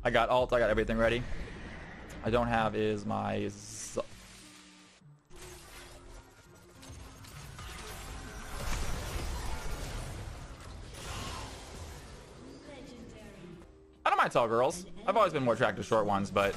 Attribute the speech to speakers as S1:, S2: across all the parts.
S1: I got ult. I got everything ready. I don't have is my... I don't mind tall girls. I've always been more attracted to short ones, but...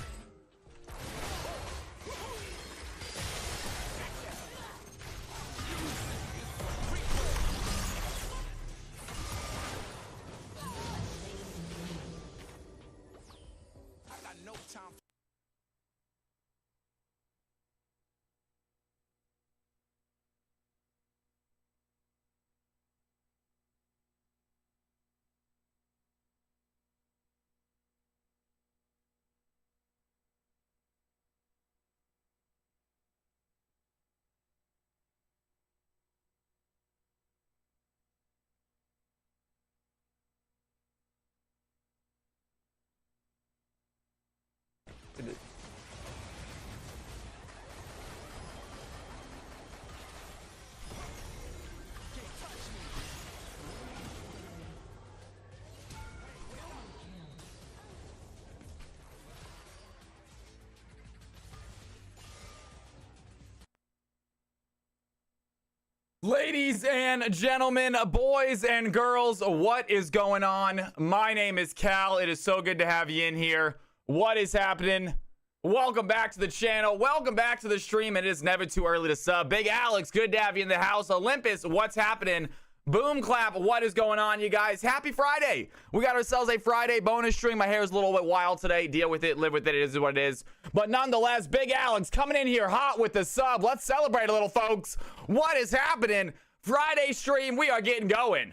S1: Ladies and gentlemen, boys and girls, what is going on? My name is Cal. It is so good to have you in here. What is happening? Welcome back to the channel. Welcome back to the stream. It is never too early to sub. Big Alex, good to have you in the house. Olympus, what's happening? Boom Clap, what is going on, you guys? Happy Friday. We got ourselves a Friday bonus stream. My hair is a little bit wild today. Deal with it, live with it. It is what it is. But nonetheless, Big Alex coming in here hot with the sub. Let's celebrate a little, folks. What is happening? Friday stream, we are getting going.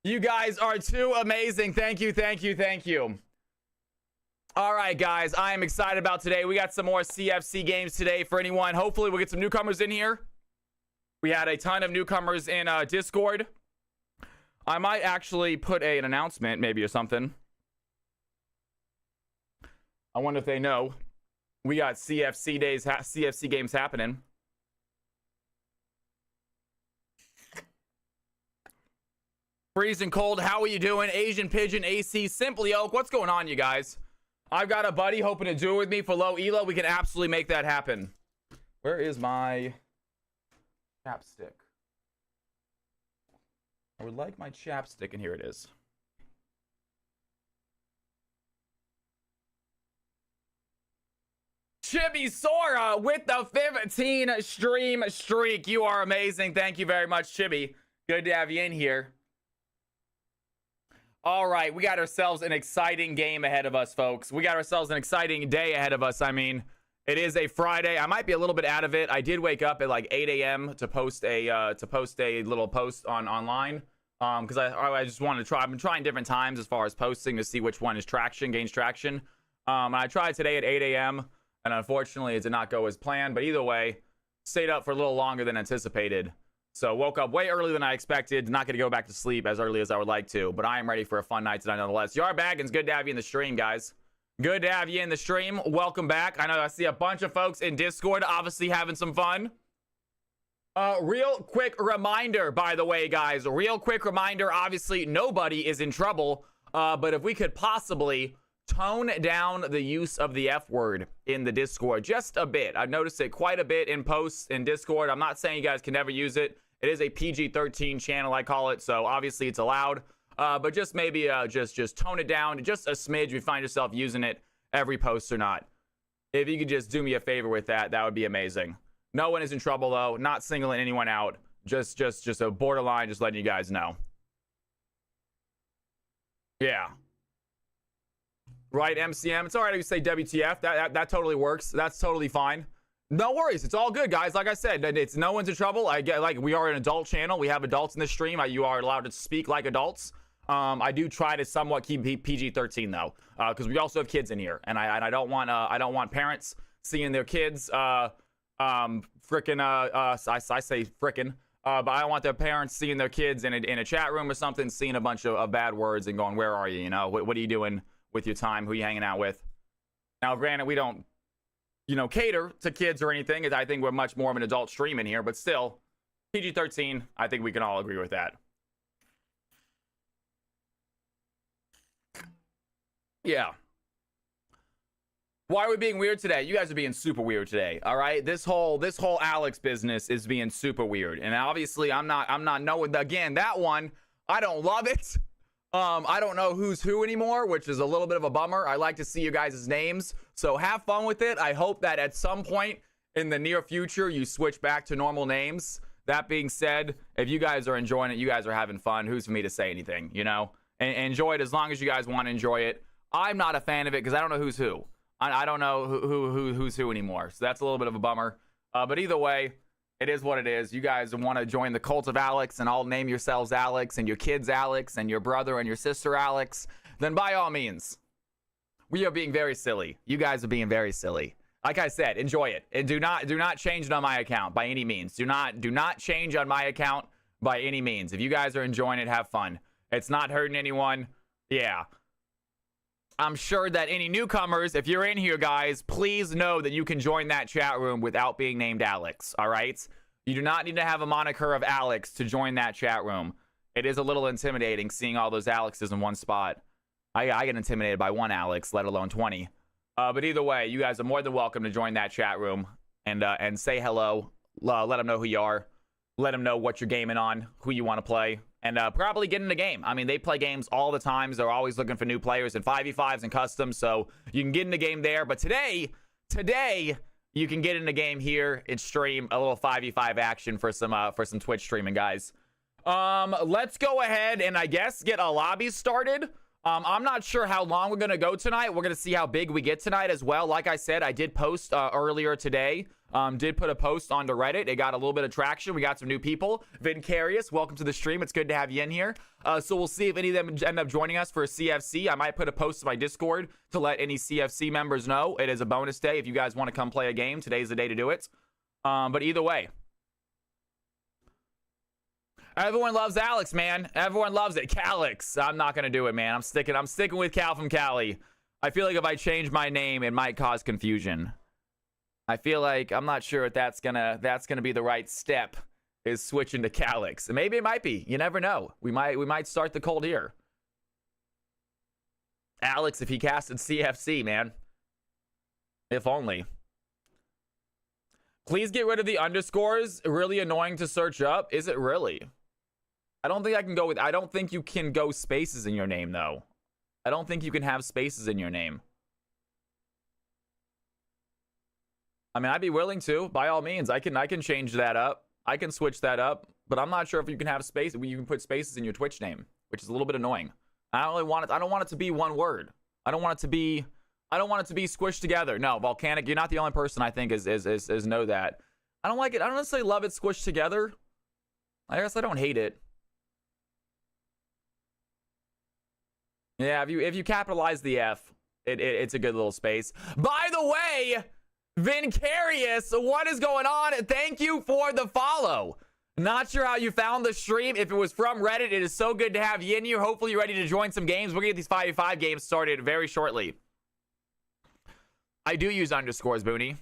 S1: You guys are too amazing. Thank you, thank you, thank you. All right, guys, I am excited about today. We got some more CFC games today for anyone. Hopefully, we'll get some newcomers in here. We had a ton of newcomers in Discord. I might actually put an announcement, maybe, or something. I wonder if they know. We got CFC days, CFC games happening. Freezing cold, how are you doing? Asian Pigeon, AC, Simply Oak, what's going on, you guys? I've got a buddy hoping to do it with me for low elo. We can absolutely make that happen. Where is my chapstick? I would like my chapstick, and here it is. Chibi Sora with the 15 stream streak. You are amazing. Thank you very much, Chibi. Good to have you in here. All right, we got ourselves an exciting game ahead of us, folks. We got ourselves an exciting day ahead of us. I mean, it is a Friday. I might be a little bit out of it. I did wake up at like 8 a.m. to post a little post online because I just wanted to try. I've been trying different times as far as posting to see which one gains traction. And I tried today at 8 a.m. and unfortunately it did not go as planned. But either way, stayed up for a little longer than anticipated. So woke up way earlier than I expected. Not going to go back to sleep as early as I would like to. But I am ready for a fun night tonight nonetheless. Yar Baggins, good to have you in the stream, guys. Good to have you in the stream. Welcome back. I know I see a bunch of folks in Discord obviously having some fun. Real quick reminder, by the way, guys. Real quick reminder. Obviously, nobody is in trouble. But if we could possibly tone down the use of the F word in the Discord just a bit. I've noticed it quite a bit in posts in Discord. I'm not saying you guys can never use it. It is a PG-13 channel, I call it, so obviously it's allowed. But just maybe just tone it down just a smidge if you find yourself using it every post or not. If you could just do me a favor with that, that would be amazing. No one is in trouble, though. Not singling anyone out. Just a borderline, just letting you guys know. Yeah. Right, MCM? It's all right if you say WTF. That totally works. That's totally fine. No worries, it's all good, guys. Like I said, it's no one's in trouble. I get, like, we are an adult channel. We have adults in the stream. You are allowed to speak like adults. I do try to somewhat keep PG-13 though, because we also have kids in here, and I don't want parents seeing their kids I say frickin', but I don't want their parents seeing their kids in a chat room or something, seeing a bunch of bad words and going, "Where are you? You know, what are you doing with your time? Who are you hanging out with?" Now, granted, we don't you know, cater to kids or anything. I think we're much more of an adult stream in here, but still, PG-13, I think we can all agree with that. Yeah. Why are we being weird today? You guys are being super weird today. All right. This whole Alex business is being super weird. And obviously I'm not knowing, again, that one, I don't love it. I don't know who's who anymore, which is a little bit of a bummer. I like to see you guys' names. So have fun with it. I hope that at some point in the near future, you switch back to normal names. That being said, if you guys are enjoying it, you guys are having fun. Who's for me to say anything, you know? And enjoy it as long as you guys want to enjoy it. I'm not a fan of it because I don't know who's who. I don't know who's who anymore. So that's a little bit of a bummer. But either way, it is what it is. You guys want to join the cult of Alex and all name yourselves Alex and your kids Alex and your brother and your sister Alex, then by all means. We are being very silly. You guys are being very silly. Like I said, enjoy it. And do not change it on my account by any means. Do not change on my account by any means. If you guys are enjoying it, have fun. It's not hurting anyone. Yeah. I'm sure that any newcomers, if you're in here, guys, please know that you can join that chat room without being named Alex, all right? You do not need to have a moniker of Alex to join that chat room. It is a little intimidating seeing all those Alexes in one spot. I get intimidated by one Alex, let alone 20. But either way, you guys are more than welcome to join that chat room and say hello. Let them know who you are. Let them know what you're gaming on, who you want to play. And probably get in the game. I mean, they play games all the time. They're always looking for new players in 5v5s and customs. So you can get in the game there. But today, you can get in the game here and stream a little 5v5 action for some Twitch streaming, guys. Let's go ahead and I guess get a lobby started. I'm not sure how long we're going to go tonight. We're going to see how big we get tonight as well. Like I said, I did post earlier today. Did put a post onto Reddit. It got a little bit of traction. We got some new people. Vincarious, welcome to the stream. It's good to have you in here. So we'll see if any of them end up joining us for a CFC. I might put a post to my Discord to let any CFC members know. It is a bonus day. If you guys want to come play a game, today's the day to do it. But either way. Everyone loves Alex, man. Everyone loves it. Calix. I'm not going to do it, man. I'm sticking with Cal from Cali. I feel like if I change my name, it might cause confusion. I feel like I'm not sure if that's gonna be the right step, is switching to Calix. And maybe it might be. You never know. We might start the cold here. Alex, if he casted CFC, man. If only. Please get rid of the underscores. Really annoying to search up. Is it really? I don't think you can go spaces in your name though. I don't think you can have spaces in your name. I mean, I'd be willing to, by all means. I can change that up. I can switch that up, but I'm not sure if you can have space. You can put spaces in your Twitch name, which is a little bit annoying. I don't want it to be one word. I don't want it to be squished together. No, Volcanic, you're not the only person I think is know that. I don't like it. I don't necessarily love it squished together. I guess I don't hate it. Yeah, if you capitalize the F, it's a good little space. By the way, Vincarious, what is going on? Thank you for the follow. Not sure how you found the stream. If it was from Reddit, it is so good to have you in here. Hopefully you're ready to join some games. We're going to get these 5v5 games started very shortly. I do use underscores, Booney.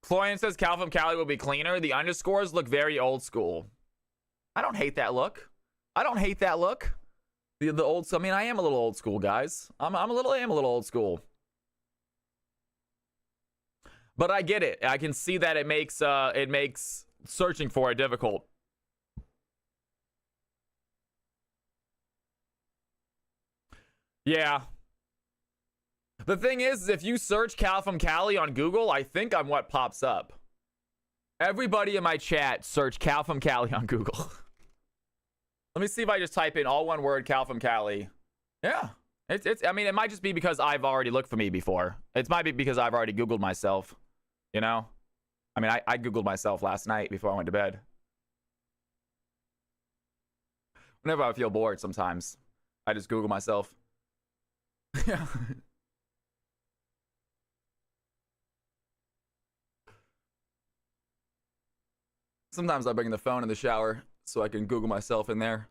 S1: Florian says Cal from Cali will be cleaner. The underscores look very old school. I don't hate that look. I don't hate that look. The old, I mean, I am a little old school, guys. I am a little old school. But I get it. I can see that it makes searching for it difficult. Yeah. The thing is, if you search Cal from Cali on Google, I think I'm what pops up. Everybody in my chat search Cal from Cali on Google. Let me see if I just type in all one word Cal from Cali. Yeah. I mean, it might just be because I've already looked for me before. It might be because I've already Googled myself. You know? I mean, I Googled myself last night before I went to bed. Whenever I feel bored sometimes, I just Google myself. Yeah. Sometimes I bring the phone in the shower so I can Google myself in there.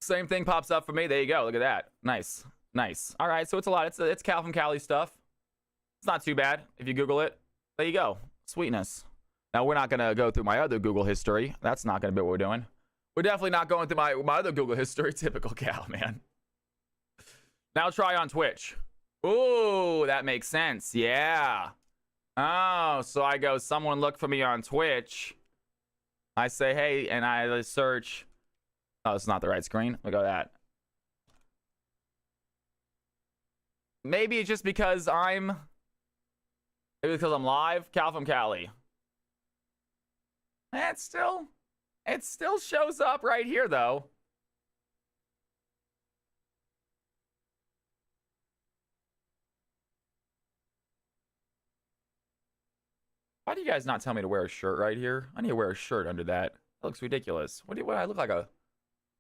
S1: Same thing pops up for me. There you go. Look at that. Nice. Nice. All right, so it's a lot. It's Cal from Cali stuff. It's not too bad if you Google it. There you go. Sweetness. Now, we're not going to go through my other Google history. That's not going to be what we're doing. We're definitely not going through my other Google history. Typical Cal, man. Now try on Twitch. Ooh, that makes sense. Yeah. Oh, so I go, someone look for me on Twitch. I say, hey, and I search. Oh, it's not the right screen. Look at that. Maybe it's just because I'm live. Cal from Cali. It still shows up right here, though. Why do you guys not tell me to wear a shirt right here? I need to wear a shirt under that. That looks ridiculous. What I look like, a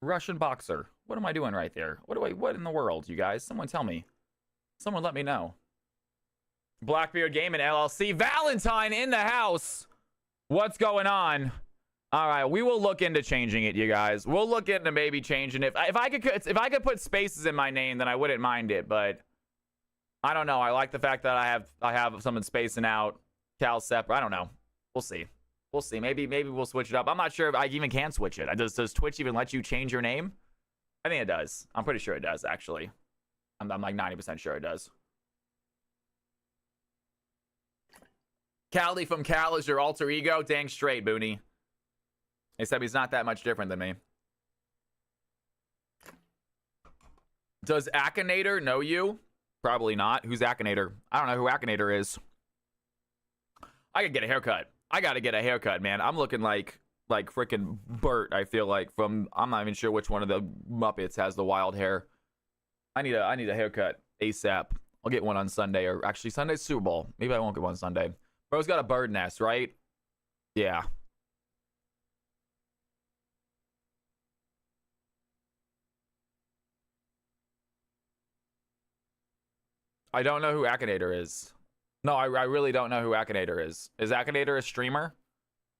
S1: Russian boxer? What am I doing right there? What in the world, you guys? Someone tell me. Someone let me know. Blackbeard Gaming LLC. Valentine in the house. What's going on? All right, we will look into changing it, you guys. We'll look into maybe changing it. If I could put spaces in my name, then I wouldn't mind it. But I don't know. I like the fact that I have someone spacing out Cal separate. I don't know. We'll see. We'll see. Maybe we'll switch it up. I'm not sure if I even can switch it. Does Twitch even let you change your name? I think it does. I'm pretty sure it does, actually. I'm like 90% sure it does. Cali from Cal is your alter ego? Dang straight, Booney. Except he's not that much different than me. Does Akinator know you? Probably not. Who's Akinator? I don't know who Akinator is. I could get a haircut. I gotta get a haircut, man. I'm looking like freaking Bert, I feel like, from... I'm not even sure which one of the Muppets has the wild hair. I need a haircut ASAP. I'll get one on Sunday, or actually Sunday's Super Bowl. Maybe I won't get one Sunday. Bro's got a bird nest, right? Yeah. I don't know who Akinator is. No, I really don't know who Akinator is. Is Akinator a streamer?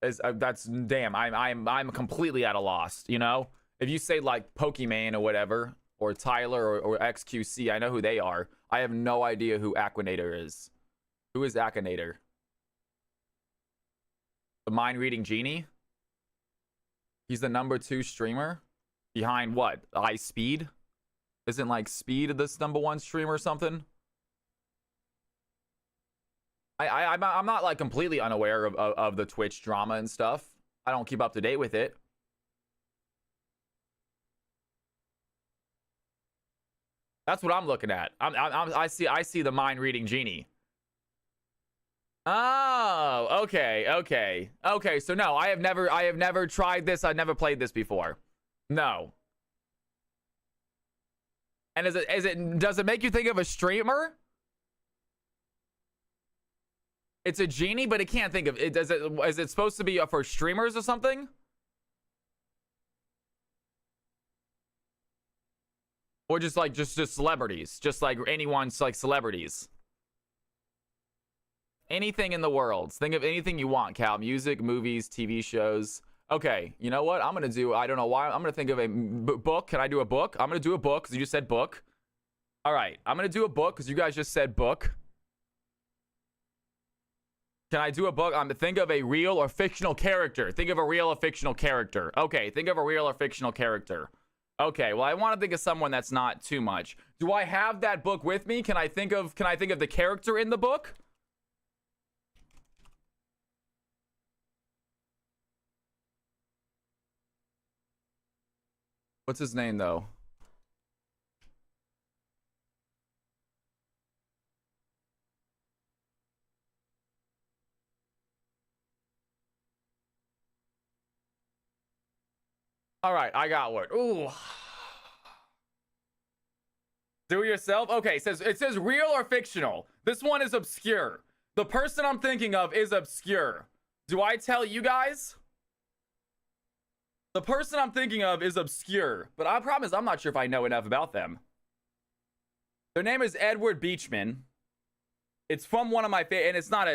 S1: That's damn. I'm completely at a loss. You know, if you say like Pokemon or whatever, or Tyler or XQC, I know who they are. I have no idea who Akinator is. Who is Akinator? The mind reading genie. He's the #2 streamer behind what? iSpeed? Isn't like Speed this #1 streamer or something? I'm not like completely unaware of the Twitch drama and stuff. I don't keep up to date with it. That's what I'm looking at. I see the mind reading genie. Oh, okay. So no, I have never tried this. I've never played this before. No. And does it make you think of a streamer? It's a genie, but it can't think of it. Is it supposed to be for streamers or something? Or just like just celebrities, just like anyone's like celebrities. Anything in the world. Think of anything you want, Cal. Music, movies, TV shows. Okay, you know what? I'm gonna do. I don't know why. I'm gonna think of a book. Can I do a book? I'm gonna do a book because you just said book. All right, I'm gonna do a book because you guys just said book. Can I do a book? Think of a real or fictional character. Think of a real or fictional character. Okay, think of a real or fictional character. Okay, well, I want to think of someone that's not too much. Do I have that book with me? Can I think of the character in the book? What's his name, though? All right, I got one. Ooh. Do it yourself? Okay, it says real or fictional. This one is obscure. The person I'm thinking of is obscure. Do I tell you guys? The person I'm thinking of is obscure, but I promise I'm not sure if I know enough about them. Their name is Edward Beachman. It's from one of my favorite, and it's not.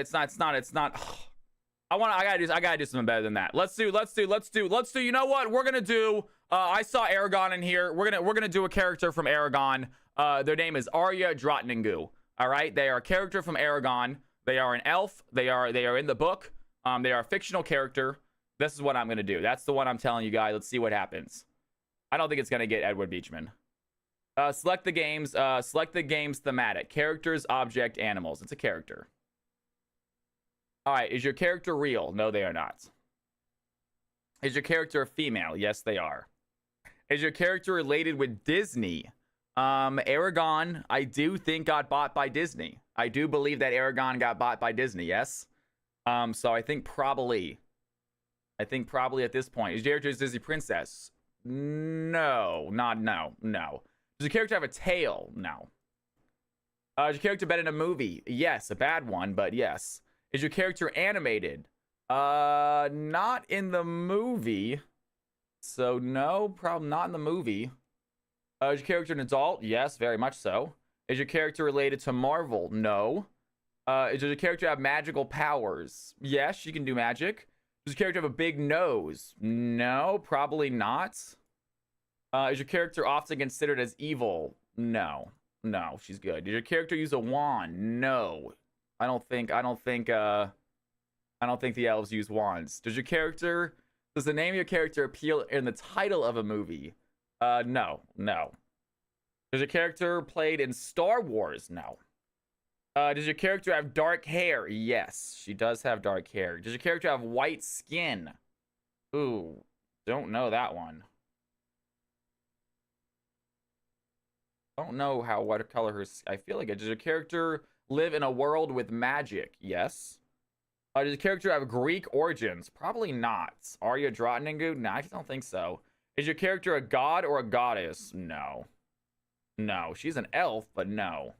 S1: I gotta do something better than that. Let's do. You know what? We're gonna do. I saw Aragon in here. We're gonna do a character from Aragon. Their name is Arya Drottningu. All right, they are a character from Aragon. They are an elf. They are in the book. They are a fictional character. This is what I'm gonna do. That's the one I'm telling you guys. Let's see what happens. I don't think it's gonna get Edward Beachman. Select the games. Select the game's thematic. Characters, object, animals. It's a character. All right, is your character real? No, they are not. Is your character a female? Yes, they are. Is your character related with Disney? Aragon, I do think got bought by Disney. I do believe that Aragon got bought by Disney, yes? So I think probably at this point. Is your character a Disney princess? No. Does your character have a tail? No. Is your character been in a movie? Yes, a bad one, but yes. Is your character animated? Not in the movie. So no, probably not in the movie. Is your character an adult? Yes, very much so. Is your character related to Marvel? No. Does your character have magical powers? Yes, she can do magic. Does your character have a big nose? No, probably not. Is your character often considered as evil? No, she's good. Did your character use a wand? No. I don't think the elves use wands. Does the name of your character appear in the title of a movie? No. Does your character played in Star Wars? No. Does your character have dark hair? Yes, she does have dark hair. Does your character have white skin? Ooh, don't know that one. Don't know what color her. I feel like it. Does your character live in a world with magic? Yes. Does your character have Greek origins? Probably not. Arya Drottningu? No, I don't think so. Is your character a god or a goddess? No. She's an elf, but no.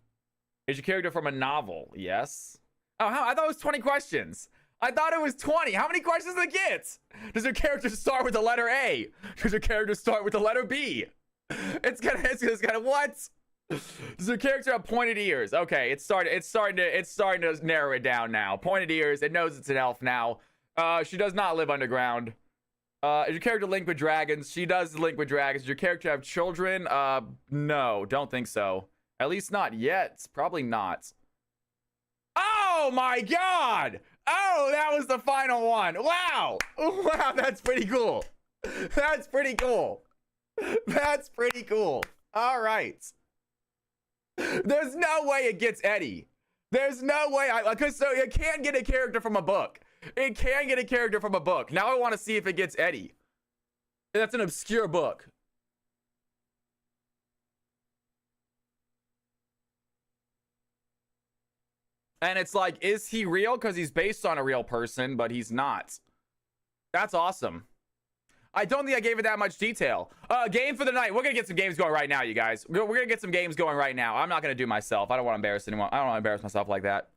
S1: Is your character from a novel? Yes. Oh, I thought it was 20 questions. I thought it was 20. How many questions does it get? Does your character start with the letter A? Does your character start with the letter B? It's gonna what? Does your character have pointed ears? Okay, it's starting to narrow it down now. Pointed ears. It knows it's an elf now. She does not live underground. Is your character linked with dragons? She does link with dragons. Does your character have children? No, don't think so. At least not yet. Probably not. Oh my god! Oh, that was the final one. Wow! Wow, that's pretty cool. That's pretty cool. That's pretty cool. All right. There's no way it gets Eddie. There's no way. So it can get a character from a book. It can get a character from a book. Now I want to see if it gets Eddie. That's an obscure book. And it's like, is he real? Because he's based on a real person, but he's not. That's awesome. I don't think I gave it that much detail. Game for the night. We're going to get some games going right now, you guys. We're going to get some games going right now. I'm not going to do myself. I don't want to embarrass anyone. I don't want to embarrass myself like that.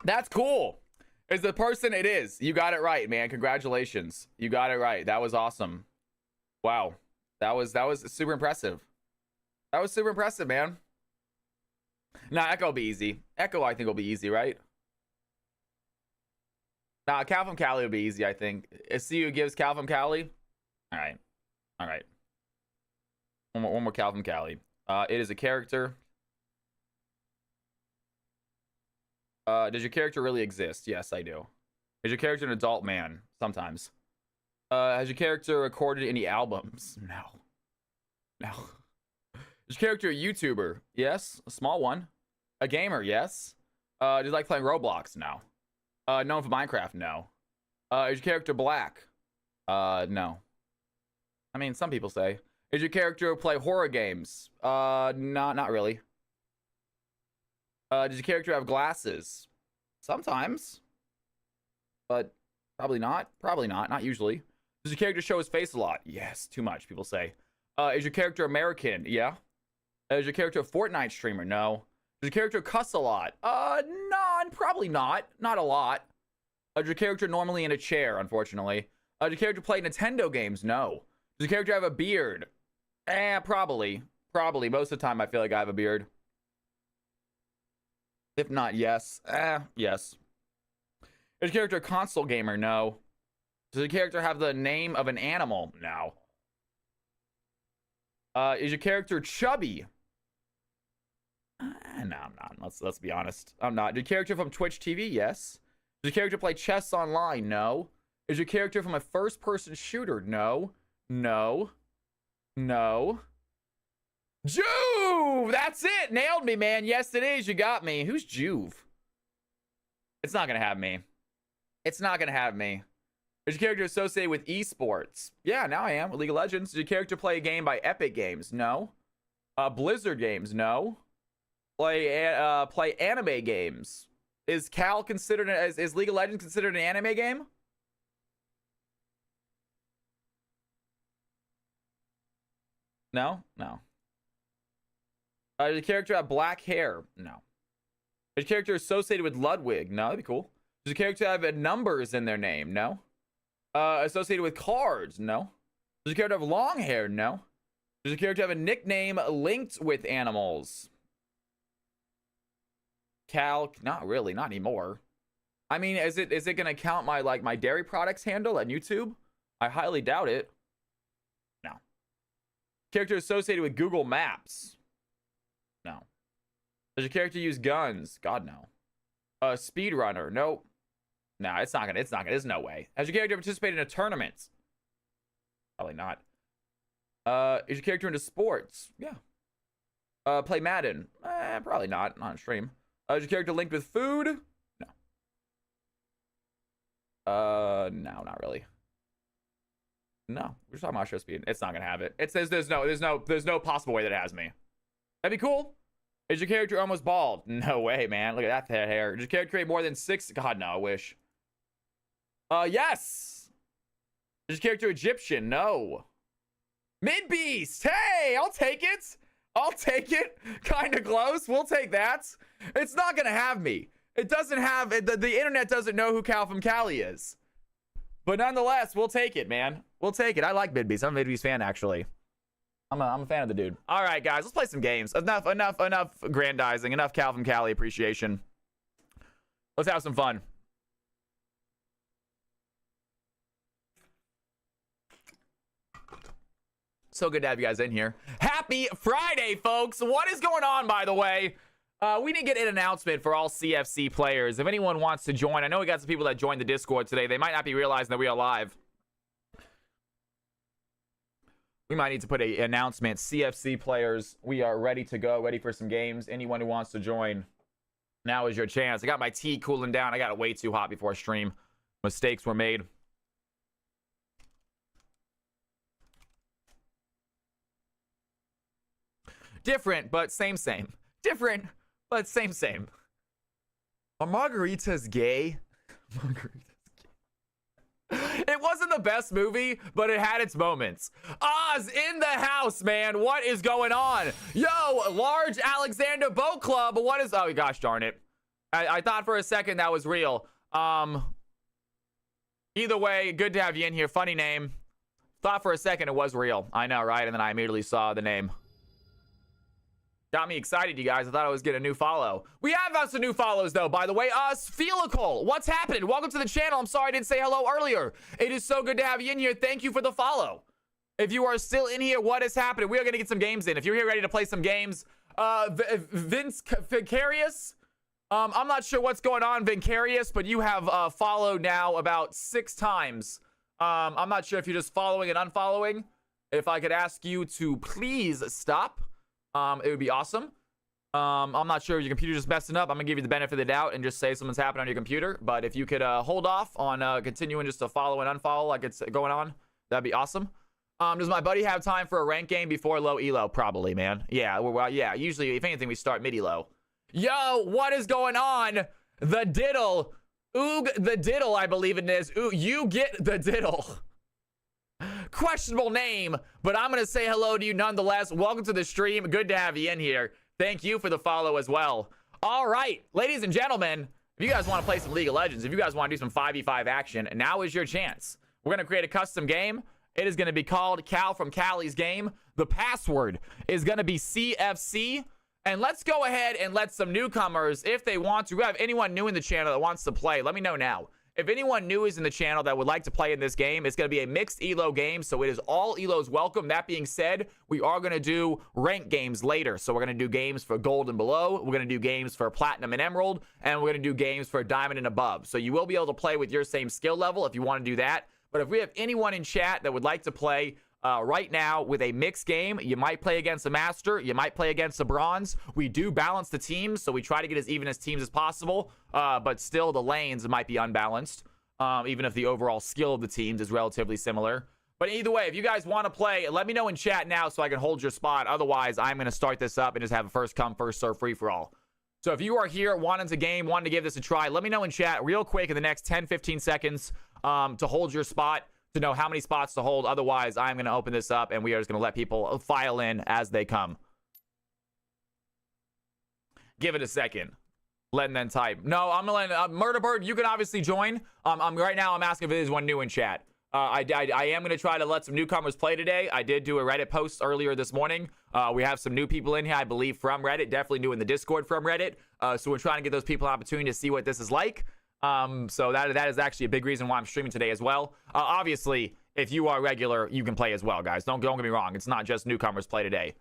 S1: That's cool. Is the person it is. You got it right, man. Congratulations. You got it right. That was awesome. Wow. That was super impressive. That was super impressive, man. Nah, Echo will be easy. Echo, I think, will be easy, right? Nah, Cal from Cali will be easy, I think. SCU gives Cal from Cali. All right. All right. One more Cal from Cali. It is a character. Does your character really exist? Yes, I do. Is your character an adult man? Sometimes. Has your character recorded any albums? No. No. Is your character a YouTuber? Yes. A small one. A gamer? Yes. Do you like playing Roblox? No. Known for Minecraft? No. Is your character black? No. I mean, some people say. Is your character play horror games? Not really. Does your character have glasses? Sometimes. But probably not. Probably not. Not usually. Does your character show his face a lot? Yes. Too much, people say. Is your character American? Yeah. Is your character a Fortnite streamer? No. Does your character cuss a lot? Probably not. Not a lot. Does your character normally in a chair, unfortunately? Does your character play Nintendo games? No. Does your character have a beard? Probably. Probably. Most of the time, I feel like I have a beard. If not, yes. Yes. Is your character a console gamer? No. Does your character have the name of an animal? No. Is your character chubby? No, I'm not. Let's be honest. I'm not. Is your character from Twitch TV? Yes. Does your character play chess online? No. Is your character from a first-person shooter? No. No. No. Juve! That's it! Nailed me, man. Yes, it is. You got me. Who's Juve? It's not gonna have me. It's not gonna have me. Is your character associated with esports? Yeah, now I am. With League of Legends. Does your character play a game by Epic Games? No. Blizzard games? No. Play anime games? Is Cal considered is League of Legends considered an anime game? No? No. Does your character have black hair? No. Is your character associated with Ludwig? No, that'd be cool. Does your character have numbers in their name? No. Associated with cards? No. Does your character have long hair? No. Does your character have a nickname linked with animals? Cal, not really, not anymore. I mean, is it gonna count my my dairy products handle at YouTube? I highly doubt it. No. Character associated with Google Maps? No. Does your character use guns? God, no. Speedrunner? Nope. No, it's not gonna, there's no way. Has your character participated in a tournament? Probably not. Is your character into sports? Yeah. Play Madden? Probably not on stream. Is your character linked with food? No. No, not really. No, we're just talking about show speed. It's not gonna have it. It says there's no possible way that it has me. That'd be cool. Is your character almost bald? No way, man. Look at that hair. Does your character create more than 6? God, no, I wish. Yes. Is your character Egyptian? No. Mid-beast. Hey, I'll take it. I'll take it. Kind of close. We'll take that. It's not going to have me. It doesn't have, the internet doesn't know who Cal from Cali is. But nonetheless, we'll take it, man. We'll take it. I like Mid-beast. I'm a Mid-beast fan, actually. I'm a fan of the dude. All right, guys, let's play some games. Enough grandizing. Enough Cal from Cali appreciation. Let's have some fun. So good to have you guys in here. Happy Friday, folks. What is going on, by the way? We didn't get an announcement for all CFC players. If anyone wants to join, I know we got some people that joined the Discord today. They might not be realizing that we are live. We might need to put an announcement. CFC players, we are ready to go, ready for some games. Anyone who wants to join, now is your chance. I got my tea cooling down. I got it way too hot before stream. Mistakes were made. Different, but same. Different, but same. Are margaritas gay? Margaritas. It wasn't the best movie, but it had its moments. Oz in the house, man. What is going on? Yo, large Alexander Boat Club. What is... Oh, gosh darn it. I thought for a second that was real. Either way, good to have you in here. Funny name. Thought for a second it was real. I know, right? And then I immediately saw the name. Got me excited, you guys. I thought I was getting a new follow. We have some new follows, though, by the way. Sphelical, what's happening? Welcome to the channel. I'm sorry I didn't say hello earlier. It is so good to have you in here. Thank you for the follow. If you are still in here, what is happening? We are going to get some games in. If you're here ready to play some games, Vince Vicarious, I'm not sure what's going on, Vicarious, but you have followed now about 6 times. I'm not sure if you're just following and unfollowing. If I could ask you to please stop. It would be awesome. I'm not sure if your computer's just messing up. I'm gonna give you the benefit of the doubt and just say something's happened on your computer. But if you could hold off on continuing just to follow and unfollow like it's going on, that'd be awesome. Does my buddy have time for a rank game before low elo? Probably, man. Yeah, well, yeah. Usually, if anything, we start mid elo. Yo, what is going on? The diddle, Oog the diddle, I believe it is. Ooh, you get the diddle. Questionable name, but I'm gonna say hello to you nonetheless. Welcome to the stream. Good to have you in here. Thank you for the follow as well. All right, ladies and gentlemen, if you guys want to play some League of Legends, if you guys want to do some 5v5 action, now is your chance. We're gonna create a custom game, It is going to be called Cal from Cali's Game. The password is going to be CFC. And let's go ahead and let some newcomers, if they want to. We have anyone new in the channel that wants to play. Let me know now. If anyone new is in the channel that would like to play in this game, it's going to be a mixed elo game, so it is all elos welcome. That being said, we are going to do rank games later. So we're going to do games for gold and below. We're going to do games for platinum and emerald, and we're going to do games for diamond and above. So you will be able to play with your same skill level if you want to do that. But if we have anyone in chat that would like to play right now with a mixed game, you might play against a master, you might play against a bronze. We do balance the teams, so we try to get as even as teams as possible, but still the lanes might be unbalanced, even if the overall skill of the teams is relatively similar. But either way, if you guys want to play, let me know in chat now so I can hold your spot. Otherwise, I'm going to start this up and just have a first come, first serve free-for-all. So if you are here wanting to give this a try, let me know in chat real quick in the next 10-15 seconds to hold your spot, to know how many spots to hold. Otherwise, I'm going to open this up and we are just going to let people file in as they come. Give it a second. Let and then type. No, I'm going to let Murderbird, you can obviously join. Right now, I'm asking if there's one new in chat. I am going to try to let some newcomers play today. I did do a Reddit post earlier this morning. We have some new people in here, I believe, from Reddit. Definitely new in the Discord from Reddit. So we're trying to give those people an opportunity to see what this is like. So that is actually a big reason why I'm streaming today as well. Obviously, if you are regular, you can play as well, guys. Don't get me wrong. It's not just newcomers play today.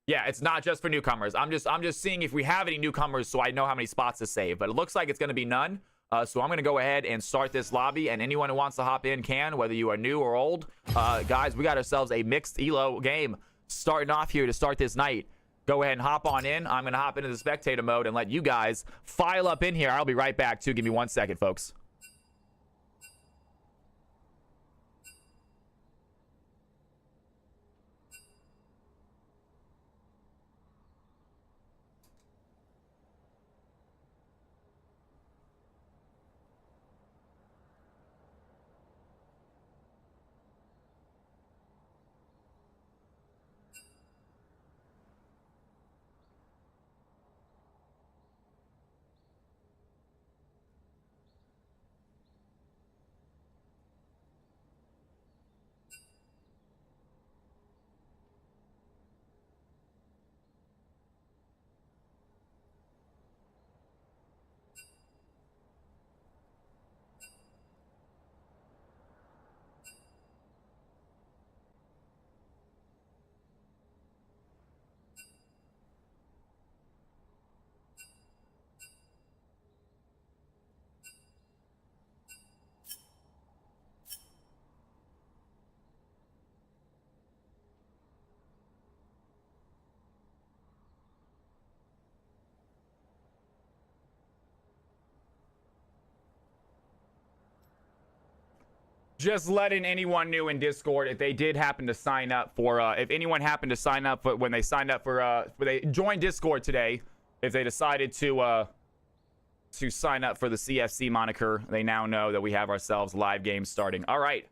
S1: Yeah, it's not just for newcomers. I'm just seeing if we have any newcomers so I know how many spots to save. But it looks like it's going to be none. So I'm going to go ahead and start this lobby, and anyone who wants to hop in can, whether you are new or old. Guys, we got ourselves a mixed elo game starting off here to start this night. Go ahead and hop on in. I'm going to hop into the spectator mode and let you guys file up in here. I'll be right back, too. Give me 1 second, folks. Just letting anyone new in Discord, if they did happen to sign up for, if anyone happened to sign up for, when they signed up for, when they joined Discord today, if they decided to sign up for the CFC moniker, they now know that we have ourselves live games starting. All right.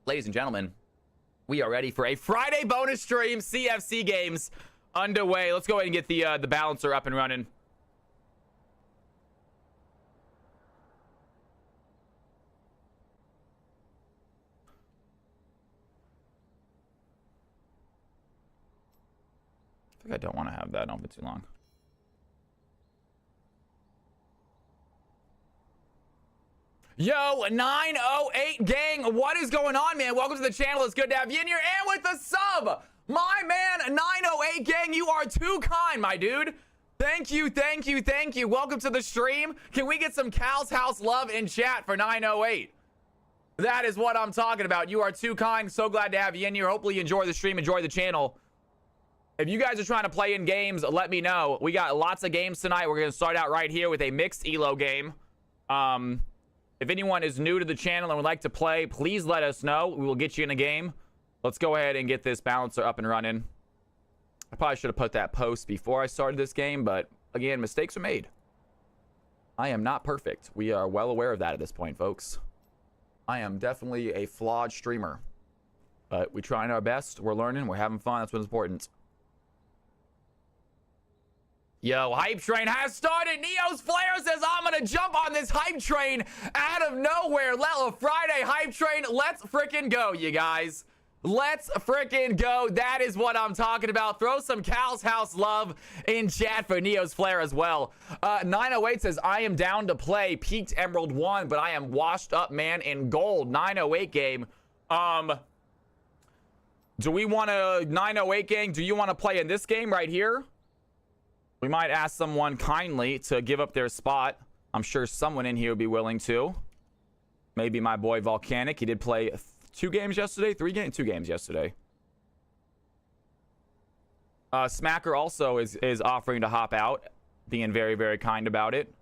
S1: Ladies and gentlemen, we are ready for a Friday bonus stream, CFC games underway. Let's go ahead and get the balancer up and running. I don't want to have that on for too long. Yo, 908 gang, what is going on, man? Welcome to the channel. It's good to have you in here. And with the sub, my man, 908 gang, you are too kind, my dude. Thank you, thank you, thank you. Welcome to the stream. Can we get some Cal's House love in chat for 908? That is what I'm talking about. You are too kind. So glad to have you in here. Hopefully you enjoy the stream, enjoy the channel. If you guys are trying to play in games, let me know. We got lots of games tonight. We're going to start out right here with a mixed elo game. If anyone is new to the channel and would like to play, please let us know. We will get you in a game. Let's go ahead and get this balancer up and running. I probably should have put that post before I started this game, but again, mistakes are made. I am not perfect. We are well aware of that at this point, folks. I am definitely a flawed streamer, but we're trying our best. We're learning. We're having fun. That's what's important. Yo, hype train has started. Neo's Flare says, I'm gonna jump on this hype train out of nowhere. Friday hype train. Let's freaking go, you guys. Let's freaking go. That is what I'm talking about. Throw some Cal's House love in chat for Neo's Flare as well. 908 says, I am down to play Peaked Emerald 1, but I am washed up, man, in gold. 908 game. Do we want a 908 gang? Do you want to play in this game right here? We might ask someone kindly to give up their spot. I'm sure someone in here would be willing to. Maybe my boy Volcanic. He did play 2 games yesterday. 2 games yesterday. Smacker also is offering to hop out, being very, very kind about it.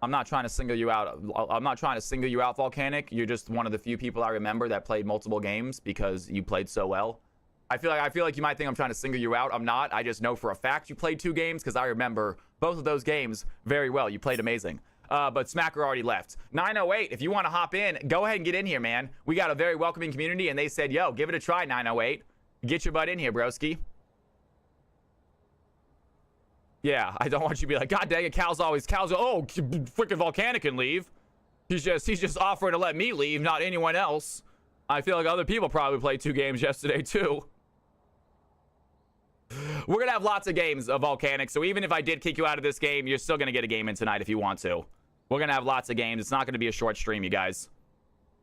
S1: I'm not trying to single you out. I'm not trying to single you out, Volcanic. You're just one of the few people I remember that played multiple games because you played so well. I feel like you might think I'm trying to single you out. I'm not. I just know for a fact you played 2 games because I remember both of those games very well. You played amazing. But Smacker already left. 908, if you want to hop in, go ahead and get in here, man. We got a very welcoming community, and they said, yo, give it a try, 908. Get your butt in here, broski. Yeah, I don't want you to be like, God dang it, Cal's oh, freaking Volcanic can leave. He's just offering to let me leave, not anyone else. I feel like other people probably played 2 games yesterday, too. We're going to have lots of games of Volcanic, so even if I did kick you out of this game, you're still going to get a game in tonight if you want to. We're going to have lots of games. It's not going to be a short stream, you guys.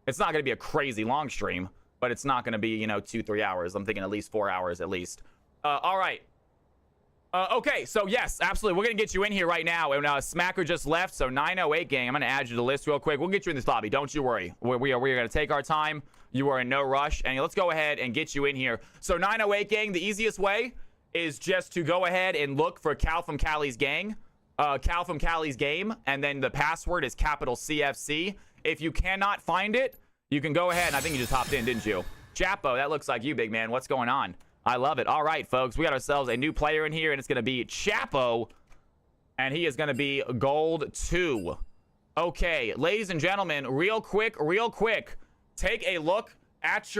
S1: It's not going to be a crazy long stream, but it's not going to be, you know, 2-3 hours. I'm thinking at least 4 hours at least. All right. Okay, so yes, absolutely. We're going to get you in here right now. And Smacker just left, so 908 gang. I'm going to add you to the list real quick. We'll get you in this lobby. Don't you worry. We are going to take our time. You are in no rush. And let's go ahead and get you in here. So 908 gang, the easiest way is just to go ahead and look for Cal from Cali's gang. Cal from Cali's game. And then the password is capital CFC. If you cannot find it, you can go ahead. And I think you just hopped in, didn't you? Chapo, that looks like you, big man. What's going on? I love it. All right, folks. We got ourselves a new player in here, and it's going to be Chapo. And he is going to be gold 2. Okay, ladies and gentlemen, real quick. Take a look at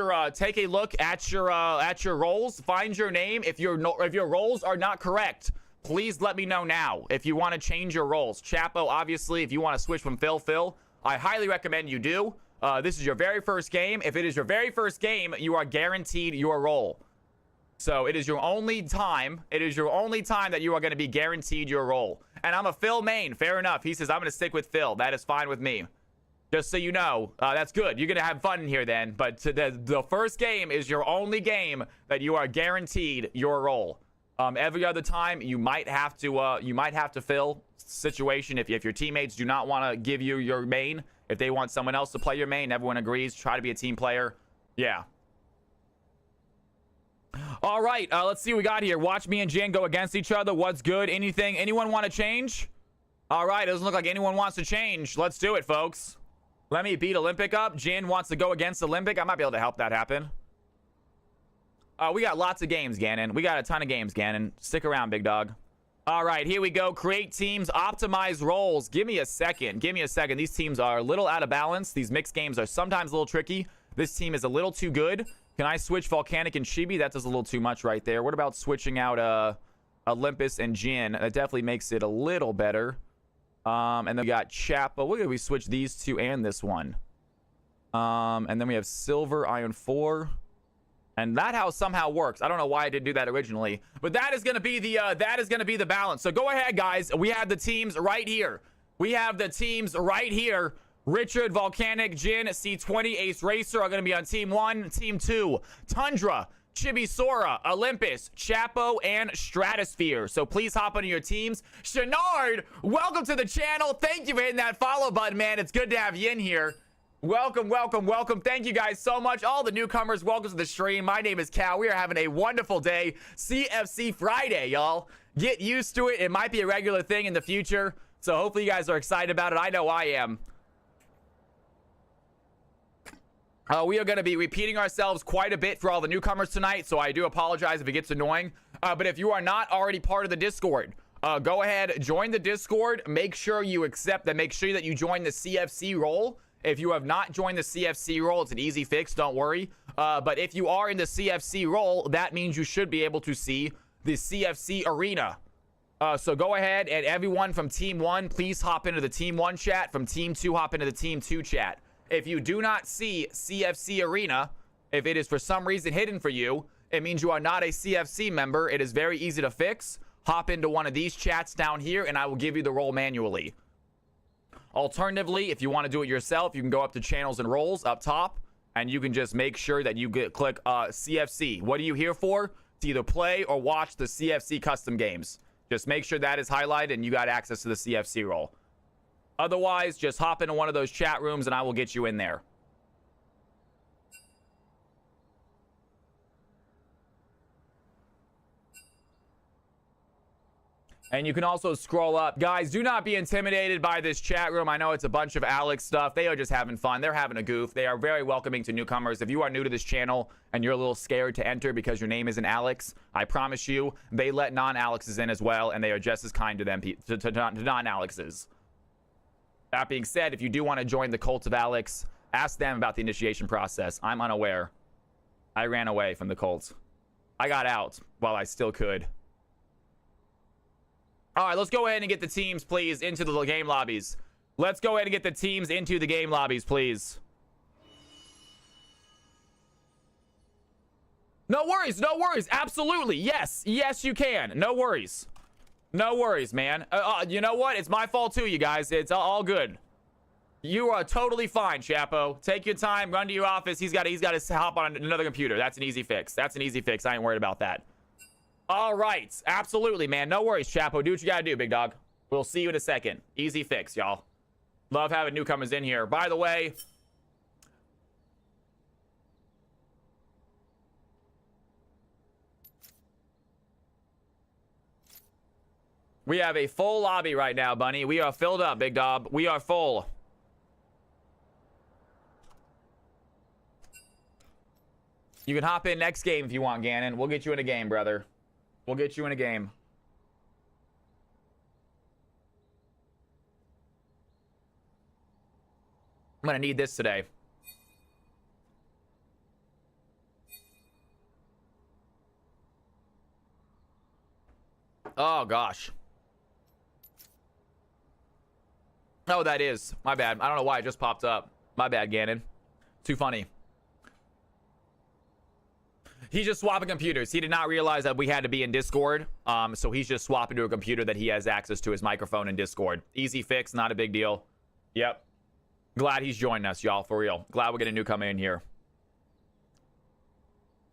S1: your roles. Find your name. If your roles are not correct, please let me know now. If you want to change your roles, Chapo, obviously, if you want to switch from Phil, I highly recommend you do. This is your very first game. If it is your very first game, you are guaranteed your role. So it is your only time. It is your only time that you are going to be guaranteed your role. And I'm a Phil main. Fair enough. He says, I'm going to stick with Phil. That is fine with me. Just so you know, that's good. You're going to have fun in here then. But the first game is your only game that you are guaranteed your role. Every other time, you might have to fill situation if your teammates do not want to give you your main. If they want someone else to play your main, everyone agrees. Try to be a team player. Yeah. All right, let's see what we got here. Watch me and Jen go against each other. What's good? Anyone want to change? All right, it doesn't look like anyone wants to change. Let's do it, folks. Let me beat Olympic up. Jen wants to go against Olympic. I might be able to help that happen. We got lots of games, Gannon. We got a ton of games, Gannon. Stick around, big dog. All right, here we go. Create teams, optimize roles. Give me a second. These teams are a little out of balance. These mixed games are sometimes a little tricky. This team is a little too good. Can I switch Volcanic and Chibi? That does a little too much right there. What about switching out Olympus and Jin? That definitely makes it a little better. And then we got Chapo. Look at we switch these two and this one. And then we have Silver, Iron 4. And that somehow works. I don't know why I didn't do that originally. But that is going to be the balance. So go ahead, guys. We have the teams right here. Richard, Volcanic, Jin, C20, Ace Racer are going to be on Team 1. Team 2, Tundra, Chibi Sora, Olympus, Chapo, and Stratosphere. So please hop onto your teams. Shenard, welcome to the channel. Thank you for hitting that follow button, man. It's good to have you in here. Welcome. Thank you guys so much. All the newcomers, welcome to the stream. My name is Cal. We are having a wonderful day. CFC Friday, y'all. Get used to it. It might be a regular thing in the future. So hopefully you guys are excited about it. I know I am. We are going to be repeating ourselves quite a bit for all the newcomers tonight, so I do apologize if it gets annoying. But if you are not already part of the Discord, go ahead, join the Discord. Make sure you accept that. Make sure that you join the CFC role. If you have not joined the CFC role, it's an easy fix, don't worry. But if you are in the CFC role, that means you should be able to see the CFC arena. So go ahead, and everyone from Team 1, please hop into the Team 1 chat. From Team 2, hop into the Team 2 chat. If you do not see CFC Arena, if it is for some reason hidden for you, it means you are not a CFC member. It is very easy to fix. Hop into one of these chats down here, and I will give you the role manually. Alternatively, if you want to do it yourself, you can go up to channels and roles up top, and you can just make sure that you click CFC. What are you here for? To either play or watch the CFC custom games. Just make sure that is highlighted and you got access to the CFC role. Otherwise, just hop into one of those chat rooms and I will get you in there. And you can also scroll up. Guys, do not be intimidated by this chat room. I know it's a bunch of Alex stuff. They are just having fun. They're having a goof. They are very welcoming to newcomers. If you are new to this channel and you're a little scared to enter because your name isn't Alex, I promise you, they let non-Alexes in as well, and they are just as kind to them, to non-Alexes. That being said, if you do want to join the cult of Alex, ask them about the initiation process. I'm unaware. I ran away from the cult. I got out while I still could. All right, let's go ahead and get the teams, please, into the game lobbies. Let's go ahead and get the teams into the game lobbies, please. No worries, no worries. Absolutely. Yes, yes, you can. No worries. No worries, man. You know what? It's my fault, too, you guys. It's all good. You are totally fine, Chapo. Take your time. Run to your office. He's got to hop on another computer. That's an easy fix. That's an easy fix. I ain't worried about that. All right. Absolutely, man. No worries, Chapo. Do what you gotta do, big dog. We'll see you in a second. Easy fix, y'all. Love having newcomers in here. By the way, we have a full lobby right now, Bunny. We are filled up, big dog. We are full. You can hop in next game if you want, Gannon. We'll get you in a game, brother. We'll get you in a game. I'm gonna need this today. Oh, gosh. Oh, that is. My bad. I don't know why it just popped up. My bad, Gannon. Too funny. He's just swapping computers. He did not realize that we had to be in Discord. So he's just swapping to a computer that he has access to his microphone in Discord. Easy fix, not a big deal. Yep. Glad he's joining us, y'all, for real. Glad we're getting a newcomer in here.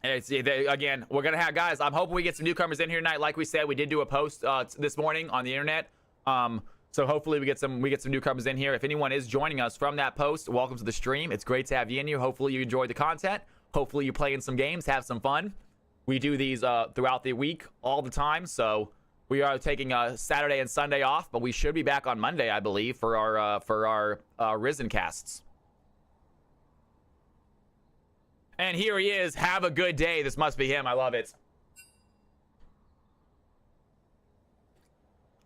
S1: And again, we're going to have, guys, I'm hoping we get some newcomers in here tonight. Like we said, we did do a post this morning on the internet. So hopefully we get some newcomers in here. If anyone is joining us from that post, welcome to the stream. It's great to have you in here. Hopefully you enjoyed the content. Hopefully you play in some games, have some fun. We do these throughout the week, all the time. So we are taking Saturday and Sunday off, but we should be back on Monday, I believe, for our Risen casts. And here he is. Have a good day. This must be him. I love it.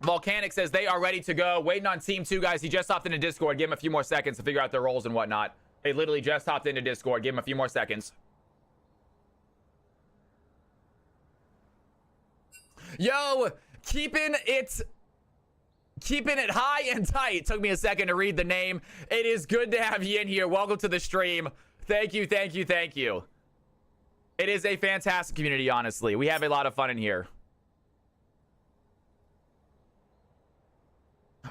S1: Volcanic says they are ready to go. Waiting on Team 2, guys. He just hopped into Discord. Give him a few more seconds to figure out their roles and whatnot. They literally just hopped into Discord. Give him a few more seconds. Yo, keeping it high and tight. Took me a second to read the name. It is good to have you in here. Welcome to the stream. Thank you, thank you, thank you. It is a fantastic community, honestly. We have a lot of fun in here.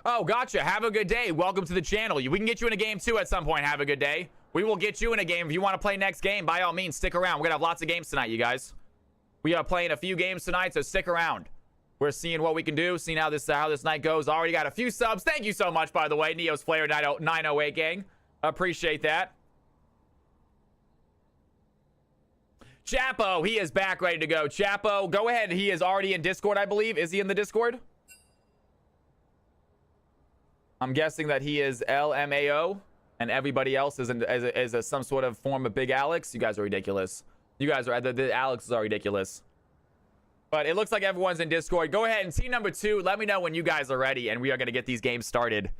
S1: Oh, gotcha. Have a good day. Welcome to the channel. We can get you in a game too at some point. Have a good day. We will get you in a game. If you want to play next game, by all means, stick around. We're going to have lots of games tonight, you guys. We are playing a few games tonight, so stick around. We're seeing what we can do, seeing how this night goes. Already got a few subs. Thank you so much, by the way, Neo's Flair 908 gang. Appreciate that. Chapo, he is back, ready to go. Chapo, go ahead. He is already in Discord, I believe. Is he in the Discord? I'm guessing that he is LMAO, and everybody else is some sort of form of Big Alex. You guys are ridiculous. You guys are, the Alexes are ridiculous. But it looks like everyone's in Discord. Go ahead and team number 2. Let me know when you guys are ready, and we are going to get these games started.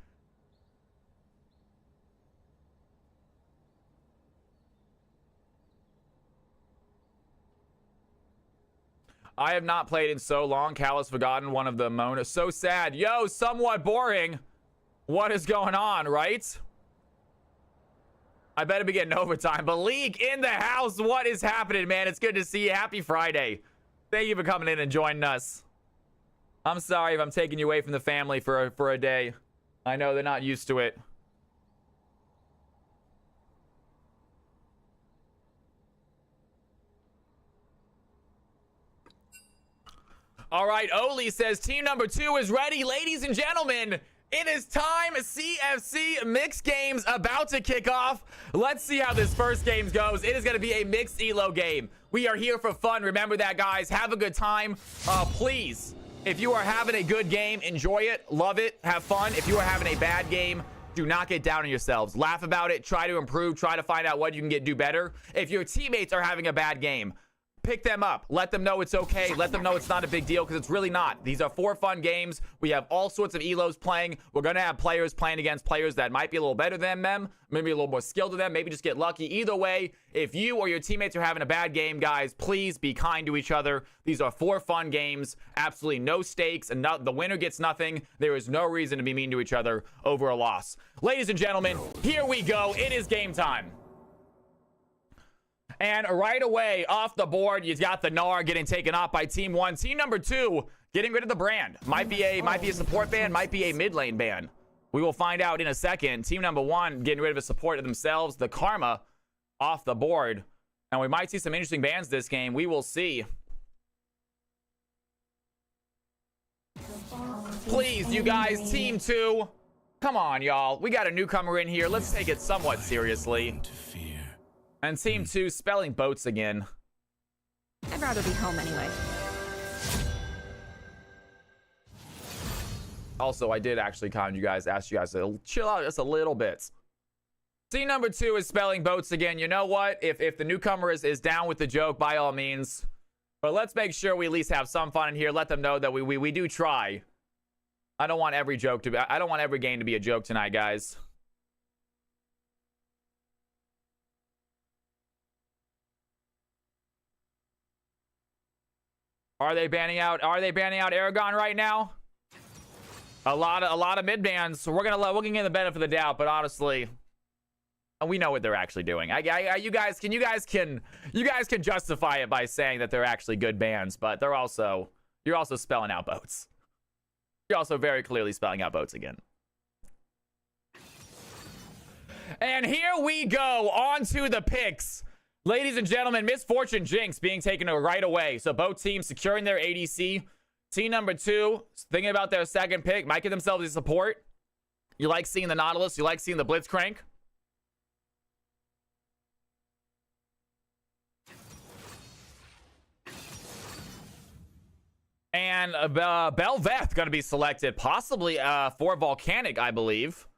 S1: I have not played in so long. Callous Forgotten, one of the Mona. So sad. Yo, somewhat boring. What is going on, right? I better be getting overtime. But League in the house. What is happening, man? It's good to see you. Happy Friday. Thank you for coming in and joining us. I'm sorry if I'm taking you away from the family for a day. I know they're not used to it. All right, Oli says team number 2 is ready. Ladies and gentlemen, it is time. CFC mixed games about to kick off. Let's see how this first game goes. It is going to be a mixed elo game. We are here for fun. Remember that, guys. Have a good time. Please, if you are having a good game, enjoy it, love it, have fun. If you are having a bad game, do not get down on yourselves. Laugh about it. Try to improve. Try to find out what you can do better. If your teammates are having a bad game, pick them up. Let them know it's okay. Let them know it's not a big deal, because it's really not. These are 4 fun games. We have all sorts of elos playing. We're going to have players playing against players that might be a little better than them, maybe a little more skilled than them, maybe just get lucky. Either way, if you or your teammates are having a bad game, guys, please be kind to each other. These are 4 fun games. Absolutely no stakes, and the winner gets nothing. There is no reason to be mean to each other over a loss. Ladies and gentlemen, here we go. It is game time. And right away, off the board, you got the Gnar getting taken off by Team 1. Team number 2 getting rid of the brand. Might be a support ban, might be a mid lane ban. We will find out in a second. Team number 1 getting rid of a support of themselves. The Karma off the board. And we might see some interesting bans this game. We will see. Please, you guys, Team 2. Come on, y'all. We got a newcomer in here. Let's take it somewhat seriously. And Team 2 spelling boats again.
S2: I'd rather be home anyway.
S1: Also, I did actually ask you guys to chill out just a little bit. Team number 2 is spelling boats again. You know what? If the newcomer is down with the joke, by all means. But let's make sure we at least have some fun in here. Let them know that we do try. I don't want every game to be a joke tonight, guys. Are they banning out Aragon right now? A lot of mid bans. So we're gonna give the benefit of the doubt, but honestly, we know what they're actually doing. You guys can justify it by saying that they're actually good bans, but you're also spelling out boats. You're also very clearly spelling out boats again. And here we go on to the picks. Ladies and gentlemen, Misfortune Jinx being taken right away. So both teams securing their ADC. Team number 2 thinking about their second pick. Might get themselves a support. You like seeing the Nautilus. You like seeing the Blitzcrank. And Belveth going to be selected. Possibly for Volcanic, I believe.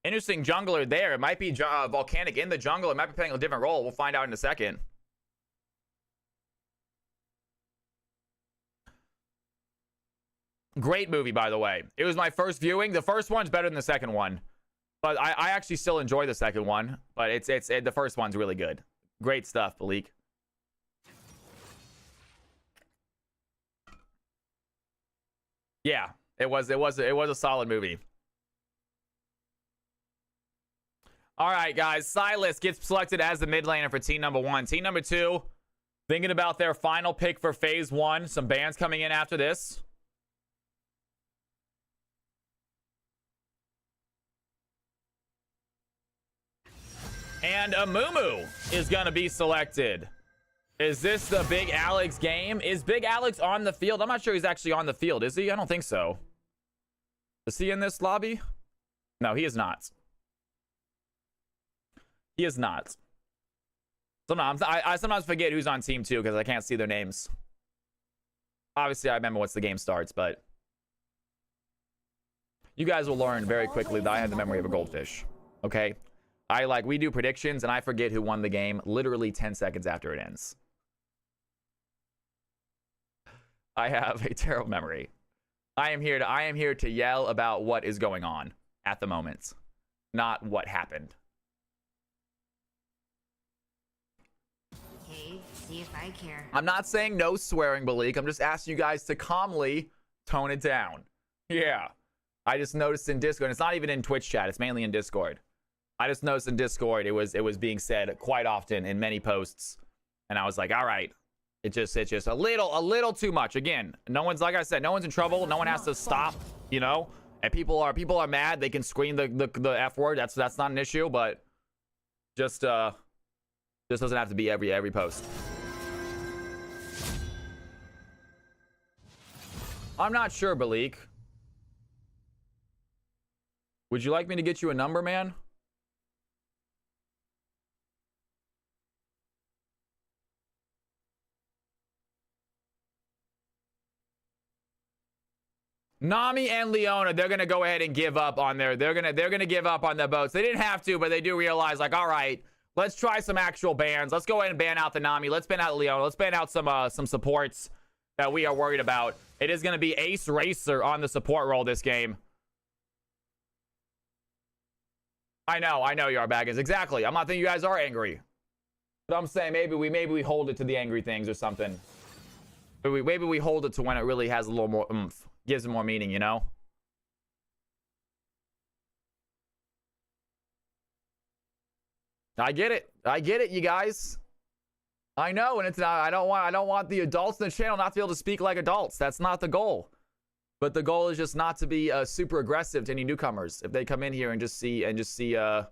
S1: Interesting jungler there. It might be Volcanic in the jungle. It might be playing a different role. We'll find out in a second. Great movie, by the way. It was my first viewing. The first one's better than the second one. But I actually still enjoy the second one. But the first one's really good. Great stuff, Balik. Yeah, it was a solid movie. All right, guys. Silas gets selected as the mid laner for team number 1. Team number 2 thinking about their final pick for phase 1. Some bans coming in after this. And Amumu is going to be selected. Is this the Big Alex game? Is Big Alex on the field? I'm not sure he's actually on the field. Is he? I don't think so. Is he in this lobby? No, he is not. He is not. Sometimes I sometimes forget who's on team 2 because I can't see their names. Obviously, I remember once the game starts, but you guys will learn very quickly that I have the memory of a goldfish. Okay? We do predictions and I forget who won the game literally 10 seconds after it ends. I have a terrible memory. I am here to yell about what is going on at the moment, not what happened.
S3: see if I care.
S1: I'm not saying no swearing, Malik. I'm just asking you guys to calmly tone it down. Yeah. I just noticed in Discord. It's not even in Twitch chat. It's mainly in Discord. I just noticed in Discord it was being said quite often in many posts. And I was like, all right. It's just a little too much. Again, no one's, like I said, no one's in trouble. No one has to stop, you know? And people are mad. They can scream the F word. That's not an issue, but just doesn't have to be every post. I'm not sure, Balik. Would you like me to get you a number, man? Nami and Leona, they're gonna go ahead and give up on their. They're gonna give up on their boats. They didn't have to, but they do realize, like, all right, let's try some actual bans. Let's go ahead and ban out the Nami. Let's ban out Leona. Let's ban out some supports that we are worried about. It is gonna be Ace Racer on the support role this game. I know you are, Baggins. Exactly. I'm not thinking you guys are angry, but I'm saying maybe we hold it to the angry things or something. Maybe we hold it to when it really has a little more oomph. Gives it more meaning, you know? I get it, you guys. I know, and it's not, I don't want the adults in the channel not to be able to speak like adults. That's not the goal. But the goal is just not to be super aggressive to any newcomers. If they come in here and just see that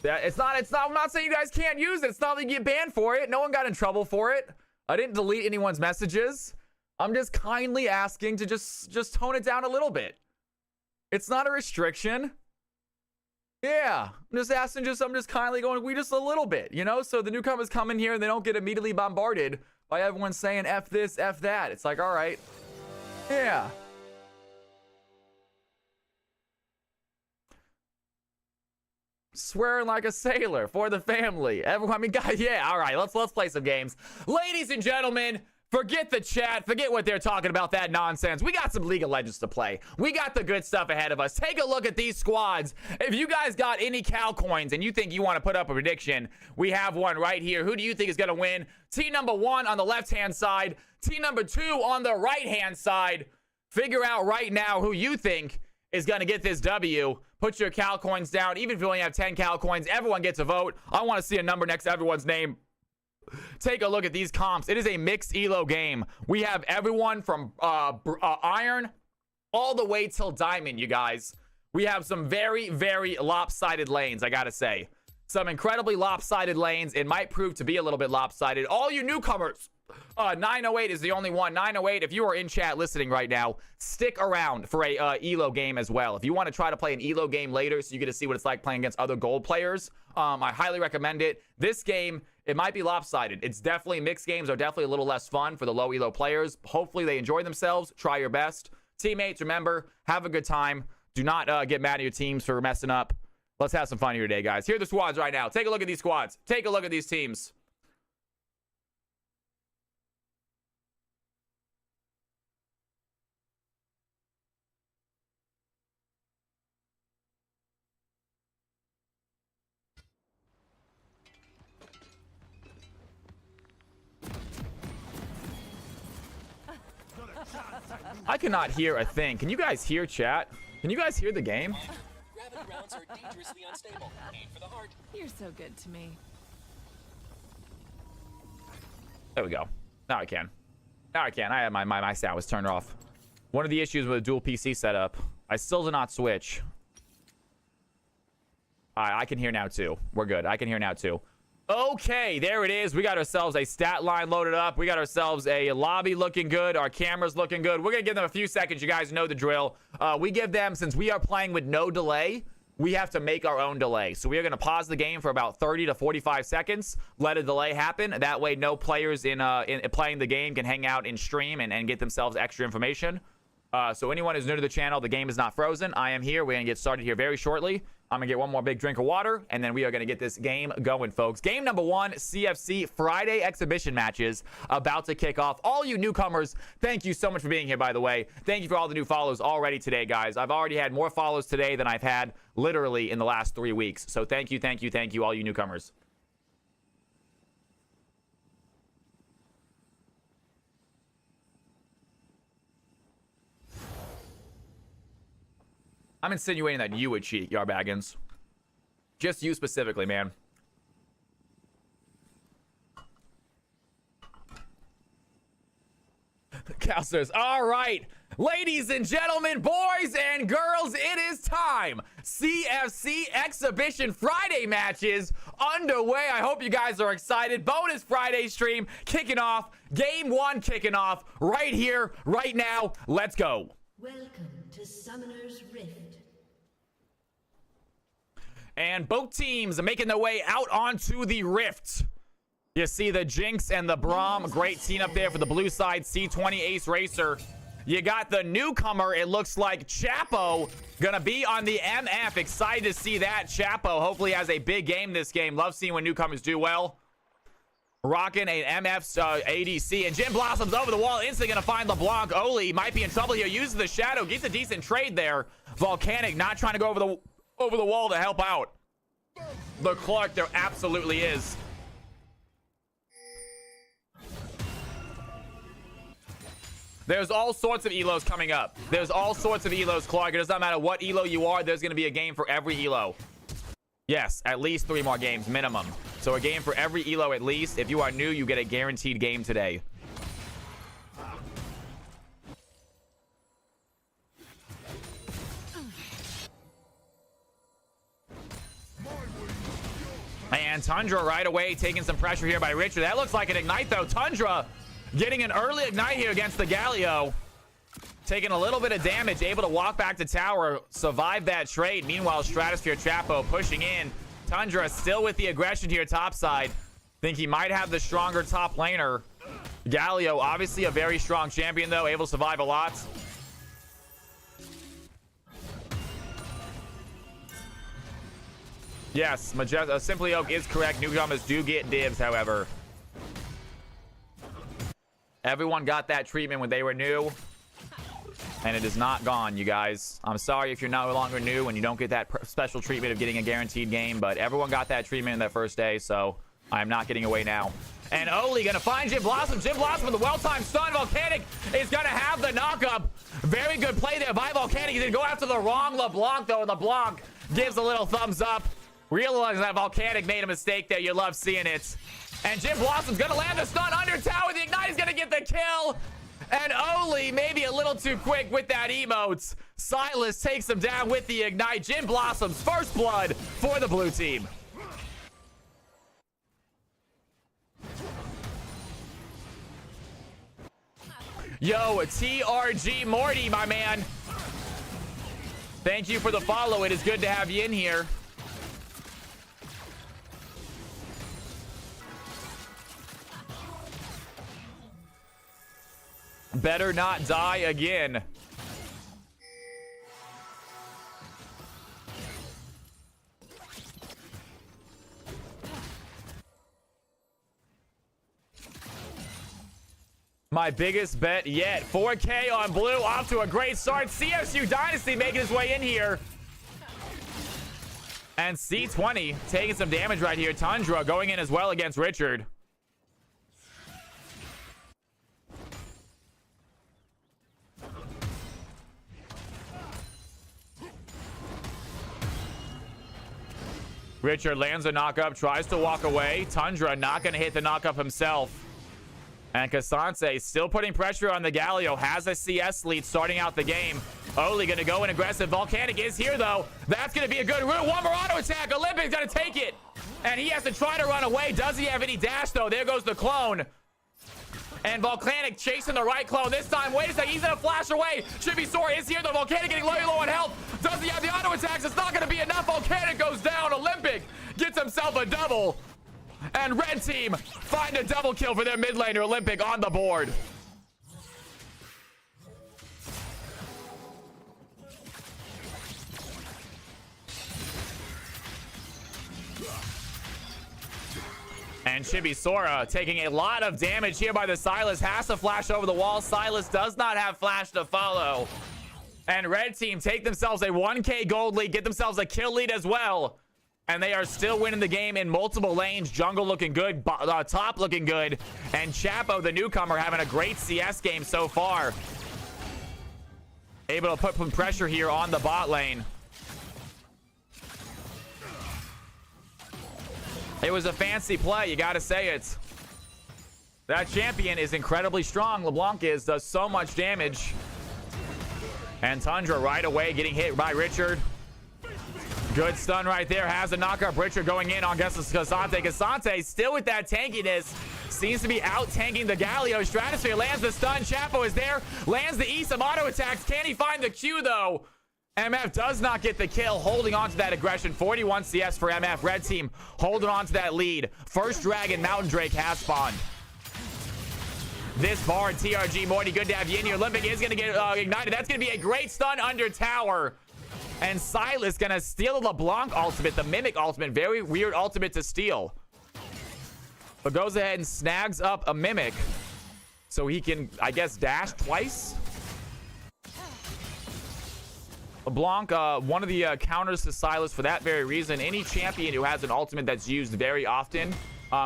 S1: it's not, I'm not saying you guys can't use it. It's not like you get banned for it. No one got in trouble for it. I didn't delete anyone's messages. I'm just kindly asking to just tone it down a little bit. It's not a restriction. Yeah, I'm just asking, I'm just kindly going, we just a little bit, you know? So the newcomers come in here and they don't get immediately bombarded by everyone saying F this, F that. It's like, all right. Yeah. Swearing like a sailor for the family. Everyone, I mean, guys, yeah, all right, let's play some games. Ladies and gentlemen, forget the chat. Forget what they're talking about, that nonsense. We got some League of Legends to play. We got the good stuff ahead of us. Take a look at these squads. If you guys got any Cal coins and you think you want to put up a prediction, we have one right here. Who do you think is going to win? Team number 1 on the left-hand side. Team number 2 on the right-hand side. Figure out right now who you think is going to get this W. Put your Cal coins down. Even if you only have 10 Cal coins, everyone gets a vote. I want to see a number next to everyone's name. Take a look at these comps. It is a mixed elo game. We have everyone from iron all the way till diamond, you guys. We have some very, very lopsided lanes, I gotta say. Some incredibly lopsided lanes. It might prove to be a little bit lopsided. All you newcomers, 908 is the only one. 908, if you are in chat listening right now, stick around for a elo game as well. If you want to try to play an elo game later so you get to see what it's like playing against other gold players, I highly recommend it. This game, it might be lopsided. It's definitely, mixed games are definitely a little less fun for the low elo players. Hopefully they enjoy themselves. Try your best. Teammates, remember, have a good time. Do not get mad at your teams for messing up. Let's have some fun here today, guys. Here are the squads right now. Take a look at these squads. Take a look at these teams. I cannot hear a thing. Can you guys hear chat? Can you guys hear the game?
S4: Rapid rounds are dangerously unstable. Aim for the heart.
S2: You're so good to me.
S1: There we go. Now I can. Now I can. I had my sound was turned off. One of the issues with a dual PC setup, I still do not switch. I can hear now too. We're good. I can hear now too. Okay, there it is. We got ourselves a stat line loaded up. We got ourselves a lobby looking good. Our camera's looking good. We're going to give them a few seconds. You guys know the drill. We give them, since we are playing with no delay, we have to make our own delay. So we are going to pause the game for about 30 to 45 seconds. Let a delay happen. That way, no players in playing the game can hang out in stream and get themselves extra information. So anyone who's new to the channel, the game is not frozen. I am here. We're going to get started here very shortly. I'm going to get one more big drink of water, and then we are going to get this game going, folks. Game number 1, CFC Friday exhibition matches about to kick off. All you newcomers, thank you so much for being here, by the way. Thank you for all the new follows already today, guys. I've already had more follows today than I've had literally in the last 3 weeks. So thank you, all you newcomers. I'm insinuating that you would cheat, Yarbaggins. Just you specifically, man. Counselors, all right. Ladies and gentlemen, boys and girls, it is time. CFC Exhibition Friday matches underway. I hope you guys are excited. Bonus Friday stream kicking off. Game 1 kicking off right here, right now. Let's go.
S3: Welcome to Summoner's Rift.
S1: And both teams are making their way out onto the Rift. You see the Jinx and the Braum. Great team up there for the blue side. C20 Ace Racer. You got the newcomer. It looks like Chapo gonna be on the MF. Excited to see that. Chapo hopefully has a big game this game. Love seeing when newcomers do well. Rocking a MF's ADC. And Jim Blossom's over the wall. Instantly gonna find LeBlanc. Oli might be in trouble here. Uses the shadow. Gets a decent trade there. Volcanic not trying to go over the wall to help out. The Clark there absolutely is. There's all sorts of elos coming up. There's all sorts of elos, Clark. It does not matter what elo you are. There's going to be a game for every elo. Yes, at least 3 more games minimum. So a game for every elo at least. If you are new, you get a guaranteed game today. And Tundra right away taking some pressure here by Richard. That looks like an ignite though. Tundra getting an early ignite here against the Galio. Taking a little bit of damage, able to walk back to tower, survive that trade. Meanwhile, Stratosphere Chapo pushing in. Tundra still with the aggression here topside. Think he might have the stronger top laner. Galio, obviously a very strong champion though, able to survive a lot. Yes, Simply Oak is correct. Newcomers do get dibs, however. Everyone got that treatment when they were new. And it is not gone, you guys. I'm sorry if you're no longer new and you don't get that special treatment of getting a guaranteed game. But everyone got that treatment in that first day, so I'm not getting away now. And Oli gonna find Jim Blossom. Jim Blossom with a well-timed stun. Volcanic is gonna have the knock-up. Very good play there by Volcanic. He didn't go after the wrong LeBlanc, though. LeBlanc gives a little thumbs up. Realizing that Volcanic made a mistake there. You love seeing it. And Jim Blossom's gonna land the stun under tower. The ignite is gonna get the kill. And Oli maybe a little too quick with that emotes. Silas takes him down with the ignite. Jim Blossom's first blood for the blue team. Yo, TRG Morty, my man. Thank you for the follow. It is good to have you in here. Better not die again. My biggest bet yet. 4K on blue. Off to a great start. CSU Dynasty making his way in here. And C20 taking some damage right here. Tundra going in as well against Richard. Richard lands a knock-up, tries to walk away. Tundra not going to hit the knock-up himself. And Kasance still putting pressure on the Galio. Has a CS lead starting out the game. Oli going to go in aggressive. Volcanic is here, though. That's going to be a good route. One more auto attack. Olympic's going to take it. And he has to try to run away. Does he have any dash, though? There goes the clone. And Volcanic chasing the right clone this time. Wait a second. He's going to flash away. Chibi is here, though. Volcanic getting low on health. Does he have the auto attacks? It's not going to be enough. Volcanic goes down. Olympic gets himself a double. And red team find a double kill for their mid laner. Olympic on the board. And Chibi taking a lot of damage here by the Silas. Has to flash over the wall. Silas does not have flash to follow. And red team take themselves a 1K gold lead. Get themselves a kill lead as well. And they are still winning the game in multiple lanes. Jungle looking good. Top looking good. And Chapo, the newcomer, having a great CS game so far. Able to put some pressure here on the bot lane. It was a fancy play. You got to say it. That champion is incredibly strong. LeBlanc does so much damage. And Tundra right away getting hit by Richard. Good stun right there. Has a knockup. Richard going in on Cassante. Cassante still with that tankiness. Seems to be out-tanking the Galio. Stratosphere lands the stun. Chapo is there. Lands the E. Some auto attacks. Can he find the Q, though? MF does not get the kill. Holding on to that aggression. 41 CS for MF. Red team holding on to that lead. First Dragon, Mountain Drake has spawned. This Bard, TRG, Morty, good to have you in here. Olympic is going to get ignited. That's going to be a great stun under tower. And Silas going to steal the LeBlanc ultimate, the Mimic ultimate. Very weird ultimate to steal. But goes ahead and snags up a Mimic. So he can, I guess, dash twice. LeBlanc, one of the counters to Silas for that very reason. Any champion who has an ultimate that's used very often,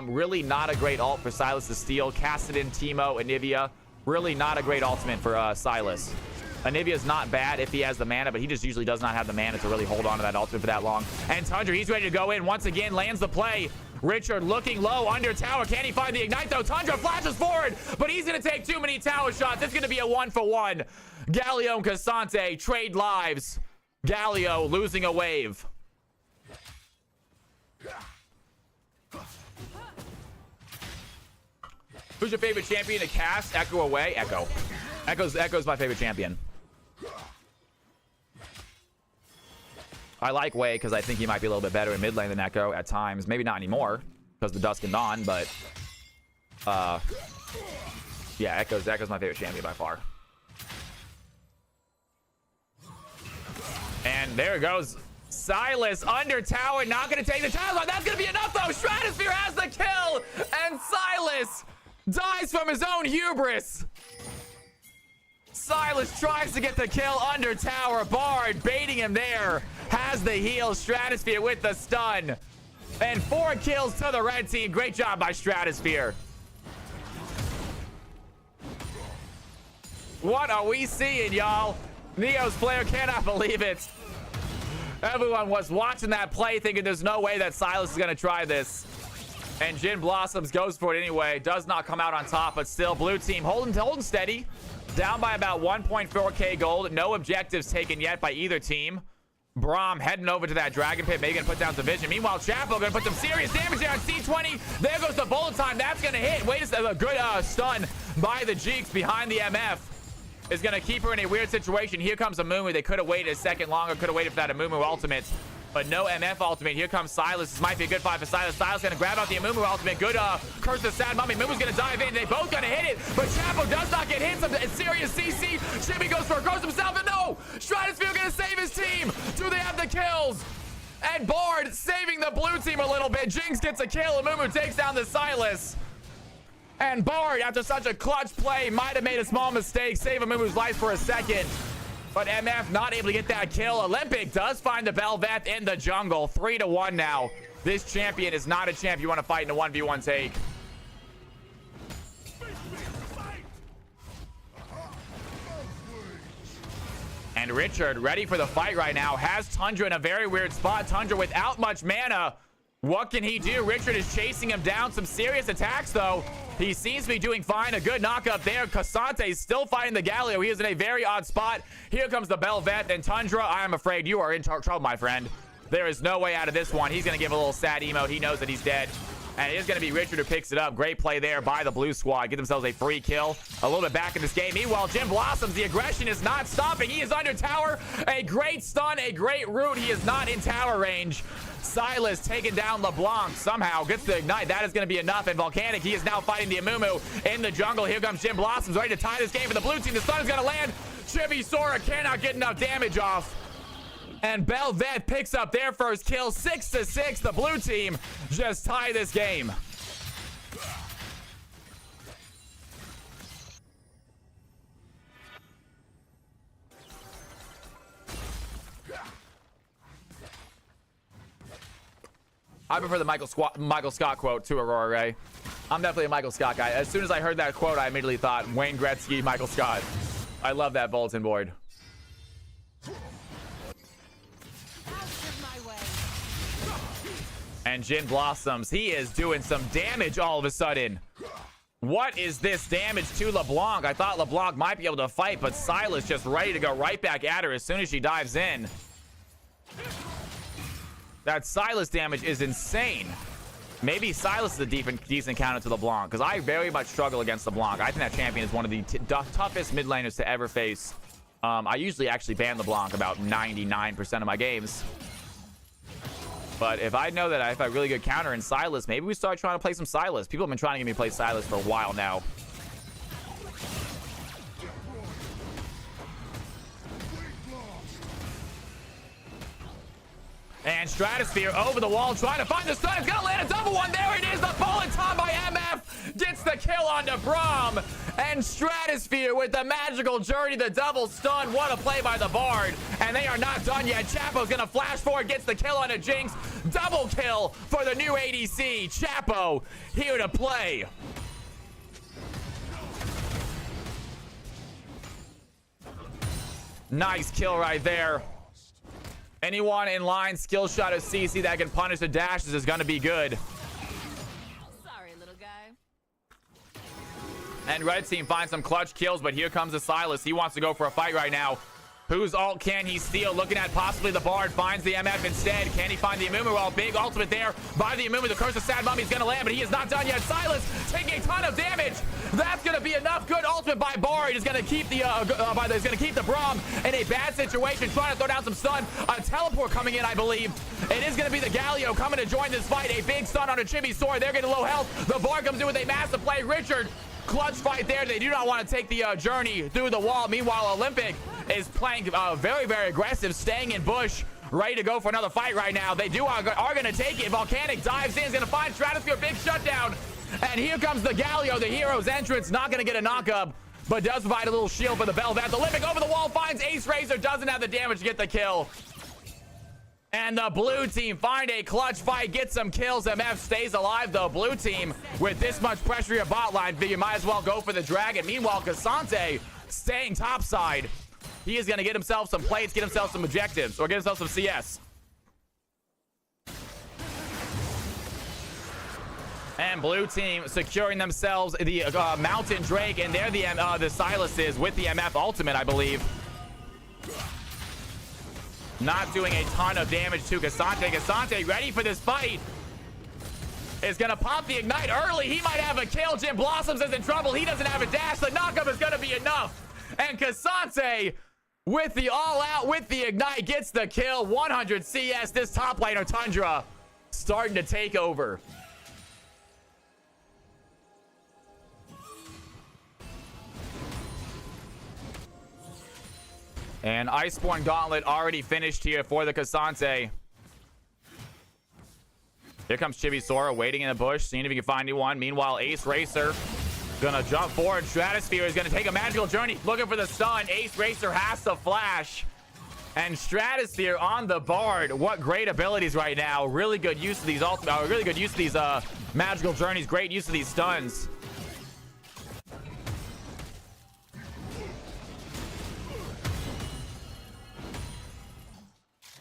S1: really not a great ult for Silas to steal. Kassadin, Teemo, Anivia, really not a great ultimate for Silas. Anivia is not bad if he has the mana, but he just usually does not have the mana to really hold on to that ultimate for that long. And Tundra, he's ready to go in once again, lands the play. Richard looking low under tower. Can he find the ignite though? Tundra flashes forward, but he's going to take too many tower shots. It's going to be a 1-for-1. Galio and Cassante trade lives. Galio losing a wave. Who's your favorite champion to cast? Echo away. Echo. Echo's my favorite champion. I like Wei because I think he might be a little bit better in mid lane than Echo at times. Maybe not anymore because the Dusk and Dawn, but yeah, Echo's my favorite champion by far. And there it goes. Silas under tower, not going to take the tower. That's going to be enough though. Stratosphere has the kill, and Silas dies from his own hubris. Silas tries to get the kill under tower. Bard baiting him there. Has the heal. Stratosphere with the stun. And 4 kills to the red team. Great job by Stratosphere. What are we seeing, y'all? Neo's player cannot believe it. Everyone was watching that play thinking there's no way that Silas is going to try this. And Jin Blossoms goes for it anyway. Does not come out on top, but still blue team holding steady. Down by about 1.4k gold. No objectives taken yet by either team. Braum heading over to that Dragon Pit. Maybe going to put down some vision. Meanwhile, Chapo going to put some serious damage there on C20. There goes the bullet time. That's going to hit. Wait a second. A good stun by the Jeeks behind the MF. Is going to keep her in a weird situation. Here comes Amumu. They could have waited a second longer. Could have waited for that Amumu ultimate. But no MF ultimate. Here comes Silas. This might be a good fight for Silas. Silas going to grab out the Amumu ultimate. Good Curse of Sad Mummy. Amumu's going to dive in. They both going to hit it. But Chapo does not get hit. Some serious CC. Jimmy goes for a curse himself. And no! Stratosphere going to save his team. Do they have the kills? And Bard saving the blue team a little bit. Jinx gets a kill. Amumu takes down the Silas. And Bard, after such a clutch play, might have made a small mistake. Save Amumu's life for a second. But MF not able to get that kill. Olympic does find the Bel'Veth in the jungle. 3-1 now. This champion is not a champ you want to fight in a 1v1 take. And Richard ready for the fight right now. Has Tundra in a very weird spot. Tundra without much mana. What can he do? Richard is chasing him down. Some serious attacks, though. He seems to be doing fine. A good knockup there. Cassante is still fighting the Galio. He is in a very odd spot. Here comes the Bel'Veth. And Tundra, I am afraid you are in trouble, my friend. There is no way out of this one. He's going to give a little sad emote. He knows that he's dead. And it is going to be Richard who picks it up. Great play there by the blue squad. Get themselves a free kill. A little bit back in this game. Meanwhile, Jim Blossoms, the aggression is not stopping. He is under tower. A great stun, a great root. He is not in tower range. Silas taking down LeBlanc somehow. Gets the ignite. That is going to be enough. And Volcanic, he is now fighting the Amumu in the jungle. Here comes Jim Blossoms, ready to tie this game for the blue team. The stun is going to land. Chibi Sora cannot get enough damage off. And Bel'Veth picks up their first kill. 6-6. The blue team just tie this game. I prefer the Michael Scott quote to Aurora Ray. I'm definitely a Michael Scott guy. As soon as I heard that quote, I immediately thought Wayne Gretzky, Michael Scott. I love that bulletin board. And Jin Blossoms, he is doing some damage all of a sudden. What is this damage to LeBlanc? I thought LeBlanc might be able to fight, but Silas just ready to go right back at her as soon as she dives in. That Silas damage is insane. Maybe Silas is a decent counter to LeBlanc, because I very much struggle against LeBlanc. I think that champion is one of the toughest mid laners to ever face. I usually actually ban LeBlanc about 99% of my games. But if I know that I have a really good counter in Silas, maybe we start trying to play some Silas. People have been trying to get me to play Silas for a while now. And Stratosphere over the wall, trying to find the stun. It's gonna land a double one. There it is. The bullet time by MF gets the kill onto Braum. And Stratosphere with the magical journey, the double stun. What a play by the Bard. And they are not done yet. Chapo's gonna flash forward, gets the kill onto Jinx. Double kill for the new ADC. Chapo here to play. Nice kill right there. Anyone in line, skill shot of CC that can punish the dashes is going to be good.
S2: Sorry, little guy.
S1: And red team finds some clutch kills, but here comes the Silas. He wants to go for a fight right now. Whose ult can he steal? Looking at possibly the Bard. Finds the MF instead. Can he find the Amumu? Well, big ultimate there by the Amumu. The Curse of Sad Mummy's going to land, but he is not done yet. Silas taking a ton of damage. That's going to be enough. Good ultimate by Bard. Is going to keep the Braum in a bad situation. Trying to throw down some stun. A teleport coming in, I believe. It is going to be the Galio coming to join this fight. A big stun on a Chibi Sword. They're getting low health. The Bard comes in with a massive play. Richard, clutch fight there. They do not want to take the journey through the wall. Meanwhile, Olympic is playing very, very aggressive, staying in bush, ready to go for another fight right now. They are going to take it. Volcanic dives in, is going to find Stratosphere, big shutdown. And here comes the Galio, the hero's entrance. Not going to get a knock-up, but does provide a little shield for the Bel'Veth. Olympic over the wall, finds Ace Razor, doesn't have the damage to get the kill. And the blue team find a clutch fight, get some kills. MF stays alive, though. Blue team, with this much pressure your bot line, you might as well go for the dragon. Meanwhile, Cassante staying topside. He is going to get himself some plates, get himself some objectives, or get himself some CS. And blue team securing themselves the Mountain Drake, and they're the Silas is with the MF ultimate, I believe. Not doing a ton of damage to Cassante. Cassante ready for this fight. Is going to pop the ignite early. He might have a kill. Jim Blossoms is in trouble. He doesn't have a dash. The knockup is going to be enough. And Cassante with the all-out, with the ignite, gets the kill. 100 CS. This top laner, Tundra, starting to take over. And Iceborne Gauntlet already finished here for the Cassante. Here comes Chibi Sora waiting in the bush, seeing if he can find anyone. Meanwhile, Ace Racer gonna jump forward. Stratosphere is gonna take a magical journey, looking for the stun. Ace Racer has to flash. And Stratosphere on the Bard. What great abilities right now. Really good use of these really good use of these magical journeys. Great use of these stuns.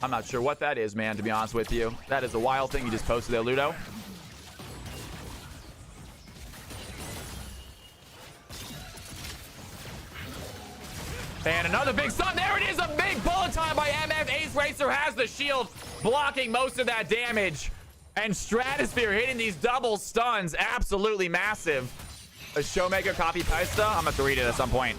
S1: I'm not sure what that is, man, to be honest with you. That is a wild thing you just posted there, Ludo. And another big stun. There it is, a big bullet time by MF. Ace Racer has the shield, blocking most of that damage. And Stratosphere hitting these double stuns. Absolutely massive. A Showmaker copy Paista. I'm going to have to read it at some point.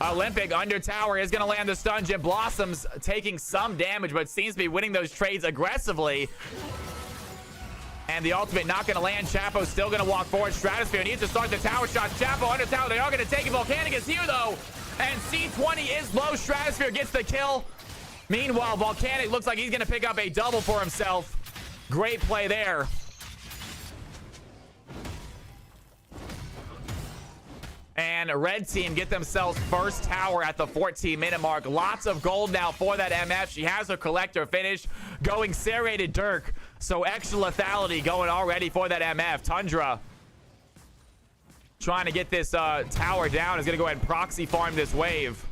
S1: Olympic under tower is going to land the stun. Jim Blossoms taking some damage, but seems to be winning those trades aggressively. And the ultimate not going to land. Chapo still going to walk forward. Stratosphere needs to start the tower shots. Chapo under tower. They are going to take it. Volcanic is here, though. And C20 is low. Stratosphere gets the kill. Meanwhile, Volcanic looks like he's going to pick up a double for himself. Great play there. And red team get themselves first tower at the 14-minute mark. Lots of gold now for that MF. She has her collector finish, going serrated Dirk. So extra lethality going already for that MF. Tundra trying to get this tower down. Is going to go ahead and proxy farm this wave.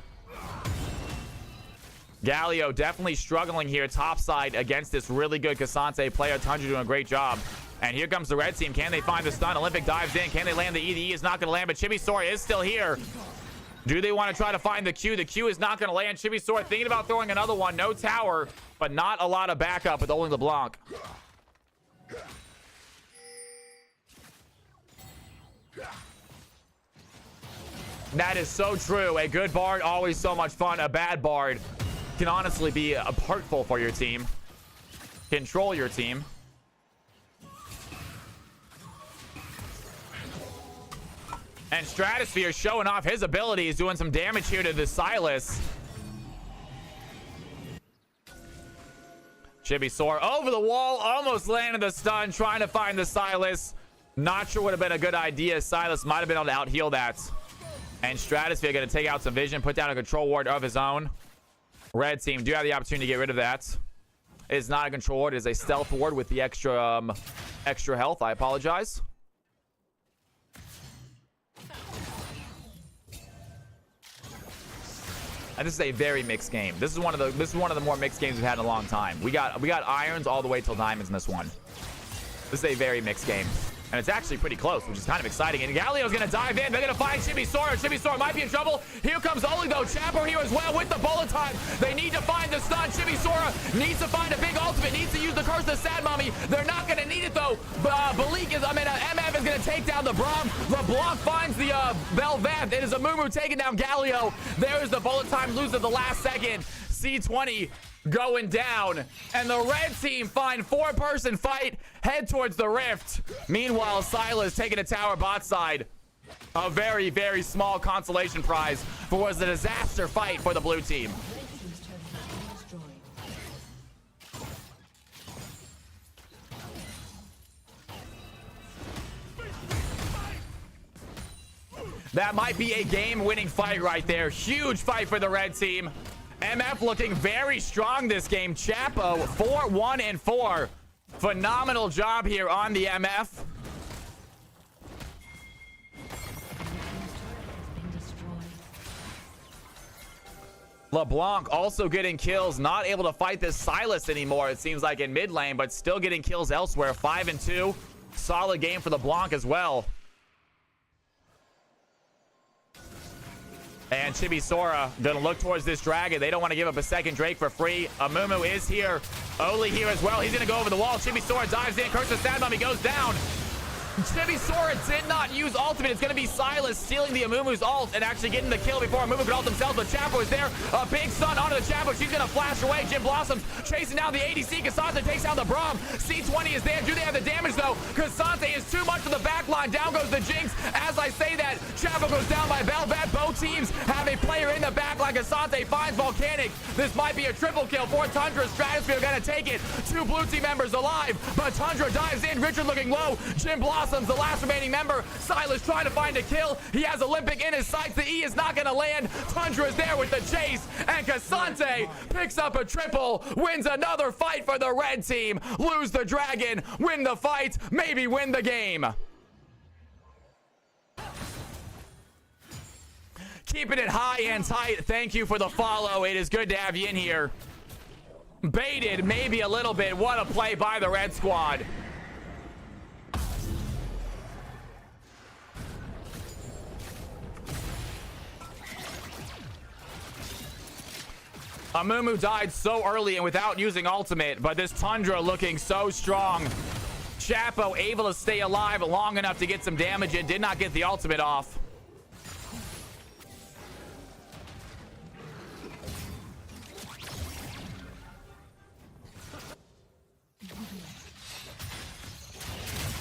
S1: Galio definitely struggling here topside against this really good Cassante player. Tundra doing a great job. And here comes the red team. Can they find the stun? Olympic dives in. Can they land the E? The E is not going to land, but Chibi is still here. Do they want to try to find the Q? The Q is not going to land. Chibi thinking about throwing another one. No tower, but not a lot of backup with only LeBlanc. That is so true. A good bard, always so much fun. A bad bard can honestly be hurtful for your team. Control your team. And Stratosphere showing off his abilities, doing some damage here to the Silas. Chibi over the wall, almost landed the stun, trying to find the Silas. Not sure would have been a good idea. Silas might have been able to out-heal that. And Stratosphere going to take out some vision, put down a control ward of his own. Red team do have the opportunity to get rid of that. It is not a control ward. It is a stealth ward with the extra health. I apologize. And this is a very mixed game. This is one of the more mixed games we've had in a long time. We got irons all the way till diamonds in this one. This is a very mixed game. And it's actually pretty close, which is kind of exciting. And Galio's going to dive in. They're going to find Chibi Sora might be in trouble. Here comes Oli, though. Chapo here as well with the bullet time. They need to find the stun. Chibi Sora needs to find a big ultimate. Needs to use the curse of Sad Mummy. They're not going to need it, though. MF is going to take down the Braum. LeBlanc finds the Belveth. It is a Mumu taking down Galio. There's the bullet time. Lose at the last second. C20 going down, and the red team find four-person fight, head towards the rift. Meanwhile, Silas taking a tower bot side. A very, very small consolation prize for what was a disaster fight for the blue team. That might be a game-winning fight right there. Huge fight for the red team. MF looking very strong this game. Chapo 4-1-4. Phenomenal job here on the MF. LeBlanc also getting kills. Not able to fight this Silas anymore, it seems like, in mid lane, but still getting kills elsewhere. 5-2. Solid game for LeBlanc as well. And Chibi gonna look towards this dragon. They don't want to give up a second Drake for free. Amumu is here. Oli here as well. He's gonna go over the wall. Chibi dives in. Curse of Sad Mummy goes down. Chibi did not use ultimate. It's going to be Silas stealing the Amumu's ult and actually getting the kill before Amumu could ult himself. But Chapo is there. A big stun onto the Chapo. She's going to flash away. Jim Blossoms chasing down the ADC. Cassante takes down the Braum. C20 is there. Do they have the damage, though? Cassante is too much for the back line. Down goes the Jinx. As I say that, Chapo goes down by Belvet. Both teams have a player in the back line. Cassante finds Volcanic. This might be a triple kill for Tundra. Stratosphere going to take it. Two blue team members alive, but Tundra dives in. Richard looking low. Jim Blossoms, the last remaining member. Silas trying to find a kill. He has Olympic in his sights. The E is not going to land. Tundra is there with the chase, and Cassante picks up a triple, wins another fight for the red team. Lose the dragon, win the fight, maybe win the game. Keeping it high and tight. Thank you for the follow. It is good to have you in here. Baited maybe a little bit. What a play by the red squad. Amumu died so early and without using ultimate, but this Tundra looking so strong. Chapo able to stay alive long enough to get some damage in. Did not get the ultimate off.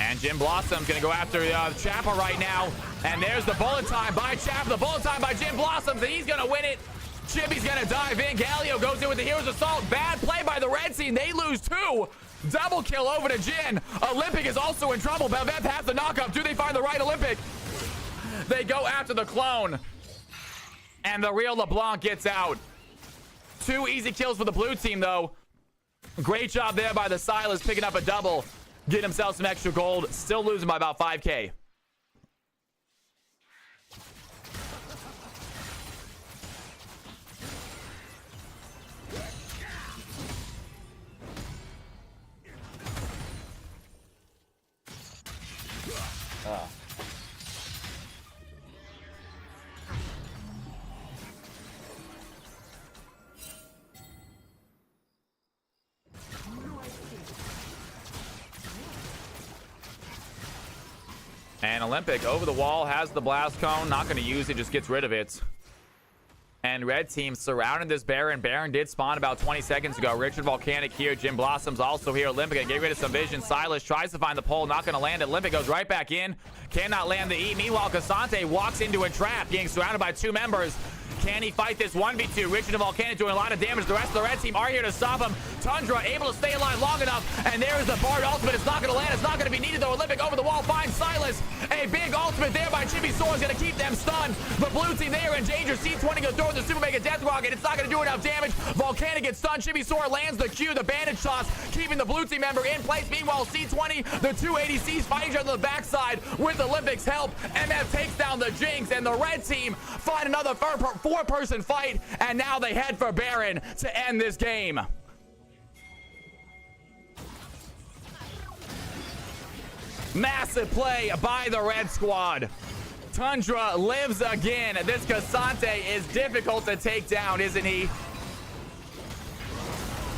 S1: And Jim Blossom's going to go after Chapo right now. And there's the bullet time by Chapo. The bullet time by Jim Blossoms, and he's going to win it. Chibi's going to dive in. Galio goes in with the Hero's Assault. Bad play by the red team. They lose two. Double kill over to Jin. Olympic is also in trouble. Belvet has the knockup. Do they find the right Olympic? They go after the clone. And the real LeBlanc gets out. Two easy kills for the blue team, though. Great job there by the Silas, picking up a double. Getting himself some extra gold. Still losing by about 5K. And Olympic over the wall, has the blast cone, not going to use it, just gets rid of it. And red team surrounded this Baron. Baron did spawn about 20 seconds ago. Richard Volcanic here. Jim Blossom's also here. Olympic get rid of some vision. Silas tries to find the pole. Not going to land it. Olympic goes right back in. Cannot land the E. Meanwhile, Cassante walks into a trap, being surrounded by 2 members. Can he fight this 1v2? Richard and Volcanic doing a lot of damage. The rest of the red team are here to stop him. Tundra able to stay alive long enough. And there's the Bard ultimate. It's not going to land. It's not going to be needed though. Olympic over the wall finds Silas. A big ultimate there by Chibi Soar is going to keep them stunned. The blue team there in danger. C20 goes through the Super Mega Death Rocket. It's not going to do enough damage. Volcanic gets stunned. Chibi Soar lands the Q. The bandage toss, keeping the blue team member in place. Meanwhile, C20, the 2 ADCs fight each other on the backside with Olympic's help. MF takes down the Jinx, and the red team find another 4-person fight, and now they head for Baron to end this game. Massive play by the red squad. Tundra lives again. This Cassante is difficult to take down, isn't he?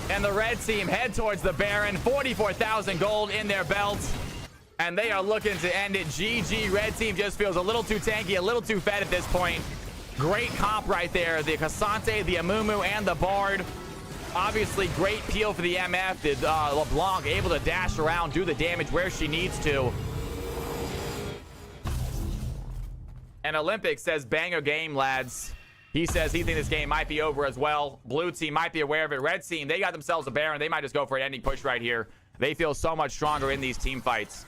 S1: And the red team head towards the Baron. 44,000 gold in their belts. And they are looking to end it. GG. Red team just feels a little too tanky, a little too fed at this point. Great comp right there. The Cassante, the Amumu, and the Bard. Obviously, great peel for the MF. Did LeBlanc able to dash around, do the damage where she needs to. And Olympic says, banger game, lads. He says he thinks this game might be over as well. Blue team might be aware of it. Red team, they got themselves a Baron. They might just go for an ending push right here. They feel so much stronger in these team fights.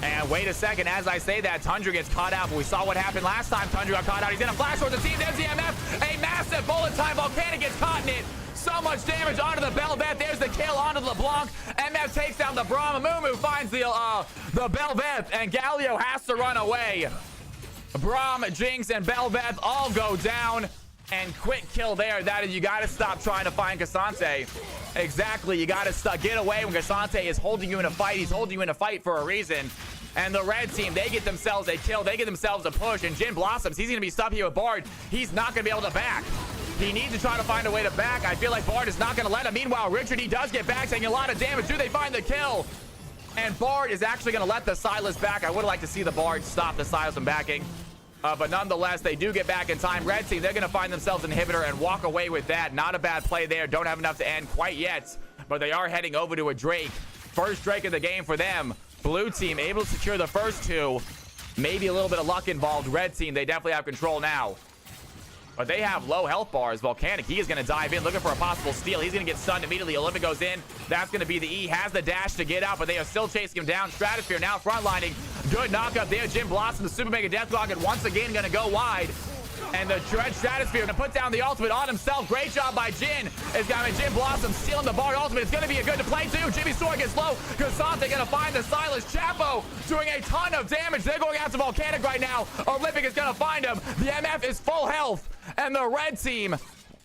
S1: And wait a second, as I say that, Tundra gets caught out, but we saw what happened last time. Tundra got caught out. He's in a flash towards the team. There's the MF. A massive bullet time. Volcanic gets caught in it. So much damage onto the Bel'Veth. There's the kill onto the LeBlanc. MF takes down the Braum. Amumu finds the Bel'Veth, and Galio has to run away. Braum, Jinx, and Bel'Veth all go down. And quick kill there. That is, you got to stop trying to find Cassante. Exactly. You got to get away when Cassante is holding you in a fight. He's holding you in a fight for a reason. And the red team, they get themselves a kill. They get themselves a push. And Jin Blossoms, he's going to be stuck here with Bard. He's not going to be able to back. He needs to try to find a way to back. I feel like Bard is not going to let him. Meanwhile, Richard, he does get back, taking a lot of damage. Do they find the kill? And Bard is actually going to let the Silas back. I would like to see the Bard stop the Silas from backing. But nonetheless, they do get back in time. Red team, they're going to find themselves an inhibitor and walk away with that. Not a bad play there. Don't have enough to end quite yet. But they are heading over to a Drake. First Drake of the game for them. Blue team able to secure the first 2. Maybe a little bit of luck involved. Red team, they definitely have control now. But they have low health bars. Volcanic, he is going to dive in, looking for a possible steal. He's going to get stunned immediately. Olympic goes in. That's going to be the E. Has the dash to get out, but they are still chasing him down. Stratosphere now frontlining. Good knockup there. Jim Blossom, the Super Mega Death Rocket, once again going to go wide. And the Dread Stratosphere going to put down the ultimate on himself. Great job by Jin. It's got Jim Blossom stealing the Bard ultimate. It's going to be a good to play too. Jimmy Sword gets low. Cassante going to find the Silas. Chapo doing a ton of damage. They're going after Volcanic right now. Olympic is going to find him. The MF is full health. And the red team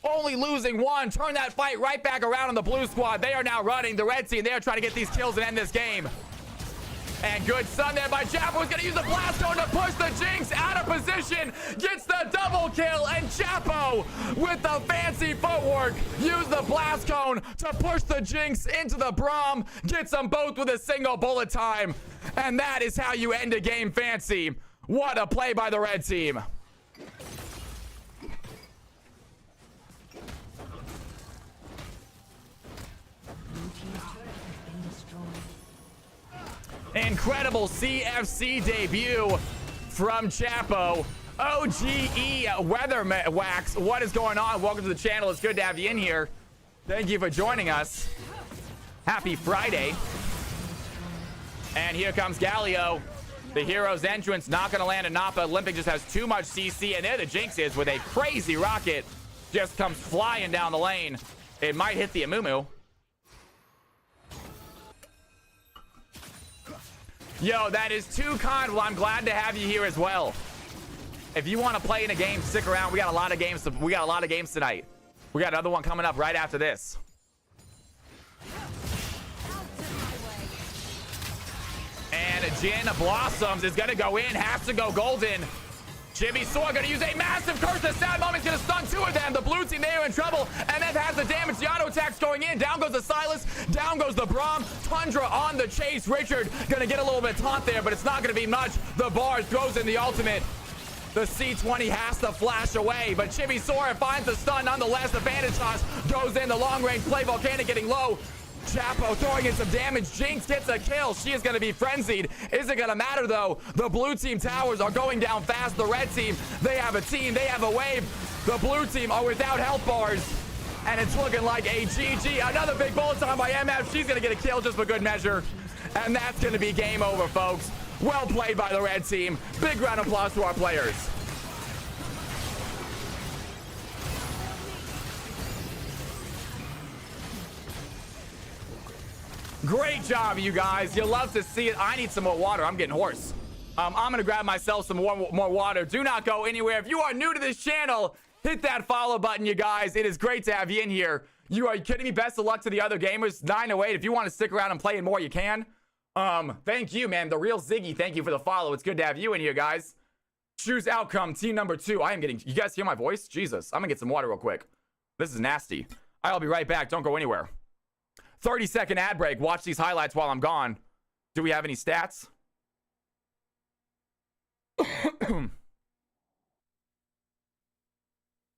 S1: only losing 1. Turn that fight right back around on the blue squad. They are now running. The red team, they are trying to get these kills and end this game. And good stun there by Chapo. He's going to use the blast cone to push the Jinx out of position. Gets the double kill. And Chapo, with the fancy footwork, use the blast cone to push the Jinx into the Braum. Gets them both with a single bullet time. And that is how you end a game fancy. What a play by the red team. Incredible CFC debut from Chapo. OGE Weather Wax, what is going on? Welcome to the channel. It's good to have you in here. Thank you for joining us. Happy Friday. And here comes Galio. The hero's entrance, not going to land a Nappa. Olympic just has too much CC. And there the Jinx is with a crazy rocket. Just comes flying down the lane. It might hit the Amumu. Yo, that is too kind. Well, I'm glad to have you here as well. If you want to play in a game, stick around. We got a lot of games. We got a lot of games tonight. We got another one coming up right after this. Jin Blossoms is going to go in. Has to go golden. Jimmy Soar going to use a massive curse. The sad moment's going to stun two of them. The blue team, they are in trouble. MF has the damage. The auto attacks going in. Down goes the Silas. Down goes the Braum. Tundra on the chase. Richard going to get a little bit taunt there, but it's not going to be much. The Bard throws in the ultimate. The C20 has to flash away, but Chibi Sora finds the stun nonetheless. The Bandage Toss goes in. The long range play. Volcanic getting low. Chapo throwing in some damage. Jinx gets a kill. She is going to be frenzied. Is it going to matter, though? The blue team towers are going down fast. The red team, they have a team. They have a wave. The blue team are without health bars. And it's looking like a GG. Another big bullet time by MF. She's going to get a kill just for good measure. And that's going to be game over, folks. Well played by the red team. Big round of applause to our players. Great job, you guys. You love to see it. I need some more water. I'm getting hoarse. I'm going to grab myself some more water. Do not go anywhere. If you are new to this channel, hit that follow button, you guys. It is great to have you in here. You are kidding me? Best of luck to the other gamers. 908. If you want to stick around and play more, you can. Thank you, man. The real Ziggy, thank you for the follow. It's good to have you in here, guys. Choose outcome, team number 2. I am getting... You guys hear my voice? Jesus. I'm going to get some water real quick. This is nasty. I'll be right back. Don't go anywhere. 30-second ad break. Watch these highlights while I'm gone. Do we have any stats?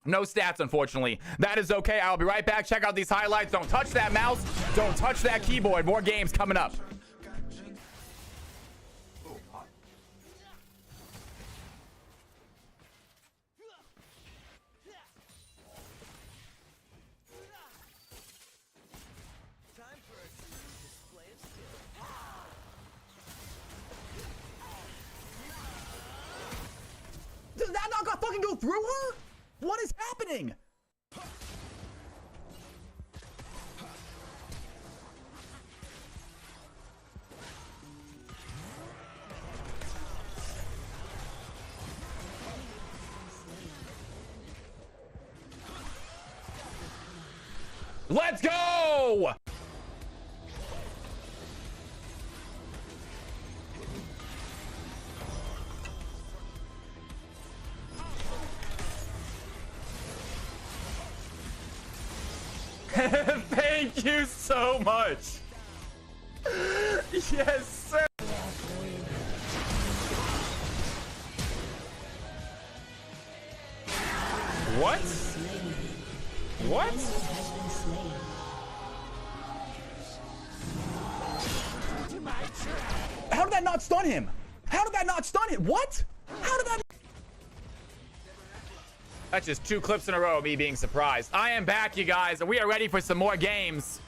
S1: No stats, unfortunately. That is okay. I'll be right back. Check out these highlights. Don't touch that mouse. Don't touch that keyboard. More games coming up. Does that not fucking go through her? What is happening? Let's go! Thank you so much. Yes, sir. What? What? How did that not stun him? How did that not stun him? What? How did that... That's just 2 clips in a row of me being surprised. I am back, you guys, and we are ready for some more games.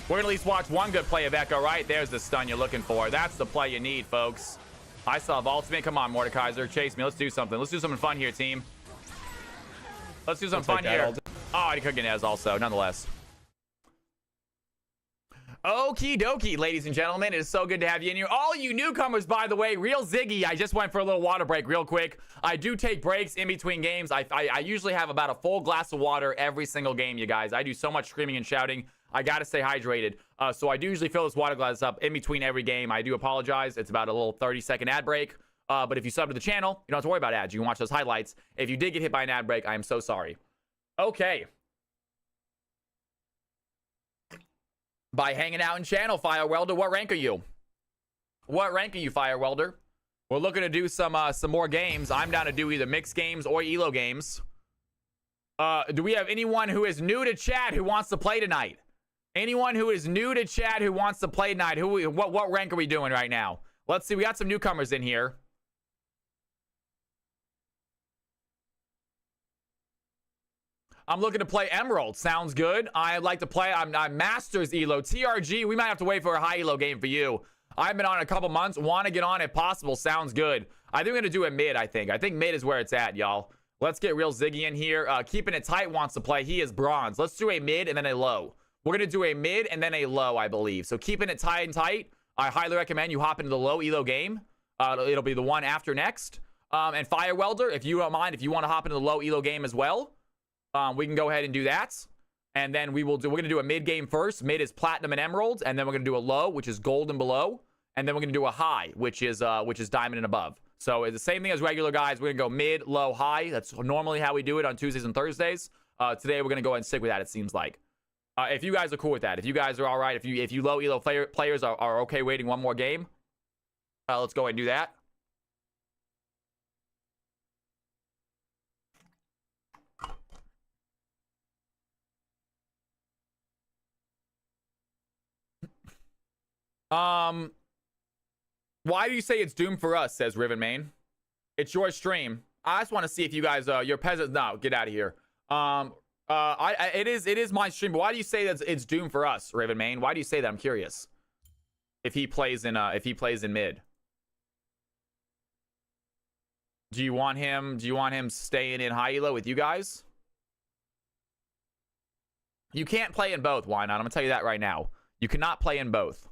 S1: We're gonna at least watch one good play of Echo, right? There's the stun you're looking for. That's the play you need, folks. I still have ultimate. Come on, Mordekaiser. Chase me. Let's do something. Let's do something fun here, team. Let's do something fun here. Oh, I could get Ez also, nonetheless. Okie dokie, ladies and gentlemen. It is so good to have you in here. All you newcomers, by the way, Real Ziggy. I just went for a little water break real quick. I do take breaks in between games. I usually have about a full glass of water every single game, you guys. I do so much screaming and shouting. I got to stay hydrated. So I do usually fill this water glass up in between every game. I do apologize. It's about a little 30-second ad break. But if you sub to the channel, you don't have to worry about ads. You can watch those highlights. If you did get hit by an ad break, I am so sorry. Okay. By hanging out in channel, Fire Welder. What rank are you? What rank are you, Fire Welder? We're looking to do some more games. I'm down to do either mixed games or ELO games. Do we have anyone who is new to chat who wants to play tonight? Anyone who is new to chat who wants to play tonight? What rank are we doing right now? Let's see. We got some newcomers in here. I'm looking to play Emerald. Sounds good. I'd like to play. I'm Masters Elo. TRG, we might have to wait for a high Elo game for you. I've been on a couple months. Want to get on if possible. Sounds good. I think we're going to do a mid, I think. I think mid is where it's at, y'all. Let's get Real Ziggy in here. Keeping It Tight wants to play. He is bronze. Let's do a mid and then a low. We're going to do a mid and then a low, I believe. So Keeping It Tight and tight. I highly recommend you hop into the low Elo game. It'll be the one after next. And Fire Welder, if you don't mind, if you want to hop into the low Elo game as well. We can go ahead and do that. And then we're going to do a mid game first. Mid is Platinum and Emerald. And then we're going to do a low, which is Gold and below. and then we're gonna do a high, which is diamond and above. So it's the same thing as regular guys. We're gonna go mid, low, high. That's normally how we do it on Tuesdays and Thursdays. Today we're gonna go ahead and stick with that. It seems like. If you guys are cool with that, if you guys are all right, if you low elo players are okay waiting one more game, let's go ahead and do that. Why do you say it's doomed for us? Says Riven Main. It's your stream. I just want to see if you guys, your peasants. No, get out of here. It is my stream. But why do you say that it's doomed for us, Riven Main? Why do you say that? I'm curious. If he plays in mid, do you want him staying in high elo with you guys? You can't play in both. Why not? I'm gonna tell you that right now. You cannot play in both.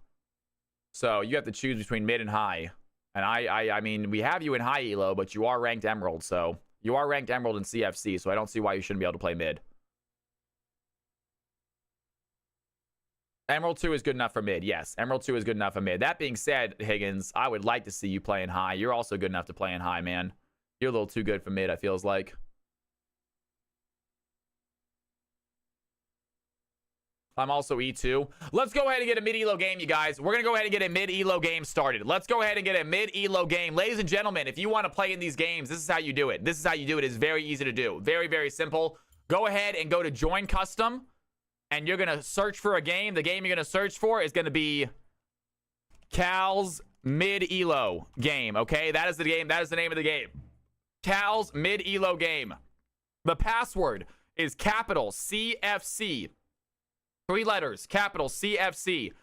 S1: So you have to choose between mid and high. And I mean, we have you in high elo, but you are ranked emerald. So you are ranked emerald in CFC. So I don't see why you shouldn't be able to play mid. Emerald 2 is good enough for mid. Yes, Emerald 2 is good enough for mid. That being said, Higgins, I would like to see you playing high. You're also good enough to play in high, man. You're a little too good for mid, I feels like. I'm also E2. Let's go ahead and get a mid-elo game, you guys. We're going to go ahead and get a mid-elo game started. Let's go ahead and get a mid-elo game. Ladies and gentlemen, if you want to play in these games, this is how you do it. This is how you do it. It's very easy to do. Very, very simple. Go ahead and go to Join Custom, and you're going to search for a game. The game you're going to search for is going to be Cal's mid-elo game, okay? That is the game. That is the name of the game. Cal's mid-elo game. The password is capital CFC. 3 letters, capital CFC.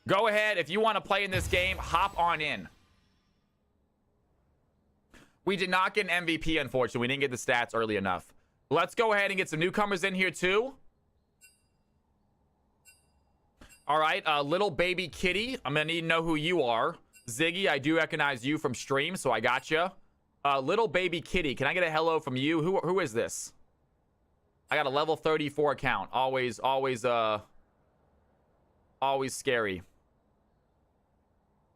S1: Go ahead. If you want to play in this game, hop on in. We did not get an MVP, unfortunately. We didn't get the stats early enough. Let's go ahead and get some newcomers in here, too. All right, little baby kitty. I'm going to need to know who you are. Ziggy, I do recognize you from stream, so I got you. Little baby kitty, can I get a hello from you? Who is this? I got a level 34 account. Always scary.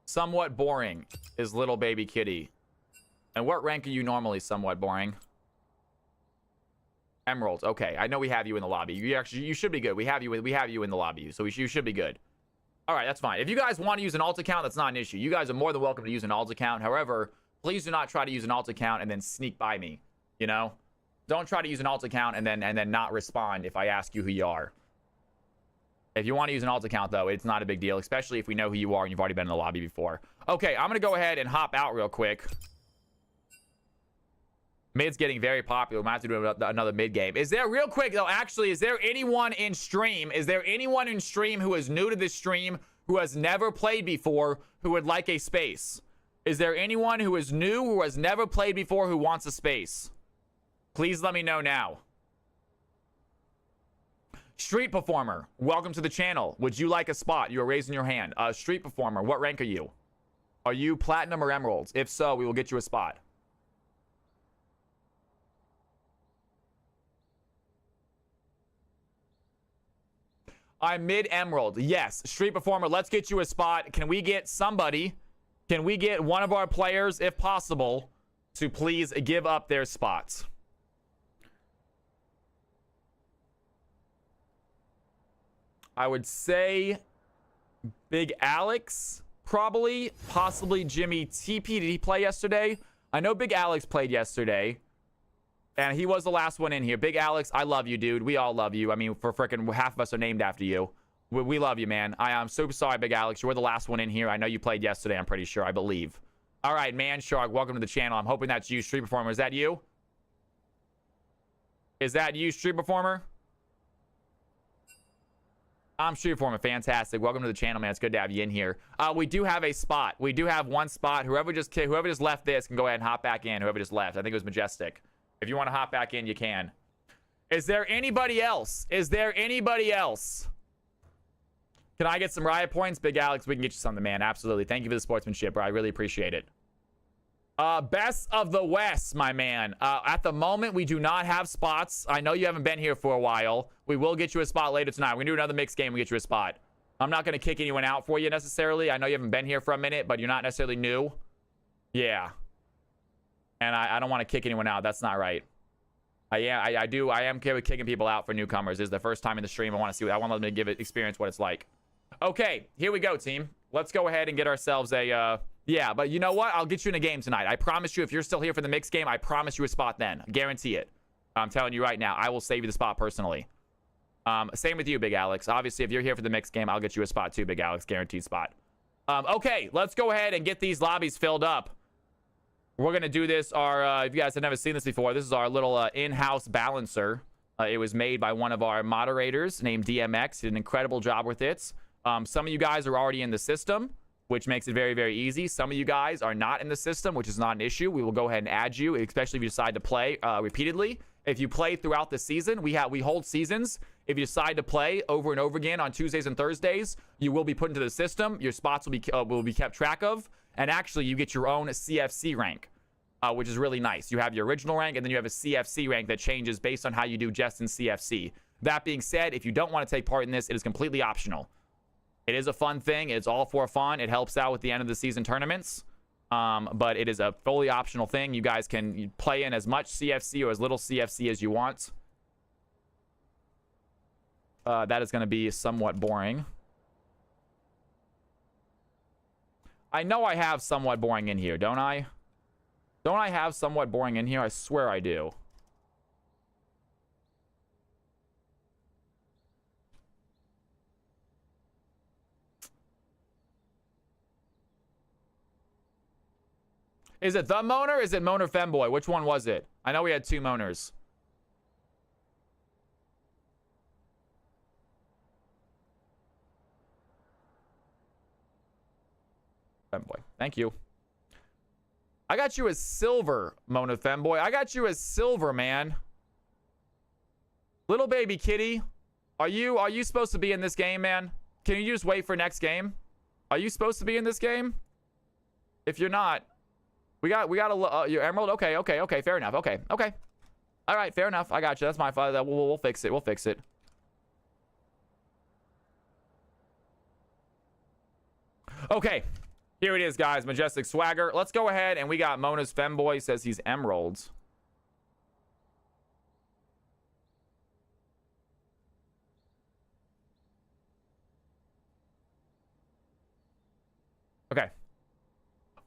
S1: Somewhat boring is little baby kitty. And what rank are you normally somewhat boring? Emerald. Okay, I know we have you in the lobby. You should be good. We have you in the lobby, so you should be good. All right, that's fine. If you guys want to use an alt account, that's not an issue. You guys are more than welcome to use an alt account. However, please do not try to use an alt account and then sneak by me, you know? Don't try to use an alt account and then not respond if I ask you who you are. If you want to use an alt account, though, it's not a big deal, especially if we know who you are and you've already been in the lobby before. Okay, I'm going to go ahead and hop out real quick. Mid's getting very popular. We might have to do another mid game. Is there, real quick, though, actually, is there anyone in stream? Is there anyone in stream who is new to this stream, who has never played before, who would like a space? Is there anyone who is new, who has never played before, who wants a space? Please let me know now. Street Performer, welcome to the channel. Would you like a spot? You are raising your hand. Street Performer, what rank are you? Are you Platinum or Emeralds? If so, we will get you a spot. I'm mid-Emerald. Yes, Street Performer, let's get you a spot. Can we get somebody, can we get one of our players, if possible, to please give up their spots? I would say Big Alex, probably, possibly Jimmy TP. Did he play yesterday? I know Big Alex played yesterday, and he was the last one in here. Big Alex, I love you, dude. We all love you. I mean, for freaking half of us are named after you. We love you, man. I am super sorry, Big Alex. You were the last one in here. I know you played yesterday, I'm pretty sure, I believe. All right, Man Shark, welcome to the channel. I'm hoping that's you, Street Performer. Is that you? Is that you, Street Performer? I'm Street Performer. Fantastic. Welcome to the channel, man. It's good to have you in here. We do have a spot. We do have one spot. Whoever just left this can go ahead and hop back in. Whoever just left. I think it was Majestic. If you want to hop back in, you can. Is there anybody else? Is there anybody else? Can I get some riot points? Big Alex, we can get you something, man. Absolutely. Thank you for the sportsmanship, bro. I really appreciate it. Best of the West, my man. At the moment, we do not have spots. I know you haven't been here for a while. We will get you a spot later tonight. We're going to do another mixed game. We get you a spot. I'm not going to kick anyone out for you necessarily. I know you haven't been here for a minute, but you're not necessarily new. Yeah. And I don't want to kick anyone out. That's not right. I am kicking people out for newcomers. This is the first time in the stream. I want to see what I want them to give it experience what it's like. Okay, here we go, team. Let's go ahead and get ourselves a yeah, but you know what? I'll get you in a game tonight. I promise you, if you're still here for the mixed game, I promise you a spot then. I guarantee it. I'm telling you right now, I will save you the spot personally. Same with you, Big Alex. Obviously, if you're here for the mixed game, I'll get you a spot too, Big Alex. Guaranteed spot. Okay, let's go ahead and get these lobbies filled up. We're going to do this. If you guys have never seen this before, this is our little in-house balancer. It was made by one of our moderators named DMX. He did an incredible job with it. Some of you guys are already in the system, which makes it very, very easy. Some of you guys are not in the system, which is not an issue. We will go ahead and add you, especially if you decide to play repeatedly. If you play throughout the season, we hold seasons. If you decide to play over and over again on Tuesdays and Thursdays, you will be put into the system. Your spots will be kept track of. And actually, you get your own CFC rank, which is really nice. You have your original rank, and then you have a CFC rank that changes based on how you do just in CFC. That being said, if you don't want to take part in this, it is completely optional. It is a fun thing. It's all for fun. It helps out with the end of the season tournaments. But it is a fully optional thing. You guys can play in as much CFC or as little CFC as you want. That is going to be somewhat boring. I know I have somewhat boring in here, don't I? Don't I have somewhat boring in here? I swear I do. Is it the Moaner or is it Moaner Femboy? Which one was it? I know we had two Moaners. Femboy. Thank you. I got you as silver, Mona Femboy. I got you as silver, man. Little baby kitty. Are you supposed to be in this game, man? Can you just wait for next game? Are you supposed to be in this game? If you're not, we got your emerald. Okay. Fair enough. Okay. All right. Fair enough. I got you. That's my fault. We'll fix it. We'll fix it. Okay. Here it is, guys. Majestic Swagger. Let's go ahead, and we got Mona's Femboy. Says he's emeralds.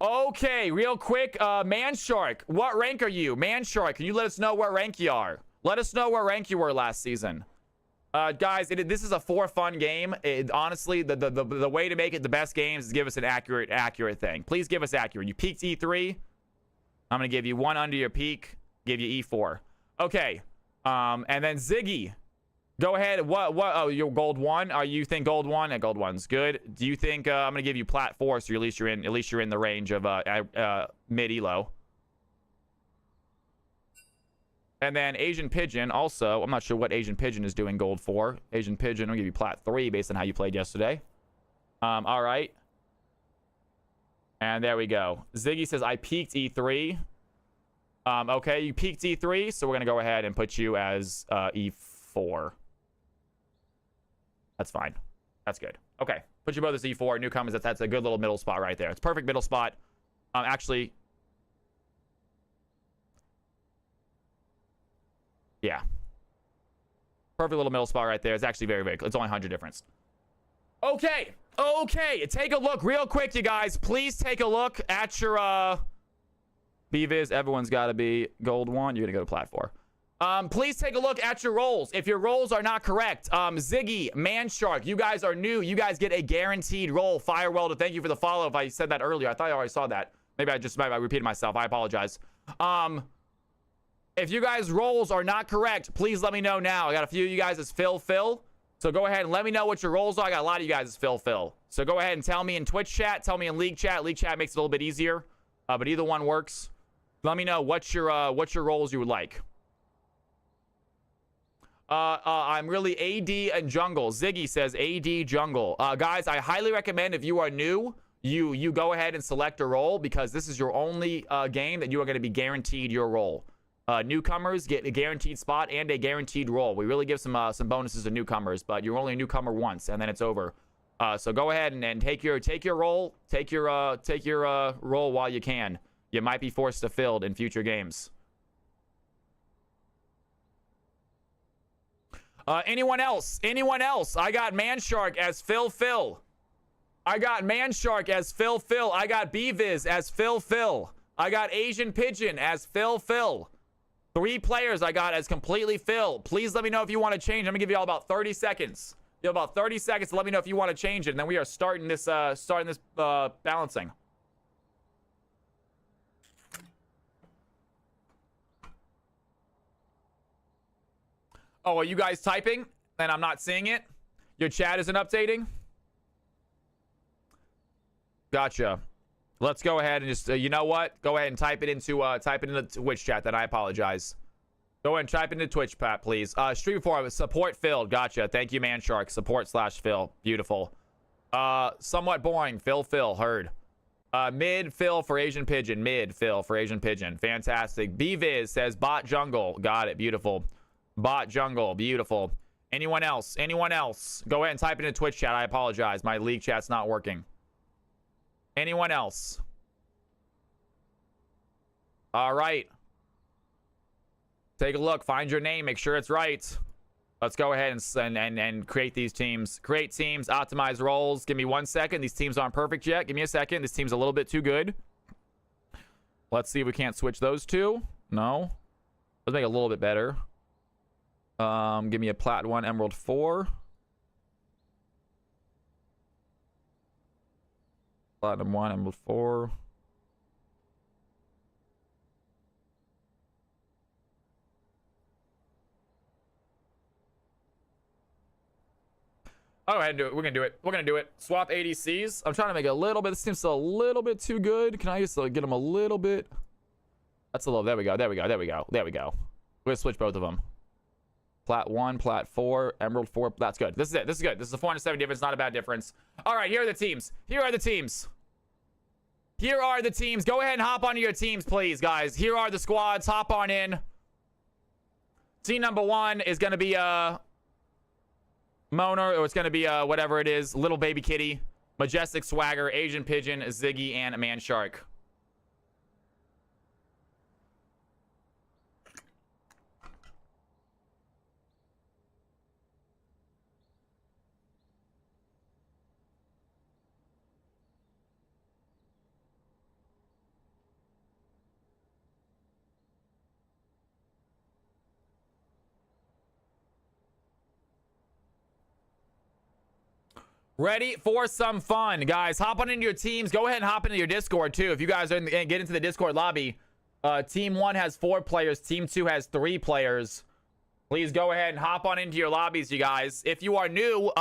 S1: Okay, real quick. Man Shark, what rank are you? Man Shark, can you let us know what rank you are? Let us know what rank you were last season. Guys, this is a for-fun game. Honestly, the way to make it the best games is give us an accurate thing. Please give us accurate. You peaked E3. I'm going to give you one under your peak. Give you E4. Okay. And then Ziggy. Go ahead. Oh, you're gold 1. You think gold 1? And gold 1's good. Do you think I'm going to give you plat 4 so at least you're in the range of mid elo. And then Asian Pigeon, also, I'm not sure what Asian Pigeon is doing gold for. Asian Pigeon, I'll give you plat 3 based on how you played yesterday. All right. And there we go. Ziggy says, I peaked E3. Okay, you peaked E3, so we're going to go ahead and put you as E4. That's fine. That's good. Okay, put you both as E4. Newcomers, that's a good little middle spot right there. It's perfect middle spot. Actually... yeah. Perfect little middle spot right there. It's actually very, very close. It's only 100 difference. Okay. Take a look real quick, you guys. Please take a look at your BViz. Everyone's got to be gold 1. You're going to go to plat 4. Please take a look at your roles. If your roles are not correct, Ziggy, Manshark, you guys are new. You guys get a guaranteed role. Firewelder, thank you for the follow. If I said that earlier, I thought I already saw that. Maybe I repeated myself. I apologize. If you guys' roles are not correct, please let me know now. I got a few of you guys as Phil. So go ahead and let me know what your roles are. I got a lot of you guys as Phil. So go ahead and tell me in Twitch chat. Tell me in League chat. League chat makes it a little bit easier. But either one works. Let me know what your roles you would like. I'm really AD and jungle. Ziggy says AD jungle. Guys, I highly recommend if you are new, you go ahead and select a role because this is your only game that you are going to be guaranteed your role. Newcomers get a guaranteed spot and a guaranteed role. We really give some bonuses to newcomers, but you're only a newcomer once, and then it's over. So go ahead and take your role. Take your role while you can. You might be forced to field in future games. Anyone else? Anyone else? I got Manshark as Phil. I got Manshark as Phil. I got BViz as Phil. I got Asian Pigeon as Phil. 3 players I got as completely Phil. Please let me know if you want to change. I'm gonna give you all about 30 seconds. You have about 30 seconds to let me know if you want to change it, and then we are starting this balancing. Oh, are you guys typing and I'm not seeing it? Your chat isn't updating? Gotcha. Let's go ahead and just, you know what? Go ahead and type it into the Twitch chat. Then I apologize. Go ahead and type into Twitch chat, please. Stream before support Phil. Gotcha. Thank you, Manshark. Support/Phil. Beautiful. Somewhat boring. Phil. Heard. Mid Phil for Asian Pigeon. Mid Phil for Asian Pigeon. Fantastic. BViz says bot jungle. Got it. Beautiful. Bot jungle. Beautiful. Anyone else? Anyone else? Go ahead and type it into Twitch chat. I apologize. My league chat's not working. Anyone else? All right. Take a look. Find your name. Make sure it's right. Let's go ahead and create these teams. Create teams. Optimize roles. Give me 1 second. These teams aren't perfect yet. Give me a second. This team's a little bit too good. Let's see if we can't switch those two. No. Let's make it a little bit better. Give me a Plat 1, Emerald 4. Platinum 1, Emerald 4. Go ahead and do it. We're gonna do it. We're gonna do it. Swap ADCs. I'm trying to make it a little bit. This seems a little bit too good. Can I just get them a little bit? That's a little. There we go. We're gonna switch both of them. Plat 1, Plat 4, Emerald 4. That's good. This is it. This is good. This is a 470 difference. Not a bad difference. All right, here are the teams. Here are the teams. Go ahead and hop onto your teams, please, guys. Here are the squads. Hop on in. Team number 1 is going to be Mona, or it's going to be whatever it is. Little Baby Kitty, Majestic Swagger, Asian Pigeon, Ziggy, and Manshark. Ready for some fun, guys. Hop on into your teams. Go ahead and hop into your Discord, too. If you guys are get into the Discord lobby, Team 1 has 4 players. Team 2 has 3 players. Please go ahead and hop on into your lobbies, you guys. If you are new,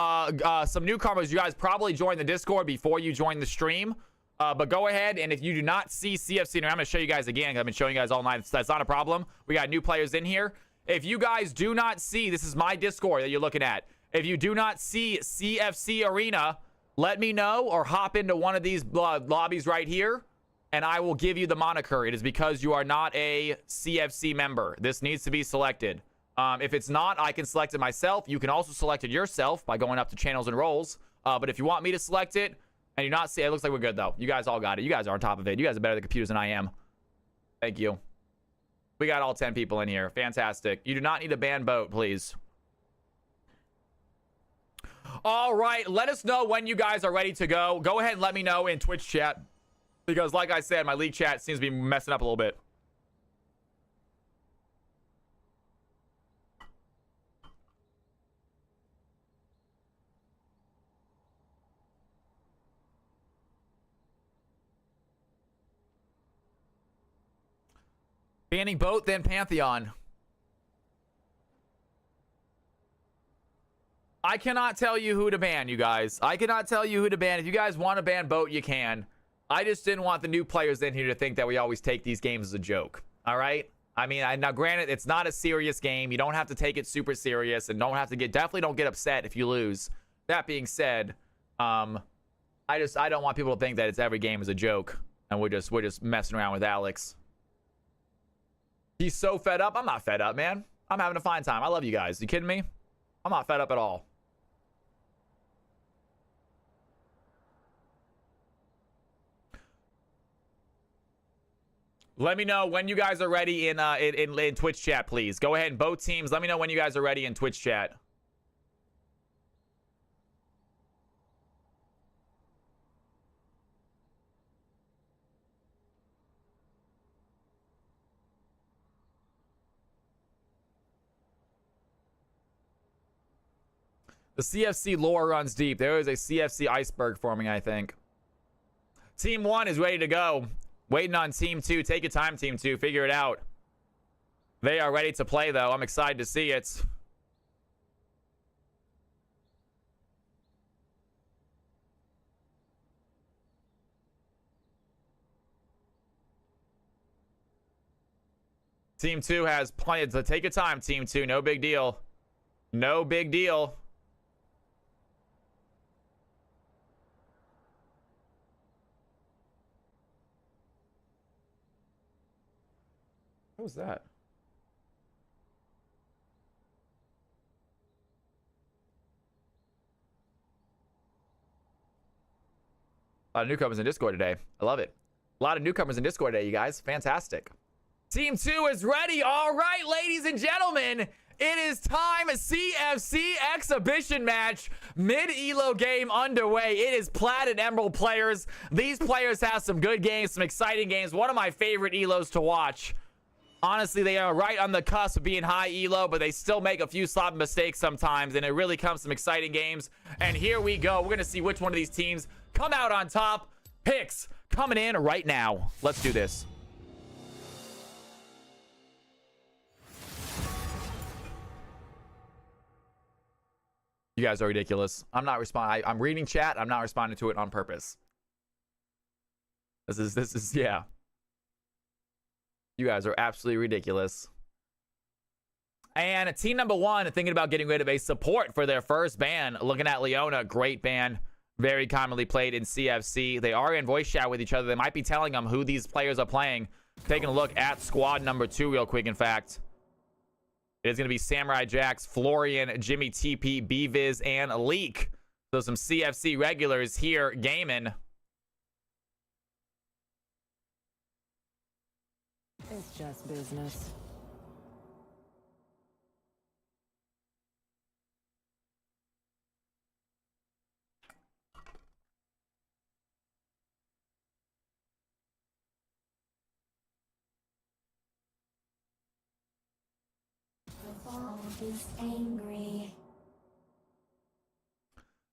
S1: some newcomers, you guys probably join the Discord before you join the stream. But go ahead, and if you do not see CFC, I'm going to show you guys again. I've been showing you guys all night. That's not a problem. We got new players in here. If you guys do not see, this is my Discord that you're looking at. If you do not see CFC Arena, let me know or hop into one of these lobbies right here, and I will give you the moniker. It is because you are not a CFC member. This needs to be selected. If it's not, I can select it myself. You can also select it yourself by going up to channels and roles. But if you want me to select it and you're not seeing it, looks like we're good, though. You guys all got it. You guys are on top of it. You guys are better at the computers than I am. Thank you. We got all 10 people in here. Fantastic. You do not need a banned boat, please. All right, let us know when you guys are ready to go. Go ahead and let me know in Twitch chat, because like I said, my league chat seems to be messing up a little bit. Banning boat, then Pantheon. I cannot tell you who to ban, you guys. I cannot tell you who to ban. If you guys want to ban boat, you can. I just didn't want the new players in here to think that we always take these games as a joke. All right? I mean, now granted, it's not a serious game. You don't have to take it super serious, and definitely don't get upset if you lose. That being said, I don't want people to think that it's every game is a joke, and we're just messing around with Alex. He's so fed up. I'm not fed up, man. I'm having a fine time. I love you guys. You kidding me? I'm not fed up at all. Let me know when you guys are ready in Twitch chat, please. Go ahead and both teams. Let me know when you guys are ready in Twitch chat. The CFC lore runs deep. There is a CFC iceberg forming, I think. Team 1 is ready to go. Waiting on Team 2. Take your time, Team 2. Figure it out. They are ready to play, though. I'm excited to see it. Team 2 has plenty to take your time, Team 2. No big deal. No big deal. What was that? A lot of newcomers in Discord today. I love it. A lot of newcomers in Discord today, you guys. Fantastic. Team 2 is ready. All right, ladies and gentlemen. It is time. CFC exhibition match. Mid-elo game underway. It is Plat and Emerald players. These players have some good games, some exciting games. One of my favorite elos to watch. Honestly, they are right on the cusp of being high elo, but they still make a few sloppy mistakes sometimes, and it really comes some exciting games. And here we go. We're going to see which one of these teams come out on top. Picks coming in right now. Let's do this. You guys are ridiculous. I'm not responding. I'm reading chat. I'm not responding to it on purpose. This is, yeah. You guys are absolutely ridiculous. And team number 1 thinking about getting rid of a support for their first ban. Looking at Leona, great ban. Very commonly played in CFC. They are in voice chat with each other. They might be telling them who these players are playing. Taking a look at squad number 2 real quick, in fact. It is going to be Samurai Jax, Florian, Jimmy TP, B-Viz, and Leak. So some CFC regulars here gaming.
S2: It's just business.
S3: Is angry.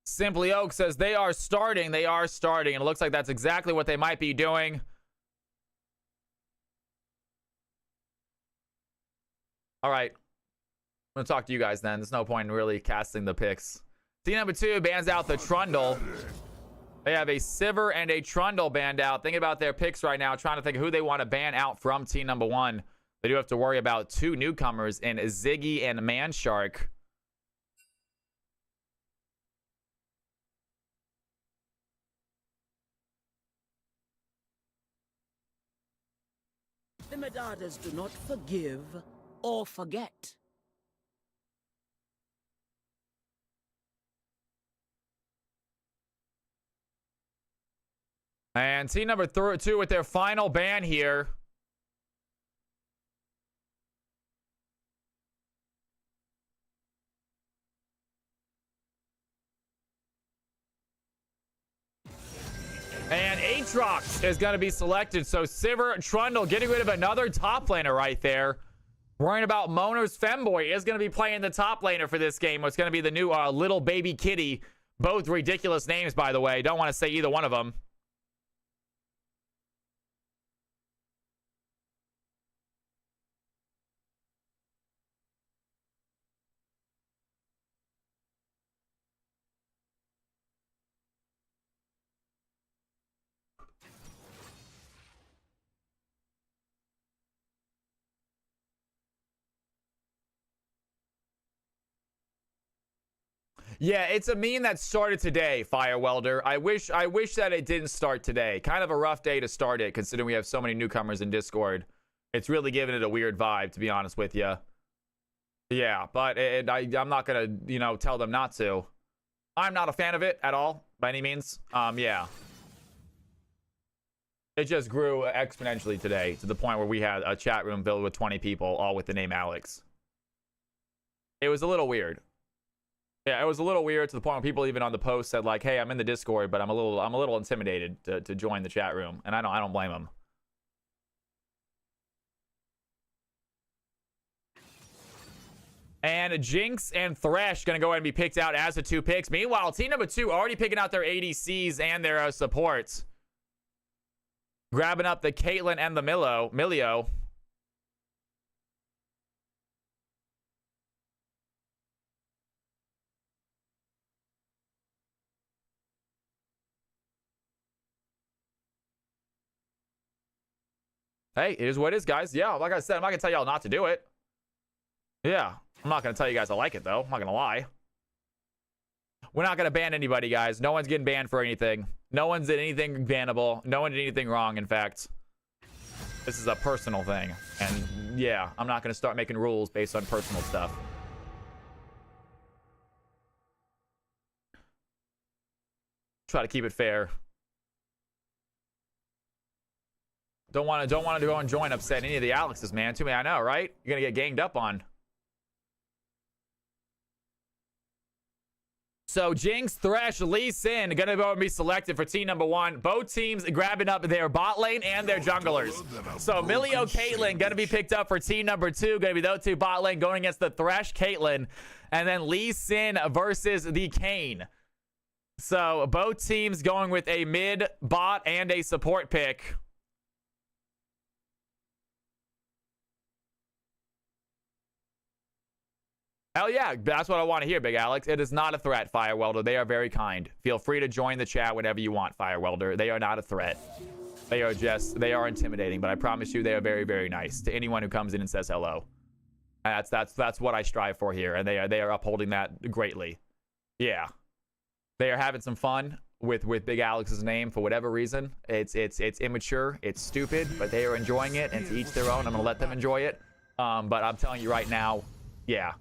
S1: Simply Oak says they are starting. They are starting. And it looks like that's exactly what they might be doing. All right. I'm going to talk to you guys then. There's no point in really casting the picks. Team number 2 bans out the Trundle. They have a Sivir and a Trundle banned out. Thinking about their picks right now. Trying to think of who they want to ban out from team number 1. They do have to worry about 2 newcomers in Ziggy and Manshark.
S5: The Medadas do not forgive or forget.
S1: And team number 2 with their final ban here. And Aatrox is going to be selected. So Sivir, Trundle getting rid of another top laner right there. Worrying about Moner's Femboy is going to be playing the top laner for this game. It's going to be the new Little Baby Kitty. Both ridiculous names, by the way. Don't want to say either one of them. Yeah, it's a meme that started today, Fire Welder. I wish that it didn't start today. Kind of a rough day to start it, considering we have so many newcomers in Discord. It's really giving it a weird vibe, to be honest with you. Yeah, but I'm not gonna, tell them not to. I'm not a fan of it at all, by any means. Yeah. It just grew exponentially today to the point where we had a chat room filled with 20 people, all with the name Alex. It was a little weird. Yeah, it was a little weird to the point where people even on the post said like, "Hey, I'm in the Discord, but I'm a little intimidated to join the chat room," and I don't blame them. And Jinx and Thresh gonna go ahead and be picked out as the 2 picks. Meanwhile, team number 2 already picking out their ADCs and their supports. Grabbing up the Caitlyn and the Milio. Hey, it is what it is, guys. Yeah, like I said, I'm not gonna tell y'all not to do it. Yeah, I'm not gonna tell you guys I like it though. I'm not gonna lie. We're not gonna ban anybody, guys. No one's getting banned for anything. No one's did anything bannable. No one did anything wrong. In fact, this is a personal thing. And yeah, I'm not gonna start making rules based on personal stuff. Try to keep it fair. Don't want to go and join upset any of the Alexes, man. Too many, I know, right? You're gonna get ganged up on. So Jinx, Thresh, Lee Sin gonna go and be selected for team number 1. Both teams grabbing up their bot lane and their junglers. So Milio, Caitlyn gonna be picked up for team number 2. Gonna be those 2 bot lane going against the Thresh, Caitlyn, and then Lee Sin versus the Kayn. So both teams going with a mid, bot, and a support pick. Hell yeah, that's what I want to hear, Big Alex. It is not a threat, Firewelder. They are very kind. Feel free to join the chat whenever you want, Firewelder. They are not a threat. They are intimidating, but I promise you they are very, very nice to anyone who comes in and says hello. And that's what I strive for here, and they are upholding that greatly. Yeah. They are having some fun with Big Alex's name for whatever reason. It's immature, it's stupid, but they are enjoying it, and to each their own. I'm gonna let them enjoy it. But I'm telling you right now, yeah.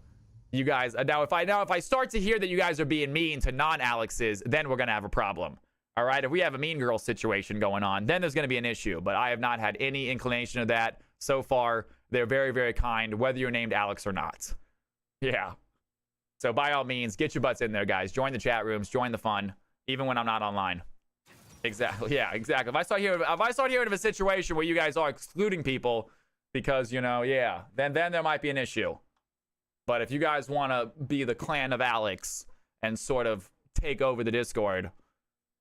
S1: You guys, now if I start to hear that you guys are being mean to non-Alexes, then we're gonna have a problem. All right, if we have a mean girl situation going on, then there's gonna be an issue. But I have not had any inclination of that so far. They're very, very kind, whether you're named Alex or not. Yeah. So by all means, get your butts in there, guys. Join the chat rooms, join the fun, even when I'm not online. Exactly. Yeah, exactly. If I start hearing of a situation where you guys are excluding people because, you know, yeah, then there might be an issue. But if you guys want to be the clan of Alex and sort of take over the Discord,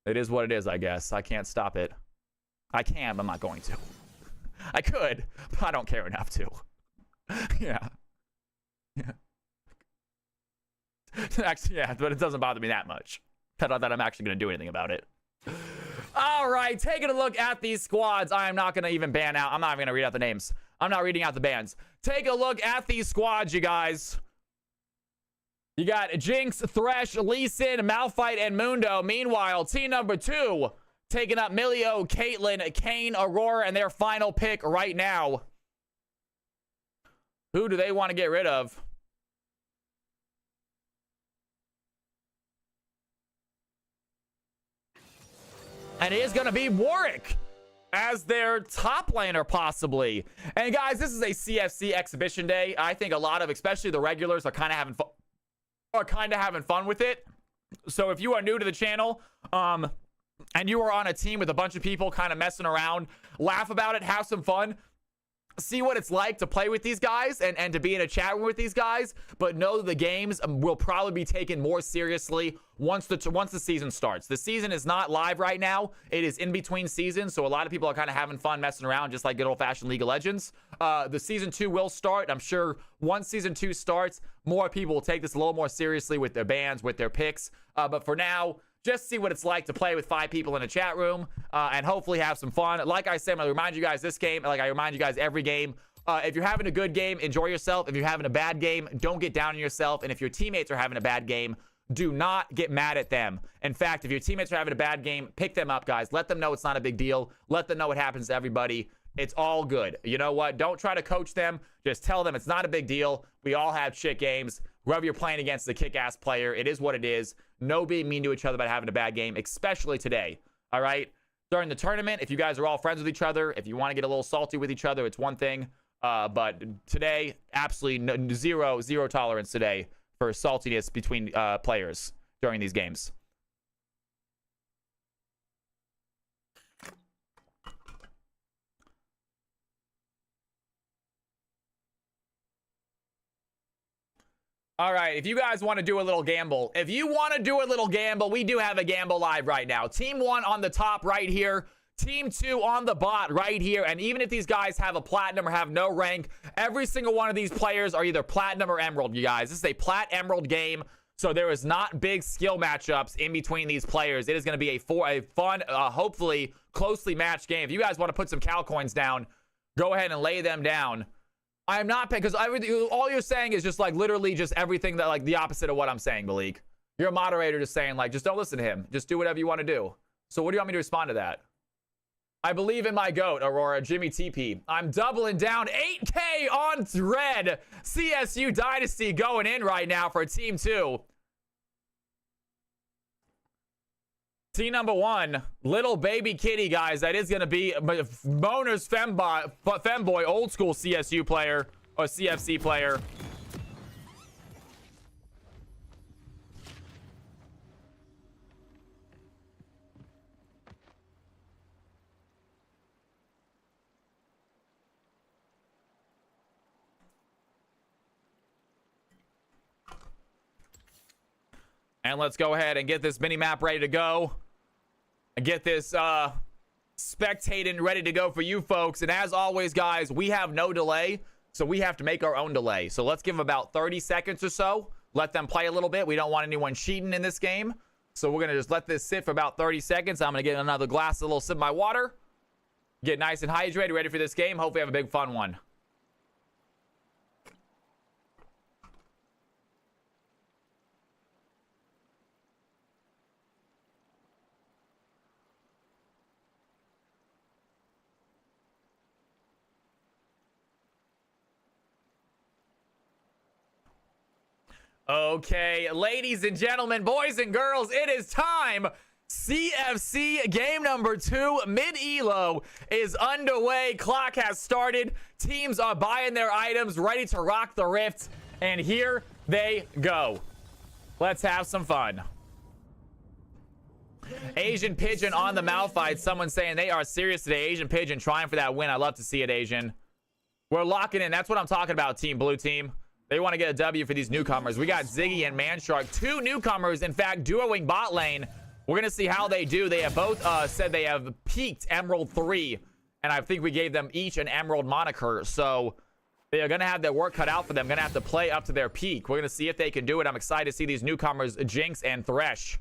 S1: it is what it is, I guess. I can't stop it. I can, but I'm not going to. I could, but I don't care enough to. Yeah. Yeah. Actually, yeah, but it doesn't bother me that much. That I'm actually going to do anything about it. All right, taking a look at these squads. I am not going to even ban out. I'm not even going to read out the names. I'm not reading out the bans. Take a look at these squads, you guys. You got Jinx, Thresh, Lee Sin, Malphite, and Mundo. Meanwhile, team number 2 taking up Milio, Caitlyn, Kayn, Aurora, and their final pick right now. Who do they want to get rid of? And it is going to be Warwick as their top laner, possibly. And guys, this is a CFC exhibition day. I think a lot of, especially the regulars, are kind of having fun with it. So if you are new to the channel, and you are on a team with a bunch of people kind of messing around, laugh about it, have some fun, see what it's like to play with these guys and to be in a chat room with these guys, but know the games will probably be taken more seriously once the season starts. The season is not live right now. It is in between seasons, so a lot of people are kind of having fun messing around, just like good old-fashioned League of Legends. The season 2 will start. I'm sure once season 2 starts, more people will take this a little more seriously with their bans, with their picks. But for now, just see what it's like to play with 5 people in a chat room and hopefully have some fun. Like I said, I'm going to remind you guys this game, like I remind you guys every game. If you're having a good game, enjoy yourself. If you're having a bad game, don't get down on yourself. And if your teammates are having a bad game, do not get mad at them. In fact, if your teammates are having a bad game, pick them up, guys. Let them know it's not a big deal. Let them know it happens to everybody. It's all good. You know what? Don't try to coach them. Just tell them it's not a big deal. We all have shit games. Whoever you're playing against is a kick-ass player. It is what it is. No being mean to each other about having a bad game, especially today. All right? during the tournament. If you guys are all friends with each other, if you want to get a little salty with each other, it's one thing. But today, absolutely zero tolerance today for saltiness between players during these games. All right, if you guys want to do a little gamble, we do have a gamble live right now. Team 1 on the top right here. Team 2 on the bot right here. And even if these guys have a platinum or have no rank, every single one of these players are either platinum or emerald, you guys. This is a plat emerald game, so there is not big skill matchups in between these players. It is going to be a fun, hopefully closely matched game. If you guys want to put some cal coins down, go ahead and lay them down. I am not paying, because all you're saying is just like literally just everything that like the opposite of what I'm saying, Malik. You're a moderator just saying like, just don't listen to him. Just do whatever you want to do. So what do you want me to respond to that? I believe in my GOAT, Aurora, Jimmy TP. I'm doubling down 8K on red. CSU Dynasty going in right now for Team 2. Team number 1, little baby kitty, guys. That is going to be Moner's femboy, old school CSU player or CFC player. And let's go ahead and get this mini map ready to go. And get this spectating ready to go for you folks. And as always, guys, we have no delay, so we have to make our own delay. So let's give them about 30 seconds or so. Let them play a little bit. We don't want anyone cheating in this game. So we're going to just let this sit for about 30 seconds. I'm going to get another glass, a little sip of my water. Get nice and hydrated, ready for this game. Hopefully have a big fun one. Okay, ladies and gentlemen, boys and girls, it is time. CFC game number 2, mid-elo, is underway. Clock has started. Teams are buying their items, ready to rock the rift. And here they go. Let's have some fun. Asian Pigeon on the Malphite. Someone saying they are serious today. Asian Pigeon trying for that win. I love to see it, Asian. We're locking in. That's what I'm talking about, Team Blue Team. They want to get a W for these newcomers. We got Ziggy and Manshark, 2 newcomers, in fact, duoing bot lane. We're going to see how they do. They have both said they have peaked Emerald 3, and I think we gave them each an Emerald moniker. So they are going to have their work cut out for them. Going to have to play up to their peak. We're going to see if they can do it. I'm excited to see these newcomers, Jinx and Thresh.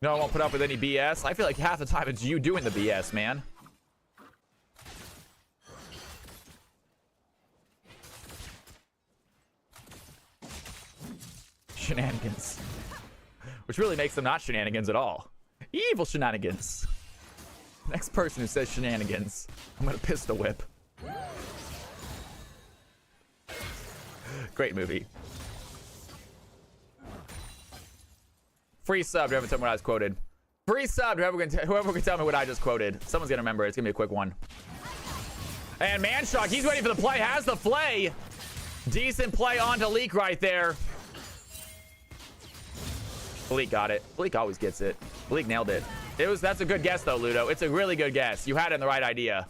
S1: No, I won't put up with any BS. I feel like half the time it's you doing the BS, man. Shenanigans. Which really makes them not shenanigans at all. Evil shenanigans. Next person who says shenanigans, I'm gonna pistol whip. Great movie. Free sub to whoever tell me what I just quoted. Free sub to whoever can tell me what I just quoted. Someone's gonna remember it. It's gonna be a quick one. And Manshark, he's ready for the play. Has the play. Decent play onto Leak right there. Bleak got it. Bleak always gets it. Bleak nailed it. That's a good guess though, Ludo. It's a really good guess. You had it in the right idea.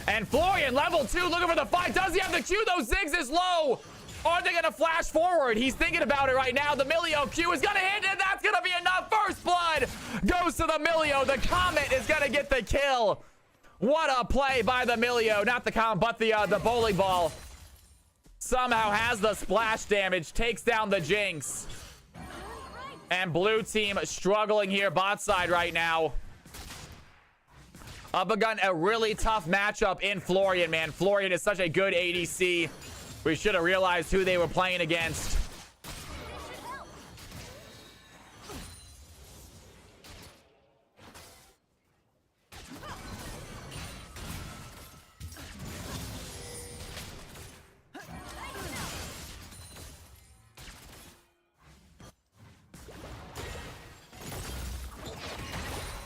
S1: And Florian, level 2, looking for the fight. Does he have the Q? Those Ziggs is low. Are they going to flash forward? He's thinking about it right now. The Milio Q is going to hit, and that's going to be enough. First blood goes to the Milio. The Comet is going to get the kill. What a play by the Milio. Not the Comet, but the bowling ball. Somehow has the splash damage. Takes down the Jinx. And blue team struggling here bot side right now. Up against a really tough matchup in Florian, man. Florian is such a good ADC. We should have realized who they were playing against.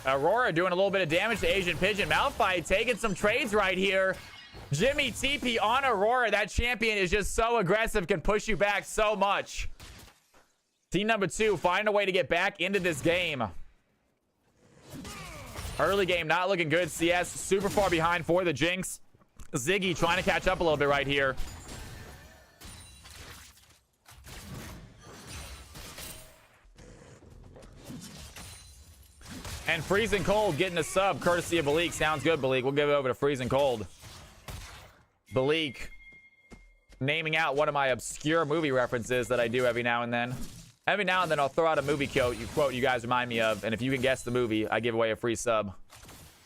S1: Aurora doing a little bit of damage to Asian Pigeon. Malphite taking some trades right here. Jimmy TP on Aurora. That champion is just so aggressive, can push you back so much. Team number 2 finding a way to get back into this game. Early game not looking good. CS super far behind for the Jinx. Ziggy trying to catch up a little bit right here. And Freezing Cold getting a sub courtesy of Balik. Sounds good, Balik. We'll give it over to Freezing Cold. Balik naming out one of my obscure movie references that I do every now and then. Every now and then I'll throw out a movie quote you guys remind me of, and if you can guess the movie, I give away a free sub.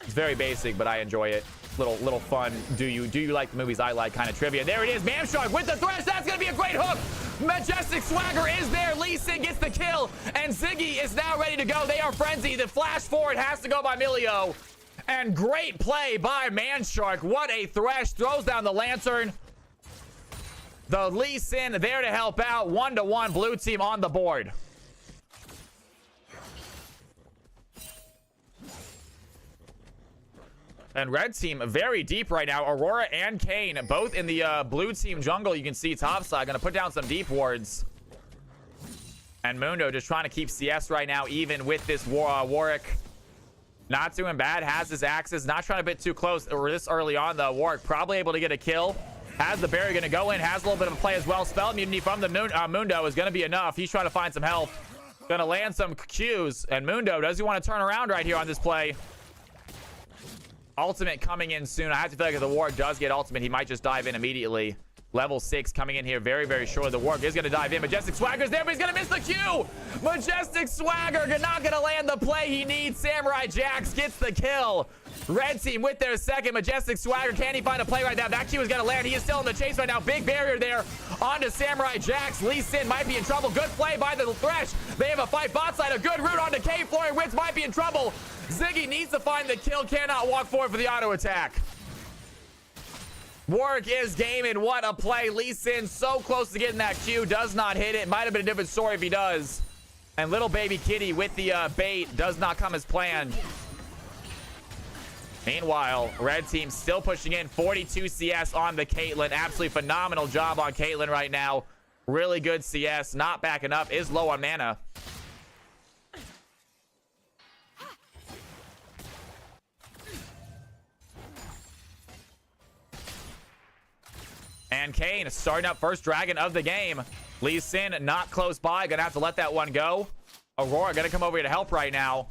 S1: It's very basic, but I enjoy it. Little fun. Do you like the movies I like kind of trivia. There it is. Mamshark with the thresh. That's gonna be a great hook. Majestic Swagger is there. Lee Sin gets the kill, and Ziggy is now ready to go. They are frenzied. The flash forward has to go by Milio. And great play by Manshark. What a thresh. Throws down the lantern. The Lee Sin there to help out. 1-1 blue team on the board. And red team very deep right now. Aurora and Kane both in the blue team jungle. You can see topside gonna put down some deep wards. And Mundo just trying to keep CS right now even with this Warwick. Not doing bad. Has his axes. Not trying to bit too close this early on though. Warwick probably able to get a kill. Has the barrier gonna go in. Has a little bit of a play as well. Spell immunity from the Mundo is gonna be enough. He's trying to find some health. Gonna land some Qs. And Mundo, does he want to turn around right here on this play? Ultimate coming in soon. I have to feel like if the Warwick does get ultimate, he might just dive in immediately. Level 6 coming in here very, very short. The Warwick is going to dive in. Majestic Swagger's there, but he's going to miss the Q. Majestic Swagger not going to land the play he needs. Samurai Jax gets the kill. Red team with their second. Majestic Swagger, can he find a play right now? That Q is going to land. He is still in the chase right now. Big barrier there onto Samurai Jax. Lee Sin might be in trouble. Good play by the Thresh. They have a fight bot side. A good route onto K. Flooring Wits might be in trouble. Ziggy needs to find the kill. Cannot walk forward for the auto attack. Warwick is gaming. What a play. Lee Sin so close to getting that Q. Does not hit it. Might have been a different story if he does. And little baby kitty with the bait does not come as planned. Meanwhile, red team still pushing in. 42 CS on the Caitlyn. Absolutely phenomenal job on Caitlyn right now. Really good CS. Not backing up. Is low on mana. And Kane starting up first dragon of the game. Lee Sin not close by. Gonna have to let that one go. Aurora gonna come over here to help right now.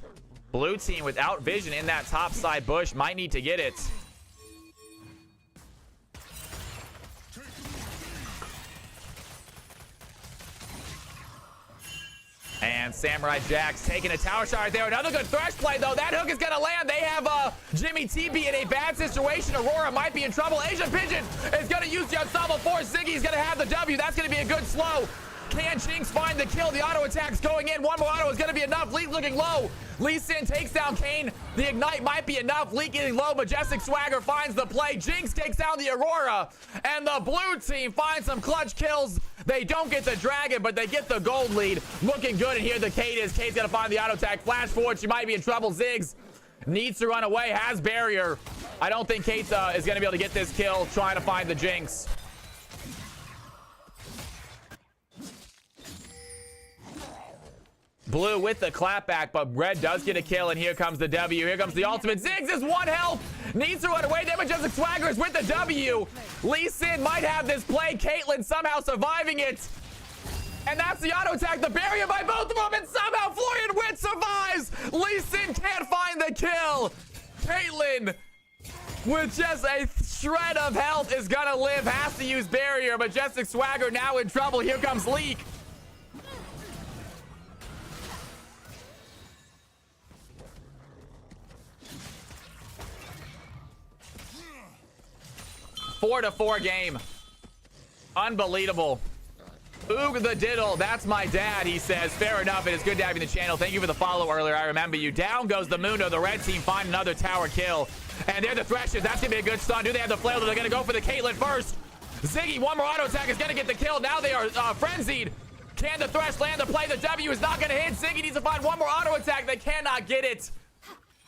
S1: Blue team without vision in that top side bush. Might need to get it. And Samurai Jax taking a tower shot right there. Another good thresh play, though. That hook is going to land. They have Jimmy TB in a bad situation. Aurora might be in trouble. Asian Pigeon is going to use the ensemble force. Ziggy's going to have the W. That's going to be a good slow. Can Jinx find the kill? The auto attack's going in. One more auto is going to be enough. Lee looking low. Lee Sin takes down Kane. The ignite might be enough. Lee getting low. Majestic Swagger finds the play. Jinx takes down the Aurora. And the blue team finds some clutch kills. They don't get the dragon, but they get the gold lead. Looking good. And here the Kate is. Kate's going to find the auto attack. Flash forward. She might be in trouble. Ziggs needs to run away. Has barrier. I don't think Kate is going to be able to get this kill. Trying to find the Jinx. Blue with the clapback, but red does get a kill, and here comes the W. Here comes the ultimate. Ziggs is 1 health. Needs to run away. Majestic Swagger is with the W. Lee Sin might have this play. Caitlyn somehow surviving it. And that's the auto attack. The barrier by both of them, and somehow Florian Witt survives. Lee Sin can't find the kill. Caitlyn, with just a shred of health, is gonna live. Has to use barrier. Majestic Swagger now in trouble. Here comes Leak. Four to 4 game. Unbelievable. Oog the diddle. That's my dad, he says. Fair enough. It is good to have you in the channel. Thank you for the follow earlier. I remember you. Down goes the Mundo. The red team find another tower kill. And they're the Threshers. That's going to be a good stun. Do they have the flail? They're going to go for the Caitlyn first. Ziggy, one more auto attack is going to get the kill. Now they are frenzied. Can the Thresh land the play? The W is not going to hit. Ziggy needs to find one more auto attack. They cannot get it.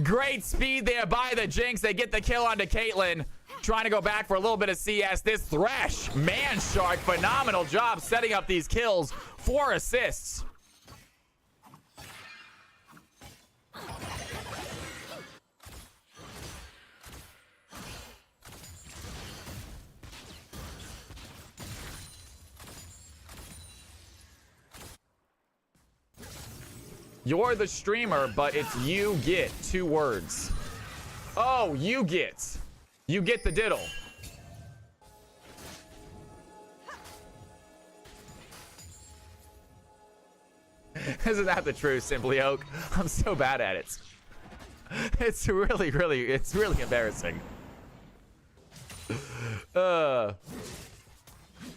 S1: Great speed there by the Jinx. They get the kill onto Caitlyn. Trying to go back for a little bit of CS. This Thresh, Man Shark, phenomenal job setting up these kills. 4 assists. You're the streamer, but it's you get 2 words. Oh, you get. You get the diddle. Isn't that the truth, Simply Oak? I'm so bad at it. It's really embarrassing.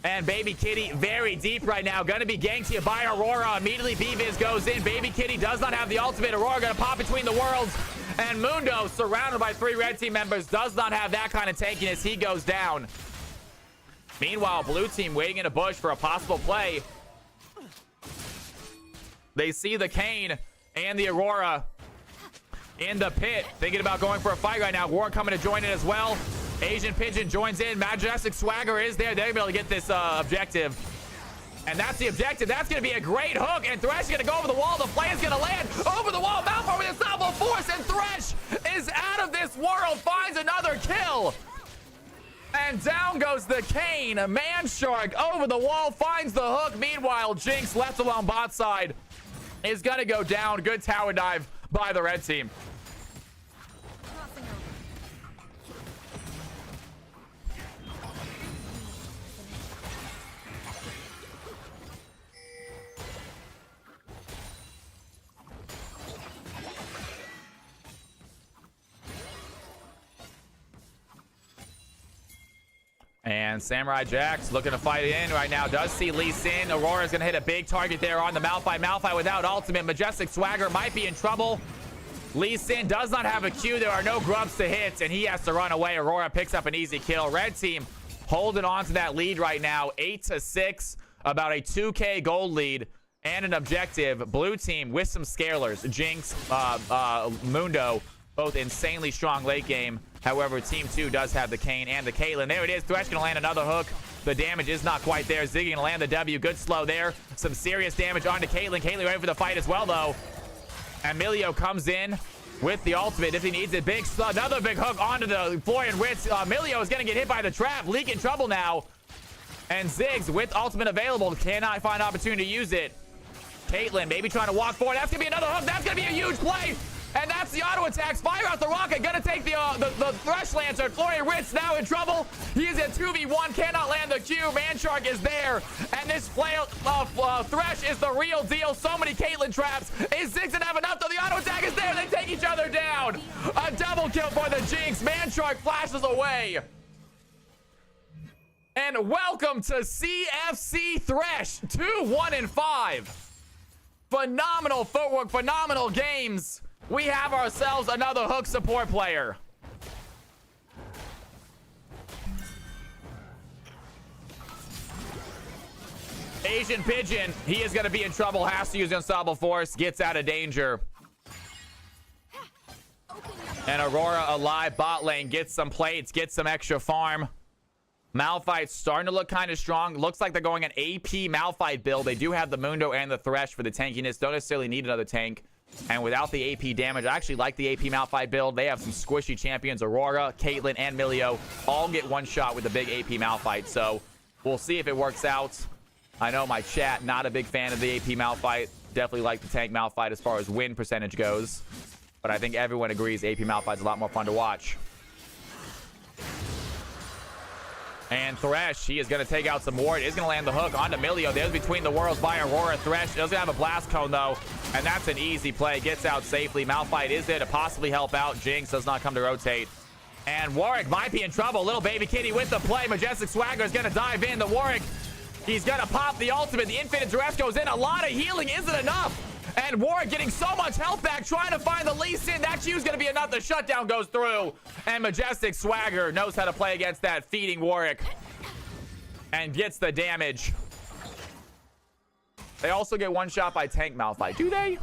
S1: And Baby Kitty very deep right now. Gonna be ganked here by Aurora. Immediately B-Viz goes in. Baby Kitty does not have the ultimate. Aurora gonna pop between the worlds. And Mundo, surrounded by 3 red team members, does not have that kind of tankiness. He goes down. Meanwhile, blue team waiting in a bush for a possible play. They see the Kane and the Aurora in the pit. Thinking about going for a fight right now. Warren coming to join in as well. Asian Pigeon joins in. Majestic Swagger is there. They're able to get this objective. And that's the objective. That's going to be a great hook. And Thresh is going to go over the wall. The play is going to land over the wall. Malfoy with unstoppable force. And Thresh is out of this world. Finds another kill. And down goes the Kane. Man Shark over the wall. Finds the hook. Meanwhile, Jinx left alone bot side is going to go down. Good tower dive by the red team. And Samurai Jax looking to fight in right now. Does see Lee Sin. Aurora's going to hit a big target there on the Malphite. Malphite without ultimate. Majestic Swagger might be in trouble. Lee Sin does not have a Q. There are no grubs to hit, and he has to run away. Aurora picks up an easy kill. Red team holding on to that lead right now. 8-6. About a 2K gold lead and an objective. Blue team with some scalers. Jinx, Mundo, both insanely strong late game. However, Team 2 does have the Kane and the Caitlyn. There it is. Thresh going to land another hook. The damage is not quite there. Ziggy going to land the W. Good slow there. Some serious damage onto Caitlyn. Caitlyn ready for the fight as well, though. Emilio comes in with the ultimate if he needs it. Another big hook onto the Florian Witz. Emilio is going to get hit by the trap. Leak in trouble now. And Ziggs with ultimate available cannot find opportunity to use it. Caitlyn maybe trying to walk forward. That's going to be another hook. That's going to be a huge play. And that's the auto attacks. Fire out the rocket. Gonna take the Thresh Lancer. Florian Ritz now in trouble. He is at 2v1. Cannot land the Q. Man Shark is there. And this play, Thresh is the real deal. So many Caitlyn traps. Is Ziggs gonna have enough though? The auto attack is there. They take each other down. A double kill for the Jinx. Man Shark flashes away. And welcome to CFC Thresh. 2-1-5. Phenomenal footwork. Phenomenal games. We have ourselves another hook support player. Asian Pigeon, he is going to be in trouble. Has to use unstoppable force. Gets out of danger. And Aurora alive. Bot lane gets some plates. Gets some extra farm. Malphite starting to look kind of strong. Looks like they're going an AP Malphite build. They do have the Mundo and the Thresh for the tankiness. Don't necessarily need another tank. And without the AP damage, I actually like the AP Malphite build. They have some squishy champions. Aurora, Caitlyn, and Milio all get one shot with the big AP Malphite. So we'll see if it works out. I know my chat, not a big fan of the AP Malphite. Definitely like the tank Malphite as far as win percentage goes. But I think everyone agrees AP Malphite's a lot more fun to watch. And Thresh, he is going to take out some ward. Is going to land the hook onto Milio. There's between the worlds by Aurora. Thresh doesn't have a blast cone, though. And that's an easy play. Gets out safely. Malphite is there to possibly help out. Jinx does not come to rotate. And Warwick might be in trouble. Little Baby Kitty with the play. Majestic Swagger is going to dive in. The Warwick, he's going to pop the ultimate. The Infinite Duress goes in. A lot of healing isn't enough. And Warwick getting so much health back, trying to find the Lee Sin. That Q's going to be enough. The shutdown goes through. And Majestic Swagger knows how to play against that feeding Warwick. And gets the damage. They also get one shot by tank Malphite. Do they?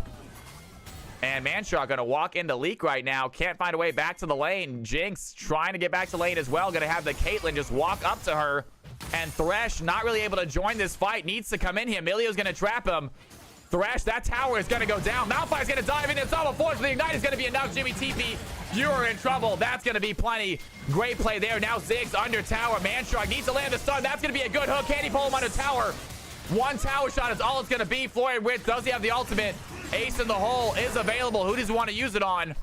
S1: And Manshaw gonna walk into Leak right now. Can't find a way back to the lane. Jinx trying to get back to lane as well. Gonna have the Caitlyn just walk up to her. And Thresh not really able to join this fight. Needs to come in here. Emilio's gonna trap him. Thresh, that tower is gonna go down. Malphite's gonna dive in. It's all force. The ignite is gonna be enough. Jimmy TP, you're in trouble. That's gonna be plenty. Great play there. Now Ziggs under tower. Manshaw needs to land the stun. That's gonna be a good hook. Can he pull him under tower? One tower shot is all it's gonna be. Florian Witz, does he have the ultimate? Ace in the hole is available. Who does he want to use it on?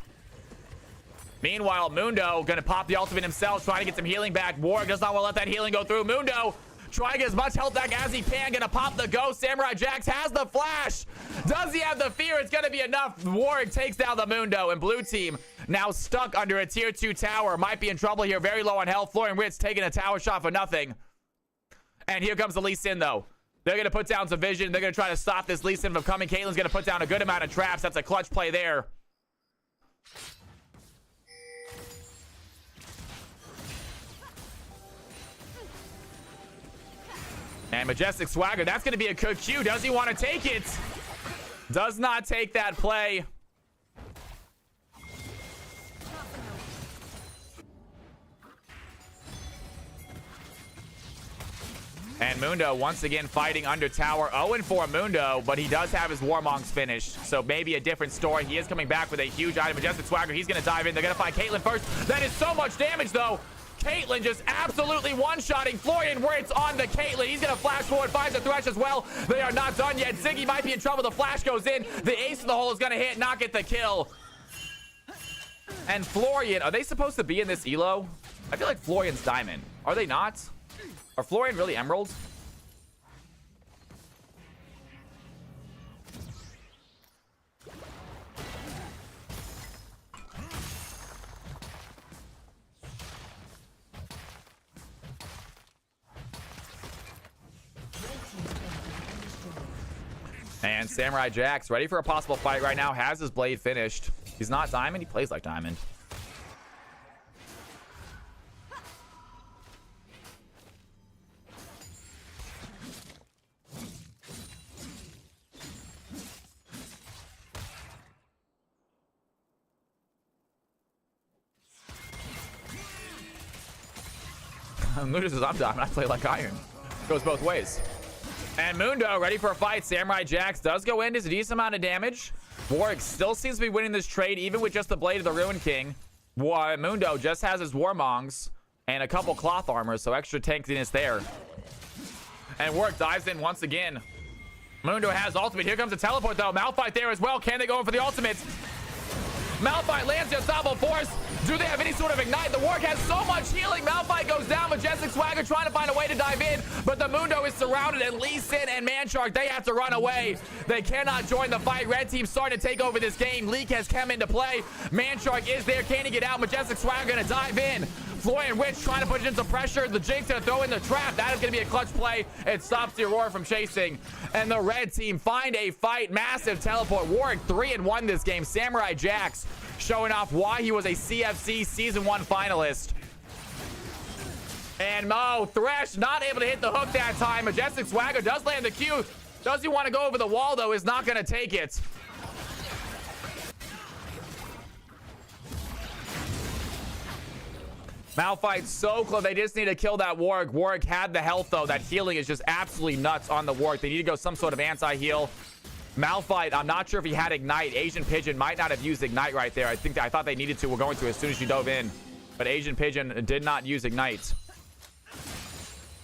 S1: Meanwhile, Mundo gonna pop the ultimate himself, trying to get some healing back. Warwick does not want to let that healing go through. Mundo trying to get as much health back as he can. Gonna pop the ghost. Samurai Jax has the flash. Does he have the fear? It's gonna be enough. Warwick takes down the Mundo, and blue team now stuck under a tier 2 tower. Might be in trouble here. Very low on health. Florian Witz taking a tower shot for nothing. And here comes the Lee Sin, though. They're going to put down some vision. They're going to try to stop this Lee Sin from coming. Caitlyn's going to put down a good amount of traps. That's a clutch play there. And Majestic Swagger, that's going to be a good Q. Does he want to take it? Does not take that play. And Mundo once again fighting under tower. 0-4 Mundo, but he does have his Warmongs finished. So maybe a different story. He is coming back with a huge item. Majestic Swagger, he's going to dive in. They're going to find Caitlyn first. That is so much damage, though. Caitlyn just absolutely one-shotting Florian Wirtz on the Caitlyn. He's going to flash forward, finds the Thresh as well. They are not done yet. Ziggy might be in trouble. The flash goes in. The ace in the hole is going to hit, not get the kill. And Florian, are they supposed to be in this elo? I feel like Florian's diamond. Are they not? Are Florian really emeralds? And Samurai Jax ready for a possible fight right now. Has his blade finished. He's not diamond. He plays like diamond. Mundo says, I'm diamond. I play like iron. Goes both ways. And Mundo ready for a fight. Samurai Jax does go in. Does a decent amount of damage. Warwick still seems to be winning this trade, even with just the Blade of the Ruin King. Mundo just has his Warmongs and a couple cloth armors, so extra tankiness there. And Warwick dives in once again. Mundo has ultimate. Here comes the teleport, though. Malphite there as well. Can they go in for the ultimate? Malphite lands the unstoppable force. Do they have any sort of ignite? The Warwick has so much healing. Malphite goes down. Majestic Swagger trying to find a way to dive in, but the Mundo is surrounded, and Lee Sin and Manshark, they have to run away. They cannot join the fight. Red team starting to take over this game. Leak has come into play. Manshark is there. Can he get out? Majestic Swagger gonna dive in. Florian Witch trying to push into pressure. The Jinx gonna throw in the trap. That is gonna be a clutch play. It stops the Aurora from chasing. And the red team find a fight. Massive teleport. Warwick 3-1 this game. Samurai Jax showing off why he was a CFC Season 1 finalist. And Thresh not able to hit the hook that time. Majestic Swagger does land the Q. Does he want to go over the wall, though? Is not gonna take it. Malphite so close. They just need to kill that Warwick. Warwick had the health, though. That healing is just absolutely nuts on the Warwick. They need to go some sort of anti-heal. Malphite, I'm not sure if he had Ignite. Asian Pigeon might not have used Ignite right there. I thought they needed to. We're going to as soon as you dove in. But Asian Pigeon did not use Ignite.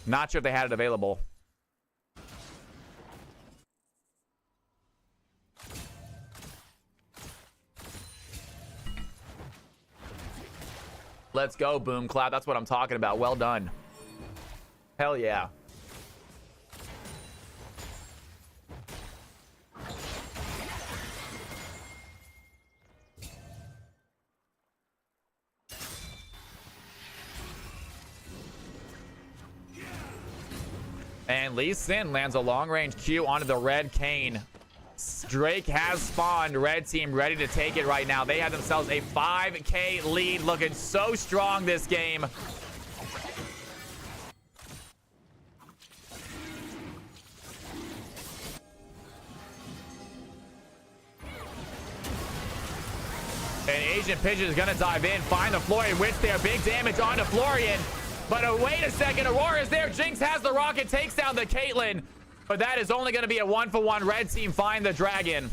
S1: Not sure if they had it available. Let's go, Boom Clap. That's what I'm talking about. Well done. Hell yeah. And Lee Sin lands a long-range Q onto the red Kane. Drake has spawned. Red team ready to take it right now. They have themselves a 5K lead. Looking so strong this game. And Asian Pigeon is going to dive in, find the Florian Witch there. Big damage onto Florian. But wait a second, Aurora is there. Jinx has the rocket, takes down the Caitlyn. But that is only going to be a 1-for-1. Red team find the dragon.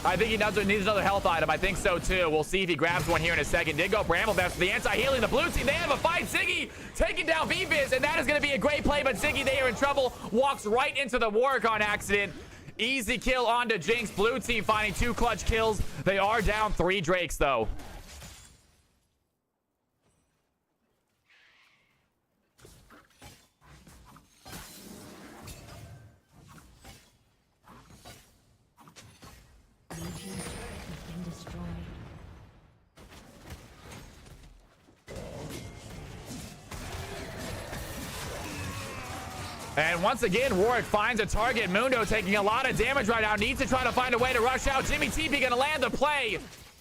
S1: I think he needs another health item. I think so too. We'll see if he grabs one here in a second. Did go Bramble Best for the anti-healing. The blue team, they have a fight. Ziggy taking down VViz, and that is going to be a great play, but Ziggy, they are in trouble. Walks right into the Warwick on accident. Easy kill onto Jinx. Blue team finding 2 clutch kills. They are down 3 Drakes though. And once again, Warwick finds a target. Mundo taking a lot of damage right now. Needs to try to find a way to rush out. Jimmy TP gonna land the play.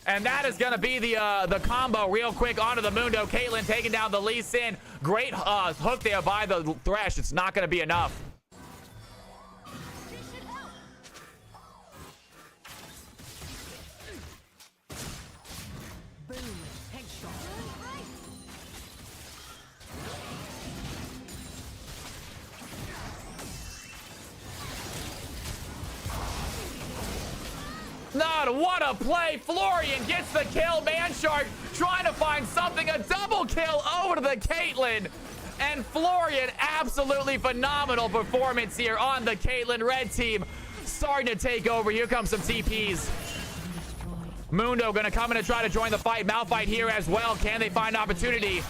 S1: And that is gonna be the combo real quick onto the Mundo. Caitlyn taking down the Lee Sin. Great hook there by the Thresh. It's not gonna be enough. Not what a play. Florian gets the kill. Manshark trying to find something. A double kill over to the Caitlyn. And Florian, absolutely phenomenal performance here on the Caitlyn red team. Starting to take over. Here comes some TPs. Mundo gonna come in and try to join the fight. Malphite here as well. Can they find opportunity?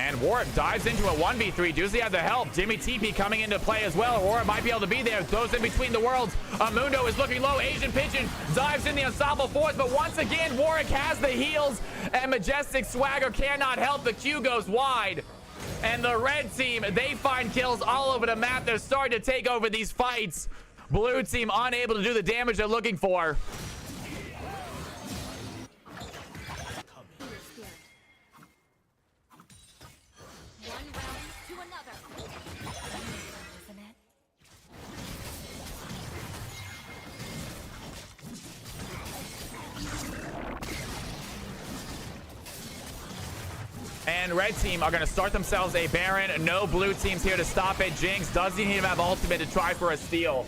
S1: And Warwick dives into a 1v3. Does he have the help? Jimmy TP coming into play as well. Aurora might be able to be there. Throws in between the worlds. Mundo is looking low. Asian Pigeon dives in the ensemble fourth. But once again, Warwick has the heals. And Majestic Swagger cannot help. The Q goes wide. And the red team, they find kills all over the map. They're starting to take over these fights. Blue team unable to do the damage they're looking for. And red team are going to start themselves a Baron. No blue teams here to stop it. Jinx doesn't even have ultimate to try for a steal.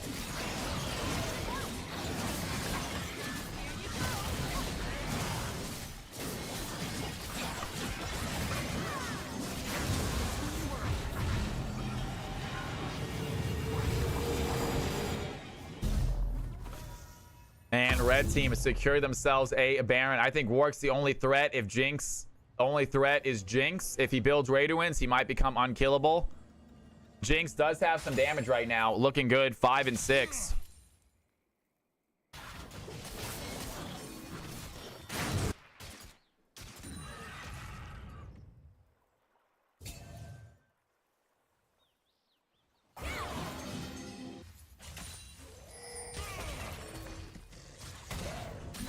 S1: And red team secure themselves a Baron. I think Warwick's the only threat. If Jinx... Only threat is Jinx. If he builds Radiance, he might become unkillable. Jinx does have some damage right now. Looking good. 5 and 6.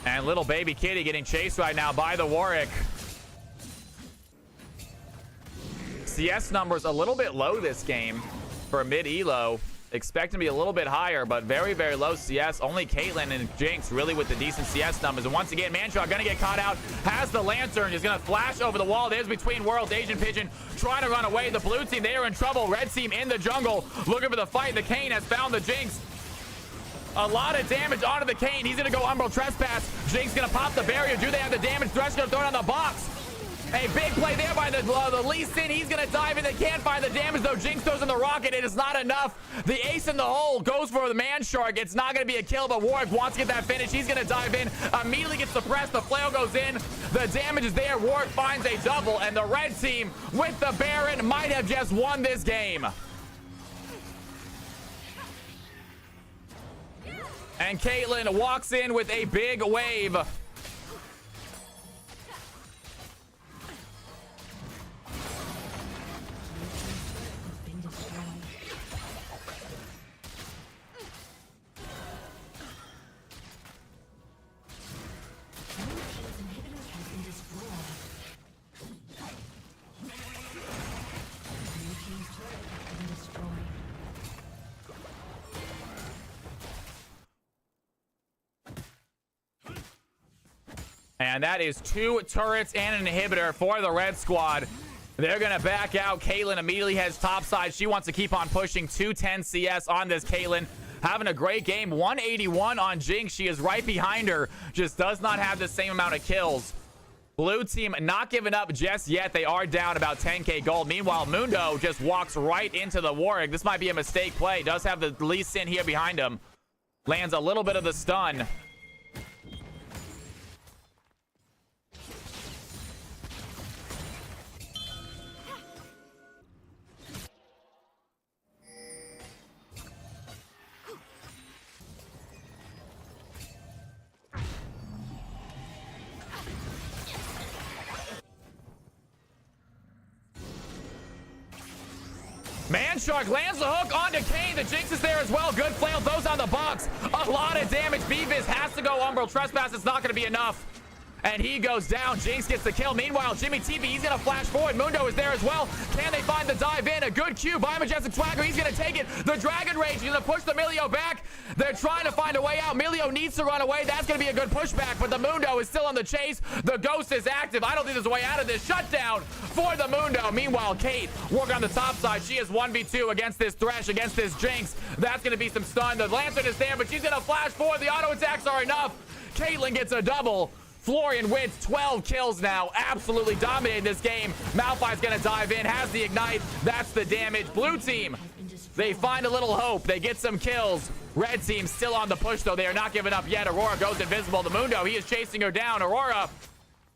S1: And little baby kitty getting chased right now by the Warwick. CS numbers a little bit low this game for mid elo. Expect to be a little bit higher, but very, very low CS. Only Caitlyn and Jinx really with the decent CS numbers. And once again, Manshot gonna get caught out. Has the Lantern. Is gonna flash over the wall. There's between worlds. Asian Pigeon trying to run away. The blue team, they are in trouble. Red team in the jungle looking for the fight. The Kayn has found the Jinx. A lot of damage onto the Kayn. He's gonna go Umbral Trespass. Jinx gonna pop the barrier. Do they have the damage? Thresh gonna throw it on the box. A big play there by the Lee Sin. He's going to dive in. They can't find the damage, though. Jinx throws in the rocket. It is not enough. The ace in the hole goes for the Man Shark. It's not going to be a kill, but Warwick wants to get that finish. He's going to dive in. Immediately gets suppressed. The flail goes in. The damage is there. Warwick finds a double, and the red team with the Baron might have just won this game. And Caitlyn walks in with a big wave. And that is 2 turrets and an inhibitor for the red squad. They're going to back out. Caitlyn immediately heads topside. She wants to keep on pushing. 210 CS on this Caitlyn. Having a great game. 181 on Jinx. She is right behind her. Just does not have the same amount of kills. Blue team not giving up just yet. They are down about 10k gold. Meanwhile, Mundo just walks right into the Warwick. This might be a mistake play. Does have the Lee Sin here behind him. Lands a little bit of the stun. Manshark lands the hook onto Kane. The Jinx is there as well. Good flail. Those on the box. A lot of damage. Beavis has to go Umbral Trespass. It's not going to be enough. And he goes down. Jinx gets the kill. Meanwhile, Jimmy TP, he's going to flash forward. Mundo is there as well. Can they find the dive in? A good Q by Majestic Swagger. He's going to take it. The Dragon Rage. He's going to push the Milio back. They're trying to find a way out. Milio needs to run away. That's going to be a good pushback, but the Mundo is still on the chase. The Ghost is active. I don't think there's a way out of this. Shutdown for the Mundo. Meanwhile, Kate working on the top side. She is 1v2 against this Thresh, against this Jinx. That's going to be some stun. The Lantern is there, but she's going to flash forward. The auto attacks are enough. Caitlyn gets a double. Florian wins 12 kills now. Absolutely dominating this game. Malphite's going to dive in. Has the ignite. That's the damage. Blue team, they find a little hope. They get some kills. Red team still on the push, though. They are not giving up yet. Aurora goes invisible. The Mundo, he is chasing her down. Aurora,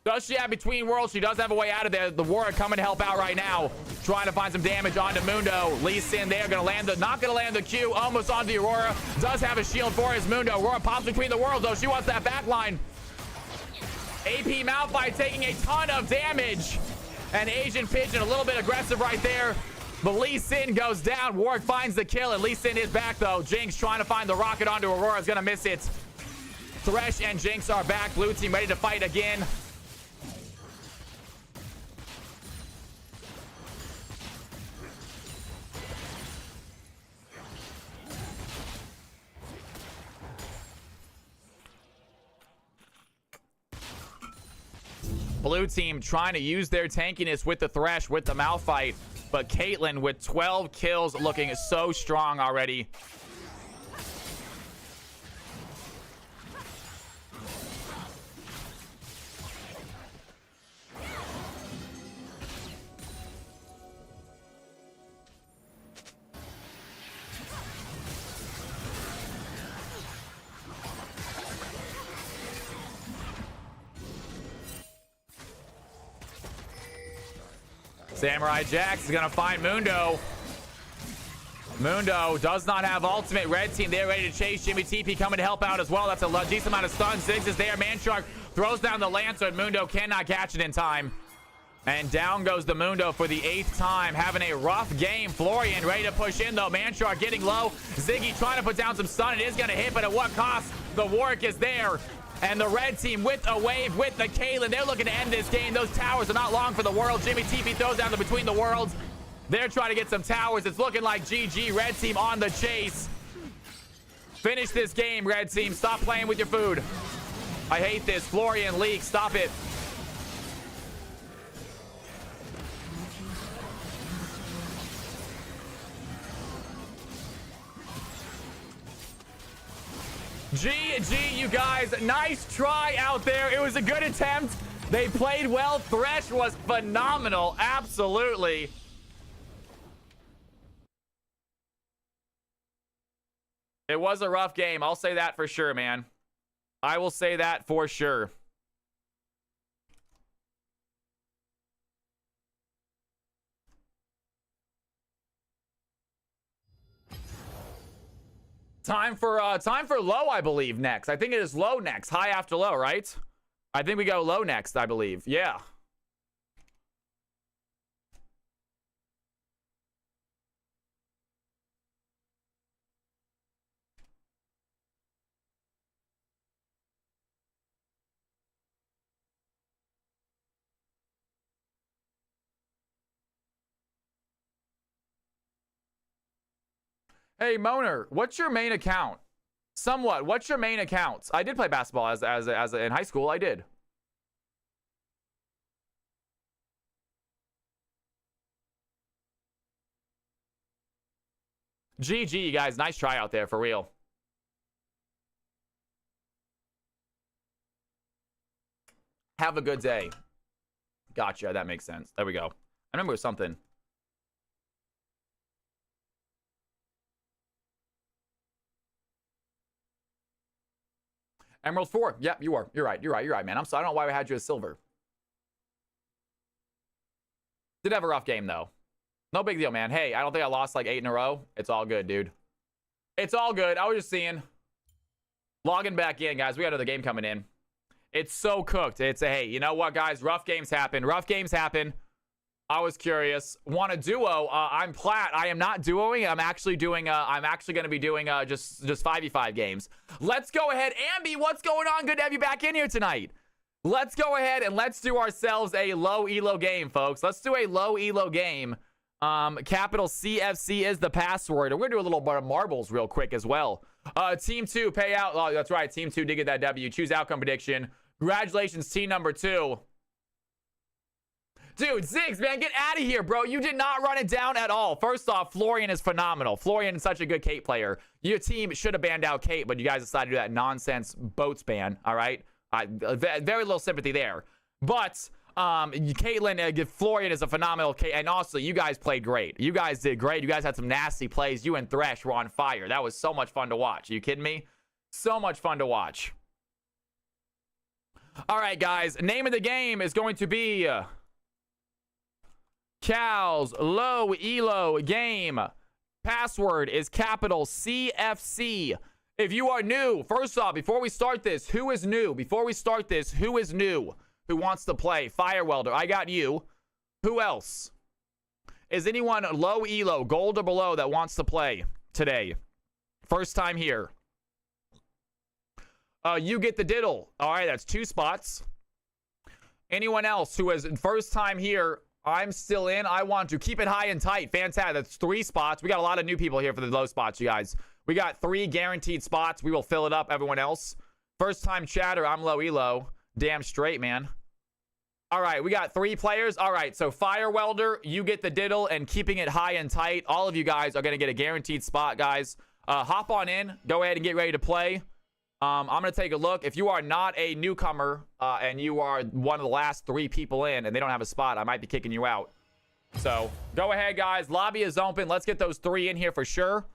S1: does she have Between Worlds? She does have a way out of there. The Warwick coming to help out right now. Trying to find some damage onto Mundo. Lee Sin there. Going to land the, not going to land the Q. Almost onto the Aurora. Does have a shield for his Mundo. Aurora pops Between the Worlds, though. She wants that back line. AP Malphite taking a ton of damage. And Asian Pigeon a little bit aggressive right there. But Lee Sin goes down. Warwick finds the kill, and Lee Sin is back, though. Jinx trying to find the rocket onto Aurora. Is going to miss it. Thresh and Jinx are back. Blue team ready to fight again. Blue team trying to use their tankiness with the Thresh, with the Malphite. But Caitlyn with 12 kills looking so strong already. Samurai Jax is going to find Mundo. Mundo does not have ultimate. Red team, they're ready to chase. Jimmy TP coming to help out as well. That's a decent amount of stun. Ziggs is there. Manshark throws down the Lantern. Mundo cannot catch it in time. And down goes the Mundo for the 8th time. Having a rough game. Florian ready to push in, though. Manshark getting low. Ziggy trying to put down some stun. It is going to hit, but at what cost? The Warwick is there. And the red team with a wave with the Caitlyn. They're looking to end this game. Those towers are not long for the world. Jimmy TP throws down the Between the Worlds. They're trying to get some towers. It's looking like GG. Red team on the chase. Finish this game, red team. Stop playing with your food. I hate this. Florian leak. Stop it. GG, you guys. Nice try out there. It was a good attempt. They played well. Thresh was phenomenal. Absolutely. It was a rough game. I'll say that for sure, man. I will say that for sure. Time for low, I believe, next. I think it is low next. High after low, right? I think we go low next, I believe. Yeah. Hey, Moner, what's your main account? Somewhat. What's your main account? I did play basketball as in high school. I did. GG, you guys. Nice try out there, for real. Have a good day. Gotcha. That makes sense. There we go. I remember it was something. Emerald 4. Yep, you are. You're right. You're right. You're right, man. I'm sorry. I don't know why we had you as silver. Did have a rough game, though. No big deal, man. Hey, I don't think I lost like 8 in a row. It's all good, dude. It's all good. I was just seeing. Logging back in, guys. We got another game coming in. It's so cooked. It's a, hey, you know what, guys? Rough games happen. Rough games happen. I was curious. Want a duo? I'm Platt. I am not duoing. I'm actually doing. I'm actually going to be doing just 5v5 games. Let's go ahead, Ambi. What's going on? Good to have you back in here tonight. Let's go ahead and let's do ourselves a low elo game, folks. Let's do a low elo game. Capital CFC is the password. We're gonna do a little bit of marbles real quick as well. Team 2 payout. Oh, that's right. Team 2 did get that W. Choose outcome prediction. Congratulations, team number 2. Dude, Ziggs, man, get out of here, bro. You did not run it down at all. First off, Florian is phenomenal. Florian is such a good Kate player. Your team should have banned out Kate, but you guys decided to do that nonsense boats ban, all right? Very little sympathy there. But Caitlyn, Florian is a phenomenal Kate. And also, you guys played great. You guys did great. You guys had some nasty plays. You and Thresh were on fire. That was so much fun to watch. Are you kidding me? So much fun to watch. All right, guys. Name of the game is going to be... Cal's low elo game. Password is capital CFC. If you are new, first off, before we start this, who is new? Before we start this, who is new? Who wants to play? Fire Welder, I got you. Who else? Is anyone low elo, gold or below, that wants to play today? First time here. You get the diddle. All right, that's 2 spots. Anyone else who is first time here? I'm still in. I want to keep it high and tight. Fantastic. That's 3 spots. We got a lot of new people here for the low spots, you guys. We got 3 guaranteed spots. We will fill it up. Everyone else. First time chatter. I'm low elo. Damn straight, man. All right. We got 3 players. All right. So Fire Welder, you get the diddle, and keeping it high and tight. All of you guys are going to get a guaranteed spot, guys. Hop on in. Go ahead and get ready to play. I'm going to take a look. If you are not a newcomer and you are one of the last 3 people in and they don't have a spot, I might be kicking you out. So go ahead, guys. Lobby is open. Let's get those 3 in here for sure.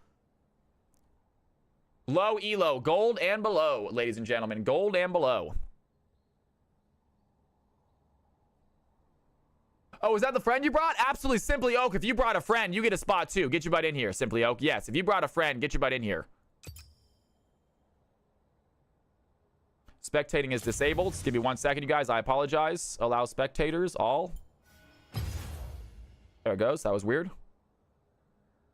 S1: Low elo, gold and below, ladies and gentlemen. Gold and below. Oh, is that the friend you brought? Absolutely. Simply Oak. If you brought a friend, you get a spot too. Get your butt in here, Simply Oak. Yes, if you brought a friend, get your butt in here. Spectating is disabled. Just give me 1 second, you guys. I apologize. Allow spectators, all. There it goes. That was weird.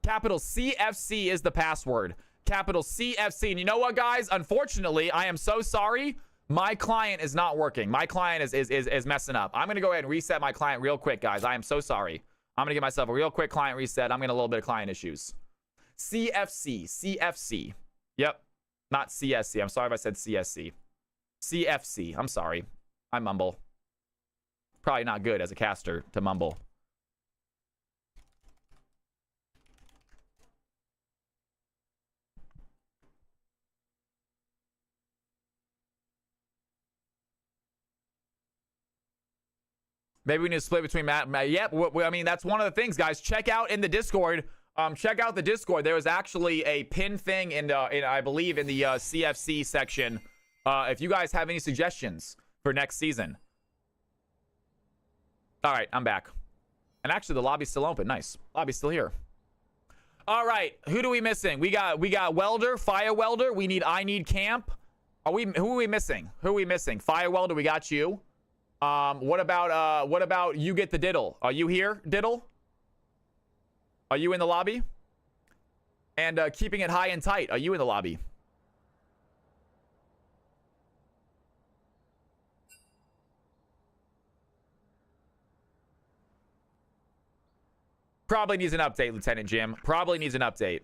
S1: Capital CFC is the password. Capital CFC. And you know what, guys? Unfortunately, I am so sorry. My client is not working. My client is messing up. I'm going to go ahead and reset my client real quick, guys. I am so sorry. I'm going to give myself a real quick client reset. I'm getting a little bit of client issues. CFC. CFC. Yep. Not CSC. I'm sorry if I said CSC. CFC. I'm sorry. I mumble. Probably not good as a caster to mumble. Maybe we need to split between Matt. Yep. I mean, that's one of the things, guys. Check out in the Discord. Check out the Discord. There was actually a pin thing in I believe in the CFC section. If you guys have any suggestions for next season. All right, I'm back. And actually, the lobby's still open. Nice. Lobby's still here. All right, who do we missing? We got welder, fire welder. We need I need camp. Who are we missing? Who are we missing? Fire welder, we got you. What about you get the diddle? Are you here, diddle? Are you in the lobby? And keeping it high and tight. Are you in the lobby? Probably needs an update, Lieutenant Jim. Probably needs an update.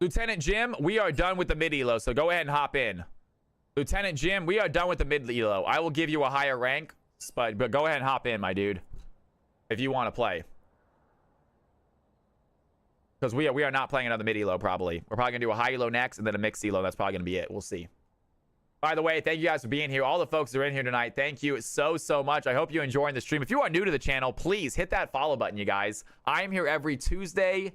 S1: Lieutenant Jim, we are done with the mid-elo, so go ahead and hop in. Lieutenant Jim, we are done with the mid-elo. I will give you a higher rank, but go ahead and hop in, my dude, if you want to play. Because we are not playing another mid-elo, probably. We're probably going to do a high-elo next, and then a mixed-elo. That's probably going to be it. We'll see. By the way, thank you guys for being here. All the folks that are in here tonight, thank you so much. I hope you're enjoying the stream. If you are new to the channel, please hit that follow button, you guys. I am here every Tuesday,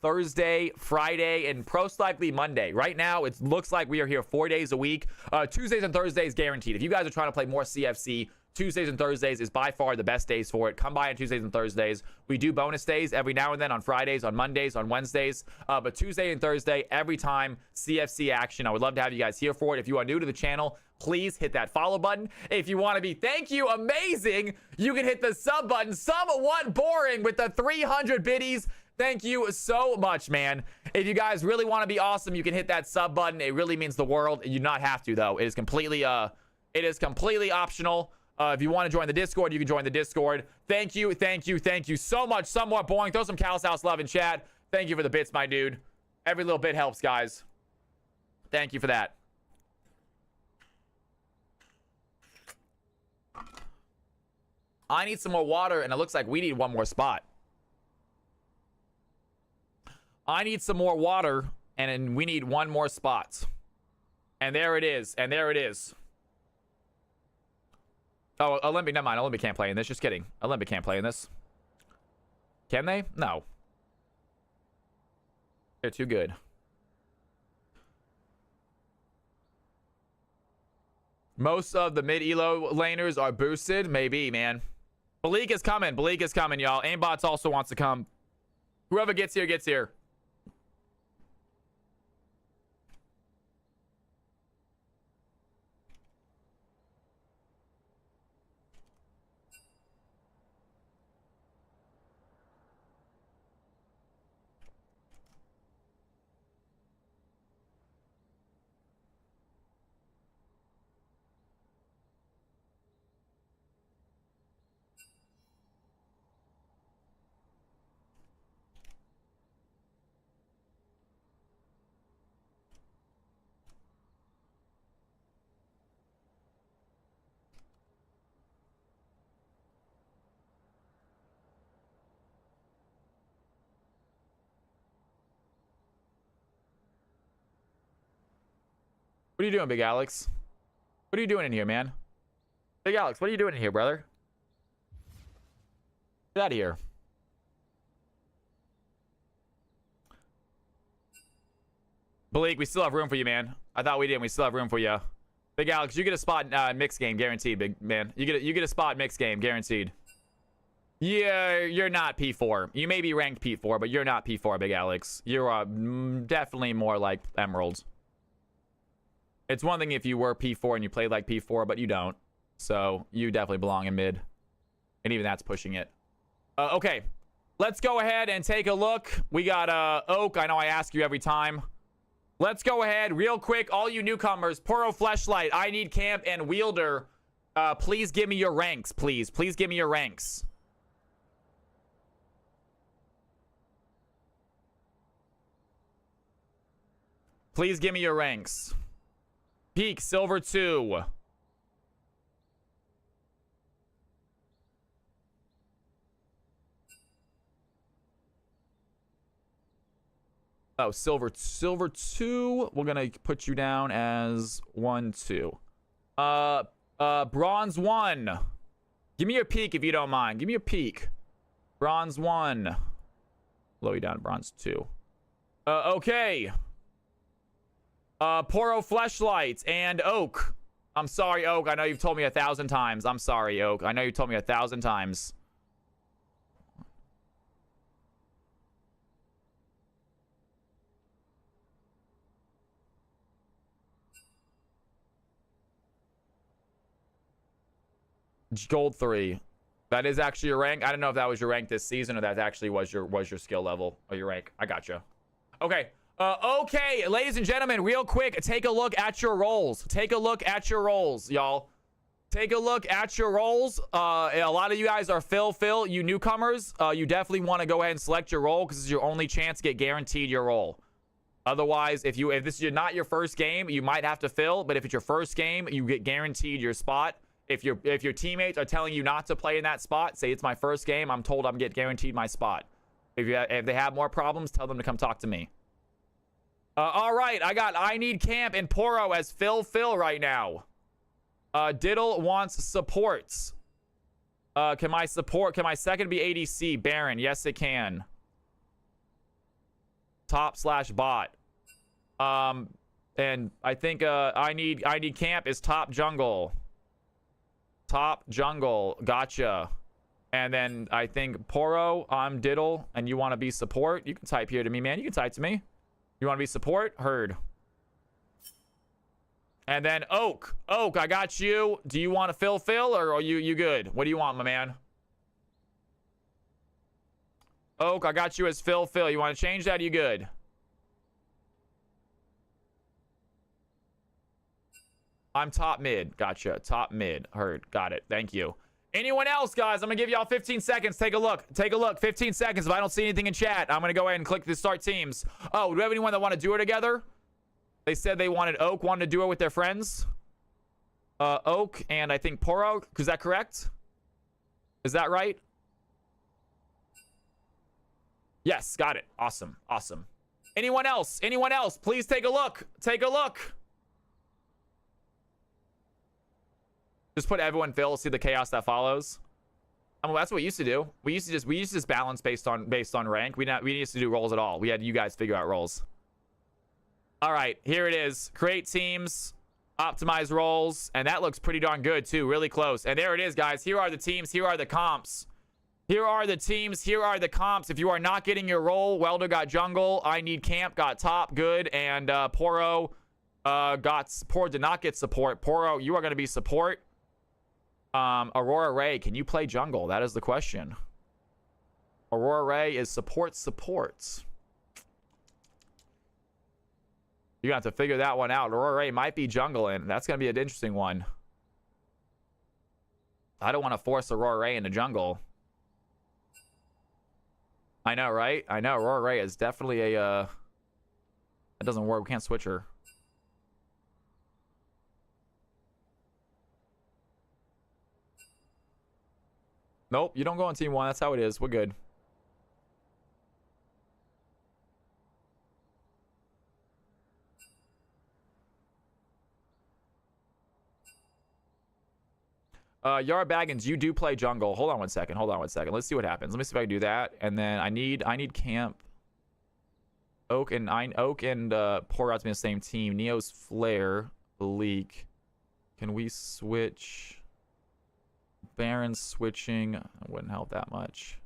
S1: Thursday, Friday, and most likely Monday. Right now, it looks like we are here 4 days a week. Tuesdays and Thursdays guaranteed. If you guys are trying to play more CFC, Tuesdays and Thursdays is by far the best days for it. Come by on Tuesdays and Thursdays. We do bonus days every now and then on Fridays, on Mondays, on Wednesdays. But Tuesday and Thursday, every time, CFC action. I would love to have you guys here for it. If you are new to the channel, please hit that follow button. If you want to be thank you, amazing, you can hit the sub button. Somewhat boring with the 300 biddies. Thank you so much, man. If you guys really want to be awesome, you can hit that sub button. It really means the world. You do not have to, though. It is completely optional. If you want to join the Discord, you can join the Discord. Thank you so much. Somewhat boring. Throw some Cal's House love in chat. Thank you for the bits, my dude. Every little bit helps, guys. Thank you for that. I need some more water, and it looks like we need one more spot. I need some more water, and we need one more spot. And there it is. And there it is. Oh, Olympic, never mind. Olympic can't play in this. Just kidding. Olympic can't play in this. Can they? No. They're too good. Most of the mid-elo laners are boosted. Maybe, man. Bleak is coming. Bleak is coming, y'all. Aimbots also wants to come. Whoever gets here, gets here. What are you doing, Big Alex? What are you doing in here, man? Big Alex, what are you doing in here, brother? Get out of here. Bleak, we still have room for you, man. I thought we didn't. We still have room for you. Big Alex, you get a spot in mixed game, guaranteed, big man. You get a spot mixed game, guaranteed. Yeah, you're not P4. You may be ranked P4, but you're not P4, Big Alex. You're definitely more like Emerald. It's one thing if you were P4 and you played like P4, but you don't. So you definitely belong in mid. And even that's pushing it. Okay. Let's go ahead and take a look. We got Oak. I know I ask you every time. Let's go ahead real quick. All you newcomers, Poro Fleshlight, I Need Camp, and Wielder. Please give me your ranks, please. Please give me your ranks. Please give me your ranks. Peak, Silver 2. Oh, Silver 2. We're gonna put you down as 1, 2. Bronze 1. Give me your peak if you don't mind. Give me your peak. Bronze 1. Lower you down to Bronze 2. Okay. Poro Fleshlight and Oak. I'm sorry, Oak. I know you've told me 1,000 times. I'm sorry, Oak. I know you told me 1,000 times. Gold 3. That is actually your rank. I don't know if that was your rank this season or that actually was your skill level or your rank. I gotcha. Okay. Okay, ladies and gentlemen, real quick, take a look at your roles. Take a look at your roles, y'all. Take a look at your roles. A lot of you guys are Phil, you newcomers. You definitely want to go ahead and select your role because this is your only chance to get guaranteed your role. Otherwise, if this is not your first game, you might have to fill. But if it's your first game, you get guaranteed your spot. If your teammates are telling you not to play in that spot, say it's my first game, I'm told I'm getting guaranteed my spot. If they have more problems, tell them to come talk to me. All right, I need Camp and Poro as Phil right now. Diddle wants supports. Can my second be ADC? Baron, yes it can. Top/bot. And I think I need Camp is top jungle. Top jungle, gotcha. And then I think Poro, I'm Diddle, and you want to be support? You can type here to me, man. You can type to me. You want to be support? Heard. And then Oak, I got you. Do you want to fill, or are you good? What do you want, my man? Oak, I got you as fill. You want to change that? Are you good? I'm top mid. Gotcha. Top mid. Heard. Got it. Thank you. Anyone else, guys? I'm going to give y'all 15 seconds. Take a look. 15 seconds. If I don't see anything in chat, I'm going to go ahead and click the start teams. Oh, do we have anyone that want to do it together? They said they wanted Oak, wanted to do it with their friends. Oak and I think Poro. Is that correct? Is that right? Yes. Got it. Awesome. Anyone else? Please take a look. Just put everyone fill, see the chaos that follows. I mean, that's what we used to do. We used to just balance based on rank. We didn't used to do roles at all. We had you guys figure out roles. All right, here it is. Create teams, optimize roles, and that looks pretty darn good too. Really close. And there it is, guys. Here are the teams. Here are the comps. Here are the teams. Here are the comps. If you are not getting your role, Welder got jungle. I need Camp got top, good, and Poro did not get support. Poro, you are going to be support. Aurora Ray, can you play jungle? That is the question. Aurora Ray is supports. You're gonna have to figure that one out. Aurora Ray might be jungling. That's gonna be an interesting one. I don't want to force Aurora Ray into jungle. I know, right? I know Aurora Ray is definitely a it doesn't work. We can't switch her. Nope, you don't go on team 1. That's how it is. We're good. Yara Baggins, you do play jungle. Hold on one second. Let's see what happens. Let me see if I can do that. And then I need Camp. Oak and pour out to be the same team. Neo's Flare, Leak. Can we switch? Baron switching wouldn't help that much.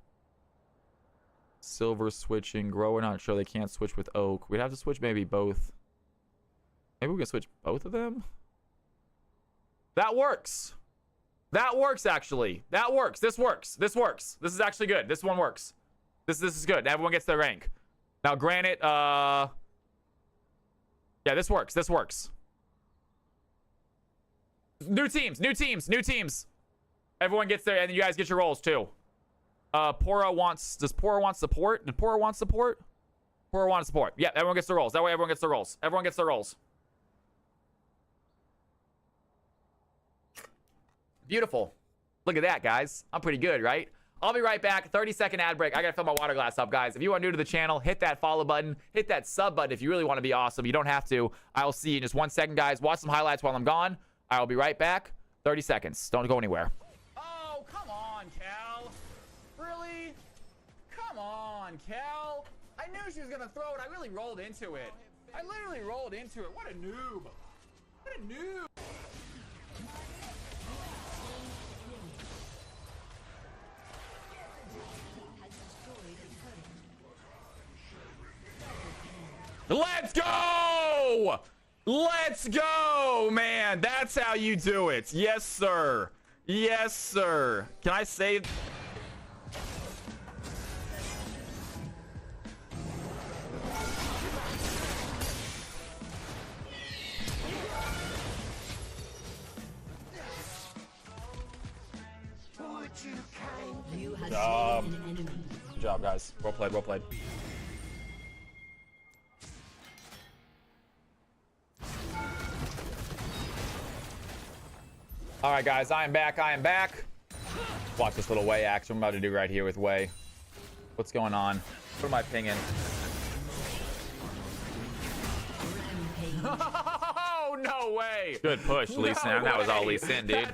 S1: Silver switching. Grower not sure. They can't switch with Oak. We'd have to switch maybe both. Maybe we can switch both of them. That works. Actually. That works. This works. This is actually good. This one works. This is good. Everyone gets their rank. Now granted, yeah, this works. New teams. Everyone gets there, and you guys get your roles too. Does Poro want support? Did Poro want support? Poro wants support. Yeah, everyone gets their roles. That way everyone gets their roles. Beautiful. Look at that, guys. I'm pretty good, right? I'll be right back. 30-second ad break. I gotta fill my water glass up, guys. If you are new to the channel, hit that follow button. Hit that sub button if you really want to be awesome. You don't have to. I'll see you in just 1 second, guys. Watch some highlights while I'm gone. I will be right back. 30 seconds. Don't go anywhere. Cal. I knew she was gonna throw it. I really rolled into it. What a noob. Let's go! Let's go, man. That's how you do it. Yes, sir. Yes, sir. Can I save? Good job, guys. Well played, well played. All right, guys, I am back. I am back. Watch this little Way action I'm about to do right here with Way. What's going on? What am I pinging? Oh, no way. Good push, Lee Sin. That was all Lee Sin, dude.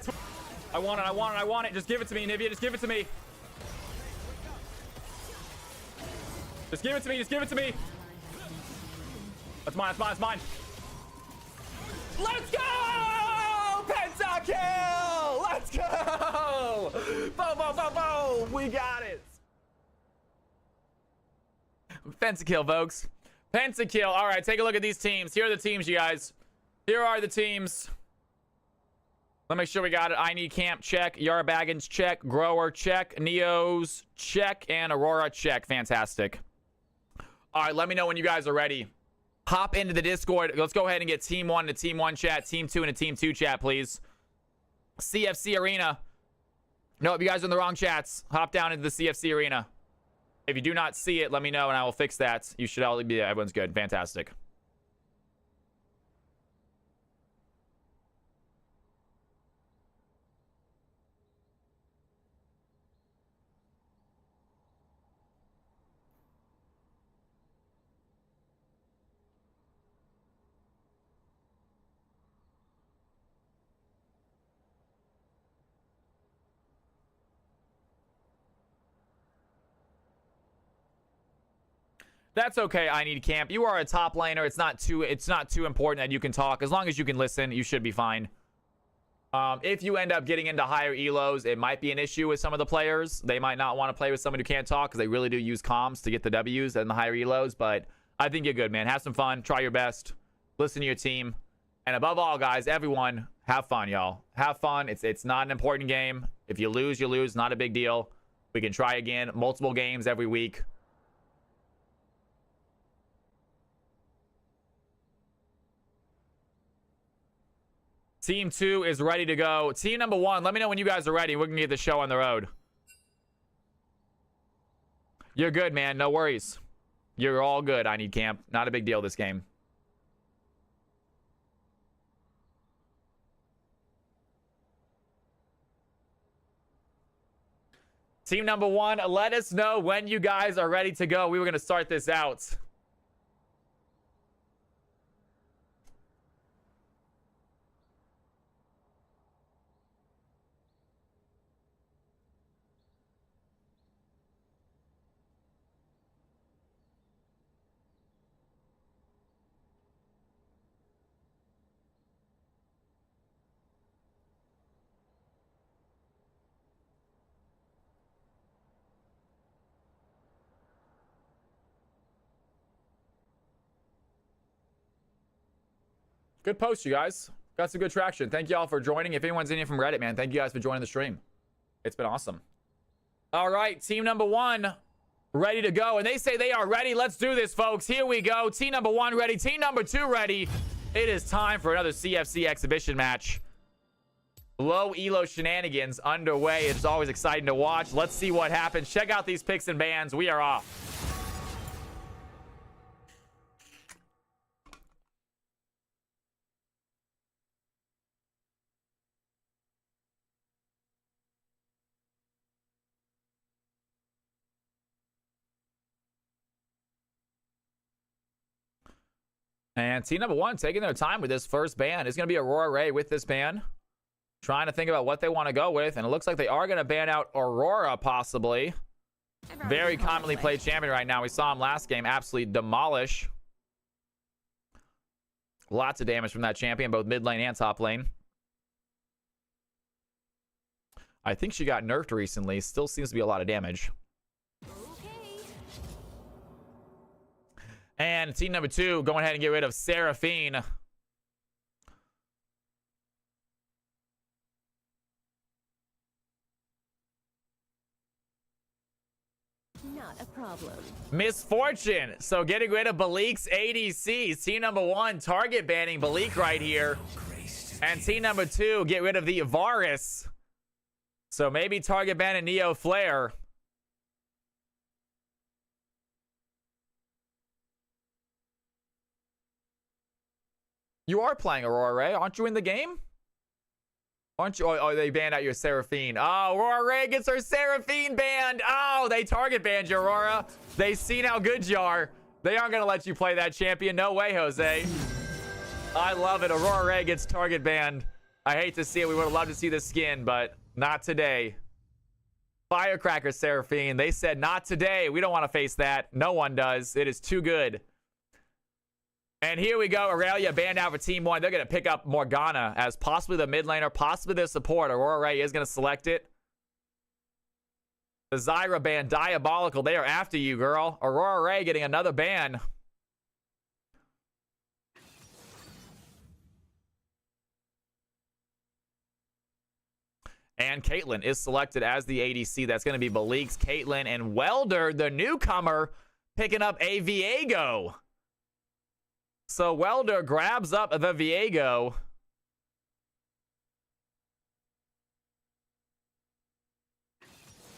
S1: I want it. I want it. I want it. Just give it to me, Nivea. Just give it to me. Just give it to me. Just give it to me. That's mine. That's mine. That's mine. Let's go! Pentakill! Let's go! Boom, boom, boom, boom! We got it. Pentakill, folks. Pentakill. All right, take a look at these teams. Here are the teams, you guys. Here are the teams. Let me make sure we got it. I Need Camp, check. Yara Baggins, check. Grower, check. Neos, check. And Aurora, check. Fantastic. All right, let me know when you guys are ready. Hop into the Discord. Let's go ahead and get Team 1 to Team 1 chat, Team 2 into Team 2 chat, please. CFC Arena. No, if you guys are in the wrong chats, hop down into the CFC Arena. If you do not see it, let me know and I will fix that. You should all be, everyone's good. Fantastic. That's okay, I Need Camp. You are a top laner. It's not too important that you can talk. As long as you can listen, you should be fine. If you end up getting into higher elos, it might be an issue with some of the players. They might not want to play with someone who can't talk because they really do use comms to get the W's and the higher elos. But I think you're good, man. Have some fun. Try your best. Listen to your team. And above all, guys, everyone, have fun, y'all. Have fun. It's not an important game. If you lose, you lose. Not a big deal. We can try again. Multiple games every week. Team 2 is ready to go. Team number 1, let me know when you guys are ready. We can get the show on the road. You're good, man. No worries. You're all good, I Need Camp. Not a big deal this game. Team number 1, let us know when you guys are ready to go. We were going to start this out. Good post, you guys. Got some good traction. Thank you all for joining. If anyone's in here from Reddit, man, thank you guys for joining the stream. It's been awesome. All right, team number 1 ready to go. And they say they are ready. Let's do this, folks. Here we go. Team number 1 ready. Team number 2 ready. It is time for another CFC exhibition match. Low elo shenanigans underway. It's always exciting to watch. Let's see what happens. Check out these picks and bans. We are off. And team number 1 taking their time with this first ban. It's going to be Aurora Ray with this ban. Trying to think about what they want to go with. And it looks like they are going to ban out Aurora, possibly. Very commonly played champion right now. We saw him last game absolutely demolish. Lots of damage from that champion, both mid lane and top lane. I think she got nerfed recently. Still seems to be a lot of damage. And team number 2 going ahead and get rid of Seraphine.
S2: Not a problem.
S1: Misfortune. So getting rid of Balik's ADCs. Team number 1 target banning Balik right here. And team number 2 get rid of the Varus. So maybe target banning Neo Flare. You are playing Aurora Ray. Aren't you in the game? Aren't you? Oh, they banned out your Seraphine. Oh, Aurora Ray gets her Seraphine banned. Oh, they target banned you, Aurora. They seen how good you are. They aren't going to let you play that champion. No way, Jose. I love it. Aurora Ray gets target banned. I hate to see it. We would have loved to see the skin, but not today. Firecracker Seraphine. They said not today. We don't want to face that. No one does. It is too good. And here we go. Aurelia banned out for Team 1. They're going to pick up Morgana as possibly the mid laner, possibly their support. Aurora Ray is going to select it. The Zyra ban, Diabolical. They are after you, girl. Aurora Ray getting another ban. And Caitlyn is selected as the ADC. That's going to be Balik's Caitlyn. And Welder, the newcomer, picking up a Viego. So Welder grabs up the Viego.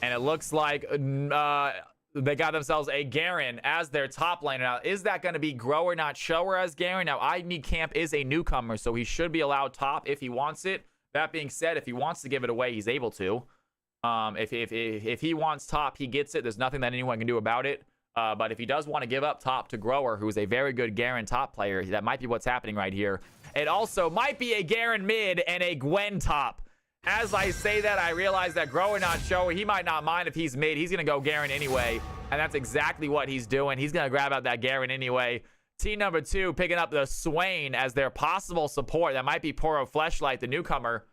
S1: And it looks like they got themselves a Garen as their top laner. Now, is that going to be Grower, not Shower as Garen? Now, I Need Camp is a newcomer, so he should be allowed top if he wants it. That being said, if he wants to give it away, he's able to. If he wants top, he gets it. There's nothing that anyone can do about it. But if he does want to give up top to Grower, who is a very good Garen top player, that might be what's happening right here. It also might be a Garen mid and a Gwen top. As I say that, I realize that Grower, not Shower, he might not mind if he's mid. He's going to go Garen anyway. And that's exactly what he's doing. He's going to grab out that Garen anyway. Team number 2 picking up the Swain as their possible support. That might be Poro Fleshlight, the newcomer.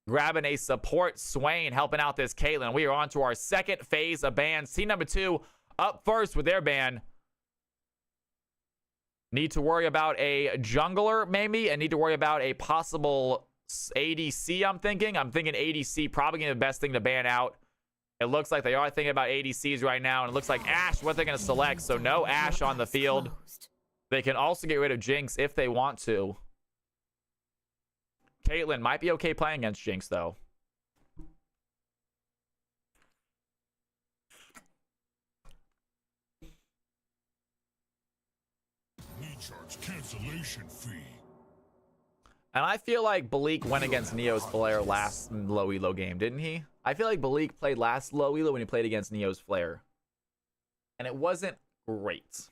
S1: Grabbing a support Swain, helping out this Caitlyn. We are on to our second phase of bans. Team number 2 up first with their ban. Need to worry about a jungler, maybe, and need to worry about a possible ADC, I'm thinking. I'm thinking ADC probably going to be the best thing to ban out. It looks like they are thinking about ADCs right now, and it looks like Ashe, what they're going to select. So no Ashe on the field. They can also get rid of Jinx if they want to. Caitlyn might be okay playing against Jinx, though.
S6: Charge cancellation fee.
S1: And I feel like Balik went against Neo's Flare last low elo game, didn't he? I feel like Balik played last low elo when he played against Neo's Flare. And it wasn't great.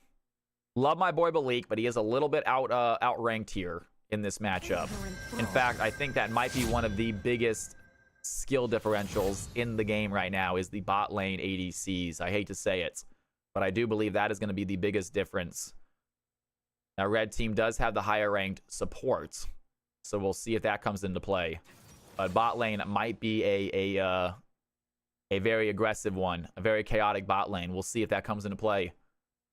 S1: Love my boy Balik, but he is a little bit outranked here in this matchup. In fact, I think that might be one of the biggest skill differentials in the game right now is the bot lane ADCs. I hate to say it, but I do believe that is going to be the biggest difference. Now, red team does have the higher ranked support, so we'll see if that comes into play. But bot lane might be a very aggressive one, a very chaotic bot lane. We'll see if that comes into play.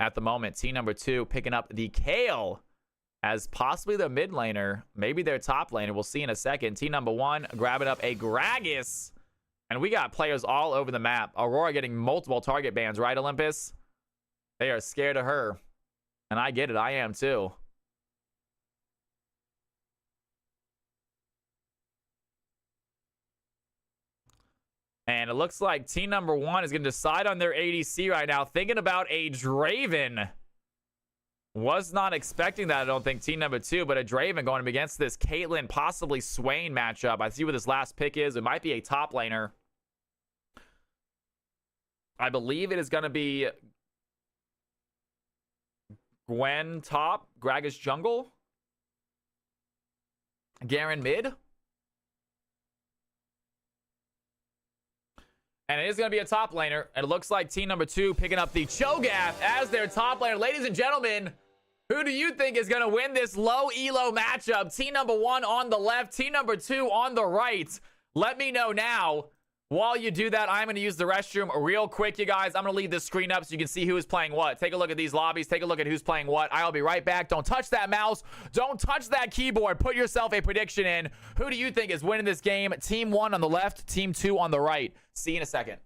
S1: At the moment, team number 2 picking up the Kale as possibly the mid laner, maybe their top laner. We'll see in a second. Team number 1 grabbing up a Gragas, and we got players all over the map. Aurora getting multiple target bans, right, Olympus? They are scared of her. And I get it. I am too. And it looks like team number 1 is going to decide on their ADC right now. Thinking about a Draven. Was not expecting that, I don't think, team number 2. But a Draven going up against this Caitlyn, possibly Swain matchup. I see what this last pick is. It might be a top laner. I believe it is going to be Gwen top, Gragas jungle, Garen mid. And it is going to be a top laner. And it looks like team number 2 picking up the Cho'Gath as their top laner. Ladies and gentlemen, who do you think is going to win this low elo matchup? Team number 1 on the left, team number 2 on the right. Let me know now. While you do that, I'm going to use the restroom real quick, you guys. I'm going to leave this screen up so you can see who is playing what. Take a look at these lobbies. Take a look at who's playing what. I'll be right back. Don't touch that mouse. Don't touch that keyboard. Put yourself a prediction in. Who do you think is winning this game? Team 1 on the left, Team 2 on the right. See you in a second.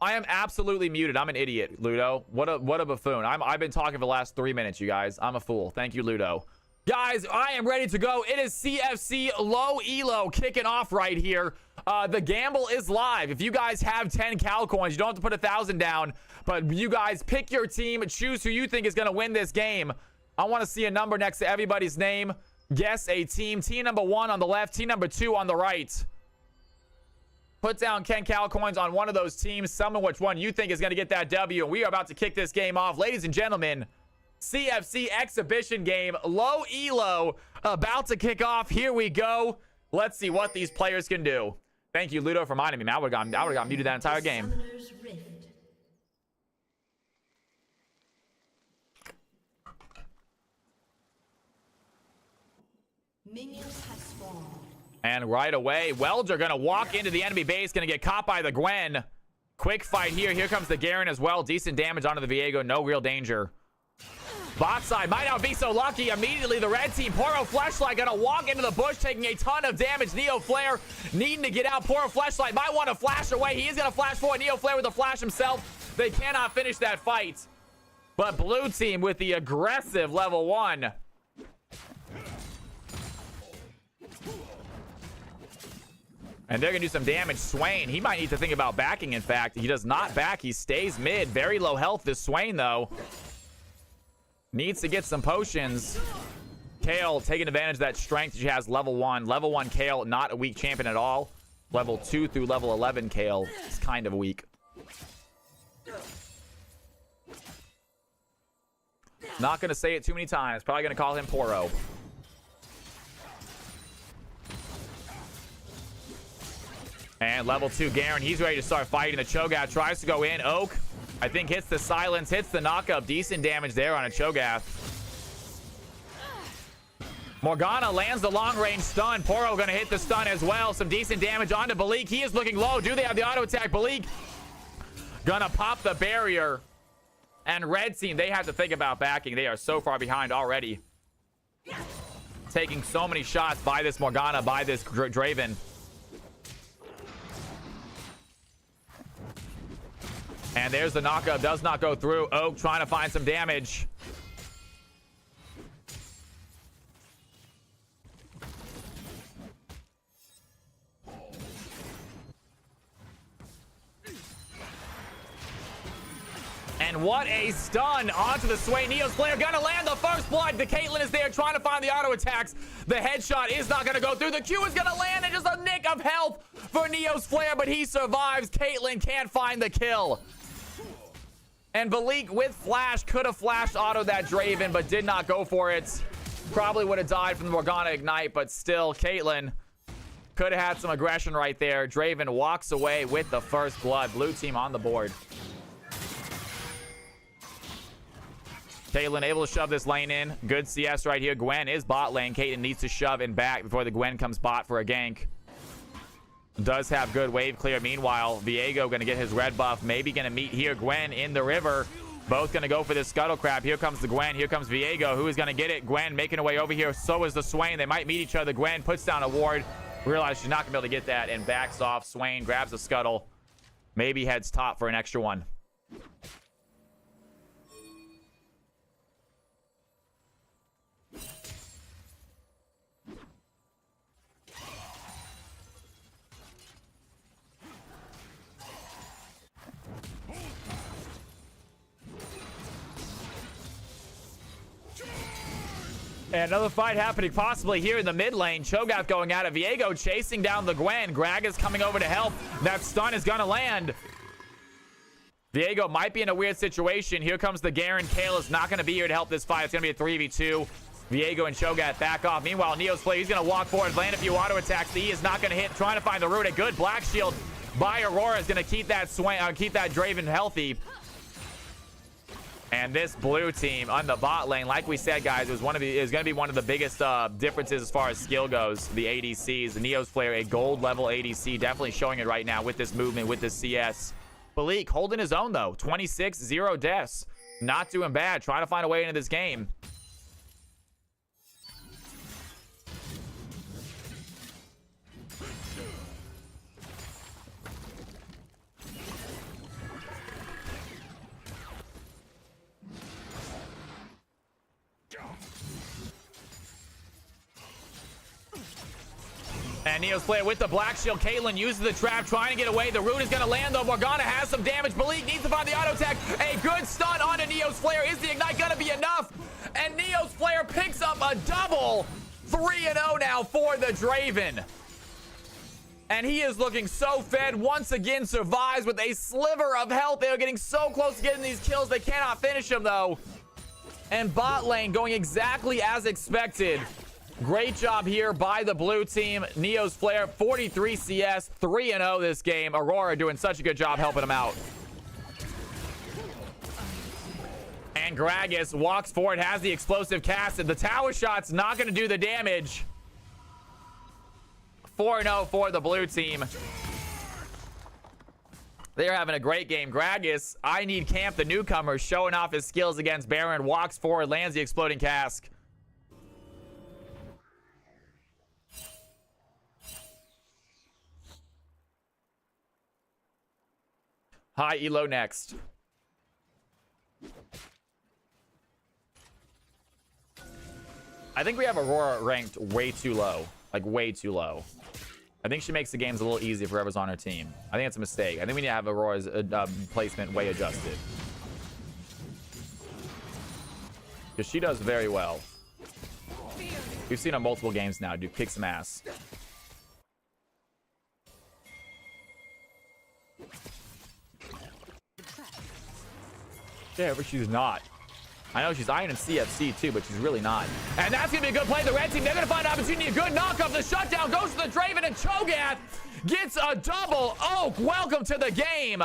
S1: I am absolutely muted. I'm an idiot, Ludo. What a buffoon. I've been talking for the last 3 minutes, you guys. I'm a fool. Thank you, Ludo. Guys, I am ready to go. It is CFC low elo kicking off right here. The gamble is live. If you guys have 10 cal coins, you don't have to put 1,000 down, but you guys pick your team, choose who you think is going to win this game. I want to see a number next to everybody's name. Guess a team. Team number 1 on the left, team number 2 on the right. Put down 10 cal coins on one of those teams. Summon which one you think is going to get that W. And we are about to kick this game off. Ladies and gentlemen, CFC exhibition game. Low elo about to kick off. Here we go. Let's see what these players can do. Thank you, Ludo, for reminding me. I would have got muted that entire game.
S3: Summoner's Rift. Minions have spawned.
S1: And right away, Welger going to walk into the enemy base. Going to get caught by the Gwen. Quick fight here. Here comes the Garen as well. Decent damage onto the Viego. No real danger. Bot side might not be so lucky. Immediately, the red team, Poro Fleshlight, going to walk into the bush, taking a ton of damage. Neo Flare needing to get out. Poro Fleshlight might want to flash away. He is going to flash forward. Neo Flare with the flash himself. They cannot finish that fight. But blue team with the aggressive level 1. And they're going to do some damage. Swain, he might need to think about backing, in fact. He does not back. He stays mid. Very low health, this Swain, though. Needs to get some potions. Kale taking advantage of that strength she has, level 1. Level 1 Kale, not a weak champion at all. Level 2 through level 11 Kale is kind of weak. Not going to say it too many times. Probably going to call him Poro. And level 2 Garen, he's ready to start fighting. The Cho'Gath tries to go in. Oak I think hits the silence, hits the knockup. Decent damage there on a Cho'Gath. Morgana lands the long-range stun. Poro gonna hit the stun as well. Some decent damage onto Balik. He is looking low. Do they have the auto attack? Balik gonna pop the barrier. And red team, they have to think about backing. They are so far behind already. Taking so many shots by this Morgana, by this Draven. And there's the knockup. Does not go through. Oak trying to find some damage. And what a stun onto the Sway. Neo's player gonna land the first blood. The Caitlyn is there trying to find the auto attacks. The headshot is not gonna go through. The Q is gonna land and just a nick of health for Neo's player, but he survives. Caitlyn can't find the kill. And Balik with flash could have flashed auto that Draven, but did not go for it. Probably would have died from the Morgana Ignite, but still, Caitlyn could have had some aggression right there. Draven walks away with the first blood. Blue team on the board. Caitlyn able to shove this lane in. Good CS right here. Gwen is bot lane. Caitlyn needs to shove in back before the Gwen comes bot for a gank. Does have good wave clear. Meanwhile, Viego going to get his red buff. Maybe going to meet here. Gwen in the river. Both going to go for this scuttle crab. Here comes the Gwen. Here comes Viego. Who is going to get it? Gwen making her way over here. So is the Swain. They might meet each other. Gwen puts down a ward. Realizes she's not going to be able to get that and backs off. Swain grabs the scuttle. Maybe heads top for an extra one. And another fight happening possibly here in the mid lane. Cho'Gath going out of Viego, chasing down the Gwen. Grag is coming over to help. That stun is going to land. Viego might be in a weird situation. Here comes the Garen. Kale is not going to be here to help this fight. It's going to be a 3v2. Viego and Cho'Gath back off. Meanwhile, Neo's play. He's going to walk forward, land a few auto attacks. The E is not going to hit. Trying to find the root. A good black shield by Aurora is going to keep that Draven healthy. And this blue team on the bot lane, like we said, guys, is going to be one of the biggest differences as far as skill goes. The ADCs, the Neo's player, a gold level ADC, definitely showing it right now with this movement, with this CS. Balik holding his own though, 26, 0 deaths, not doing bad, trying to find a way into this game. And Neo's player with the black shield. Caitlyn uses the trap, trying to get away. The root is going to land, though. Morgana has some damage. Balik needs to find the auto attack. A good stun onto Neo's player. Is the ignite going to be enough? And Neo's player picks up a double. 3-0 now for the Draven. And he is looking so fed. Once again, survives with a sliver of health. They are getting so close to getting these kills. They cannot finish him, though. And bot lane going exactly as expected. Great job here by the blue team. Neo's player, 43 CS, 3-0 this game. Aurora doing such a good job helping him out. And Gragas walks forward, has the explosive cast. And the tower shot's not going to do the damage. 4-0 for the blue team. They're having a great game. Gragas, I need camp the newcomer, showing off his skills against Baron. Walks forward, lands the exploding cask. Hi, Elo next. I think we have Aurora ranked way too low. Like, way too low. I think she makes the games a little easier for whoever's on her team. I think it's a mistake. I think we need to have Aurora's placement way adjusted. Because she does very well. We've seen her multiple games now. Dude, kick some ass. Yeah, but she's not. I know she's iron in CFC too, but she's really not. And that's going to be a good play. The red team, they're going to find an opportunity. A good knock off. The shutdown goes to the Draven, and Cho'Gath gets a double. Oak, welcome to the game.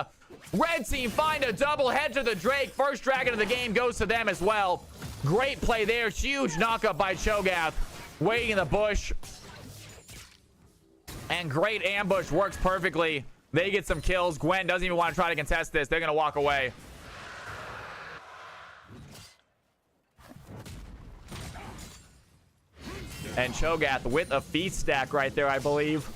S1: Red team find a double head to the Drake. First dragon of the game goes to them as well. Great play there. Huge knockup by Cho'Gath. Waiting in the bush. And great ambush. Works perfectly. They get some kills. Gwen doesn't even want to try to contest this. They're going to walk away. And Cho'Gath with a feast stack right there, I believe.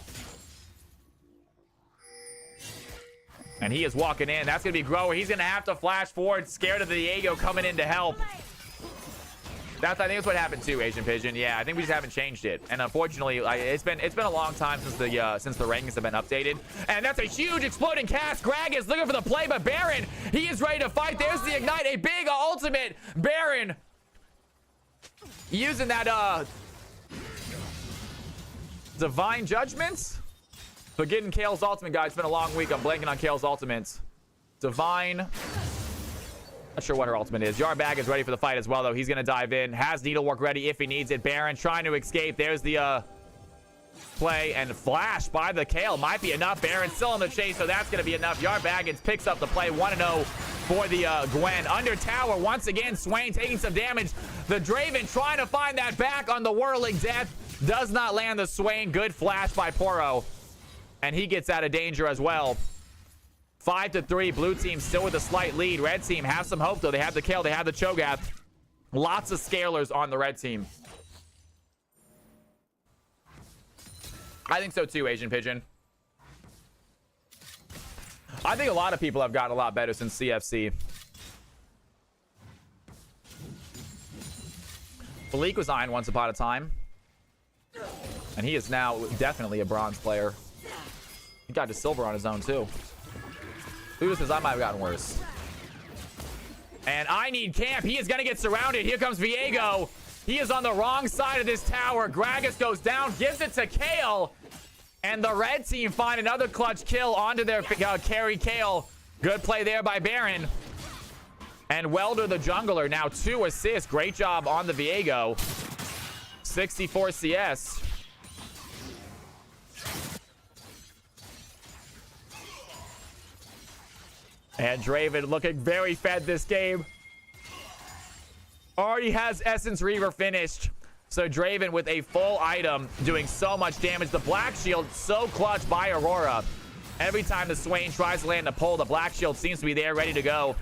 S1: And he is walking in. That's going to be Grower. He's going to have to flash forward. Scared of the Diego coming in to help. I think that's what happened too, Asian Pigeon. Yeah, I think we just haven't changed it. And unfortunately, it's been a long time since the rankings have been updated. And that's a huge exploding cast. Greg is looking for the play, but Baron, he is ready to fight. There's the Ignite. A big ultimate. Baron using that Divine Judgments. Forgetting Kale's ultimate, guys. It's been a long week. I'm blanking on Kale's ultimates. Divine. Not sure what her ultimate is. Yarbag is ready for the fight as well, though. He's going to dive in. Has Needlework ready if he needs it. Baron trying to escape. There's the play. And flash by the Kale. Might be enough. Baron still in the chase, so that's going to be enough. Yarbag picks up the play. 1-0 for the Gwen. Under tower, once again, Swain taking some damage. The Draven trying to find that back on the Whirling Death. Does not land the Swain. Good flash by Poro. And he gets out of danger as well. 5-3. Blue team still with a slight lead. Red team has some hope, though. They have the Kale. They have the Cho'Gath. Lots of scalers on the red team. I think so, too, Asian Pigeon. I think a lot of people have gotten a lot better since CFC. Philippe was Iron once upon a time. And he is now definitely a bronze player. He got to silver on his own, too. Luda says I might have gotten worse. And I need camp. He is going to get surrounded. Here comes Viego. He is on the wrong side of this tower. Gragas goes down, gives it to Kale. And the red team find another clutch kill onto their carry Kale. Good play there by Baron. And Welder, the jungler, now 2 assists. Great job on the Viego. 64 CS. And Draven looking very fed this game. Already has Essence Reaver finished. So Draven with a full item doing so much damage. The Black Shield so clutch by Aurora. Every time the Swain tries to land a pull, the Black Shield seems to be there ready to go.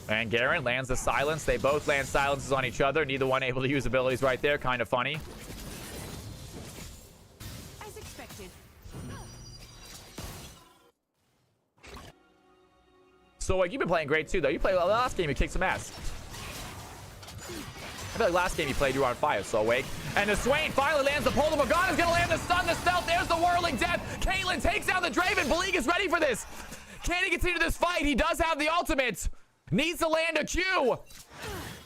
S1: And Garen lands the silence. They both land silences on each other. Neither one able to use abilities right there. Kind of funny.
S2: As expected.
S1: So, like, you've been playing great, too, though. You played the last game, you kicked some ass. I feel like last game you played, you were on fire, so Wake. And the Swain finally lands the pull. The Morgana's going to land the stun, the stealth. There's the Whirling Death. Caitlyn takes down the Draven. Bleak is ready for this. Can he continue this fight? He does have the ultimate. Needs to land a Q.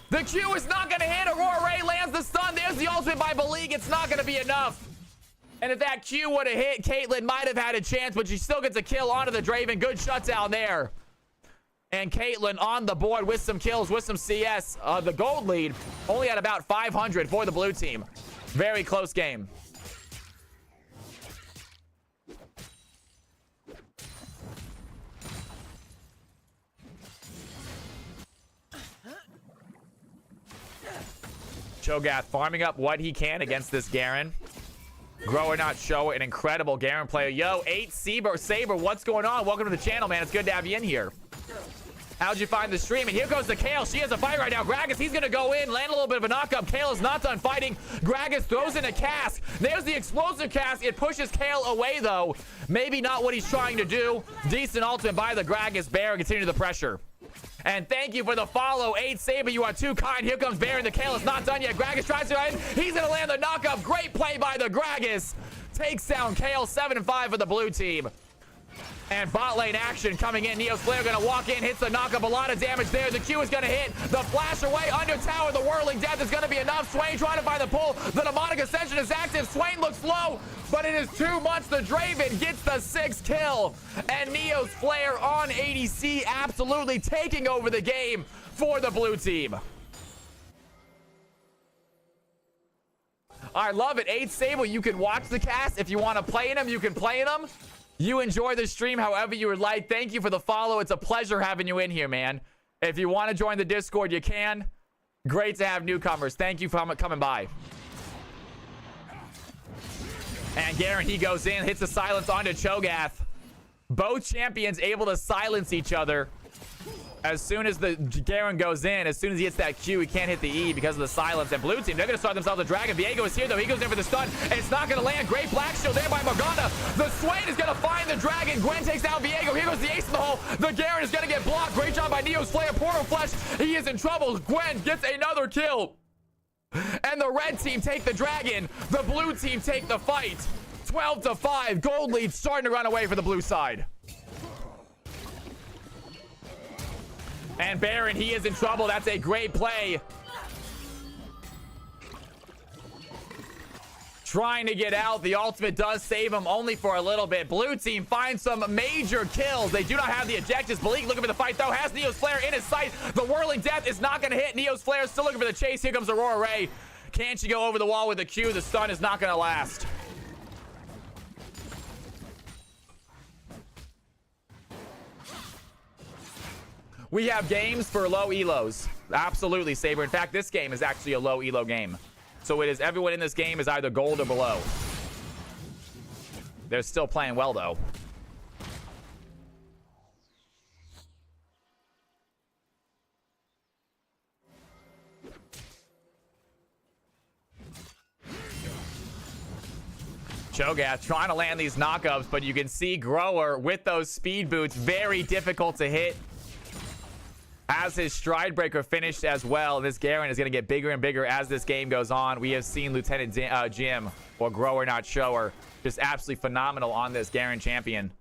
S1: The Q is not going to hit. Aurora Ray lands the stun. There's the ultimate by Malik. It's not going to be enough. And if that Q would have hit, Caitlyn might have had a chance, but she still gets a kill onto the Draven. Good shutdown there. And Caitlyn on the board with some kills, with some CS. The gold lead only at about 500 for the blue team. Very close game. Cho'Gath farming up what he can against this Garen. Grow or not show, an incredible Garen player. Yo, 8 Saber, what's going on? Welcome to the channel, man. It's good to have you in here. How'd you find the stream? And here goes the Kale. She has a fight right now. Gragas, he's going to go in, land a little bit of a knockup. Kale is not done fighting. Gragas throws in a cast. There's the explosive cast. It pushes Kale away, though. Maybe not what he's trying to do. Decent ultimate by the Gragas. Bear continue the pressure. And thank you for the follow, 8 Saber. You are too kind. Here comes Baron. The Kale is not done yet. Gragas tries to end. He's going to land the knockup. Great play by the Gragas. Takes down Kale. 7-5 for the blue team. And bot lane action coming in. Neo's Flare going to walk in, hits the knockup. A lot of damage there. The Q is going to hit. The flash away under tower. The Whirling Death is going to be enough. Swain trying to find the pull. The Demonic Ascension is active. Swain looks low, but it is too much. The Draven gets the 6th kill. And Neo's Flare on ADC absolutely taking over the game for the blue team. I love it. 8 Sable, you can watch the cast. If you want to play in them, you can play in them. You enjoy the stream however you would like. Thank you for the follow. It's a pleasure having you in here, man. If you want to join the Discord, you can. Great to have newcomers. Thank you for coming by. And Garen, he goes in, hits the silence onto Cho'Gath. Both champions able to silence each other. As soon as the Garen goes in, as soon as he hits that Q, he can't hit the E because of the silence. And blue team, they're going to start themselves a dragon. Viego is here, though. He goes in for the stun. It's not going to land. Great black shield there by Morgana. The Swain is going to find the dragon. Gwen takes down Viego. Here goes the ace in the hole. The Garen is going to get blocked. Great job by Neo's Slayer. Portal Flesh. He is in trouble. Gwen gets another kill. And the red team take the dragon. The blue team take the fight. 12-5. Gold lead starting to run away for the blue side. And Baron, he is in trouble. That's a great play. Trying to get out. The ultimate does save him only for a little bit. Blue team finds some major kills. They do not have the objectives. Bleak looking for the fight, though. Has Neo's Flare in his sight. The Whirling Death is not going to hit. Neo's Flare still looking for the chase. Here comes Aurora Ray. Can't she go over the wall with the Q? The stun is not going to last. We have games for low elos. Absolutely, Saber. In fact, this game is actually a low elo game. So it is everyone in this game is either gold or below. They're still playing well, though. Cho'Gath trying to land these knockups, but you can see Grower with those speed boots, very difficult to hit. As his Stride Breaker finished as well. This Garen is going to get bigger and bigger as this game goes on. We have seen Lieutenant Jim, or Grower not Shower, just absolutely phenomenal on this Garen champion.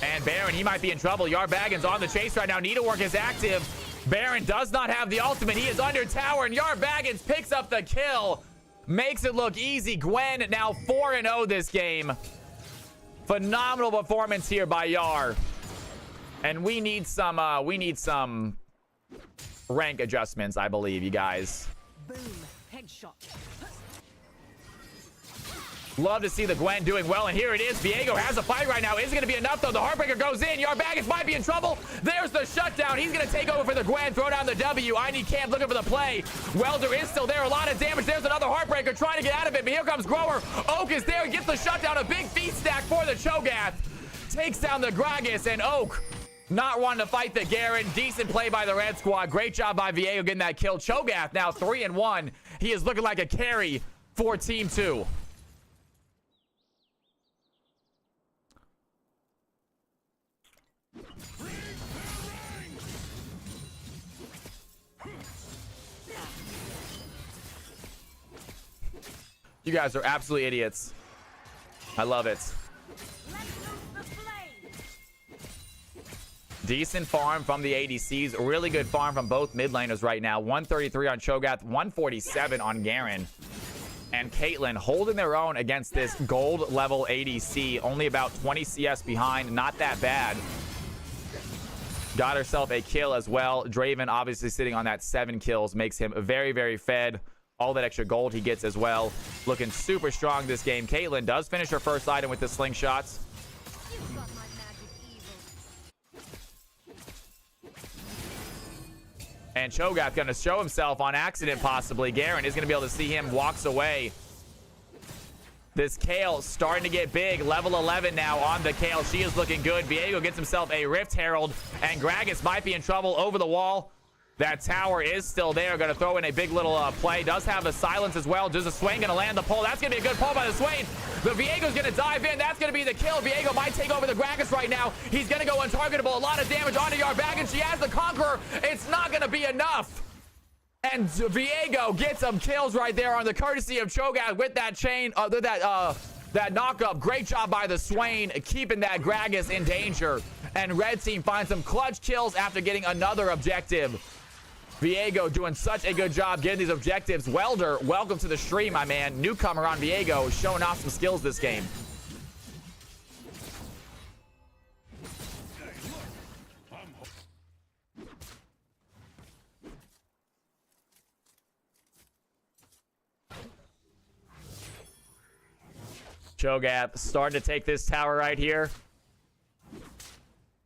S1: And Baron, he might be in trouble. Yarbagan's on the chase right now. Needlework is active. Baron does not have the ultimate. He is under tower, and Yarbagans picks up the kill. Makes it look easy. Gwen now 4-0 this game. Phenomenal performance here by Yar. And we need some rank adjustments, I believe, you guys.
S5: Boom. Headshot.
S1: Love to see the Gwen doing well, and here it is. Viego has a fight right now. Is it going to be enough, though? The Heartbreaker goes in. Yarbagans might be in trouble. There's the shutdown. He's going to take over for the Gwen. Throw down the W. I need Camp looking for the play. Welder is still there. A lot of damage. There's another Heartbreaker trying to get out of it, but here comes Grower. Oak is there. Gets the shutdown. A big feast stack for the Cho'Gath. Takes down the Gragas, and Oak not wanting to fight the Garen. Decent play by the Red Squad. Great job by Viego getting that kill. Cho'Gath now 3-1. He is looking like a carry for Team 2. You guys are absolutely idiots. I love it. Decent farm from the ADCs. Really good farm from both mid laners right now. 133 on Cho'Gath, 147 on Garen. And Caitlyn holding their own against this gold level ADC. Only about 20 CS behind. Not that bad. Got herself a kill as well. Draven obviously sitting on that 7 kills. Makes him very, very fed. All that extra gold he gets as well. Looking super strong this game. Caitlyn does finish her first item with the slingshots. And Cho'Gath going to show himself on accident, possibly. Garen is going to be able to see him. Walks away. This Kayle starting to get big. Level 11 now on the Kayle. She is looking good. Viego gets himself a Rift Herald. And Gragas might be in trouble over the wall. That tower is still there. Going to throw in a big little play. Does have the silence as well. Does the Swain going to land the pull? That's going to be a good pull by the Swain. The Viego's going to dive in. That's going to be the kill. Viego might take over the Gragas right now. He's going to go untargetable. A lot of damage onto Yarbagan. She has the Conqueror. It's not going to be enough. And Viego gets some kills right there on the courtesy of Cho'Gath with that chain. That knockup. Great job by the Swain, keeping that Gragas in danger. And red team finds some clutch kills after getting another objective. Viego doing such a good job getting these objectives. Welder, welcome to the stream, my man. Newcomer on Viego, showing off some skills this game. Cho'Gath starting to take this tower right here.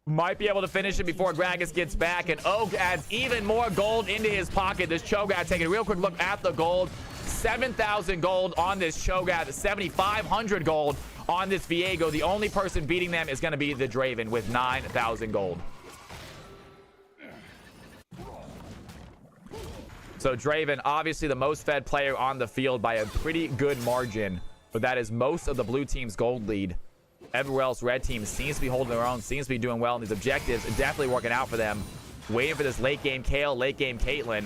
S1: Might be able to finish it before Gragas gets back, and Oak adds even more gold into his pocket. This Cho'Gath, taking a real quick look at the gold. 7,000 gold on this Cho'Gath, 7,500 gold on this Viego. The only person beating them is going to be the Draven with 9,000 gold. So Draven, obviously the most fed player on the field by a pretty good margin, but that is most of the blue team's gold lead. Everywhere else, red team seems to be holding their own, seems to be doing well in these objectives. Definitely working out for them. Waiting for this late game Kayle, late game Caitlyn.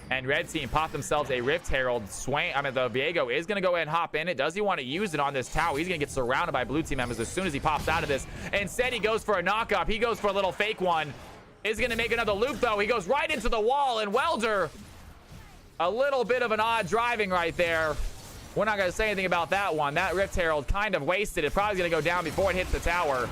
S1: And red team pop themselves a Rift Herald. Swain, I mean, the Viego is going to go ahead and hop in it. Does he want to use it on this tower? He's going to get surrounded by blue team members as soon as he pops out of this. Instead, he goes for a knock-up. He goes for a little fake one. Is going to make another loop, though. He goes right into the wall, and Welder, a little bit of an odd driving right there. We're not going to say anything about that one. That Rift Herald kind of wasted. It probably going to go down before it hits the tower.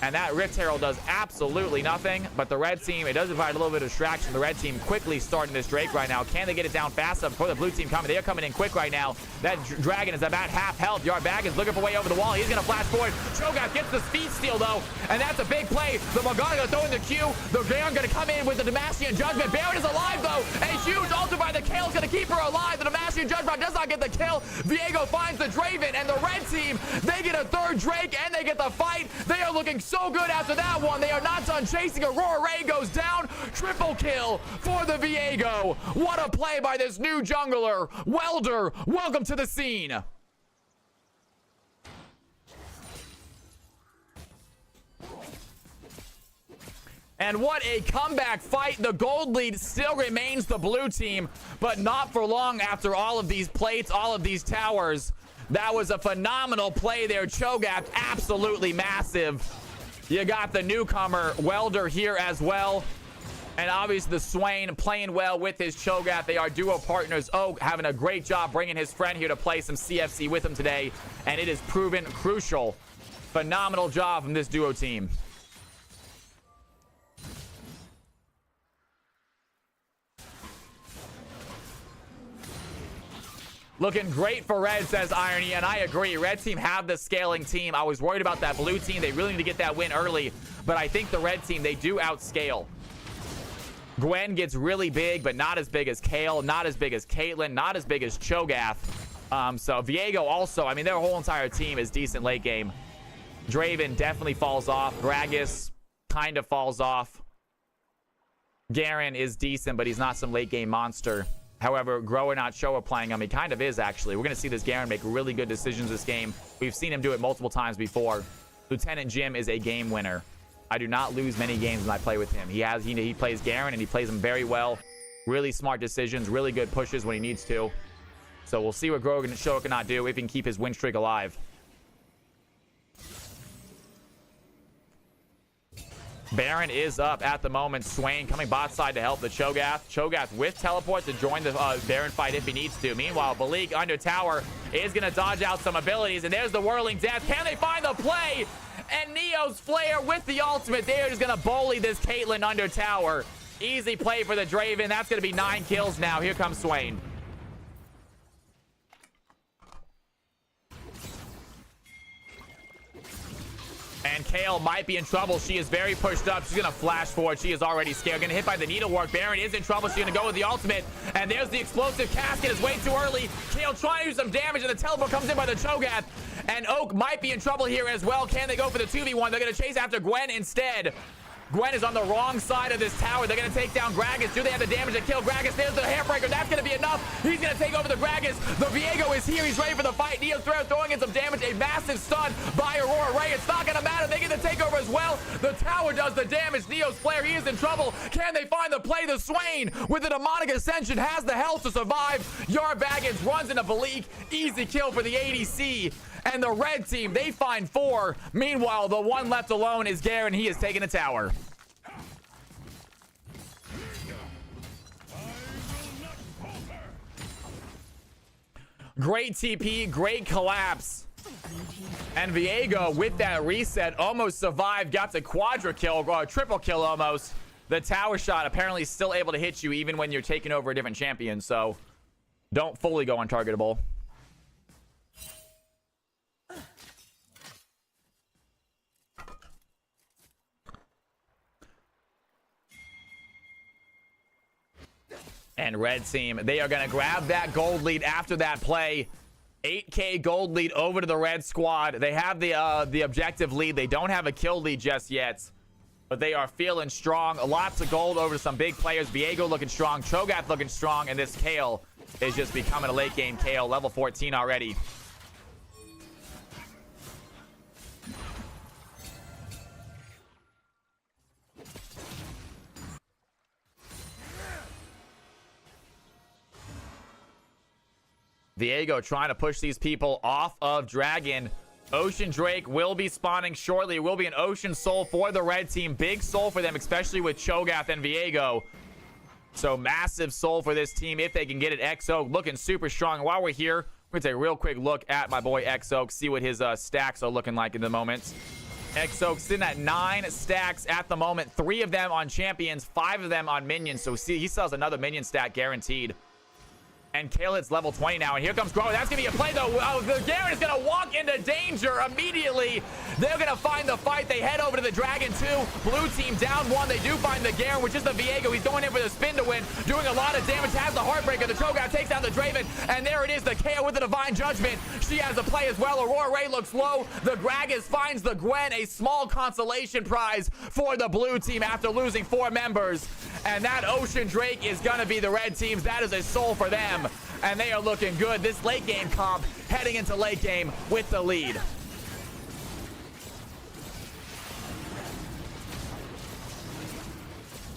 S1: And that Rift Herald does absolutely nothing. But the red team, it does provide a little bit of distraction. The red team quickly starting this Drake right now. Can they get it down fast enough before the blue team coming? They are coming in quick right now. That dragon is about half health. Yard Bag is looking for way over the wall. He's going to flash forward. Cho'Gath gets the speed steal, though. And that's a big play. The Morgana going to throw in the Q. The Baron going to come in with the Demacian Judgment. Baron is alive, though. A huge ultimate by the Kayle is going to keep her alive. The Demacian Judgment does not get the kill. Viego finds the Draven. And the red team, they get a third Drake and they get the fight. They are looking so good after that one. They are not done chasing. Aurora Ray goes down. Triple kill for the Viego. What a play by this new jungler. Welder, welcome to the scene. And what a comeback fight. The gold lead still remains the blue team, but not for long after all of these plates, all of these towers. That was a phenomenal play there. Cho'Gath, absolutely massive. You got the newcomer Welder here as well. And obviously the Swain playing well with his Cho'Gath. They are duo partners. Oak having a great job bringing his friend here to play some CFC with him today. And it is proven crucial. Phenomenal job from this duo team. Looking great for red, says Irony, and I agree. Red team have the scaling team. I was worried about that blue team. They really need to get that win early, but I think the red team, they do outscale. Gwen gets really big, but not as big as Kayle, not as big as Caitlyn, not as big as Cho'Gath. So Viego also, I mean, their whole entire team is decent late game. Draven definitely falls off. Gragas kind of falls off. Garen is decent, but he's not some late game monster. However, Grower not Showa playing him. He kind of is, actually. We're going to see this Garen make really good decisions this game. We've seen him do it multiple times before. Lieutenant Jim is a game winner. I do not lose many games when I play with him. He plays Garen, and he plays him very well. Really smart decisions, really good pushes when he needs to. So we'll see what Grower and Showa cannot do if he can keep his win streak alive. Baron is up at the moment. Swain coming bot side to help the Cho'Gath. Cho'Gath with teleport to join the Baron fight if he needs to. Meanwhile, Balik under tower is going to dodge out some abilities. And there's the Whirling Death. Can they find the play? And Neo's Flare with the ultimate. They're just going to bully this Caitlyn under tower. Easy play for the Draven. That's going to be 9 kills now. Here comes Swain. And Kayle might be in trouble. She is very pushed up. She's going to flash forward. She is already scared. Going to hit by the needlework. Baron is in trouble. She's going to go with the ultimate. And there's the explosive casket. Is way too early. Kayle trying to do some damage, and the teleport comes in by the Cho'Gath. And Oak might be in trouble here as well. Can they go for the 2v1? They're going to chase after Gwen instead. Gwen is on the wrong side of this tower. They're going to take down Gragas. Do they have the damage to kill Gragas? There's the Hairbreaker. That's going to be enough. He's going to take over the Gragas. The Viego is here. He's ready for the fight. Neo throwing in some damage. A massive stun by Aurora Ray. It's not going to matter. They get the takeover as well. The tower does the damage. Neo's Flare, he is in trouble. Can they find the play? The Swain with the Demonic Ascension has the health to survive. Yar Baggins runs into Balik. Easy kill for the ADC. And the red team, they find 4. Meanwhile, the one left alone is Garen. He is taking a tower. Great TP, great collapse. And Viego with that reset almost survived, got to quadra kill, or triple kill almost. The tower shot apparently still able to hit you even when you're taking over a different champion. So don't fully go untargetable. And red team, they are going to grab that gold lead after that play. 8K gold lead over to the red squad. They have the objective lead. They don't have a kill lead just yet, but they are feeling strong. Lots of gold over to some big players. Viego looking strong. Cho'Gath looking strong. And this Kayle is just becoming a late game Kayle. Level 14 already. Viego trying to push these people off of Dragon. Ocean Drake will be spawning shortly. It will be an Ocean Soul for the red team. Big soul for them, especially with Cho'Gath and Viego. So massive soul for this team if they can get it. XO looking super strong. And while we're here, we're going to take a real quick look at my boy XO, see what his stacks are looking like in the moment. XO sitting at 9 stacks at the moment. 3 of them on champions, 5 of them on minions. So see, he sells another minion stack guaranteed. And Kayle hits level 20 now, and here comes Grow. That's going to be a play, though. The Garen is going to walk into danger immediately. They're going to find the fight. They head over to the Dragon 2. Blue team down 1. They do find the Garen, which is the Viego. He's going in for the spin to win, doing a lot of damage. Has the Heartbreaker. The Cho'Gath takes down the Draven, and there it is. The Kayle with the Divine Judgment. She has a play as well. Aurora Ray looks low. The Gragas finds the Gwen, a small consolation prize for the blue team after losing 4 members. And that Ocean Drake is going to be the red team's. That is a soul for them. And they are looking good. This late game comp heading into late game with the lead.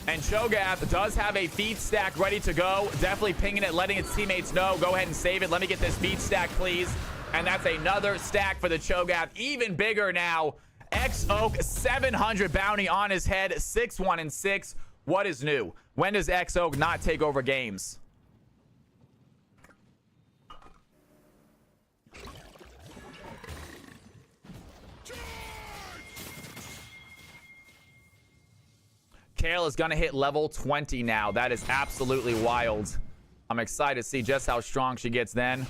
S1: And Cho'Gath does have a feed stack ready to go. Definitely pinging it, letting its teammates know. Go ahead and save it. Let me get this feed stack, please. And that's another stack for the Cho'Gath. Even bigger now. X-Oak, 700 bounty on his head. 6-1-6. What is new? When does X-Oak not take over games? Kayle is going to hit level 20 now. That is absolutely wild. I'm excited to see just how strong she gets then.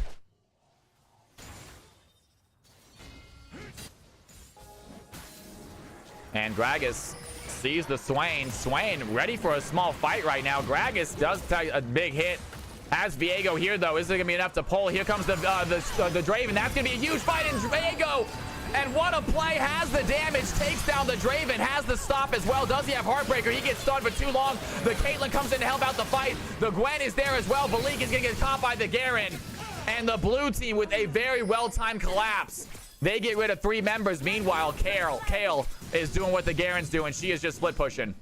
S1: And Gragas sees the Swain. Swain ready for a small fight right now. Gragas does take a big hit. Has Viego here, though. Is it going to be enough to pull? Here comes the Draven. That's going to be a huge fight in Viego. And what a play. Has the damage. Takes down the Draven. Has the stop as well. Does he have Heartbreaker? He gets stunned for too long. The Caitlyn comes in to help out the fight. The Gwen is there as well. Valik is going to get caught by the Garen. And the blue team with a very well-timed collapse. They get rid of 3 members. Meanwhile, Kayle is doing what the Garen's doing. She is just split pushing.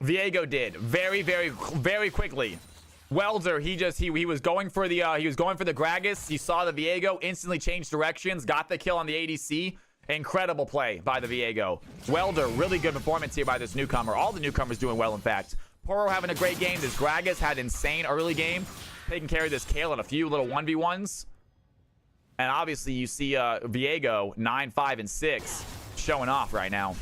S1: Viego did very quickly. Welder, he was going for the Gragas. He saw the Viego, instantly changed directions, got the kill on the ADC. Incredible play by the Viego. Welder, really good performance here by this newcomer. All the newcomers doing well, in fact. Poro having a great game. This Gragas had insane early game, taking care of this Kayle in a few little 1v1s. And obviously you see Viego 9, 5, and 6 showing off right now.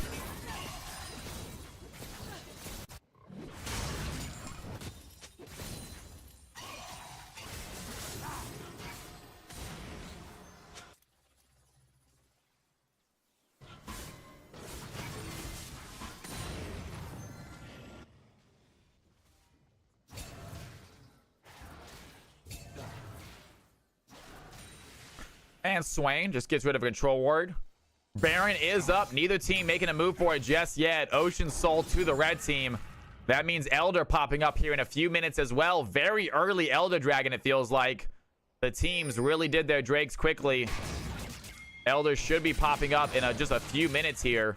S1: And Swain just gets rid of a control ward. Baron is up. Neither team making a move for it just yet. Ocean Soul to the red team. That means Elder popping up here in a few minutes as well. Very early Elder Dragon, it feels like. The teams really did their Drakes quickly. Elder should be popping up in just a few minutes here.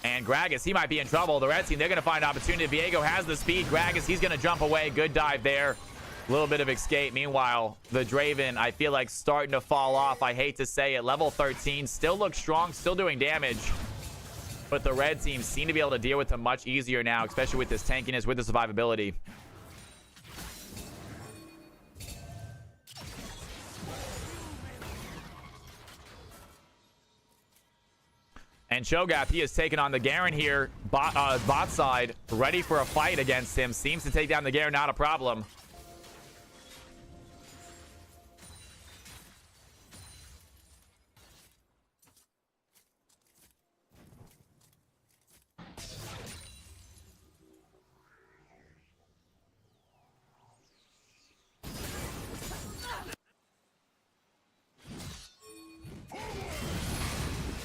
S1: And Gragas, he might be in trouble. The red team, they're going to find opportunity. Viego has the speed. Gragas, he's going to jump away. Good dive there. A little bit of escape. Meanwhile, the Draven, I feel like starting to fall off. I hate to say it. Level 13. Still looks strong. Still doing damage. But the red team seem to be able to deal with him much easier now, especially with this tankiness, with the survivability. And Cho'Gath, he is taking on the Garen here, bot side, ready for a fight against him. Seems to take down the Garen, not a problem.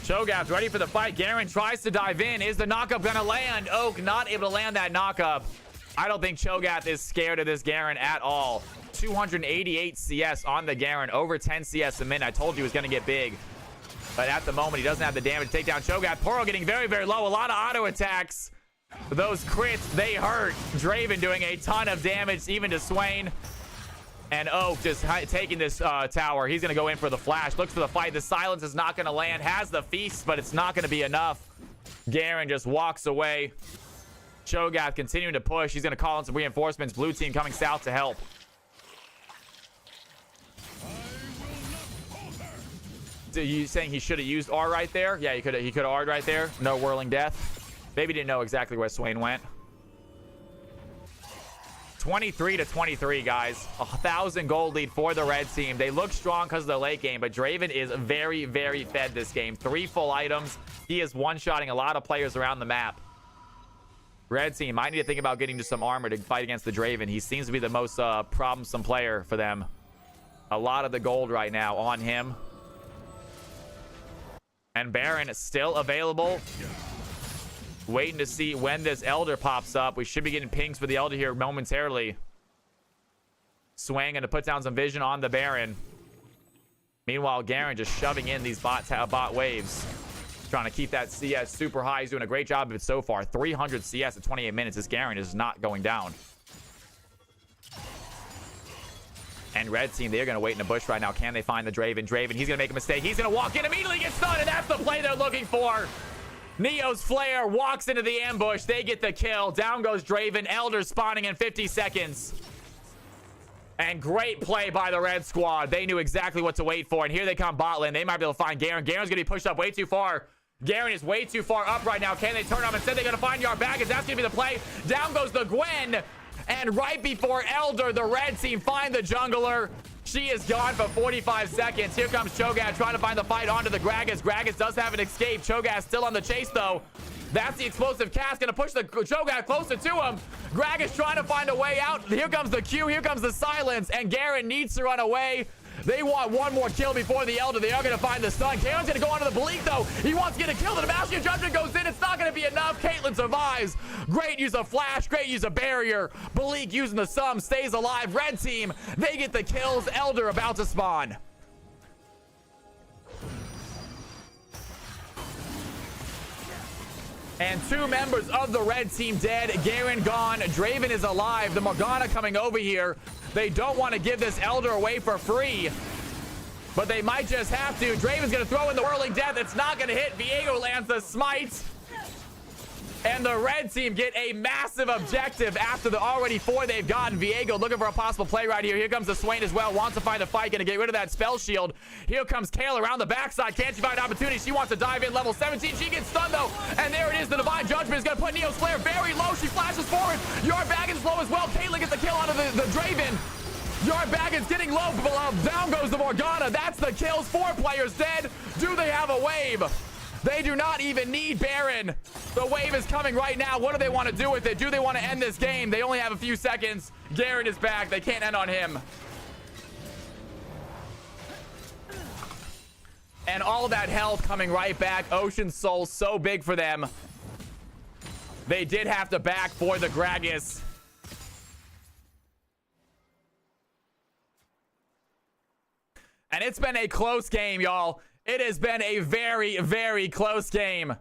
S1: Cho'Gath ready for the fight. Garen tries to dive in. Is the knockup gonna land? Oak not able to land that knockup. I don't think Cho'Gath is scared of this Garen at all. 288 CS on the Garen. Over 10 CS a minute. I told you he was gonna get big. But at the moment, he doesn't have the damage to take down Cho'Gath. Poro getting very, very low. A lot of auto attacks. Those crits, they hurt. Draven doing a ton of damage, even to Swain. And Oak just taking this tower. He's going to go in for the flash. Looks for the fight. The silence is not going to land. Has the feast, but it's not going to be enough. Garen just walks away. Cho'Gath continuing to push. He's going to call in some reinforcements. Blue team coming south to help. Are you saying he should have used R right there? Yeah, he could have R'd right there. No whirling death. Maybe didn't know exactly where Swain went. 23-23, guys. 1,000 gold lead for the red team. They look strong because of the late game, but Draven is very, very fed this game. 3 full items. He is one-shotting a lot of players around the map. Red team might need to think about getting to some armor to fight against the Draven. He seems to be the most problemsome player for them. A lot of the gold right now on him. And Baron is still available. Waiting to see when this Elder pops up. We should be getting pings for the Elder here momentarily. Swang to put down some vision on the Baron. Meanwhile, Garen just shoving in these bot waves. Trying to keep that CS super high. He's doing a great job of it so far. 300 CS at 28 minutes. This Garen is not going down. And red team, they're going to wait in the bush right now. Can they find the Draven? Draven, he's going to make a mistake. He's going to walk in, immediately get stunned, and that's the play they're looking for. Neo's flare walks into the ambush. They get the kill. Down goes Draven. Elder spawning in 50 seconds. And great play by the red squad. They knew exactly what to wait for. And here they come bot lane. They might be able to find Garen. Garen's going to be pushed up way too far. Garen is way too far up right now. Can they turn up? Instead, they're going to find Yard baggage. That's going to be the play. Down goes the Gwen. And right before Elder, the red team find the jungler. She is gone for 45 seconds. Here comes Cho'Gath trying to find the fight onto the Gragas. Gragas does have an escape. Cho'Gath still on the chase, though. That's the explosive cast. Going to push the Cho'Gath closer to him. Gragas trying to find a way out. Here comes the Q. Here comes the silence. And Garen needs to run away. They want one more kill before the Elder. They are going to find the stun. Garen's going to go onto the Bleak, though. He wants to get a kill. The Damascus Judgment goes in. It's not going to be enough. Caitlyn survives. Great use of flash. Great use of barrier. Bleak using the sum. Stays alive. Red team, they get the kills. Elder about to spawn. And 2 members of the red team dead. Garen gone. Draven is alive. The Morgana coming over here. They don't want to give this Elder away for free, but they might just have to. Draven's going to throw in the whirling death. It's not going to hit. Viego lands the smite. And the red team get a massive objective after the already 4 they've gotten. Viego looking for a possible play right here. Here comes the Swain as well. Wants to find a fight. Going to get rid of that spell shield. Here cond Kale around the backside. Can't she find opportunity? She wants to dive in. Level 17. She gets stunned, though. And there it is. The Divine Judgment is going to put Neo's flare very low. She flashes forward. Yard Baggins low as well. Caitlyn gets the kill onto the Draven. Yard Baggins getting low. Down goes the Morgana. That's the kills. 4 players dead. Do they have a wave? They do not even need Baron. The wave is coming right now. What do they want to do with it? Do they want to end this game? They only have a few seconds. Garen is back. They can't end on him. And all that health coming right back. Ocean Soul so big for them. They did have to back for the Gragas. And it's been a close game, y'all. It has been a very, very close game.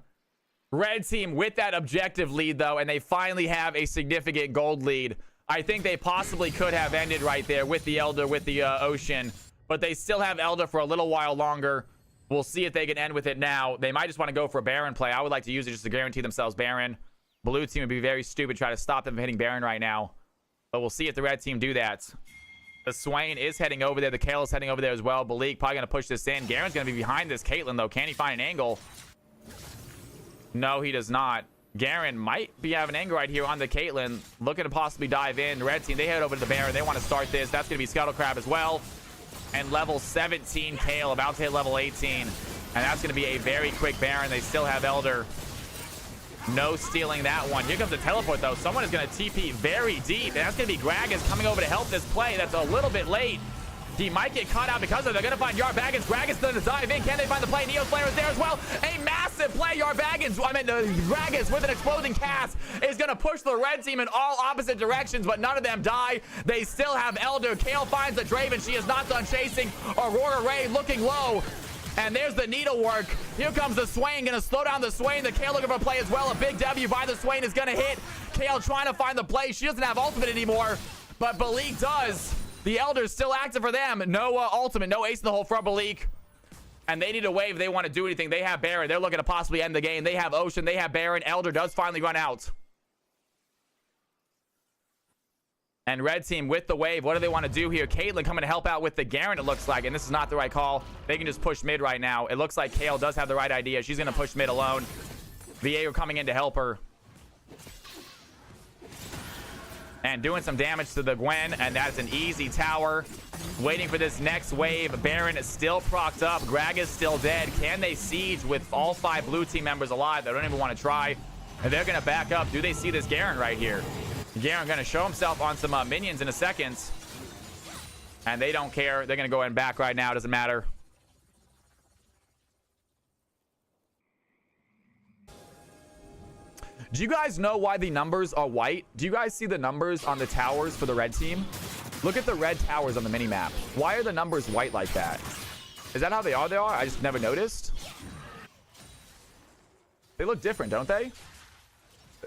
S1: Red team with that objective lead, though, and they finally have a significant gold lead. I think they possibly could have ended right there with the Elder, with the Ocean. But they still have Elder for a little while longer. We'll see if they can end with it now. They might just want to go for a Baron play. I would like to use it just to guarantee themselves Baron. Blue team would be very stupid to try to stop them from hitting Baron right now. But we'll see if the red team do that. The Swain is heading over there. The Kale is heading over there as well. Bleak probably going to push this in. Garen's going to be behind this Caitlyn, though. Can he find an angle? No, he does not. Garen might be having anger right here on the Caitlyn, looking to possibly dive in. The red team, they head over to the Baron. They want to start this. That's going to be Scuttle Crab as well. And level 17 Kale, about to hit level 18. And that's going to be a very quick Baron. They still have Elder. No stealing that one. Here comes the teleport, though. Someone is going to TP very deep. And that's going to be Gragas coming over to help this play. That's a little bit late. He might get caught out because of it. They're going to find Yard Baggins. Gragas going to dive in. Can they find the play? Neo's player is there as well. A massive play. Yard Baggins, Gragas with an exploding cast is going to push the red team in all opposite directions, but none of them die. They still have Elder. Kale finds the Draven. She is not done chasing. Aurora Ray looking low. And there's the needlework. Here comes the Swain. Going to slow down the Swain. The Kale looking for a play as well. A big W by the Swain is going to hit. Kale trying to find the play. She doesn't have ultimate anymore, but Balik does. The Elder's still active for them. No ultimate, no ace in the hole for Balik. And they need a wave. They want to do anything. They have Baron. They're looking to possibly end the game. They have Ocean. They have Baron. Elder does finally run out. And red team with the wave. What do they want to do here? Caitlyn coming to help out with the Garen, it looks like. And this is not the right call. They can just push mid right now. It looks like Kale does have the right idea. She's going to push mid alone. VA are coming in to help her. And doing some damage to the Gwen, and that's an easy tower. Waiting for this next wave. Baron is still procced up. Grag is still dead. Can they siege with all 5 blue team members alive? They don't even want to try. And they're going to back up. Do they see this Garen right here? Garen going to show himself on some minions in a second. And they don't care. They're going to go ahead and back right now. Doesn't matter. Do you guys know why the numbers are white? Do you guys see the numbers on the towers for the red team? Look at the red towers on the mini-map. Why are the numbers white like that? Is that how they are? I just never noticed. They look different, don't they?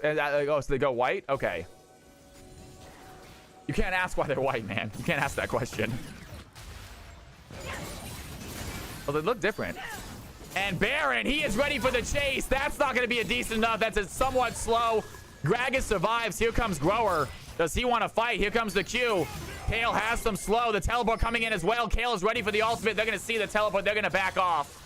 S1: Oh, so they go white? Okay. You can't ask why they're white, man. You can't ask that question. Well, they look different. And Baron, he is ready for the chase. That's not going to be a decent enough. That's a somewhat slow. Gragas survives. Here comes Grower. Does he want to fight? Here comes the Q. Kale has some slow. The teleport coming in as well. Kale is ready for the ultimate. They're going to see the teleport. They're going to back off.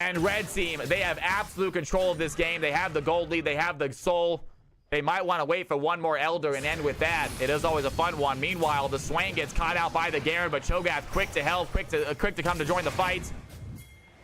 S1: And red team, they have absolute control of this game. They have the gold lead. They have the soul. They might want to wait for one more Elder and end with that. It is always a fun one. Meanwhile, the Swain gets caught out by the Garen, but Cho'Gath quick to help, quick to come to join the fight.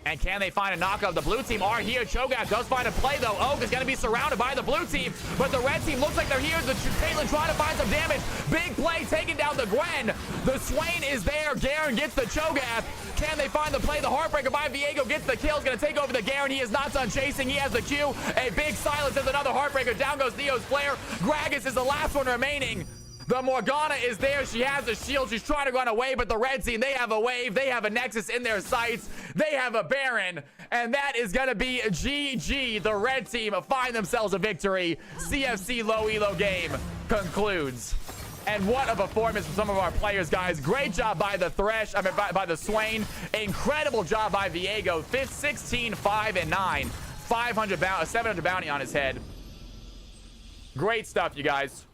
S1: And can they find a knockout? The blue team are here. Cho'Gath does find a play, though. Oak is going to be surrounded by the blue team, but the red team looks like they're here. The Caitlyn trying to find some damage. Big play taking down the Gwen. The Swain is there. Garen gets the Cho'Gath. Can they find the play? The Heartbreaker by Viego gets the kill. Is going to take over the Garen. He is not done chasing. He has the Q. A big silence as another Heartbreaker. Down goes Neo's flare. Gragas is the last one remaining. The Morgana is there. She has a shield. She's trying to run away, but the red team, they have a wave. They have a Nexus in their sights. They have a Baron, and that is going to be GG. The red team find themselves a victory. CFC low elo game concludes. And what a performance from some of our players, guys. Great job by the Thresh, by the Swain. Incredible job by Viego. 16, 5, and 9. 700 bounty on his head. Great stuff, you guys.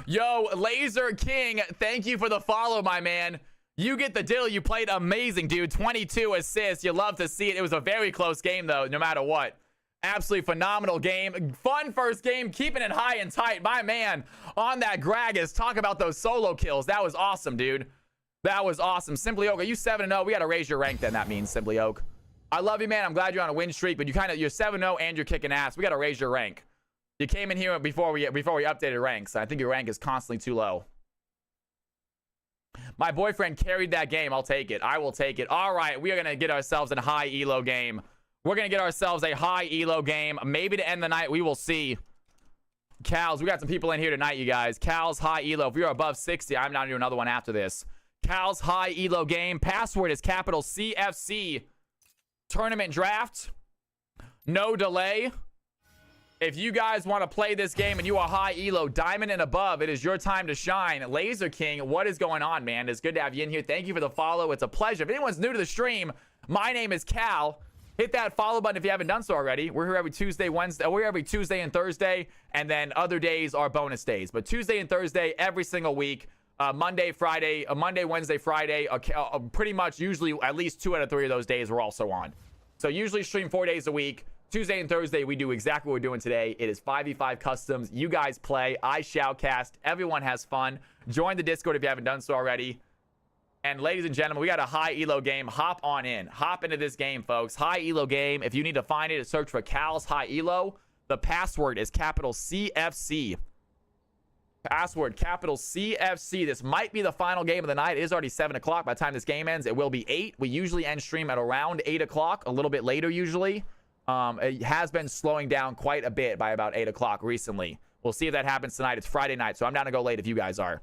S1: Yo, Laser King, thank you for the follow, my man. You get the deal. You played amazing, dude. 22 assists. You love to see it. It was a very close game, though, no matter what. Absolutely phenomenal game. Fun first game, keeping it high and tight. My man on that Gragas. Talk about those solo kills. That was awesome, dude. That was awesome. Simply Oak, are you 7-0? We got to raise your rank then, that means, Simply Oak. I love you, man. I'm glad you're on a win streak, but you're 7-0 and you're kicking ass. We got to raise your rank. You came in here before we updated ranks. I think your rank is constantly too low. My boyfriend carried that game. I'll take it. I will take it. All right, we are going to get ourselves a high elo game. We're going to get ourselves a high elo game. Maybe to end the night, we will see. Cal's, we got some people in here tonight, you guys. Cal's high elo. If you're above 60, I'm not doing another one after this. Cal's high elo game. Password is capital CFC. Tournament draft. No delay. If you guys want to play this game and you are high elo, diamond and above, it is your time to shine. Laser King, what is going on, man? It's good to have you in here. Thank you for the follow. It's a pleasure. If anyone's new to the stream, my name is Cal. Hit that follow button if you haven't done so already. We're here every Tuesday, Wednesday. We're here every Tuesday and Thursday, and then other days are bonus days. But Tuesday and Thursday every single week. Monday, Wednesday, Friday. Pretty much usually at least 2 out of 3 of those days we're also on. So usually stream 4 days a week. Tuesday and Thursday, we do exactly what we're doing today. It is 5v5 customs. You guys play. I shoutcast. Everyone has fun. Join the Discord if you haven't done so already. And ladies and gentlemen, we got a high elo game. Hop on in. Hop into this game, folks. High elo game. If you need to find it, search for Cal's High Elo. The password is capital CFC. Password capital CFC. This might be the final game of the night. It is already 7 o'clock. By the time this game ends, it will be 8. We usually end stream at around 8 o'clock. A little bit later usually. It has been slowing down quite a bit by about 8 o'clock recently. We'll see if that happens tonight. It's Friday night, so I'm down to go late if you guys are.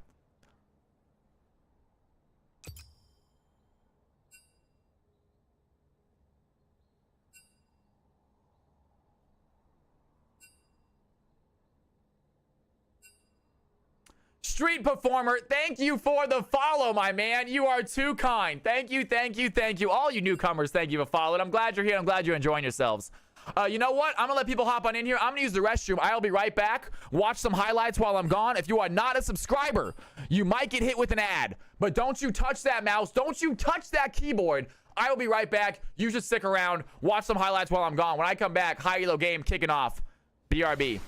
S1: Street Performer, thank you for the follow, my man. You are too kind. Thank you, thank you, thank you. All you newcomers, thank you for following. I'm glad you're here. I'm glad you're enjoying yourselves. You know what? I'm going to let people hop on in here. I'm going to use the restroom. I'll be right back. Watch some highlights while I'm gone. If you are not a subscriber, you might get hit with an ad. But don't you touch that mouse. Don't you touch that keyboard. I will be right back. You should stick around. Watch some highlights while I'm gone. When I come back, high elo game kicking off. BRB.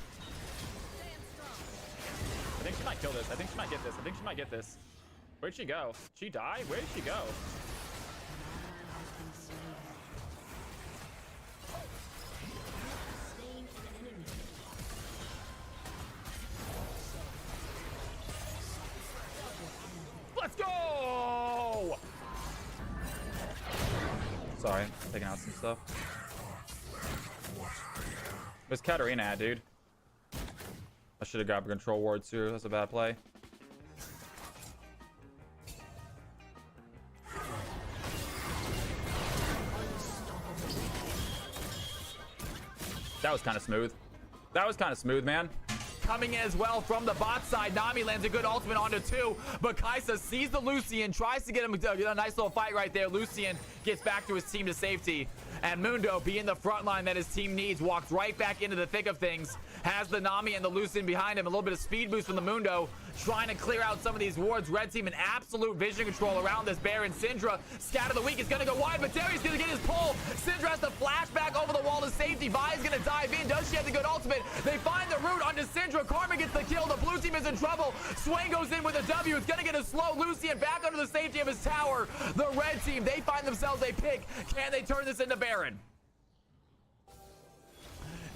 S1: I think she might kill this. I think she might get this. I think she might get this. Where'd she go? She die? Where did she go? Let's go! Sorry, I'm taking out some stuff. There's Katarina ad, dude. I should have grabbed a control ward too. That's a bad play. That was kind of smooth. That was kind of smooth, man. Coming in as well from the bot side. Nami lands a good ultimate onto 2, but Kaisa sees the Lucian, tries to get him a nice little fight right there. Lucian gets back to his team to safety. And Mundo, being the front line that his team needs, walks right back into the thick of things. Has the Nami and the Lucian behind him. A little bit of speed boost from the Mundo, trying to clear out some of these wards. Red team in absolute vision control around this Baron. Syndra, scat of the week, is going to go wide, but Terry's going to get his pull. Syndra has to flash back over the wall to safety. Vi is going to dive in. Does she have the good ultimate? They find the root onto Syndra. Karma gets the kill. The blue team is in trouble. Swain goes in with a W. It's going to get a slow Lucian back under the safety of his tower. The red team, they find themselves a pick. Can they turn this into Baron?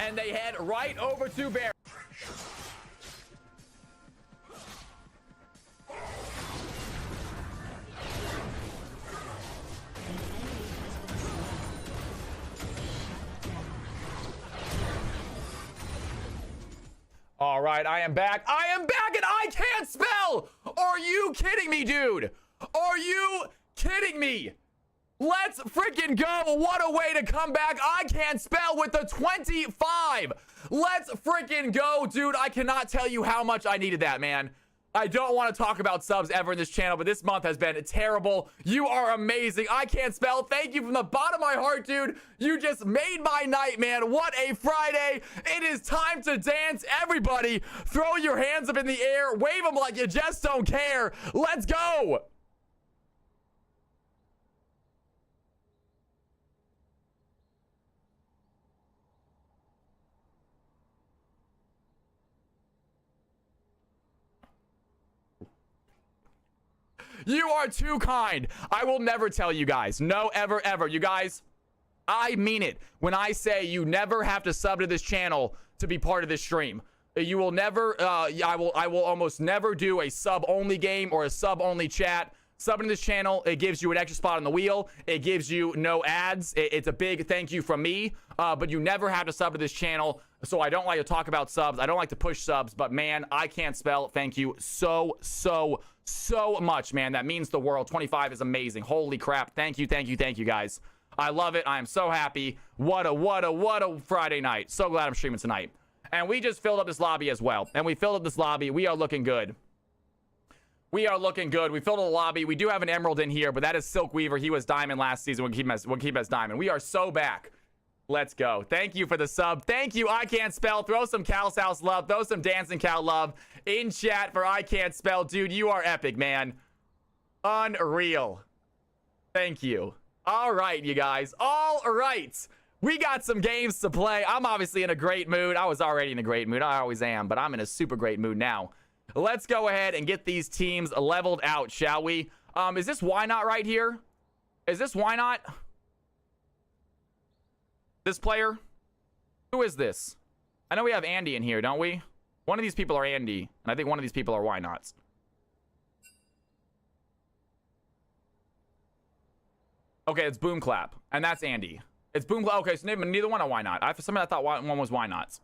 S1: And they head right over to Baron. All right, I am back. I am back and I can't spell. Are you kidding me, dude? Are you kidding me? Let's freaking go. What a way to come back. I can't spell with the 25. Let's freaking go, dude. I cannot tell you how much I needed that, man. I don't want to talk about subs ever in this channel, but this month has been terrible. You are amazing. I can't spell. Thank you from the bottom of my heart, dude. You just made my night, man. What a Friday. It is time to dance. Everybody, throw your hands up in the air. Wave them like you just don't care. Let's go. You are too kind. I will never tell you guys. No, ever, ever. You guys, I mean it when I say you never have to sub to this channel to be part of this stream. You will never, I will almost never do a sub-only game or a sub-only chat. Subbing to this channel, it gives you an extra spot on the wheel. It gives you no ads. It's a big thank you from me, but you never have to sub to this channel. So I don't like to talk about subs. I don't like to push subs, but man, I can't spell. Thank you so much, man. That means the world. 25 is amazing. Holy crap. Thank you, guys. I love it. I am so happy. What a Friday night. So glad I'm streaming tonight. And we just filled up this lobby as well. And we filled up this lobby. We are looking good. We are looking good. We filled up the lobby. We do have an emerald in here, but that is Silk Weaver. He was diamond last season. We'll keep him as diamond. We are so back. Let's go. Thank you for the sub. Thank you, I Can't Spell. Throw some Cal's House love. Throw some Dancing Cow love in chat for I Can't Spell. Dude, you are epic, man. Unreal. Thank you. All right, you guys. All right. We got some games to play. I'm obviously in a great mood. I was already in a great mood. I always am, but I'm in a super great mood now. Let's go ahead and get these teams leveled out, shall we? Is this why not right here? Is this why not? This player? Who is this? I know we have Andy in here, don't we? One of these people are Andy, and I think one of these people are why nots. Okay, it's Boom Clap, and that's Andy. It's Boom Clap. Okay, so neither one are why not. For some reason, I thought one was why nots.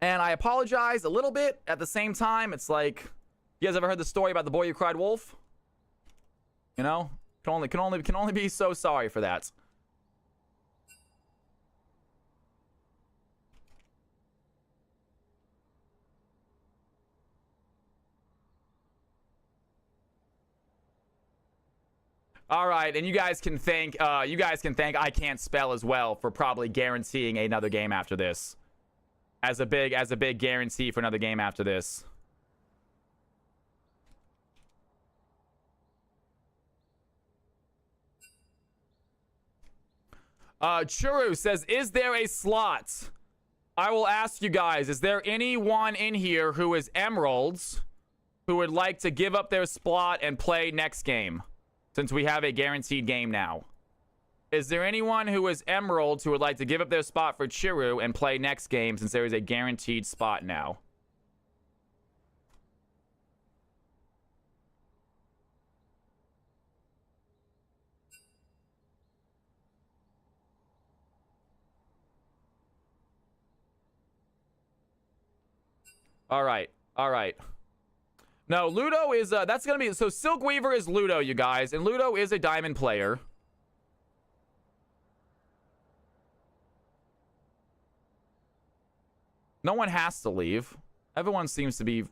S1: And I apologize a little bit. At the same time, it's like, you guys ever heard the story about the boy who cried wolf? You know, can only be so sorry for that. All right, and you guys can thank I Can't Spell as well for probably guaranteeing another game after this. As a big guarantee for another game after this. Churu says, is there a slot? I will ask you guys, is there anyone in here who is Emeralds who would like to give up their slot and play next game? Since we have a guaranteed game now. Is there anyone who is Emeralds who would like to give up their spot for Chiru and play next game since there is a guaranteed spot now? All right. All right. No, Ludo is, that's going to be, so Silk Weaver is Ludo, you guys, and Ludo is a diamond player. No one has to leave. Everyone seems to be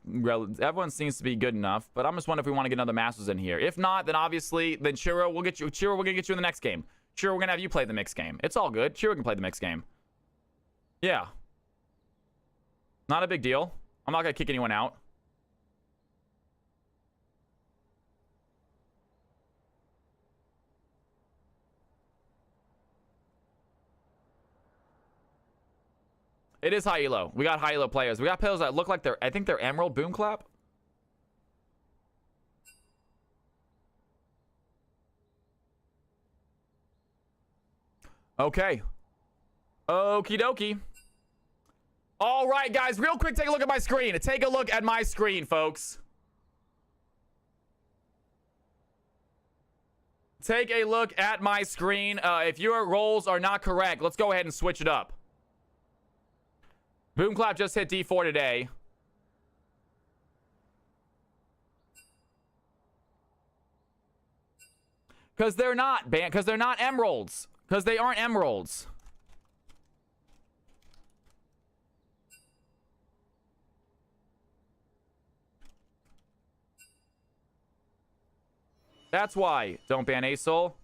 S1: good enough, but I'm just wondering if we want to get another Masters in here. If not, then obviously, then Chiro, we're going to get you in the next game. Chiro, we're going to have you play the mixed game. It's all good. Chiro can play the mixed game. Yeah. Not a big deal. I'm not going to kick anyone out. It is high elo. We got high elo players. We got players that look like I think they're Emerald Boom Clap. Okay. Okie dokie. All right, guys. Real quick, take a look at my screen. Take a look at my screen, folks. Take a look at my screen. If your roles are not correct, let's go ahead and switch it up. Boom Clap just hit D4 today. Because they're not because they're not emeralds. Because they aren't emeralds. That's why. Don't ban Asol.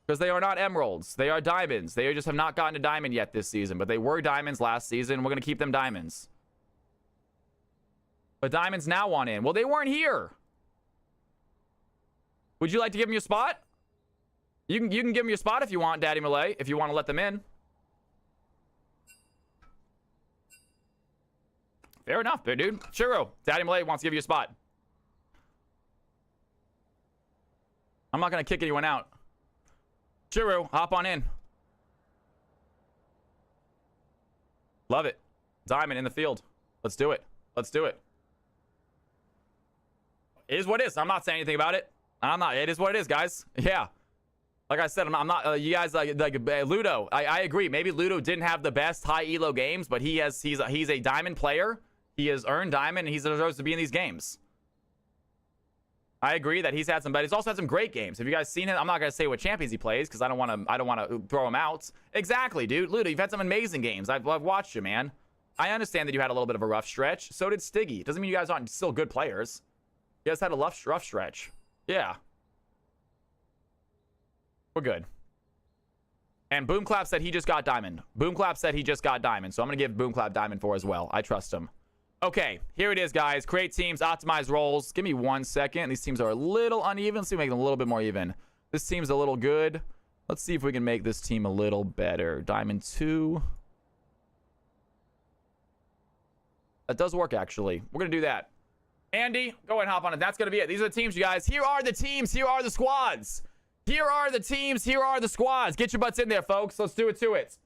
S1: Because they are not emeralds. They are diamonds. They just have not gotten a diamond yet this season. But they were diamonds last season. We're going to keep them diamonds. But diamonds now want in. Well, they weren't here. Would you like to give them your spot? You can give them your spot if you want, Daddy Malay. If you want to let them in. Fair enough, dude. Churro. Daddy Malay wants to give you a spot. I'm not going to kick anyone out. Churu, hop on in. Love it. Diamond in the field. Let's do it. Let's do it. It is what it is. I'm not saying anything about it. It is what it is, guys. Yeah. Like I said, I'm not. You guys like Ludo. I agree. Maybe Ludo didn't have the best high elo games, but he's a diamond player. He has earned diamond, and he deserves to be in these games. I agree that he's also had some great games. Have you guys seen him? I'm not gonna say what champions he plays because I don't want to throw him out. Exactly, dude. Ludo, you've had some amazing games. I've watched you, man. I understand that you had a little bit of a rough stretch. So did Stiggy. Doesn't mean you guys aren't still good players. You guys had a rough stretch. Yeah. We're good. And Boom Clap said he just got diamond. Boom Clap said he just got diamond. So I'm gonna give Boom Clap diamond 4 as well. I trust him. Okay, here it is, guys. Create teams, optimize roles. Give me 1 second. These teams are a little uneven. Let's see if we make them a little bit more even. This team's a little good. Let's see if we can make this team a little better. Diamond 2. That does work, actually. We're going to do that. Andy, go ahead and hop on it. That's going to be it. These are the teams, you guys. Here are the teams. Here are the squads. Here are the teams. Here are the squads. Get your butts in there, folks. Let's do it to it.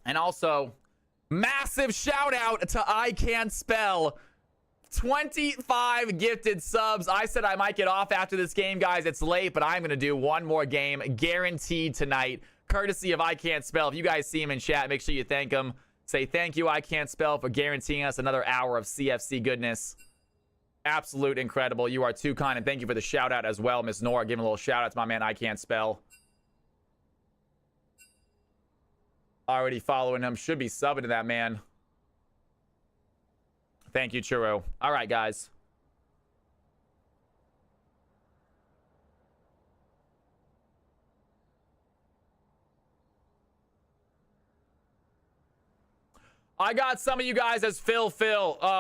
S1: And also, massive shout out to I Can't Spell. 25 gifted subs. I said I might get off after this game, guys. It's late, but I'm going to do one more game guaranteed tonight, courtesy of I Can't Spell. If you guys see him in chat, make sure you thank him. Say thank you, I Can't Spell, for guaranteeing us another hour of CFC goodness. Absolute incredible. You are too kind, and thank you for the shout out as well, Miss Nora. Give him a little shout out to my man I Can't Spell. Already following him. Should be subbing to that man. Thank you, Churro. All right, guys. I got some of you guys as Phil.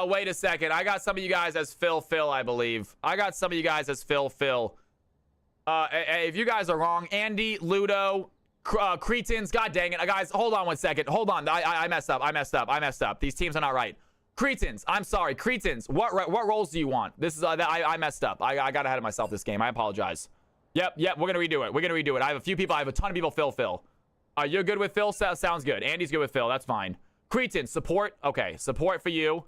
S1: Wait a second. I got some of you guys as Phil, I believe. I got some of you guys as Phil. If you guys are wrong, Andy, Ludo, Cretins, god dang it. Guys, hold on 1 second. Hold on. I messed up. These teams are not right. Cretins, I'm sorry. Cretins, what roles do you want? This is, I messed up. I got ahead of myself this game. I apologize. Yep, we're going to redo it. I have a few people. I have a ton of people Phil. You're good with Phil? Sounds good. Andy's good with Phil. That's fine. Cretins, support. Okay, support for you.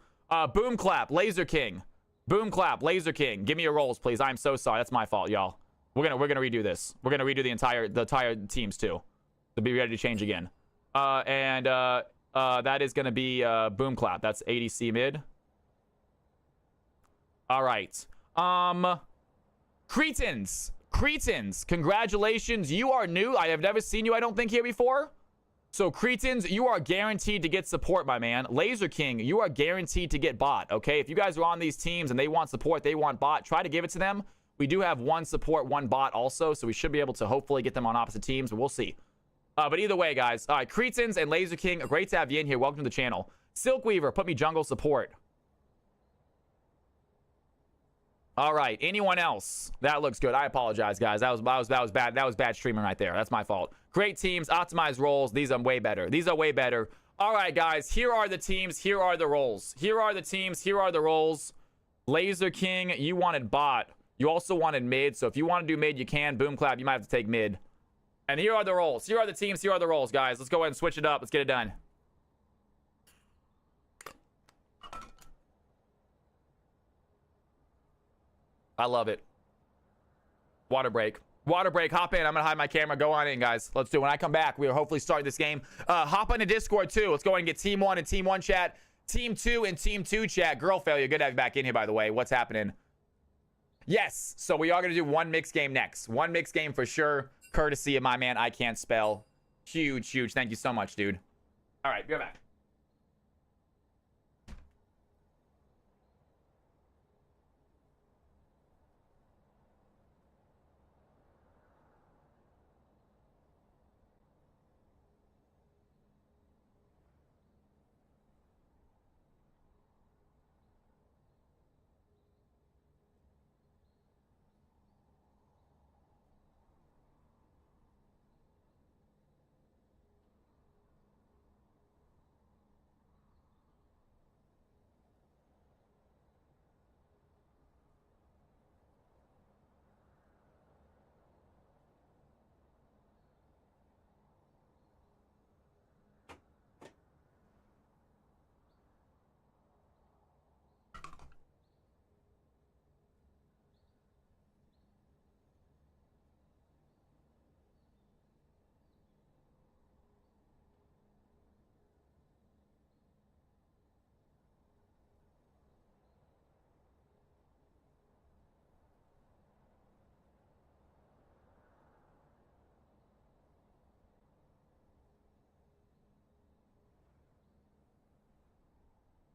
S1: Boom Clap, Laser King. Boom Clap, Laser King. Give me your roles, please. I'm so sorry. That's my fault, y'all. We're gonna redo this. We're gonna redo the entire teams too. To be ready to change again. That is gonna be Boom Clap. That's ADC mid. All right. Cretins, congratulations. You are new. I have never seen you, I don't think, here before. So, Cretins, you are guaranteed to get support, my man. Laser King, you are guaranteed to get bot, okay? If you guys are on these teams and they want support, they want bot, try to give it to them. We do have one support, one bot also, so we should be able to hopefully get them on opposite teams, but we'll see. But either way, guys. All right, Cretins and Laser King, great to have you in here. Welcome to the channel. Silkweaver, put me jungle support. All right, anyone else? That looks good. I apologize, guys. That was bad. That was bad streaming right there. That's my fault. Great teams, optimized roles. These are way better. All right, guys. Here are the teams. Here are the roles. Here are the teams. Here are the roles. Laser King, you wanted bot. You also wanted mid. So if you want to do mid, you can. Boom Clap, you might have to take mid. And here are the roles. Here are the teams. Here are the roles, guys. Let's go ahead and switch it up. Let's get it done. I love it. Water break. Hop in. I'm going to hide my camera. Go on in, guys. Let's do it. When I come back, we'll hopefully start this game. Hop on the Discord, too. Let's go ahead and get Team 1 and Team 1 chat. Team 2 and Team 2 chat. Girl failure. Good to have you back in here, by the way. What's happening? Yes. So we are going to do one mixed game next. One mixed game for sure. Courtesy of my man, I Can't Spell. Huge. Thank you so much, dude. All right. Be right back.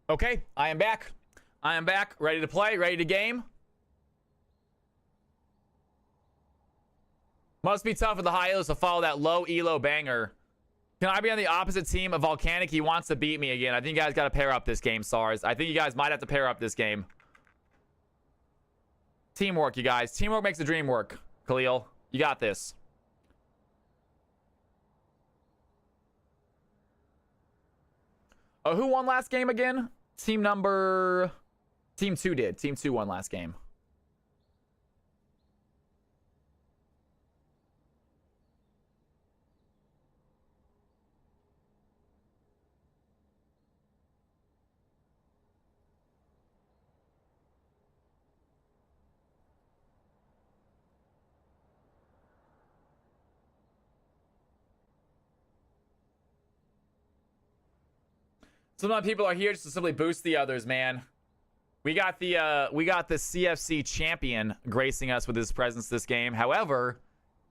S1: Okay, I am back. Ready to play, ready to game. Must be tough for the high elos to follow that low elo banger. Can I be on the opposite team of Volcanic? He wants to beat me again. I think you guys got to pair up this game, SARS. I think you guys might have to pair up this game. Teamwork, you guys. Teamwork makes the dream work. Khalil, you got this. Who won last game again? Team 2 did. Team 2 won last game. Sometimes people are here just to simply boost the others, man. We got the CFC champion gracing us with his presence this game. However,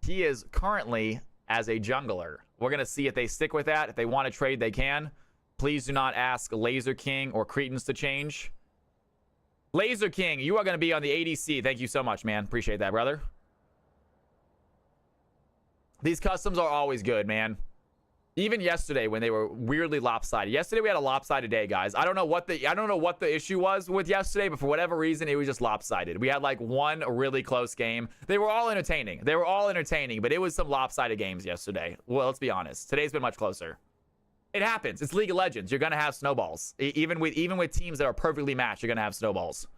S1: he is currently as a jungler. We're gonna see if they stick with that. If they want to trade, they can. Please do not ask Laser King or Cretans to change. Laser King, you are gonna be on the ADC. Thank you so much, man. Appreciate that, brother. These customs are always good, man. Even yesterday when they were weirdly lopsided. Yesterday we had a lopsided day, guys. I don't know what the issue was with yesterday, but for whatever reason it was just lopsided. We had like one really close game. They were all entertaining. But it was some lopsided games yesterday. Well, let's be honest. Today's been much closer. It happens. It's League of Legends. You're gonna have snowballs. Even with teams that are perfectly matched, you're gonna have snowballs.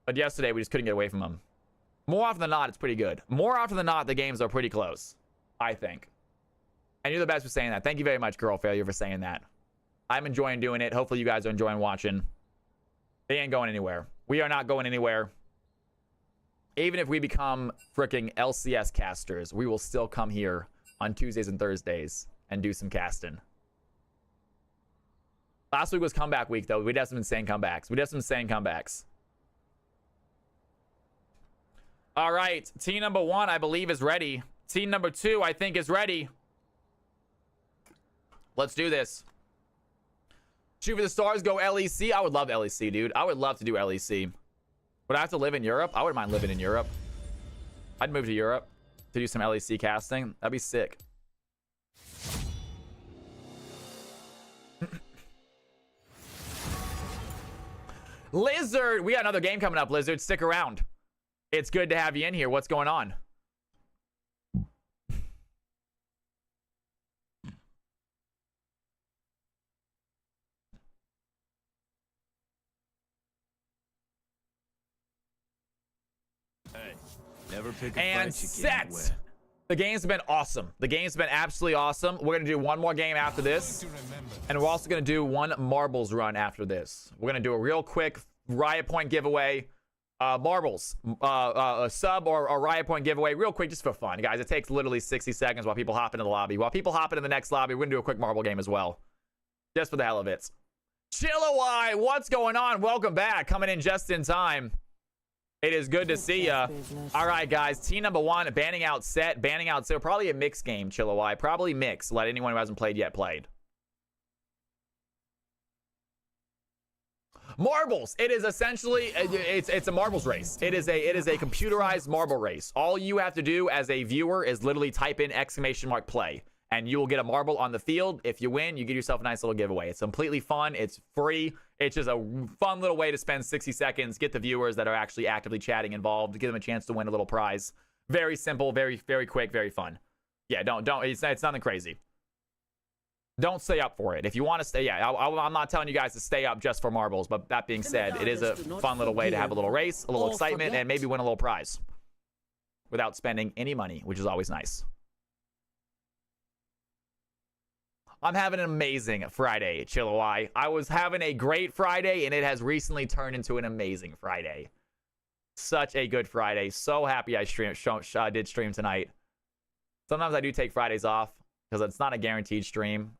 S1: But yesterday we just couldn't get away from them. More often than not, it's pretty good. More often than not, the games are pretty close, I think. And you're the best for saying that. Thank you very much, Girl Failure, for saying that. I'm enjoying doing it. Hopefully you guys are enjoying watching. They ain't going anywhere. We are not going anywhere. Even if we become freaking LCS casters, we will still come here on Tuesdays and Thursdays and do some casting. Last week was comeback week, though. We'd have some insane comebacks. All right. Team number 1, I believe, is ready. Team number 2, I think, is ready. Let's do this. Shoot for the stars, go LEC. I would love LEC, dude. I would love to do LEC. Would I have to live in Europe? I wouldn't mind living in Europe. I'd move to Europe to do some LEC casting. That'd be sick. Lizard, we got another game coming up, Lizard. Stick around. It's good to have you in here. What's going on?
S6: Never pick a
S1: And
S6: fight you can't win.
S1: set. The game's been awesome. The game's been absolutely awesome. We're gonna do one more game after this, and we're also gonna do one marbles run after this. We're gonna do a real quick Riot Point giveaway, marbles, a sub or a Riot Point giveaway, real quick, just for fun, guys. It takes literally 60 seconds while people hop into the lobby. While people hop into the next lobby, we're gonna do a quick marble game as well, just for the hell of it. Chillawai, what's going on? Welcome back, coming in just in time. It is good to see ya. All right, guys. Team number 1, banning out set. Probably a mixed game, Chillawai. Probably mixed. Let anyone who hasn't played yet played. Marbles. It is essentially it's a marbles race. It is a computerized marble race. All you have to do as a viewer is literally type in !play. And you will get a marble on the field. If you win, you get yourself a nice little giveaway. It's completely fun. It's free. It's just a fun little way to spend 60 seconds, get the viewers that are actually actively chatting involved, give them a chance to win a little prize. Very simple, very, very quick, very fun. Yeah, don't. It's nothing crazy. Don't stay up for it. If you want to stay, yeah, I'm not telling you guys to stay up just for marbles. But that being said, it is a fun little way to have a little race, a little excitement, and maybe win a little prize without spending any money, which is always nice. I'm having an amazing Friday, Chillawai. I was having a great Friday, and it has recently turned into an amazing Friday. Such a good Friday. So happy I did stream tonight. Sometimes I do take Fridays off because it's not a guaranteed stream.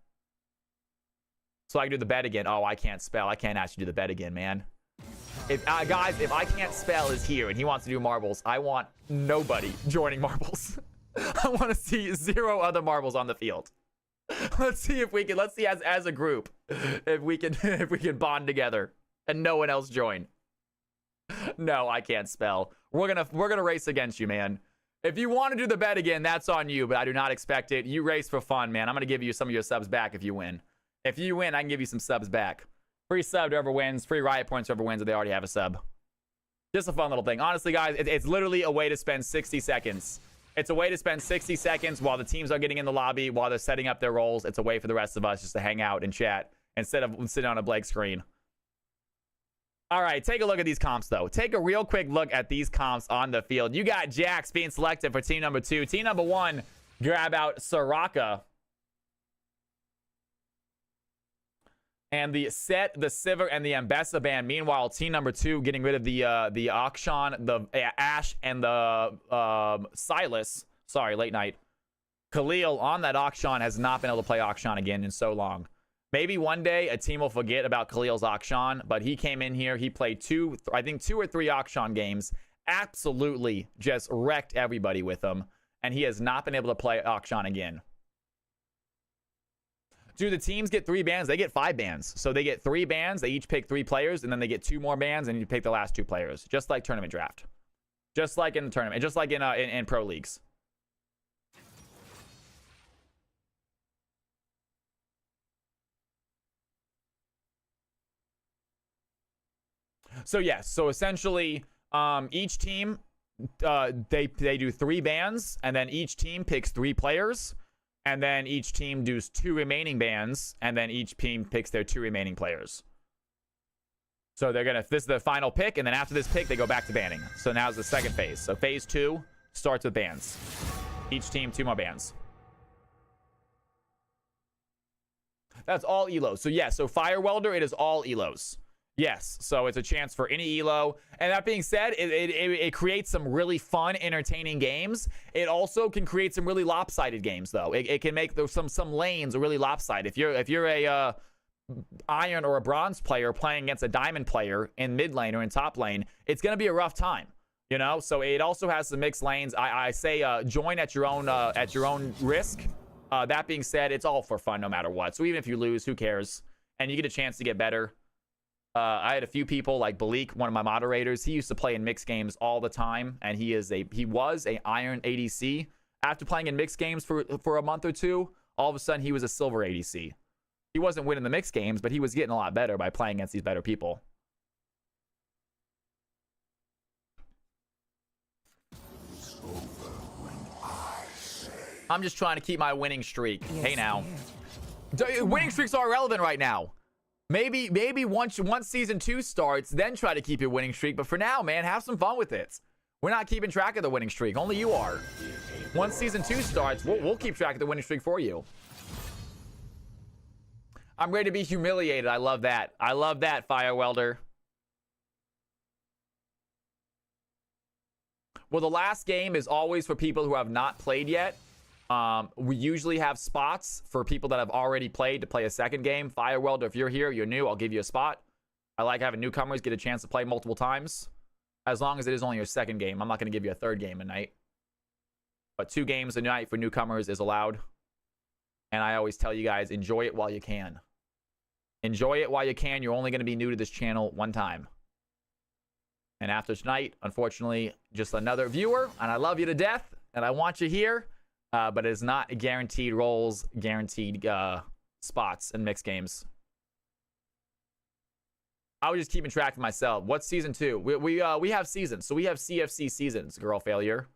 S1: So I can do the bet again. Oh, I can't spell. I can't actually do the bet again, man. Guys, if I can't spell is here and he wants to do marbles, I want nobody joining marbles. I want to see 0 other marbles on the field. Let's see if we can. Let's see as a group if we can bond together and no one else join. No, I can't spell. We're gonna race against you, man. If you want to do the bet again, that's on you, but I do not expect it. You race for fun, man. I'm going to give you some of your subs back if you win. If you win, I can give you some subs back. Free sub to whoever wins. Free riot points to whoever wins if they already have a sub. Just a fun little thing. Honestly, guys, it's literally a way to spend 60 seconds. It's a way to spend 60 seconds while the teams are getting in the lobby, while they're setting up their roles. It's a way for the rest of us just to hang out and chat instead of sitting on a blank screen. All right, take a look at these comps, though. Take a real quick look at these comps on the field. You got Jax being selected for team number 2. Team number 1, grab out Soraka. And the Set, the Sivir, and the Ambessa band. Meanwhile, team number 2 getting rid of the Akshan, the Ashe, and the Silas. Sorry, late night. Khalil on that Akshan has not been able to play Akshan again in so long. Maybe one day a team will forget about Khalil's Akshan, but he came in here. He played 2 or 3 Akshan games. Absolutely just wrecked everybody with him. And he has not been able to play Akshan again. Do the teams get 3 bans? They get 5 bans. So they get 3 bans. They each pick 3 players, and then they get 2 more bans, and you pick the last 2 players. Just like tournament draft. Just like in the tournament. Just like in pro leagues. So yes, so essentially, each team, they do 3 bans, and then each team picks 3 players, and then each team does 2 remaining bans, and then each team picks their 2 remaining players. So they're gonna, this is the final pick, and then after this pick, they go back to banning. So now's the second phase. So phase 2 starts with bans. Each team 2 more bans. That's all elos. So yeah, so Fire Welder, it is all elos. Yes, so it's a chance for any elo. And that being said, it creates some really fun, entertaining games. It also can create some really lopsided games, though. It can make some lanes really lopsided. If you're a iron or a bronze player playing against a diamond player in mid lane or in top lane, it's going to be a rough time. You know, so it also has some mixed lanes. I say join at your own risk. That being said, it's all for fun no matter what. So even if you lose, who cares? And you get a chance to get better. I had a few people like Balik, one of my moderators. He used to play in mixed games all the time, and he was a iron ADC. After playing in mixed games for a month or 2, all of a sudden he was a silver ADC. He wasn't winning the mixed games, but he was getting a lot better by playing against these better people. I'm just trying to keep my winning streak. Yes, hey now, winning streaks are irrelevant right now. Maybe once season 2 starts, then try to keep your winning streak. But for now, man, have some fun with it. We're not keeping track of the winning streak. Only you are. Once season 2 starts, we'll keep track of the winning streak for you. I'm ready to be humiliated. I love that. I love that, Fire Welder. Well, the last game is always for people who have not played yet. We usually have spots for people that have already played to play a second game. Fire Welder, if you're here, you're new, I'll give you a spot. I like having newcomers get a chance to play multiple times. As long as it is only your second game. I'm not going to give you a third game a night. But 2 games a night for newcomers is allowed. And I always tell you guys, enjoy it while you can. Enjoy it while you can. You're only going to be new to this channel one time. And after tonight, unfortunately, just another viewer. And I love you to death. And I want you here. But it is not guaranteed roles, guaranteed spots in mixed games. I was just keeping track of myself. What's season 2? We have seasons. So we have CFC seasons, girl failure.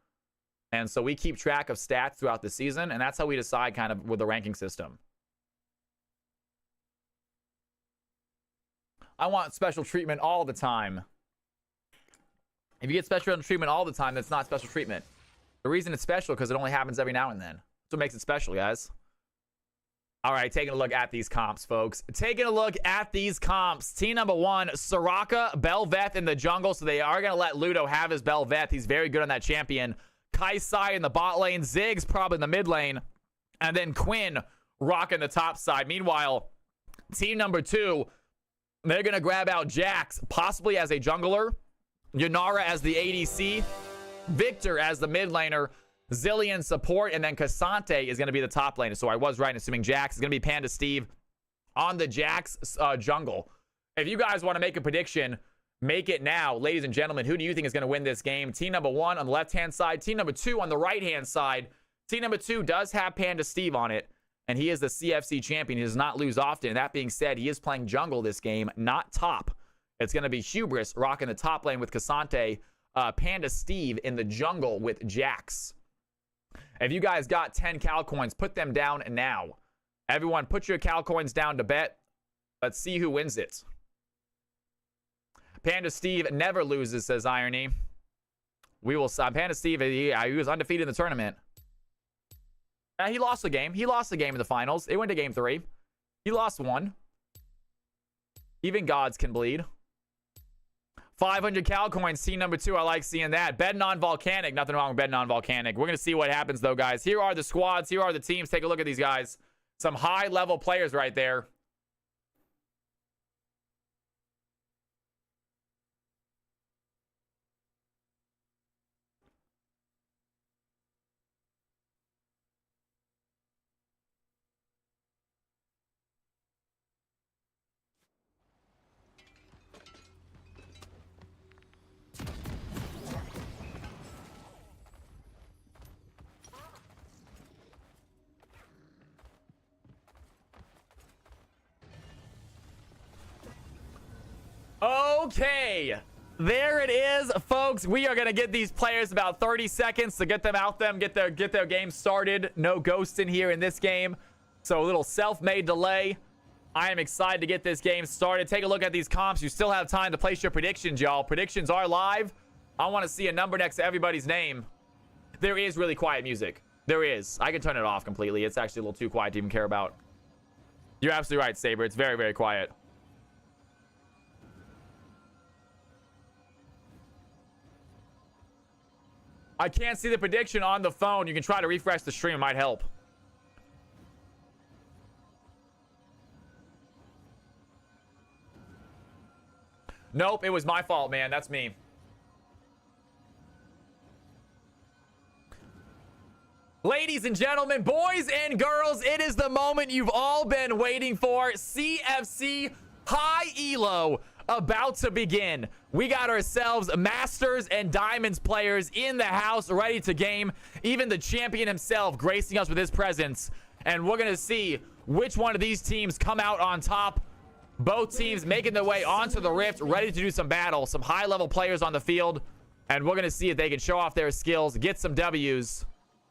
S1: And so we keep track of stats throughout the season. And that's how we decide kind of with the ranking system. I want special treatment all the time. If you get special treatment all the time, that's not special treatment. The reason it's special because it only happens every now and then. That's what makes it special, guys. All right, taking a look at these comps, folks. Taking a look at these comps. Team number 1, Soraka, Bel'Veth in the jungle. So they are going to let Ludo have his Bel'Veth. He's very good on that champion. Kaisai in the bot lane. Ziggs probably in the mid lane. And then Quinn rocking the top side. Meanwhile, team number 2, they're going to grab out Jax, possibly as a jungler. Yunara as the ADC. Victor as the mid laner, Zillion support, and then Cassante is going to be the top laner. So I was right in assuming Jax is going to be Panda Steve on the Jax jungle. If you guys want to make a prediction, Make it now. Ladies and gentlemen, who do you think is going to win this game? Team number 1 on the left-hand side. Team number 2 on the right-hand side. Team number 2 does have Panda Steve on it, and he is the CFC champion. He does not lose often. That being said, he is playing jungle this game, not top. It's going to be Hubris rocking the top lane with Cassante. Panda Steve in the jungle with Jax. If you guys got 10 Cal coins, put them down now. Everyone, put your Cal coins down to bet. Let's see who wins it. Panda Steve never loses, says Irony. We will. Panda Steve, he was undefeated in the tournament. He lost the game. He lost the game in the finals. It went to game 3. He lost 1. Even gods can bleed. 500 Cal coins, team number 2. I like seeing that. Betting on Volcanic. Nothing wrong with betting on Volcanic. We're going to see what happens, though, guys. Here are the squads. Here are the teams. Take a look at these guys. Some high-level players right there. Okay, there it is, folks. We are gonna get these players about 30 seconds to get them out them, get their game started. No ghosts in here in this game, so a little self-made delay. I am excited to get this game started. Take a look at these comps. You still have time to place your predictions, y'all. Predictions are live. I want to see a number next to everybody's name. There is really quiet music. There is. I can turn it off completely. It's actually a little too quiet to even care about. You're absolutely right, Saber. It's very, very quiet. I can't see the prediction on the phone. You can try to refresh the stream. It might help. Nope, it was my fault, man. That's me. Ladies and gentlemen, boys and girls, it is the moment you've all been waiting for. CFC High Elo about to begin. We got ourselves Masters and Diamonds players in the house ready to game. Even the champion himself gracing us with his presence. And we're going to see which one of these teams come out on top. Both teams making their way onto the Rift, ready to do some battle. Some high-level players on the field. And we're going to see if they can show off their skills, get some W's.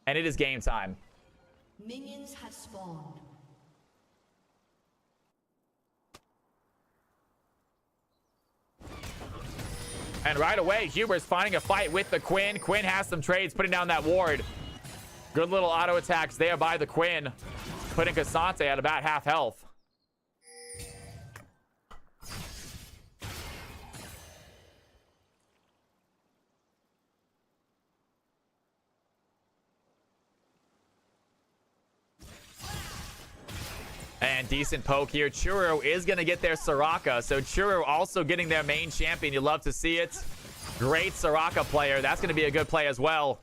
S1: And it is game time.
S3: Minions have spawned.
S1: And right away, Huber's finding a fight with the Quinn. Quinn has some trades, putting down that ward. Good little auto attacks there by the Quinn, putting Cassante at about half health. And decent poke here. Churro is going to get their Soraka. So Churro also getting their main champion. You love to see it. Great Soraka player. That's going to be a good play as well.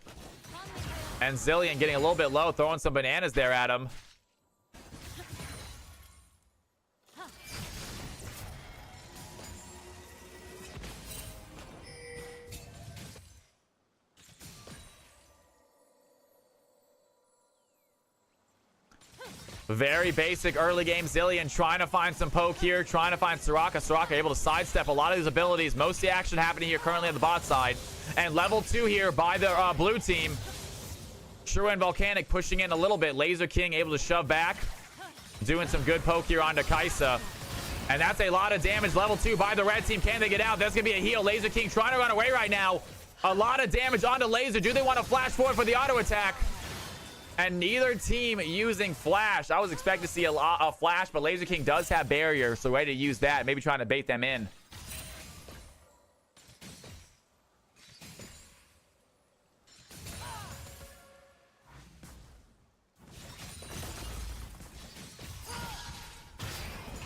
S1: And Zillion getting a little bit low, throwing some bananas there at him. Very basic early game. Zillion trying to find some poke here, trying to find Soraka. Soraka able to sidestep a lot of these abilities. Most of the action happening here currently on the bot side. And level 2 here by the blue team. Shrew and Volcanic pushing in a little bit. Laser King able to shove back. Doing some good poke here onto Kaisa. And that's a lot of damage. Level 2 by the red team. Can they get out? That's going to be a heal. Laser King trying to run away right now. A lot of damage onto Laser. Do they want to flash forward for the auto attack? And neither team using flash. I was expecting to see a flash, but Laser King does have barrier, so ready to use that. Maybe trying to bait them in.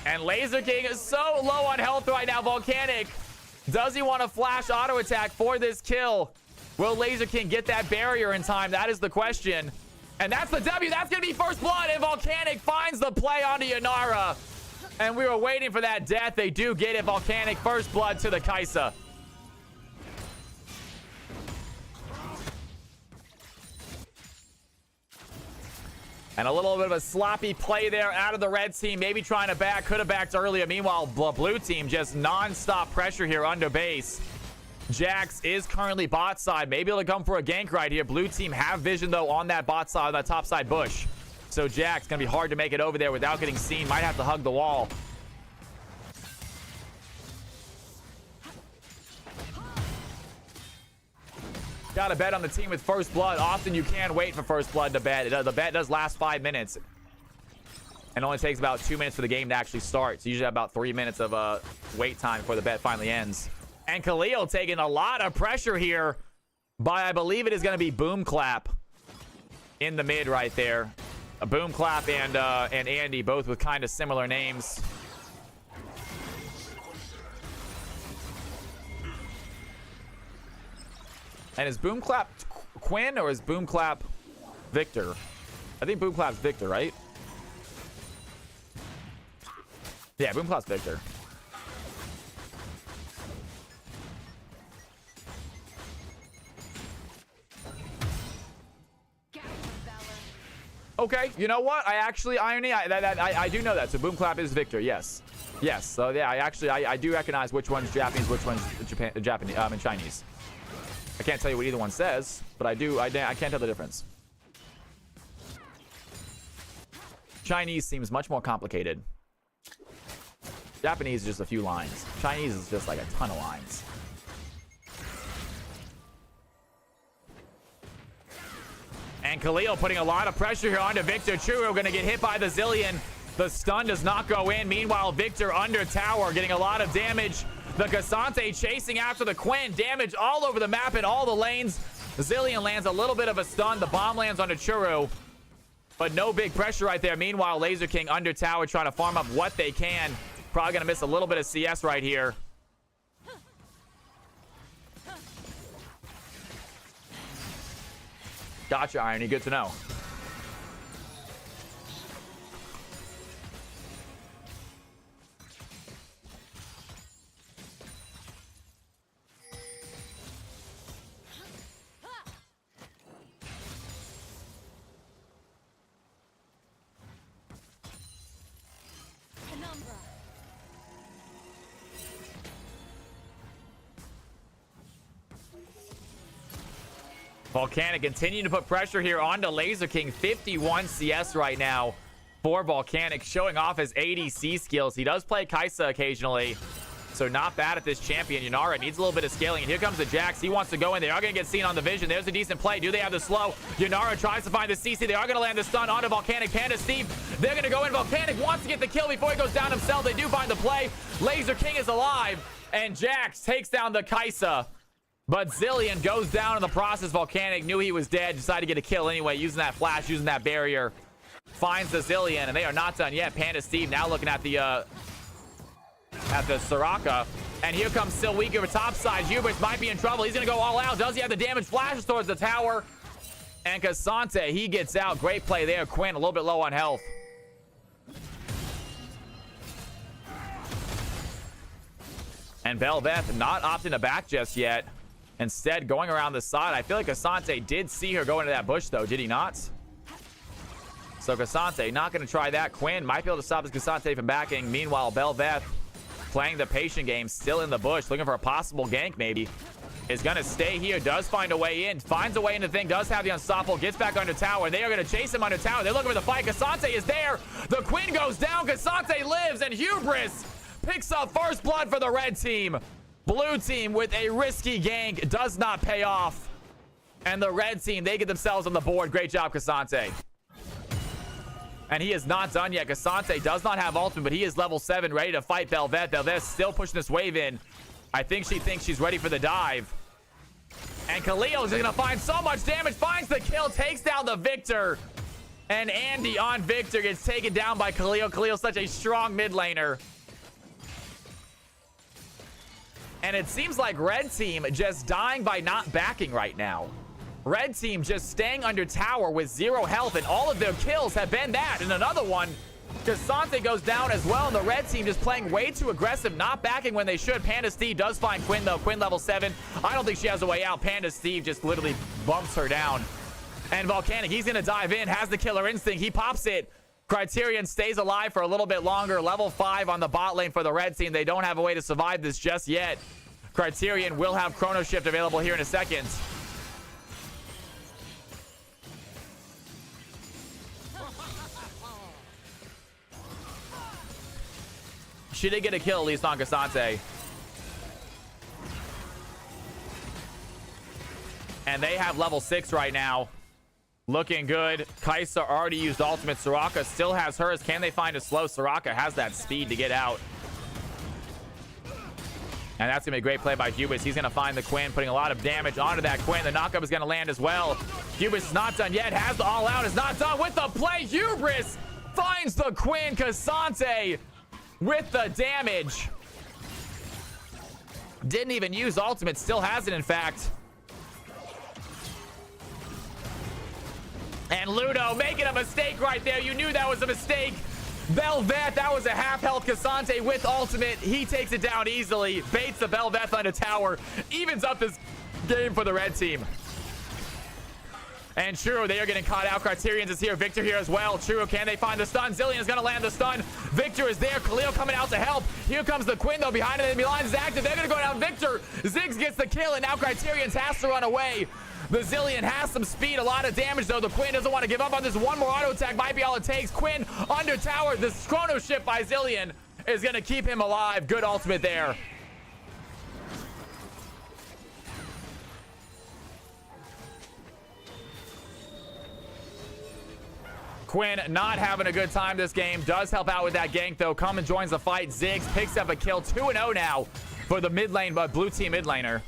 S1: And Laser King is so low on health right now. Volcanic, does he want to flash auto attack for this kill? Will Laser King get that barrier in time? That is the question. And that's the W. That's going to be first blood. And Volcanic finds the play onto Yanara. And we were waiting for that death. They do get it. Volcanic first blood to the Kaisa. And a little bit of a sloppy play there out of the red team. Maybe trying to back. Could have backed earlier. Meanwhile, blue team just non-stop pressure here under base. Jax is currently bot side. Maybe it'll come for a gank right here. Blue team have vision, though, on that bot side, on that top side bush. So Jax going to be hard to make it over there without getting seen. Might have to hug the wall. Got to bet on the team with first blood. Often you can wait for first blood to bet. The bet does last 5 minutes. And only takes about 2 minutes for the game to actually start. So usually about 3 minutes of wait time before the bet finally ends. And Khalil taking a lot of pressure here by, I believe it is going to be Boom Clap in the mid right there. A Boom Clap and Andy, both with kind of similar names. And is Boom Clap Quinn or is Boom Clap Victor? I think Boom Clap's Victor, right? Yeah, Boom Clap's Victor. Okay, you know what? I actually, Irony, I do know that. So Boom Clap is Victor, yes. Yes, so yeah, I do recognize which one's Japanese, which one's Japanese, and Chinese. I can't tell you what either one says, but I can't tell the difference. Chinese seems much more complicated. Japanese is just a few lines. Chinese is just like a ton of lines. And Khalil putting a lot of pressure here onto Victor. Churro going to get hit by the Zillion. The stun does not go in. Meanwhile, Victor under tower getting a lot of damage. The Cassante chasing after the Quinn. Damage all over the map in all the lanes. The Zillion lands a little bit of a stun. The bomb lands onto Churro. But no big pressure right there. Meanwhile, Laser King under tower trying to farm up what they can. Probably going to miss a little bit of CS right here. Gotcha, Irony. Good to know. Volcanic continuing to put pressure here onto Laser King. 51 CS right now for Volcanic, showing off his ADC skills. He does play Kaisa occasionally, so not bad at this champion. Yanara needs a little bit of scaling, and here comes the Jax. He wants to go in. They are going to get seen on the vision. There's a decent play. Do they have the slow? Yanara tries to find the CC. They are going to land the stun onto Volcanic. Panda Steve, they're going to go in. Volcanic wants to get the kill before he goes down himself. They do find the play. Laser King is alive, and Jax takes down the Kaisa. But Zillion goes down in the process. Volcanic knew he was dead, decided to get a kill anyway, using that flash, using that barrier. Finds the Zillion, and they are not done yet. Panda Steve now looking at the Soraka. And here comes Silweek over top side. Hubris might be in trouble. He's going to go all out. Does he have the damage? Flashes towards the tower. And Cassante, he gets out. Great play there. Quinn a little bit low on health. And Belveth not opting to back just yet. Instead, going around the side. I feel like Cassante did see her go into that bush, though. Did he not? So Cassante not going to try that. Quinn might be able to stop his Cassante from backing. Meanwhile, Belveth playing the patient game, still in the bush, looking for a possible gank maybe. Is going to stay here. Does find a way in. Finds a way into the thing. Does have the unstoppable. Gets back under tower. They are going to chase him under tower. They're looking for the fight. Cassante is there. The Quinn goes down. Cassante lives. And Hubris picks up first blood for the red team. Blue team with a risky gank does not pay off. And the red team, they get themselves on the board. Great job, Cassante. And he is not done yet. Cassante does not have ultimate, but he is level 7, ready to fight Belveth. Belveth's still pushing this wave in. I think she thinks she's ready for the dive. And Khalil is going to find so much damage. Finds the kill, takes down the Victor. And Andy on Victor gets taken down by Khalil. Khalil's such a strong mid laner. And it seems like red team just dying by not backing right now. Red team just staying under tower with 0 health, and all of their kills have been that. And another one Cassante goes down as well, and the red team just playing way too aggressive, not backing when they should. Panda Steve does find Quinn, though. Quinn level 7. I don't think she has a way out. Panda Steve just literally bumps her down. And Volcanic, he's going to dive in, has the killer instinct. He pops it. Criterion stays alive for a little bit longer. Level 5 on the bot lane for the red team. They don't have a way to survive this just yet. Criterion will have Chrono Shift available here in a second. She did get a kill, at least on Cassante. And they have level 6 right now. Looking good. Kaisa already used ultimate. Soraka still has hers. Can they find a slow? Soraka has that speed to get out. And that's going to be a great play by Hubris. He's going to find the Quinn, putting a lot of damage onto that Quinn. The knockup is going to land as well. Hubris is not done yet. Has the all out. Is not done with the play. Hubris finds the Quinn. Cassante with the damage. Didn't even use ultimate. Still has it, in fact. And Ludo making a mistake right there. You knew that was a mistake. Belveth, that was a half-health Cassante with ultimate. He takes it down easily. Baits the Belveth on a tower. Evens up this game for the red team. And Churro, they are getting caught out. Criterion's is here. Victor here as well. Churro, can they find the stun? Zillion is going to land the stun. Victor is there. Khalil coming out to help. Here comes the Quinn, though, behind it. Enemy line is active. They're going to go down Victor. Ziggs gets the kill, and now Criterion's has to run away. The Zillion has some speed, a lot of damage, though. The Quinn doesn't want to give up on this. One more auto attack might be all it takes. Quinn under tower. This Chrono Shift by Zillion is going to keep him alive. Good ultimate there. Quinn not having a good time this game. Does help out with that gank, though. Come and joins the fight. Ziggs picks up a kill. 2-0 now for the mid lane, but blue team mid laner.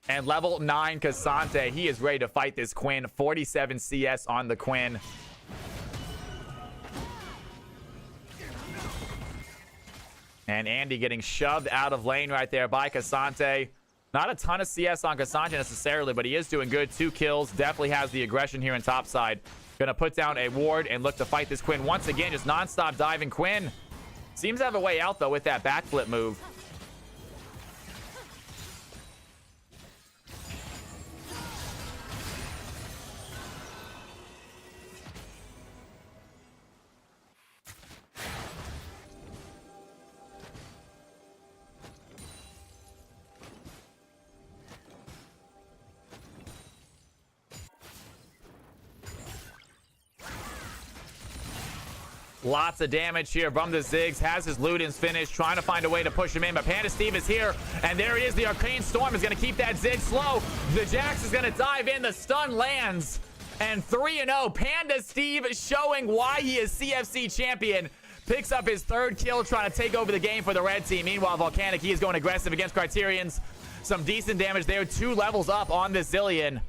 S1: And level 9 Cassante, he is ready to fight this Quinn. 47 CS on the Quinn. And Andy getting shoved out of lane right there by Cassante. Not a ton of CS on Cassante necessarily, but he is doing good. 2 kills. Definitely has the aggression here in topside. Gonna put down a ward and look to fight this Quinn. Once again, just non-stop diving. Quinn seems to have a way out, though, with that backflip move. Lots of damage here from the Ziggs. Has his Ludens finished. Trying to find a way to push him in. But Panda Steve is here. And there it is. The Arcane Storm is going to keep that Ziggs slow. The Jax is going to dive in. The stun lands. And 3-0. Panda Steve showing why he is CFC champion. Picks up his 3rd kill. Trying to take over the game for the red team. Meanwhile, Volcanic, he is going aggressive against Criterions. Some decent damage there. 2 levels up on this Zillion.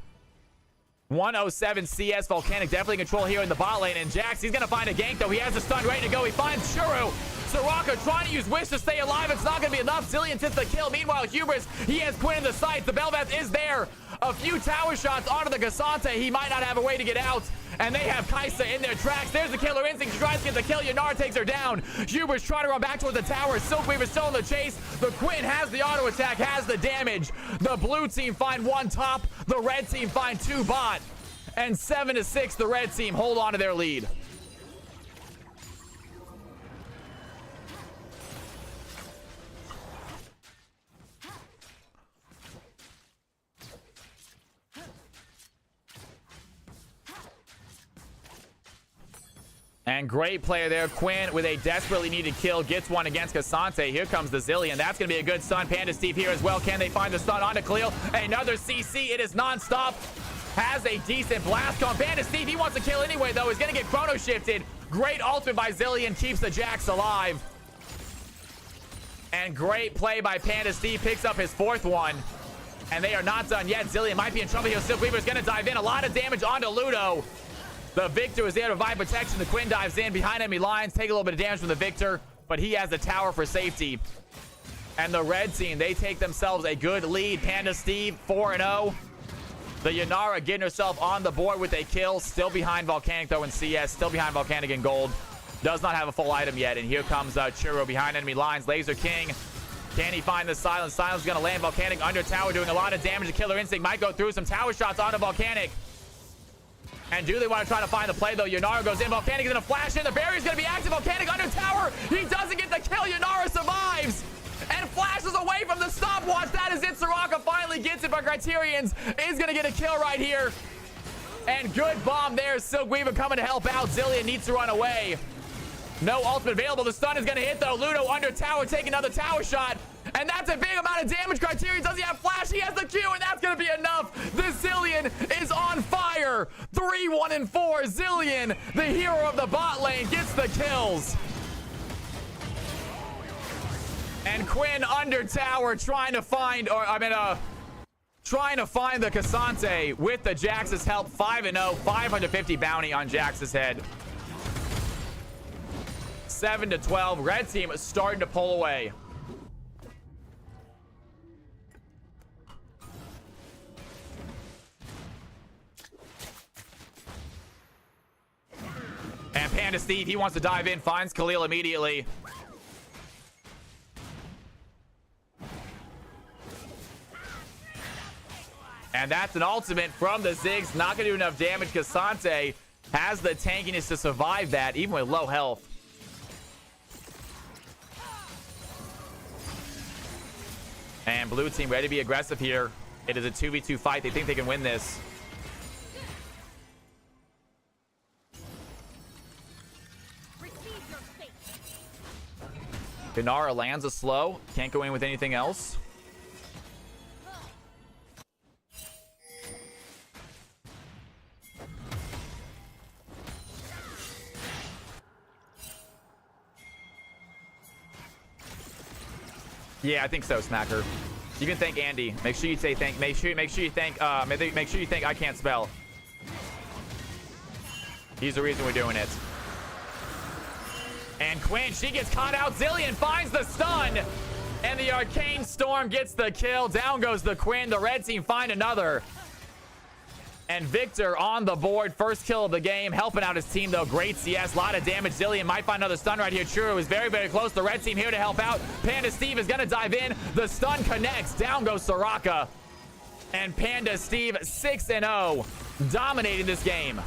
S1: 107 CS. Volcanic definitely in control here in the bot lane. And Jax, he's going to find a gank, though. He has the stun ready to go. He finds Churro. Soraka trying to use Wish to stay alive. It's not going to be enough. Zillion takes the kill. Meanwhile, Hubris, he has Quinn in the sights. The Belveth is there. A few tower shots onto the Cassante. He might not have a way to get out. And they have Kaisa in their tracks. There's the killer instinct. She tries to get the kill. Yanar takes her down. Hubris trying to run back towards the tower. Silkweaver still in the chase. The Quinn has the auto attack, has the damage. The blue team find 1 top. The red team find 2 bot. And 7-6, the red team hold on to their lead. And great player there. Quinn with a desperately needed kill. Gets one against Cassante. Here comes the Zillion. That's going to be a good stun. Panda Steve here as well. Can they find the stun onto Khalil? Another CC. It is non-stop. Has a decent blast on. Panda Steve, he wants to kill anyway, though. He's going to get chrono shifted. Great ultimate by Zillion. Keeps the Jax alive. And great play by Panda Steve. Picks up his 4th one. And they are not done yet. Zillion might be in trouble here. Silkweaver is going to dive in. A lot of damage onto Ludo. The Victor is there to provide protection. The Quinn dives in behind enemy lines. Take a little bit of damage from the Victor. But he has the tower for safety. And the red team, they take themselves a good lead. Panda Steve, 4-0. The Yanara getting herself on the board with a kill. Still behind Volcanic, though, in CS. Still behind Volcanic in gold. Does not have a full item yet. And here comes Churro behind enemy lines. Laser King. Can he find the Silence? Silence is going to land. Volcanic under tower doing a lot of damage. The Killer Instinct might go through. Some tower shots onto Volcanic. And do they want to try to find the play, though? Yanara goes in. Volcanic is going to flash in. The barrier's going to be active. Volcanic under tower. He doesn't get the kill. Yanara survives. And flashes away from the stopwatch. That is it. Soraka finally gets it, but Criterions is going to get a kill right here. And good bomb there. Silk Weaver coming to help out. Zillion needs to run away. No ultimate available. The stun is going to hit, though. Ludo under tower, take another tower shot. And that's a big amount of damage. Criterion doesn't have flash. He has the Q, and that's going to be enough. The Zillion is on fire. 3-1-4. Zillion, the hero of the bot lane, gets the kills. And Quinn under tower trying to find, trying to find the Cassante with the Jax's help. 5-0, 550 bounty on Jax's head. 7-12. Red team is starting to pull away. And Panda Steve, he wants to dive in, finds Khalil immediately. And that's an ultimate from the Ziggs. Not going to do enough damage. Cassante has the tankiness to survive that, even with low health. And blue team ready to be aggressive here. It is a 2v2 fight. They think they can win this. Inara lands a slow. Can't go in with anything else. Yeah, I think so, Smacker. You can thank Andy. Make sure you say thank. Make sure you thank. Make sure you think I can't spell. He's the reason we're doing it. And Quinn, she gets caught out. Zillion finds the stun, and the Arcane Storm gets the kill. Down goes the Quinn. The red team find another. And Victor on the board. First kill of the game. Helping out his team, though. Great CS. A lot of damage. Zillion might find another stun right here. Churro is very, very close. The red team here to help out. Panda Steve is going to dive in. The stun connects. Down goes Soraka. And Panda Steve 6-0. Dominating this game.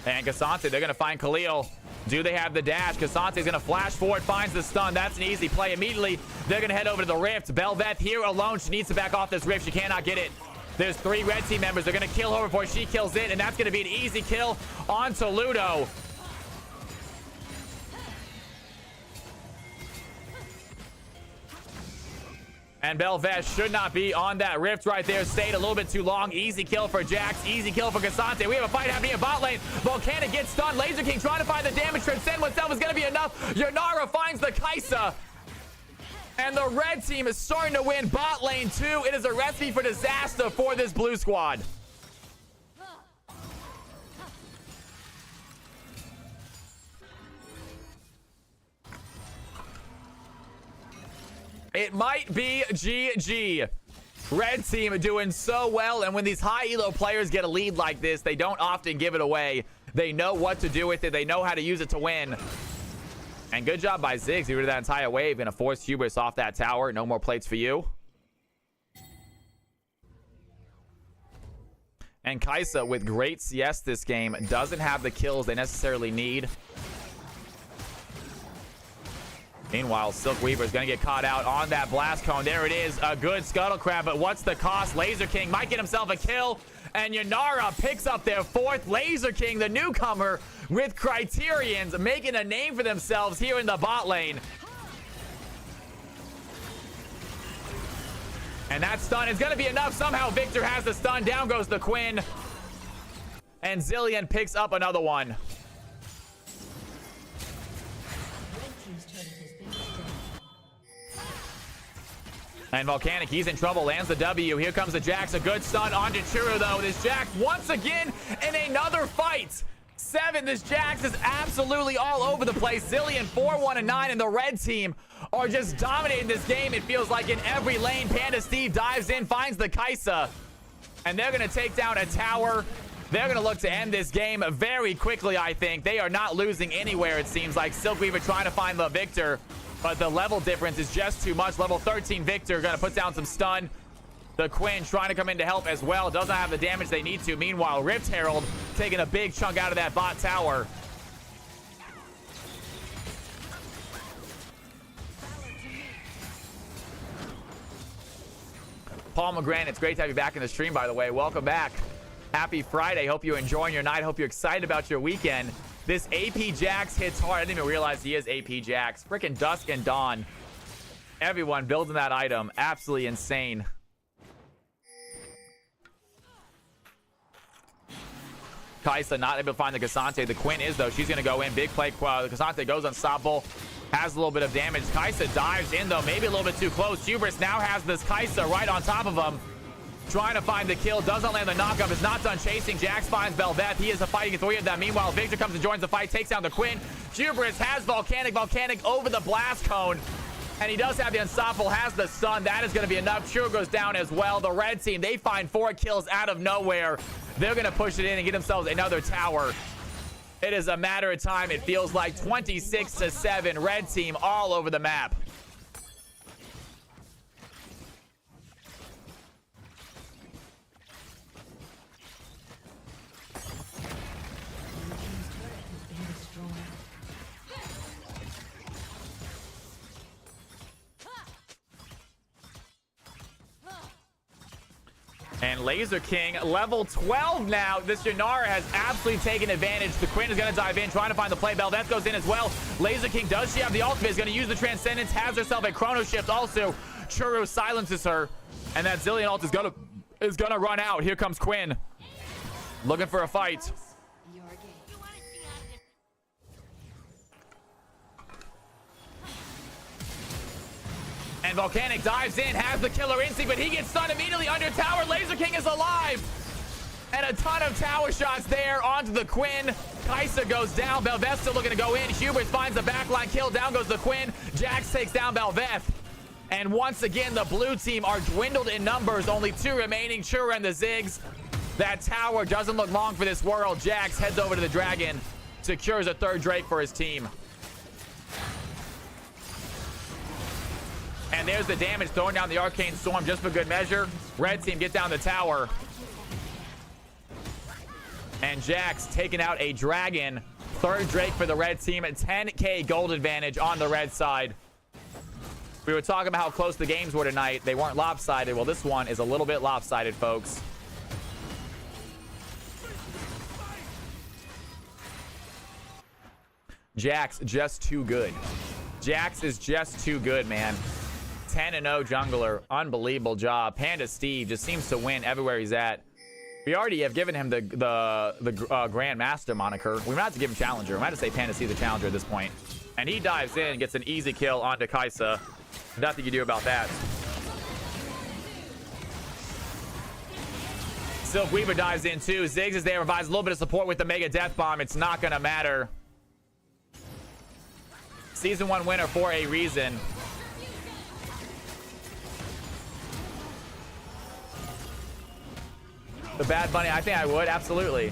S1: And Cassante, they're going to find Khalil. Do they have the dash? Cassante's going to flash forward, finds the stun. That's an easy play. Immediately, they're going to head over to the Rift. Belveth here alone. She needs to back off this Rift. She cannot get it. There's 3 red team members. They're going to kill her before she kills it, and that's going to be an easy kill onto Ludo. And Belveth should not be on that Rift right there. Stayed a little bit too long. Easy kill for Jax. Easy kill for Cassante. We have a fight happening in bot lane. Volcanic gets stunned. Laser King trying to find the damage. Transcend oneself is going to be enough. Yanara finds the Kaisa. And the red team is starting to win bot lane 2. It is a recipe for disaster for this blue squad. It might be GG. Red team doing so well, and when these high elo players get a lead like this, they don't often give it away. They know what to do with it. They know how to use it to win. And good job by Ziggs. He rid of that entire wave and a forced hubris off that tower. No more plates for you. And Kaisa with great CS this game doesn't have the kills they necessarily need. Meanwhile, Silk Weaver is going to get caught out on that blast cone. There it is, a good scuttle crab, but what's the cost? Laser King might get himself a kill, and Yanara picks up their 4th. Laser King, the newcomer, with Criterions, making a name for themselves here in the bot lane. And that stun is going to be enough. Somehow Victor has the stun. Down goes the Quinn. And Zillion picks up another one. And Volcanic, he's in trouble, lands the W. Here comes the Jax, a good stun onto Churro, though. This Jax once again in another fight. 7. This Jax is absolutely all over the place. Zillion 4-1-9, and the red team are just dominating this game. It feels like in every lane. Panda Steve dives in, finds the Kaisa, and they're going to take down a tower. They're going to look to end this game very quickly, I think. They are not losing anywhere, it seems like. Silkweaver trying to find the Victor, but the level difference is just too much. Level 13 Victor going to put down some stun. The Quinn trying to come in to help as well. Doesn't have the damage they need to. Meanwhile, Rift Herald taking a big chunk out of that bot tower. Paul McGran, it's great to have you back in the stream, by the way. Welcome back. Happy Friday. Hope you're enjoying your night. Hope you're excited about your weekend. This AP Jax hits hard. I didn't even realize he is AP Jax. Freaking Dusk and Dawn. Everyone building that item. Absolutely insane. Kaisa not able to find the Cassante. The Quinn is, though. She's going to go in. Big play. The Cassante goes unstoppable. Has a little bit of damage. Kaisa dives in, though. Maybe a little bit too close. Hubris now has this Kaisa right on top of him. Trying to find the kill. Doesn't land the knockup. Is not done chasing. Jax finds Belveth. He is fighting 3 of them. Meanwhile, Victor comes and joins the fight. Takes down the Quinn. Hubris has Volcanic. Volcanic over the blast cone. And he does have the unstoppable. Has the stun. That is going to be enough. True goes down as well. The red team, they find 4 kills out of nowhere. They're going to push it in and get themselves another tower. It is a matter of time. It feels like 26-7. Red team all over the map. And Laser King, level 12 now. This Yanara has absolutely taken advantage. The Quinn is going to dive in, trying to find the play. Belveth goes in as well. Laser King, does she have the ultimate? Is going to use the Transcendence. Has herself a Chrono Shift also. Churro silences her. And that Zillion ult is gonna run out. Here comes Quinn. Looking for a fight. And Volcanic dives in, has the killer instinct, but he gets stunned immediately under tower. Laser King is alive. And a ton of tower shots there onto the Quinn. Kaisa goes down. Belveth still looking to go in. Hubris finds the backline kill. Down goes the Quinn. Jax takes down Belveth. And once again, the blue team are dwindled in numbers. Only 2 remaining, Chura and the Ziggs. That tower doesn't look long for this world. Jax heads over to the Dragon. Secures a 3rd Drake for his team. And there's the damage, throwing down the Arcane Storm just for good measure. Red team get down the tower. And Jax taking out a Dragon. 3rd Drake for the red team at 10k gold advantage on the red side. We were talking about how close the games were tonight. They weren't lopsided. Well, this one is a little bit lopsided, folks. Jax just too good. Jax is just too good, man. 10-0 jungler. Unbelievable job. Panda Steve just seems to win everywhere he's at. We already have given him the Grand Master moniker. We might have to give him Challenger. We might have to say Panda Steve the Challenger at this point. And he dives in, gets an easy kill onto Kaisa. Nothing you do about that. Silkweaver dives in too. Ziggs is there, provides a little bit of support with the Mega Death Bomb. It's not going to matter. Season 1 winner for a reason. The Bad Bunny, I think I would, absolutely.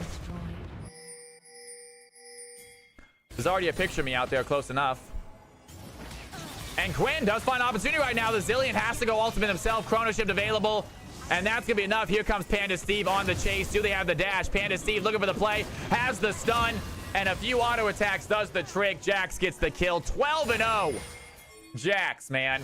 S1: There's already a picture of me out there, close enough. And Quinn does find opportunity right now. The Zillion has to go ultimate himself. Chrono Shift available. And that's going to be enough. Here comes Panda Steve on the chase. Do they have the dash? Panda Steve looking for the play. Has the stun. And a few auto attacks does the trick. Jax gets the kill. 12-0. Jax, man.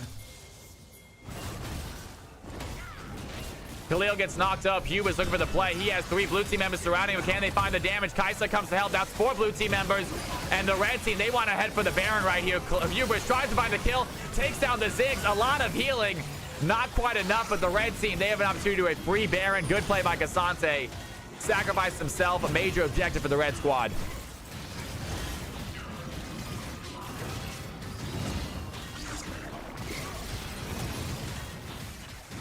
S1: Khalil gets knocked up. Hugh is looking for the play. He has 3 blue team members surrounding him. Can they find the damage? Kaisa comes to help. That's 4 blue team members. And the red team, they want to head for the Baron right here. Hubris tries to find the kill. Takes down the Ziggs. A lot of healing. Not quite enough, but the red team, they have an opportunity to do a free Baron. Good play by Cassante. Sacrificed himself. A major objective for the red squad.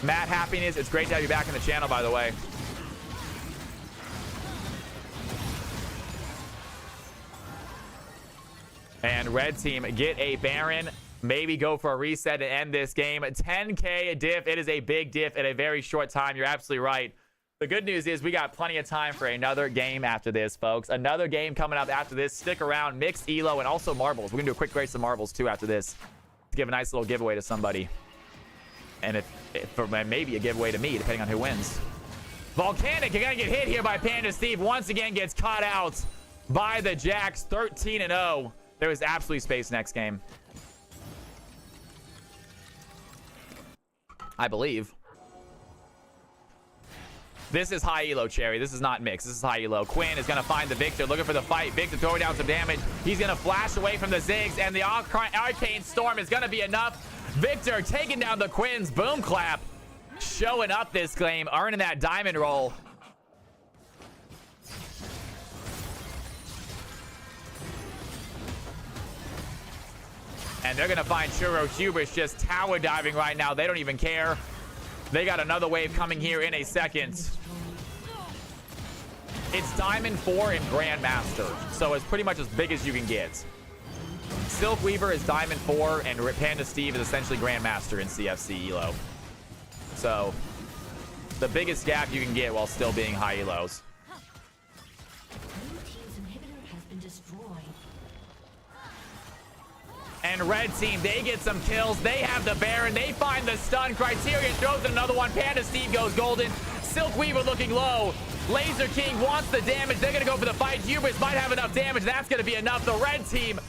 S1: Matt Happiness, it's great to have you back on the channel, by the way. and red team get a Baron. Maybe go for a reset and end this game. 10K diff. It is a big diff in a very short time. You're absolutely right. The good news is we got plenty of time for another game after this, folks. Another game coming up after this. Stick around. Mixed elo and also marbles. We're going to do a quick race of marbles, too, after this. To give a nice little giveaway to somebody. And if maybe a giveaway to me, depending on who wins. Volcanic, you're going to get hit here by Panda Steve. Once again, gets caught out by the Jacks. 13-0. There was absolute space next game. I believe. This is high elo, Cherry. This is not mixed. This is high elo. Quinn is going to find the Victor, looking for the fight. Victor throwing down some damage. He's going to flash away from the Ziggs, and the Arcane Storm is going to be enough. Victor taking down the Quins. Boom clap. Showing up this game, earning that diamond roll. And they're going to find Churro Hubris just tower diving right now. They don't even care. They got another wave coming here in a second. It's Diamond 4 and Grandmaster. So it's pretty much as big as you can get. Silk Weaver is Diamond 4 and Panda Steve is essentially Grandmaster in CFC Elo. So the biggest gap you can get while still being high Elos.
S3: Blue team's inhibitor has been destroyed.
S1: And red team, they get some kills. They have the Baron. They find the stun. Criterion throws in another one. Panda Steve goes golden. Silk Weaver looking low. Laser King wants the damage. They're going to go for the fight. Hubris might have enough damage. That's going to be enough. The red team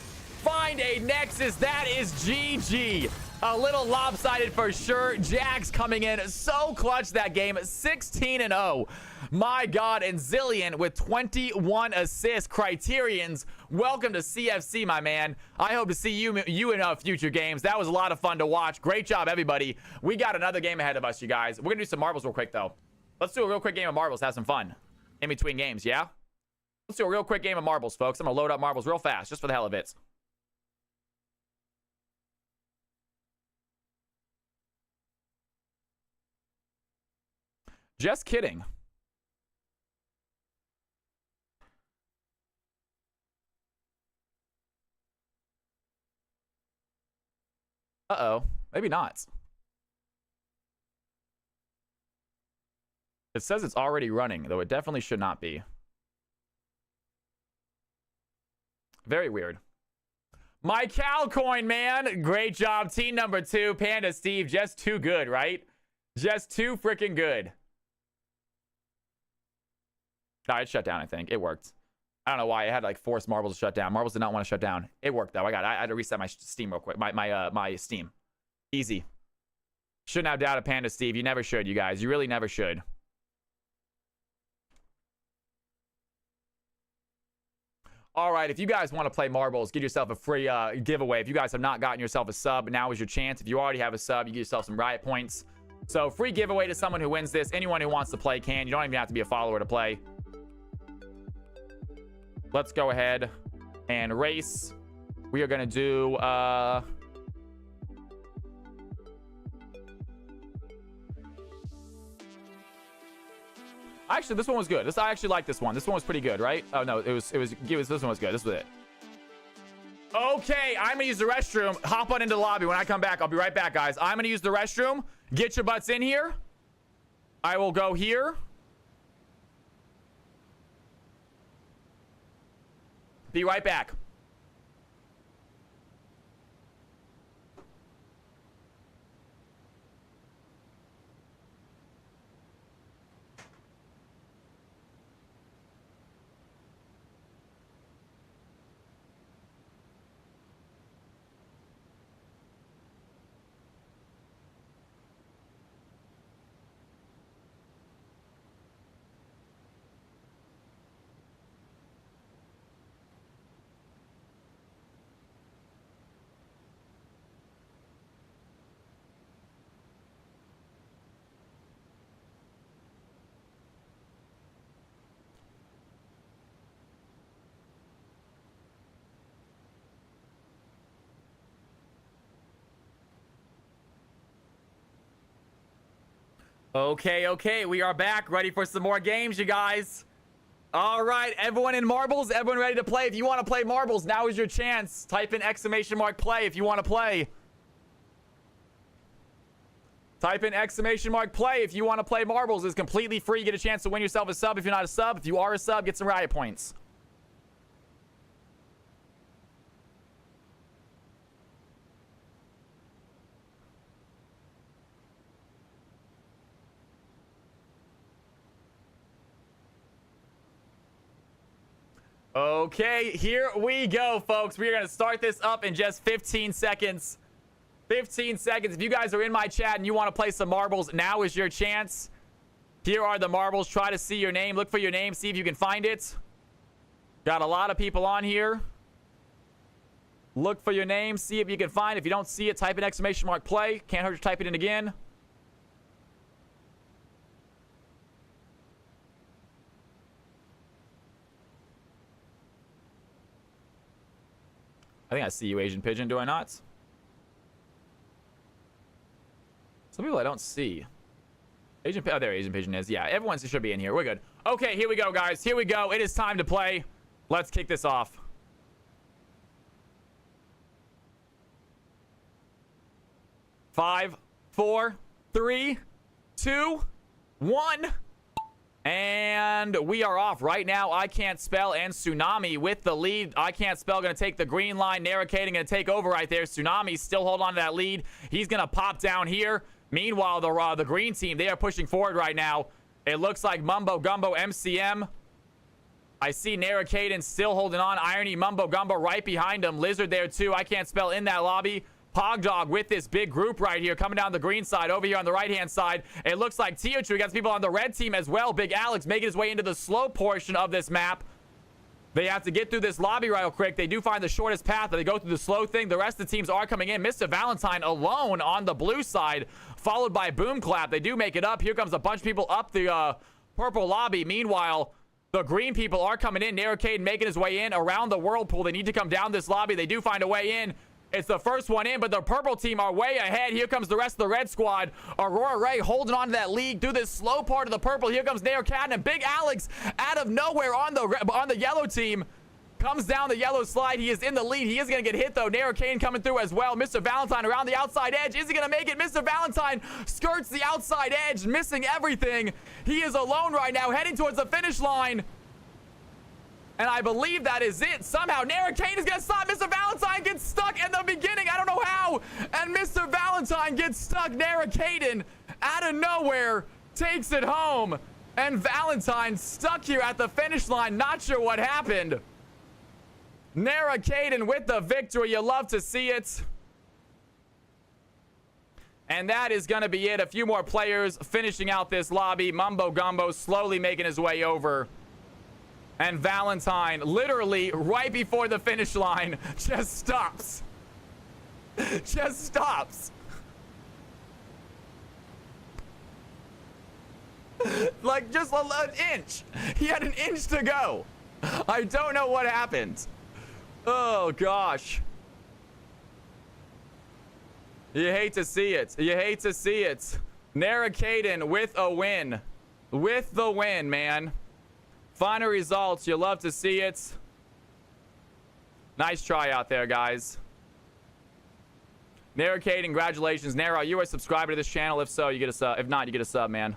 S1: find a Nexus. That is GG. A little lopsided for sure. Jax coming in so clutch that game. 16-0. My God. And Zillion with 21 assists. Criterions, welcome to CFC, my man. I hope to see you in future games. That was a lot of fun to watch. Great job, everybody. We got another game ahead of us, you guys. We're going to do some marbles real quick, though. Let's do a real quick game of marbles. Have some fun in between games, yeah? Let's do a real quick game of marbles, folks. I'm going to load up marbles real fast, just for the hell of it. Just kidding. Uh-oh. Maybe not. It says it's already running, though it definitely should not be. Very weird. My Calcoin, man. Great job. Team number 2, Panda Steve. Just too good, right? Just too freaking good. No, it shut down, I think. It worked. I don't know why. I had like forced marbles to shut down. Marbles did not want to shut down. It worked, though. I had to reset my Steam real quick. My Steam. Easy. Shouldn't have doubted Panda Steve. You never should, you guys. You really never should. All right, if you guys want to play marbles, get yourself a free giveaway. If you guys have not gotten yourself a sub, now is your chance. If you already have a sub, you get yourself some riot points. So free giveaway to someone who wins this. Anyone who wants to play can. You don't even have to be a follower to play. Let's go ahead and race. We are going to do... Actually, this one was good. I actually like this one. This one was pretty good, right? Oh, no. This one was good. This was it. Okay, I'm going to use the restroom. Hop on into the lobby. When I come back, I'll be right back, guys. I'm going to use the restroom. Get your butts in here. I will go here. Be right back. Okay, we are back, ready for some more games, you guys. All right, everyone in marbles, everyone ready to play? If you want to play marbles, now is your chance. Type in !play if you want to play. Type in !play if you want to play marbles. It's completely free. You get a chance to win yourself a sub if you're not a sub. If you are a sub, get some riot points. Okay, here we go, folks. We are going to start this up in just 15 seconds. 15 seconds. If you guys are in my chat and you want to play some marbles, now is your chance. Here are the marbles. Try to see your name. Look for your name. See if you can find it. Got a lot of people on here. Look for your name. See if you can find it. If you don't see it, type in !play. Can't hurt to type it in again. I think I see you, Asian Pigeon. Do I not? Some people I don't see. Oh, there Asian Pigeon is. Yeah, everyone should be in here. We're good. Okay, here we go, guys. Here we go. It is time to play. Let's kick this off. Five, 4, 3, 2, 1. And we are off right now. I Can't Spell and Tsunami with the lead. I Can't Spell going to take the green line. Narrating going to take over right there. Tsunami still hold on to that lead. He's going to pop down here. Meanwhile, the green team, they are pushing forward right now. It looks like Mumbo Gumbo, MCM. I see Narrating still holding on. Irony, Mumbo Gumbo right behind him. Lizard there too. I Can't Spell in that lobby. Pogdog with this big group right here coming down the green side. Over here on the right-hand side, it looks like Teotrue got people on the red team as well. Big Alex making his way into the slow portion of this map. They have to get through this lobby real quick. They do find the shortest path. They go through the slow thing. The rest of the teams are coming in. Mr. Valentine alone on the blue side, followed by Boom Clap. They do make it up. Here comes a bunch of people up the purple lobby. Meanwhile, the green people are coming in. Narracade making his way in around the whirlpool. They need to come down this lobby. They do find a way in. It's the first one in, but the purple team are way ahead. Here comes the rest of the red squad. Aurora Ray holding on to that lead through this slow part of the purple. Here comes Narracade and Big Alex out of nowhere on the yellow team. Comes down the yellow slide. He is in the lead. He is going to get hit, though. Narracade coming through as well. Mr. Valentine around the outside edge. Is he going to make it? Mr. Valentine skirts the outside edge, missing everything. He is alone right now, heading towards the finish line. And I believe that is it. Somehow, Narracade is going to stop. Mr. Valentine gets stuck in the beginning. I don't know how. And Mr. Valentine gets stuck. Narracade out of nowhere takes it home. And Valentine stuck here at the finish line. Not sure what happened. Narracade with the victory. You love to see it. And that is going to be it. A few more players finishing out this lobby. Mumbo Gumbo slowly making his way over. And Valentine, literally right before the finish line, just stops. Just stops. Like, just an inch. He had an inch to go. I don't know what happened. Oh, gosh. You hate to see it. You hate to see it. Narracade with a win. With the win, man. Final results. You love to see it. Nice try out there, guys. Narracade, congratulations. Nara, are you a subscriber to this channel? If so, you get a sub. If not, you get a sub, man.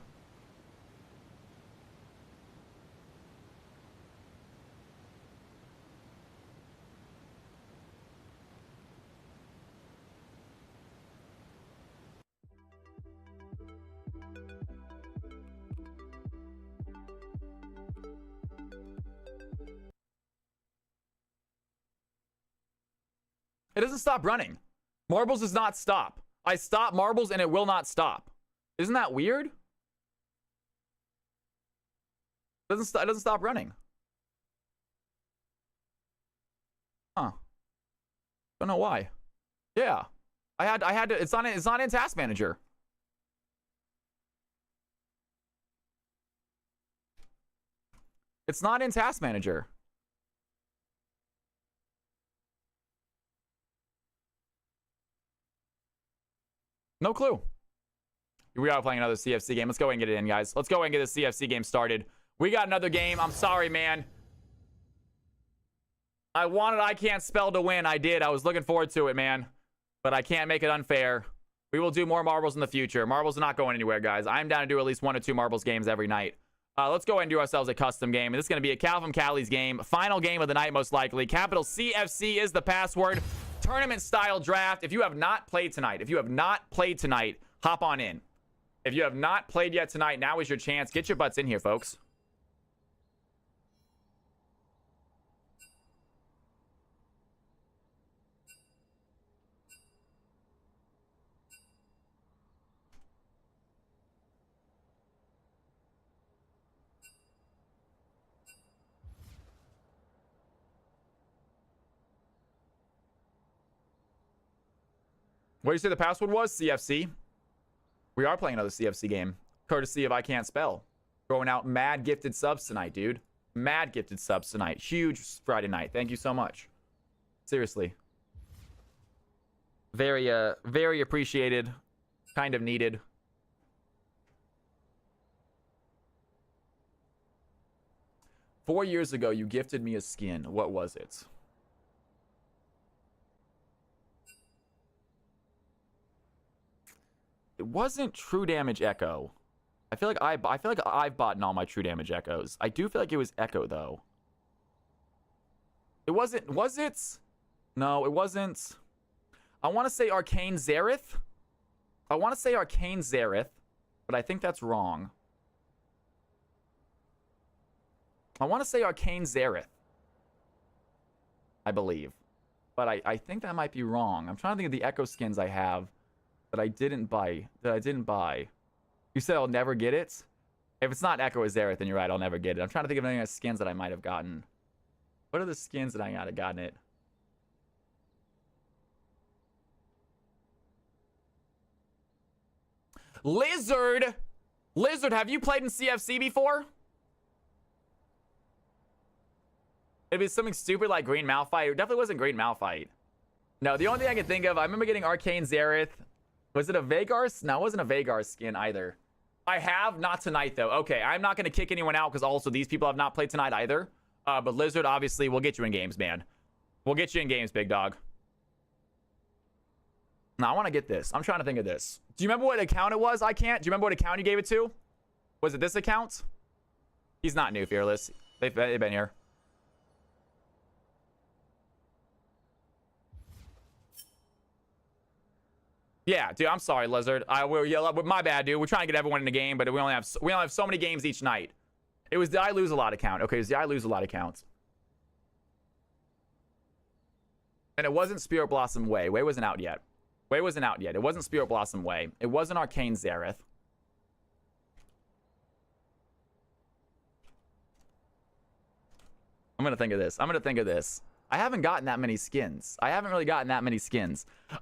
S1: It doesn't stop running. Marbles does not stop. I stop marbles and it will not stop. Isn't that weird? It doesn't stop running. Huh. Don't know why. Yeah. I had to, it's not in Task Manager. It's not in Task Manager. No clue. We are playing another CFC game. Let's go and get it in, guys. Let's go and get the CFC game started. We got another game. I'm sorry, man. I wanted I Can't Spell to win. I did. I was looking forward to it, man. But I can't make it unfair. We will do more marbles in the future. Marbles are not going anywhere, guys. I'm down to do at least 1 or 2 marbles games every night. Let's go ahead and do ourselves a custom game. And this is going to be a Cal from Cali's game. Final game of the night, most likely. Capital CFC is the password. Tournament-style draft. If you have not played tonight, hop on in. If you have not played yet tonight, now is your chance. Get your butts in here, folks. What did you say the password was? CFC. We are playing another CFC game. Courtesy of I Can't Spell. Throwing out mad gifted subs tonight, dude. Mad gifted subs tonight. Huge Friday night. Thank you so much. Seriously. Very appreciated. Kind of needed. Four years ago, you gifted me a skin. What was it? It wasn't True Damage Echo. I feel like I've bought in all my True Damage Echoes. I do feel like it was Echo though. It wasn't. Was it? No, it wasn't. I want to say Arcane Zareth. But I think that's wrong. I want to say Arcane Zareth. I believe. But I think that might be wrong. I'm trying to think of the Echo skins I have that I didn't buy. You said I'll never get it? If it's not Echo or Zareth, then you're right, I'll never get it. I'm trying to think of any skins that I might have gotten. What are the skins that I might have gotten it? Lizard! Lizard, have you played in CFC before? It'd be something stupid like Green Malphite. It definitely wasn't Green Malphite. No, the only thing I can think of, I remember getting Arcane Zareth. Was it a Vagar? No, it wasn't a Vagar skin either. I have, not tonight though. Okay, I'm not going to kick anyone out because also these people have not played tonight either. But Lizard, obviously, we'll get you in games, man. We'll get you in games, big dog. Now, I want to get this. I'm trying to think of this. Do you remember what account it was? I can't. Do you remember what account you gave it to? Was it this account? He's not new, Fearless. They've been here. Yeah, dude, I'm sorry, Lizard. My bad, dude. We're trying to get everyone in the game, but we only have so many games each night. It was the I lose a lot account. Okay, it was the I lose a lot account. And it wasn't Spirit Blossom Way. Way wasn't out yet. It wasn't Spirit Blossom Way. It wasn't Arcane Zareth. I'm gonna think of this. I haven't gotten that many skins.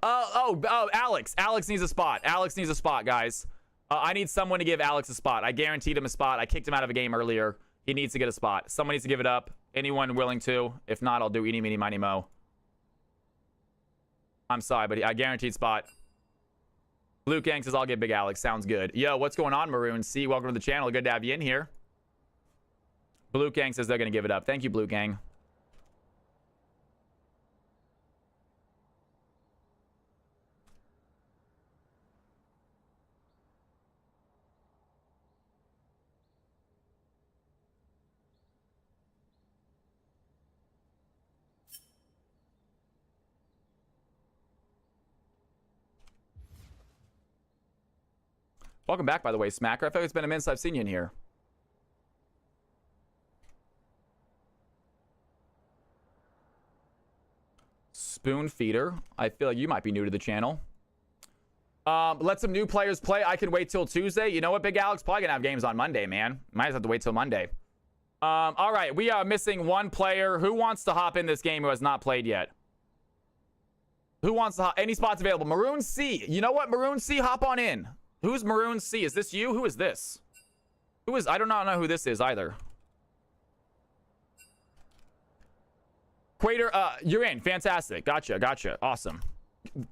S1: Alex. Alex needs a spot. Guys. I need someone to give Alex a spot. I guaranteed him a spot. I kicked him out of a game earlier. He needs to get a spot. Someone needs to give it up. Anyone willing to? If not, I'll do eeny, meeny, miny, mo. I'm sorry, but I guaranteed spot. Blue Gang says I'll get Big Alex. Sounds good. Yo, what's going on, Maroon C? Welcome to the channel. Good to have you in here. Blue Gang says they're going to give it up. Thank you, Blue Gang. Welcome back, by the way, Smacker. I feel like it's been a minute since I've seen you in here. Spoon Feeder. I feel like you might be new to the channel. Let some new players play. I can wait till Tuesday. You know what, Big Alex? Probably gonna have games on Monday, man. Might have to wait till Monday. All right, we are missing one player. Who wants to hop in this game who has not played yet? Who wants to hop? Any spots available? Maroon C. You know what, Maroon C? Hop on in. Who's Maroon C? Is this you? Who is this? I do not know who this is either. Quater, you're in. Fantastic. Gotcha. Awesome.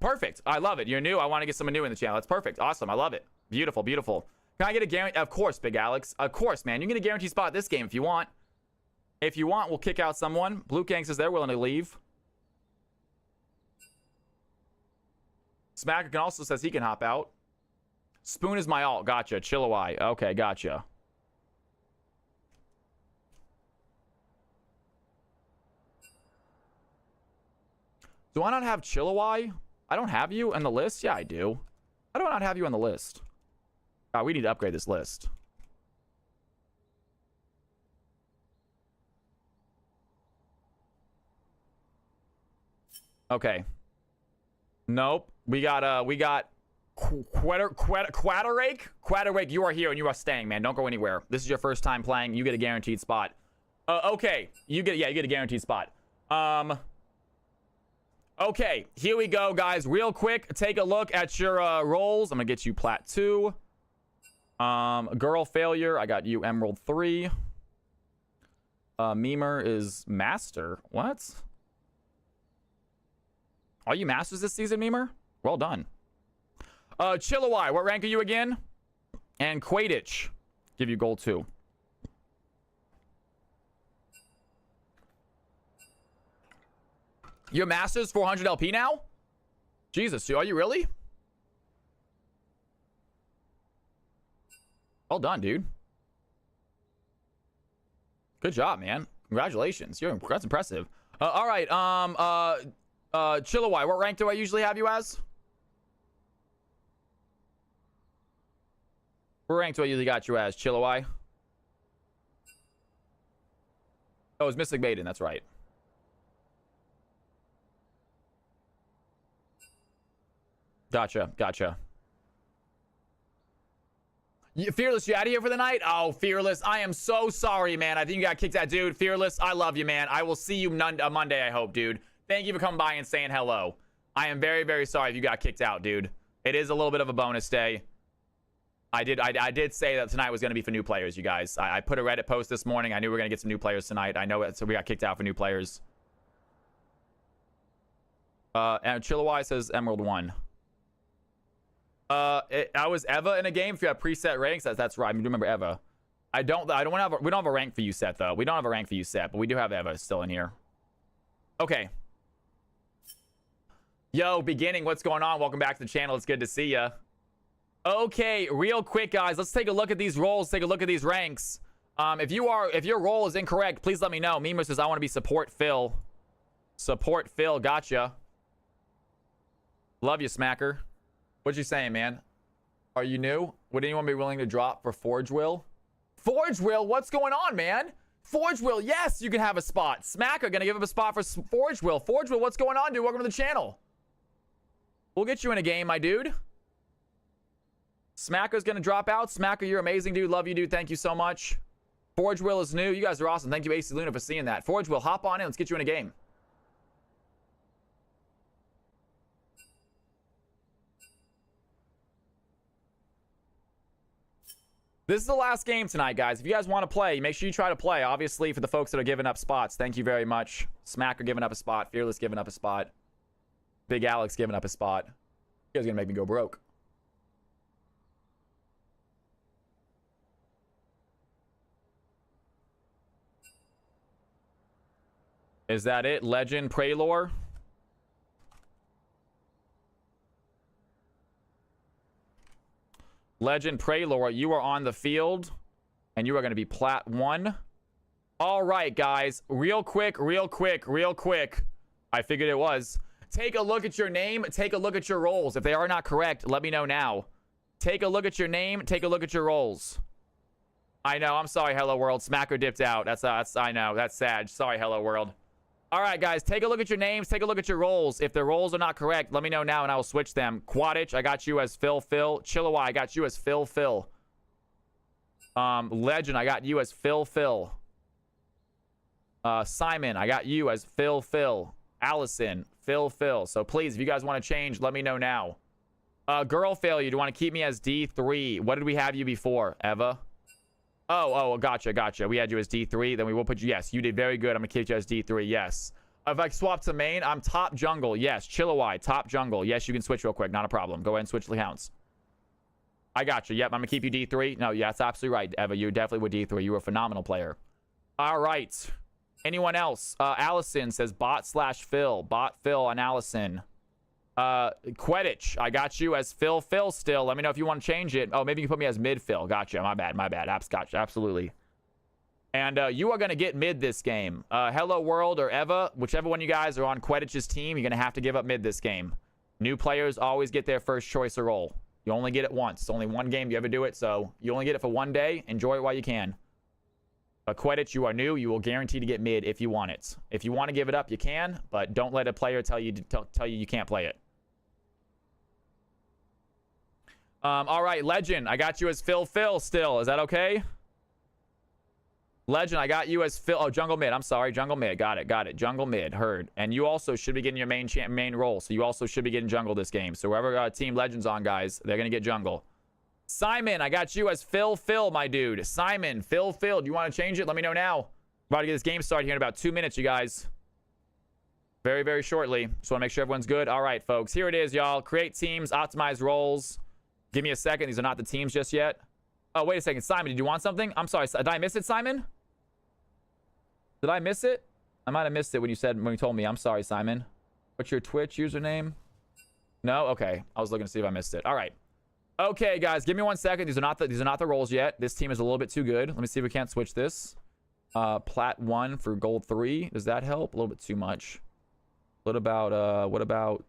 S1: Perfect. I love it. You're new. I want to get someone new in the channel. That's perfect. Awesome. I love it. Beautiful. Can I get a guarantee? Of course, Big Alex. Of course, man. You can get a guaranteed spot this game if you want. If you want, we'll kick out someone. Blue Gang says they're willing to leave. Smacker can also says he can hop out. Spoon is my alt. Gotcha. Chillawai. Okay, gotcha. Do I not have Chillawai? I don't have you on the list? Yeah, I do. How do I not have you on the list? Oh, we need to upgrade this list. Okay. Nope. We got Quaterake. Quaterake, you are here and you are staying, man. Don't go anywhere. This is your first time playing. You get a guaranteed spot. Okay. You get a guaranteed spot. Okay, here we go, guys. Real quick, take a look at your roles. I'm gonna get you Plat 2. Girl Failure, I got you Emerald 3. Memer is Master. What? Are you Masters this season, Memer? Well done. Chillawai, what rank are you again? And Quaidich, give you gold 2. Your Masters 400 LP now? Jesus, are you really? Well done, dude. Good job, man. Congratulations. That's impressive. All right. Chillawai, what rank do I usually have you as? What rank do I usually got you as, Chillawai? Oh, it's Mystic Maiden. That's right. Gotcha. Fearless, you out of here for the night? Oh, Fearless, I am so sorry, man. I think you got kicked out, dude. Fearless, I love you, man. I will see you Monday, I hope, dude. Thank you for coming by and saying hello. I am very, very sorry if you got kicked out, dude. It is a little bit of a bonus day. I did say that tonight was going to be for new players, you guys. I put a Reddit post this morning. I knew we were going to get some new players tonight. I know it, so we got kicked out for new players. And Chillawai says Emerald 1. I was Eva in a game. If you have preset ranks, that's right. I remember Eva. We don't have a rank for you set though. We don't have a rank for you set, but we do have Eva still in here. Okay. Yo, beginning. What's going on? Welcome back to the channel. It's good to see ya. Okay, real quick, guys. Let's take a look at these roles. Take a look at these ranks. If your role is incorrect, please let me know. Memer says I want to be support Phil. Support Phil. Gotcha. Love you, Smacker. What you saying, man? Are you new? Would anyone be willing to drop for Forge Will? Forge Will? What's going on, man? Forge Will, yes, you can have a spot. Smacker gonna give him a spot for Forge Will. Forge Will, what's going on, dude? Welcome to the channel. We'll get you in a game, my dude. Smacker's gonna drop out. Smacker, you're amazing, dude. Love you, dude. Thank you so much. Forge Will is new. You guys are awesome. Thank you, AC Luna, for seeing that. Forge Will, hop on in. Let's get you in a game. This is the last game tonight, guys. If you guys want to play, make sure you try to play. Obviously, for the folks that are giving up spots, thank you very much. Smacker giving up a spot. Fearless giving up a spot. Big Alex giving up a spot. You guys are going to make me go broke. Is that it? Legend, Praylor? Legend, Praylor, you are on the field, and you are going to be Plat 1. All right, guys. Real quick. I figured it was. Take a look at your name. Take a look at your roles. If they are not correct, let me know now. Take a look at your name. Take a look at your roles. I know. I'm sorry, Hello World. Smacker dipped out. That's I know. That's sad. Sorry, Hello World. All right, guys. Take a look at your names. Take a look at your roles. If the roles are not correct, let me know now, and I will switch them. Quadich, I got you as Phil. Chillawai, I got you as Phil. Legend, I got you as Phil. Simon, I got you as Phil. Allison, Phil. So please, if you guys want to change, let me know now. Girl Failure, do you want to keep me as D3? What did we have you before, Eva? Oh, gotcha. We had you as D3. Then we will put you. Yes, you did very good. I'm going to keep you as D3. Yes. If I swap to main, I'm top jungle. Yes. Chillawai, top jungle. Yes, you can switch real quick. Not a problem. Go ahead and switch the accounts. I got you. Yep, I'm gonna keep you D3. No, yeah, that's absolutely right, Eva. You definitely were D3. You were a phenomenal player. All right. Anyone else? Allison says bot/Phil. Bot Phil on Allison. Quidditch, I got you as Phil still. Let me know if you want to change it. Oh, maybe you can put me as mid Phil. Gotcha. My bad. Gotcha. Absolutely. And you are going to get mid this game. Hello World or Eva, whichever one you guys are on Quidditch's team, you're going to have to give up mid this game. New players always get their first choice of role. You only get it once. It's only one game you ever do it, so you only get it for one day. Enjoy it while you can. Quidditch, you are new. You will guarantee to get mid if you want it. If you want to give it up, you can, but don't let a player tell you you can't play it. All right, Legend, I got you as Phil still. Is that okay? Legend, I got you as Phil. Oh, jungle mid. I'm sorry, jungle mid. Got it. Jungle mid. Heard. And you also should be getting your main role. So you also should be getting jungle this game. So wherever Team Legend's on, guys, they're gonna get jungle. Simon, I got you as Phil, my dude. Simon, Phil. Do you want to change it? Let me know now. About to get this game started here in about 2 minutes, you guys. Very, very shortly. Just want to make sure everyone's good. All right, folks. Here it is, y'all. Create teams, optimize roles. Give me a second. These are not the teams just yet. Oh, wait a second. Simon, did you want something? I'm sorry. Did I miss it, Simon? Did I miss it? I might have missed it when you told me. I'm sorry, Simon. What's your Twitch username? No? Okay. I was looking to see if I missed it. All right. Okay, guys. Give me 1 second. These are not the roles yet. This team is a little bit too good. Let me see if we can't switch this. Plat 1 for gold 3. Does that help? A little bit too much. What about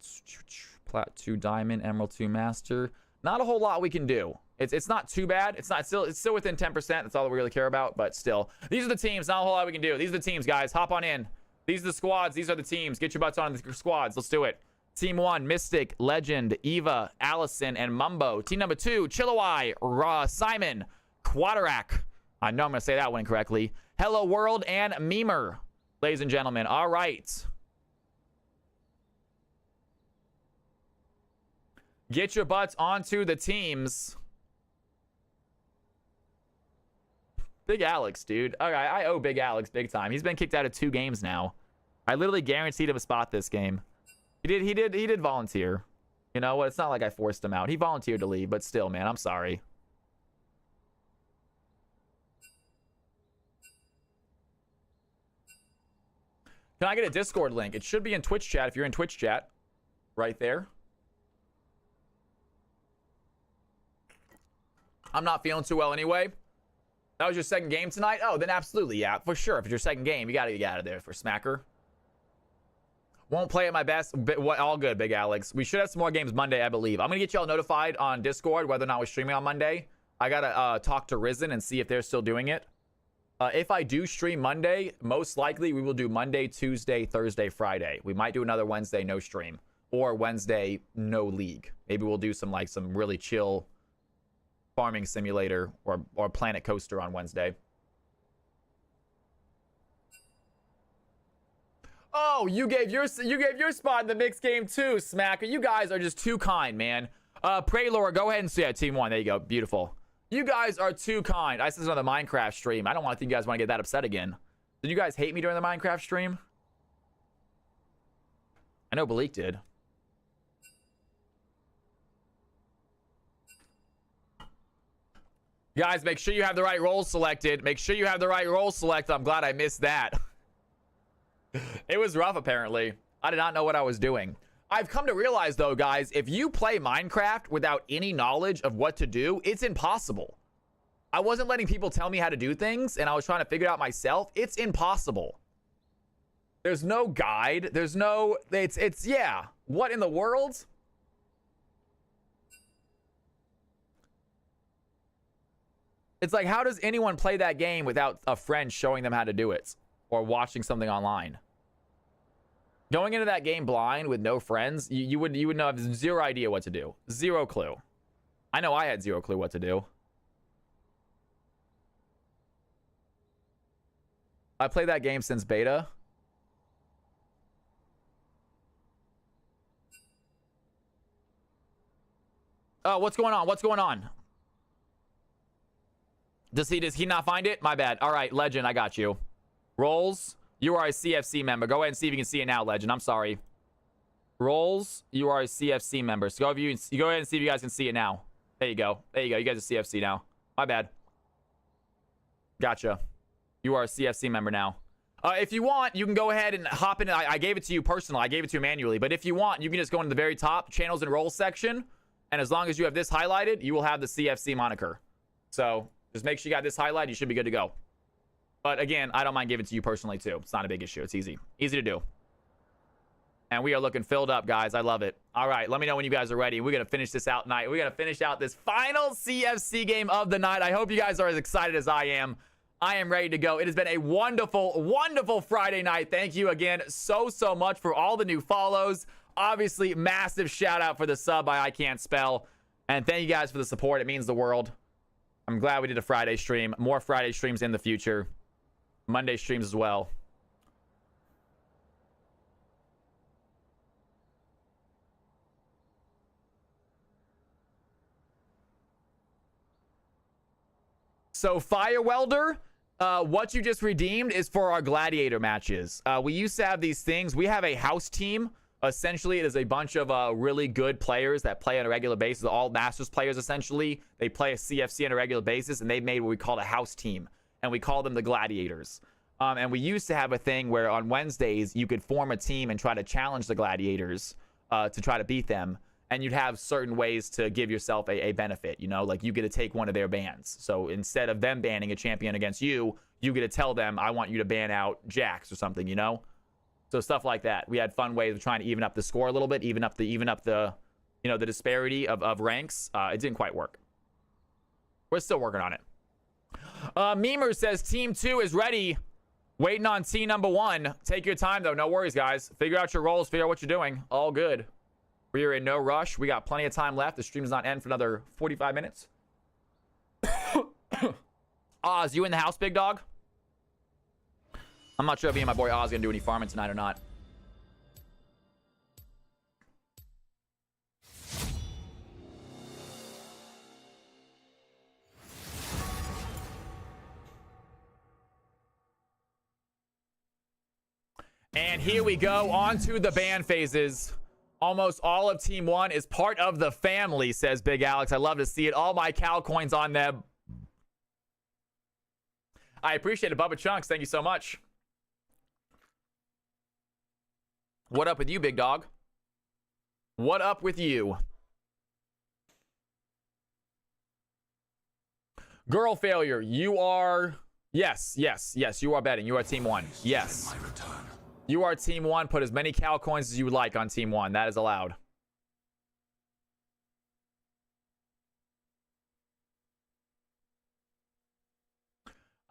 S1: Plat 2 diamond, emerald 2 master? Not a whole lot we can do. It's not too bad. It's still within 10%. That's all that we really care about. But still, these are the teams. Not a whole lot we can do. These are the teams, guys. Hop on in. These are the squads. These are the teams. Get your butts on the squads. Let's do it. Team 1, Mystic, Legend, Eva, Allison, and Mumbo. Team number 2, Chillawai, Simon, Quaderac. I know I'm going to say that one incorrectly. Hello World and Memer, ladies and gentlemen. All right. Get your butts onto the teams. Big Alex, dude. Okay, I owe Big Alex big time. He's been kicked out of 2 games now. I literally guaranteed him a spot this game. He did volunteer. You know what? It's not like I forced him out. He volunteered to leave, but still, man, I'm sorry. Can I get a Discord link? It should be in Twitch chat if you're in Twitch chat. Right there. I'm not feeling too well anyway. That was your second game tonight? Oh, then absolutely, yeah, for sure. If it's your second game, you gotta get out of there for Smacker. Won't play at my best. All good, Big Alex. We should have some more games Monday, I believe. I'm gonna get y'all notified on Discord whether or not we're streaming on Monday. I gotta talk to Risen and see if they're still doing it. If I do stream Monday, most likely we will do Monday, Tuesday, Thursday, Friday. We might do another Wednesday no stream, or Wednesday no league. Maybe we'll do some really chill farming simulator or Planet Coaster on Wednesday. Oh, you gave your spot in the mixed game too, Smacker. You guys are just too kind, man. Praylor, go ahead and see Team 1. There you go. Beautiful. You guys are too kind. I said this on the Minecraft stream. I don't want to think you guys want to get that upset again. Did you guys hate me during the Minecraft stream? I know Bleak did. Guys, make sure you have the right roles selected. Make sure you have the right roles selected. I'm glad I missed that. It was rough, apparently. I did not know what I was doing. I've come to realize, though, guys, if you play Minecraft without any knowledge of what to do, it's impossible. I wasn't letting people tell me how to do things, and I was trying to figure it out myself. It's impossible. There's no guide. There's no... yeah. What in the world? It's like, how does anyone play that game without a friend showing them how to do it? Or watching something online? Going into that game blind with no friends, you would know, have zero idea what to do. Zero clue. I know I had zero clue what to do. I played that game since beta. Oh, what's going on? What's going on? Does he not find it? My bad. All right, Legend, I got you. Roles, you are a CFC member. Go ahead and see if you can see it now, Legend. I'm sorry. Roles, you are a CFC member. So go ahead and see if you guys can see it now. There you go. There you go. You guys are CFC now. My bad. Gotcha. You are a CFC member now. If you want, you can go ahead and hop in. I gave it to you personally. I gave it to you manually. But if you want, you can just go into the very top channels and roles section. And as long as you have this highlighted, you will have the CFC moniker. So just make sure you got this highlighted. You should be good to go. But again, I don't mind giving it to you personally too. It's not a big issue. It's easy. Easy to do. And we are looking filled up, guys. I love it. All right, let me know when you guys are ready. We're going to finish this out tonight. We're going to finish out this final CFC game of the night. I hope you guys are as excited as I am. I am ready to go. It has been a wonderful, wonderful Friday night. Thank you again so much for all the new follows. Obviously, massive shout out for the sub by I Can't Spell. And thank you guys for the support. It means the world. I'm glad we did a Friday stream. More Friday streams in the future. Monday streams as well. So Fire Welder, what you just redeemed is for our gladiator matches. We used to have these things. We have a house team. Essentially, it is a bunch of really good players that play on a regular basis. All Masters players, essentially. They play a CFC on a regular basis, and they made what we call a house team. And we call them the gladiators. And we used to have a thing where on Wednesdays, you could form a team and try to challenge the gladiators to try to beat them. And you'd have certain ways to give yourself a benefit, you know, like you get to take one of their bans. So instead of them banning a champion against you, you get to tell them, I want you to ban out Jax or something, you know? So stuff like that. We had fun ways of trying to even up the score a little bit, even up the, you know, the disparity of ranks. It didn't quite work. We're still working on it. Memer says team 2 is ready. Waiting on team number 1. Take your time though. No worries, guys. Figure out your roles. Figure out what you're doing. All good. We are in no rush. We got plenty of time left. The stream does not end for another 45 minutes. Oz, you in the house, big dog? I'm not sure if me and my boy Oz gonna do any farming tonight or not. And here we go on to the ban phases. Almost all of Team 1 is part of the family, says Big Alex. I love to see it. All my Cal coins on them. I appreciate it, Bubba Chunks. Thank you so much. What up with you, big dog? What up with you? Girl failure. You are... Yes. You are betting. You are Team 1. Yes. You are Team 1. Put as many Cal coins as you would like on Team 1. That is allowed.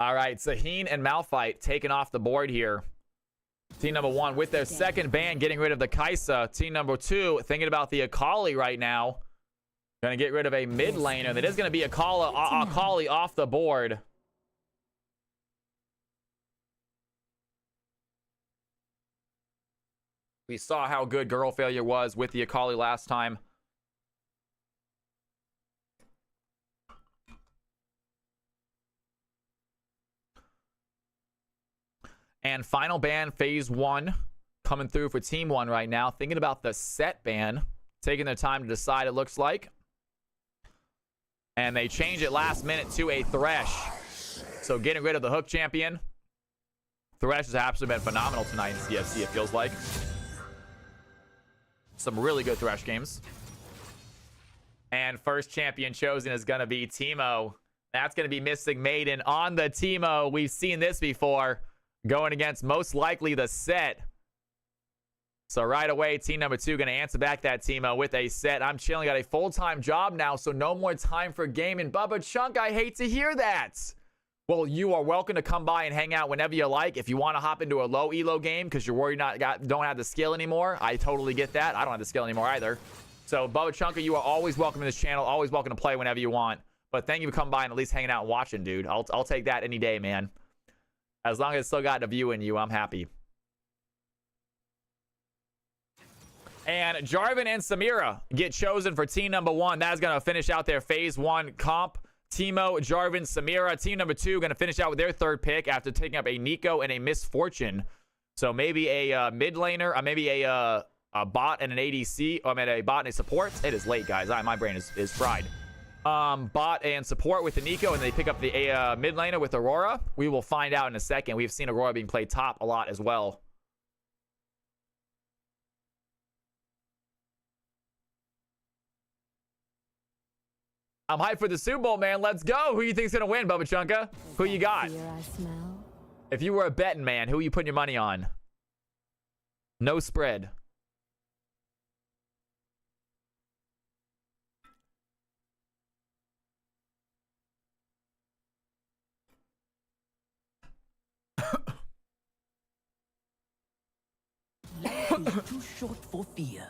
S1: All right. Saheen and Malphite taking off the board here. Team number 1 with their second ban, getting rid of the Kaisa. Team number 2 thinking about the Akali right now. Going to get rid of a mid laner. That is going to be Akali off the board. We saw how good Girl Failure was with the Akali last time. And final ban, phase 1, coming through for Team 1 right now. Thinking about the set ban. Taking their time to decide, it looks like. And they change it last minute to a Thresh. So getting rid of the Hook champion. Thresh has absolutely been phenomenal tonight in CFC, it feels like. Some really good Thresh games. And first champion chosen is going to be Teemo. That's going to be Mystic Maiden on the Teemo. We've seen this before. Going against most likely the set. So right away, team number 2 going to answer back that Teemo with a set. I'm chilling. Got a full-time job now, so no more time for gaming. Bubba Chunk, I hate to hear that. Well, you are welcome to come by and hang out whenever you like. If you want to hop into a low elo game because you're worried don't have the skill anymore, I totally get that. I don't have the skill anymore either. So, Bubba Chunka, you are always welcome to this channel. Always welcome to play whenever you want. But thank you for coming by and at least hanging out and watching, dude. I'll take that any day, man. As long as it's still got a view in you, I'm happy. And Jarvan and Samira get chosen for team number 1. That is going to finish out their phase 1 comp. Teemo, Jarvan, Samira. Team number 2 going to finish out with their third pick after taking up a Nico and a Misfortune. So maybe a mid laner, maybe a bot and an ADC. I mean, a bot and a support. It is late, guys. My brain is fried. bot and support with the Nico, and they pick up the mid laner with Aurora. We will find out in a second. We've seen Aurora being played top a lot as well. I'm hyped for the Super Bowl, man. Let's go. Who you think's gonna win, Bubba Chunka? Who you got?
S2: Fear I smell.
S1: If you were a betting man, who are you putting your money on? No spread.
S5: Life is too short for fear.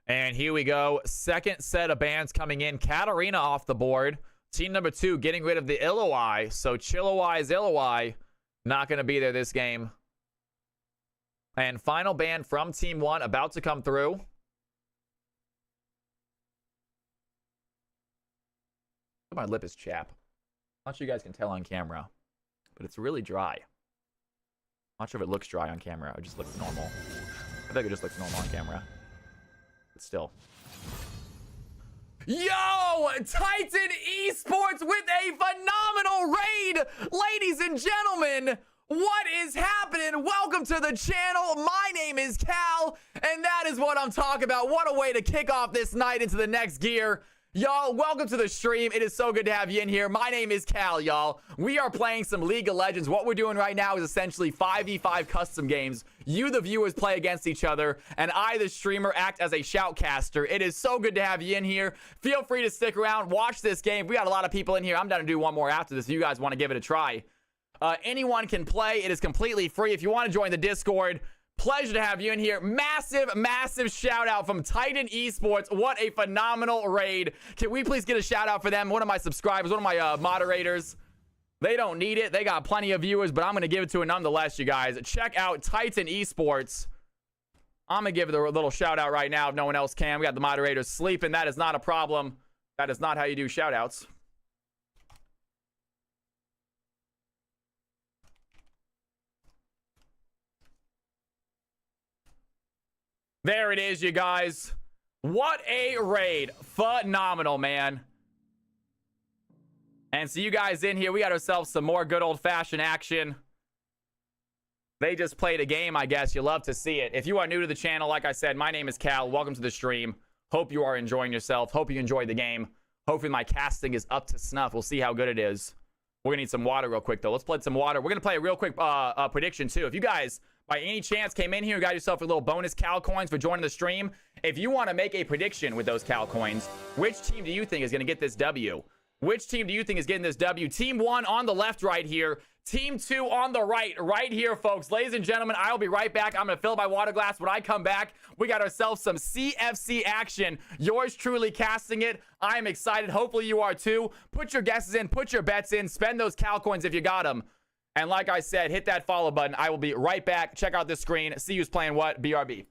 S1: And here we go. Second set of bans coming in. Katarina off the board. Team number 2 getting rid of the Illowai. So Chillowai's Illowai not going to be there this game. And final ban from Team 1 about to come through. My lip is chapped. I'm not sure you guys can tell on camera, but it's really dry. I'm not sure if it looks dry on camera. It just looks normal. I think it just looks normal on camera. But still. Yo! Titan Esports with a phenomenal raid! Ladies and gentlemen, what is happening? Welcome to the channel. My name is Cal, and that is what I'm talking about. What a way to kick off this night into the next gear. Y'all, welcome to the stream. It is so good to have you in here. My name is Cal, y'all. We are playing some League of Legends. What we're doing right now is essentially 5v5 custom games. You, the viewers, play against each other, and I, the streamer, act as a shoutcaster. It is so good to have you in here. Feel free to stick around, watch this game. We got a lot of people in here. I'm down to do one more after this if you guys want to give it a try. Anyone can play. It is completely free. If you want to join the Discord, pleasure to have you in here. Massive shout out from Titan Esports. What a phenomenal raid. Can we please get a shout out for them? One of my subscribers, one of my moderators. They don't need it. They got plenty of viewers, but I'm going to give it to it nonetheless, you guys. Check out Titan Esports. I'm going to give it a little shout out right now if no one else can. We got the moderators sleeping. That is not a problem. That is not how you do shout outs. There it is, you guys. What a raid. Phenomenal, man. And so you guys in here, we got ourselves some more good old-fashioned action. They just played a game, I guess. You love to see it. If you are new to the channel, like I said, my name is Cal. Welcome to the stream. Hope you are enjoying yourself. Hope you enjoyed the game. Hopefully my casting is up to snuff. We'll see how good it is. We're going to need some water real quick, though. Let's play some water. We're going to play a real quick prediction, too. If you guys, by any chance, came in here and got yourself a little bonus Cal coins for joining the stream, if you want to make a prediction with those Cal coins, which team do you think is going to get this W? Which team do you think is getting this W? Team 1 on the left right here. Team 2 on the right here, folks. Ladies and gentlemen, I'll be right back. I'm going to fill my water glass. When I come back, we got ourselves some CFC action. Yours truly casting it. I am excited. Hopefully you are too. Put your guesses in. Put your bets in. Spend those Cal coins if you got them. And like I said, hit that follow button. I will be right back. Check out this screen. See who's playing what. BRB.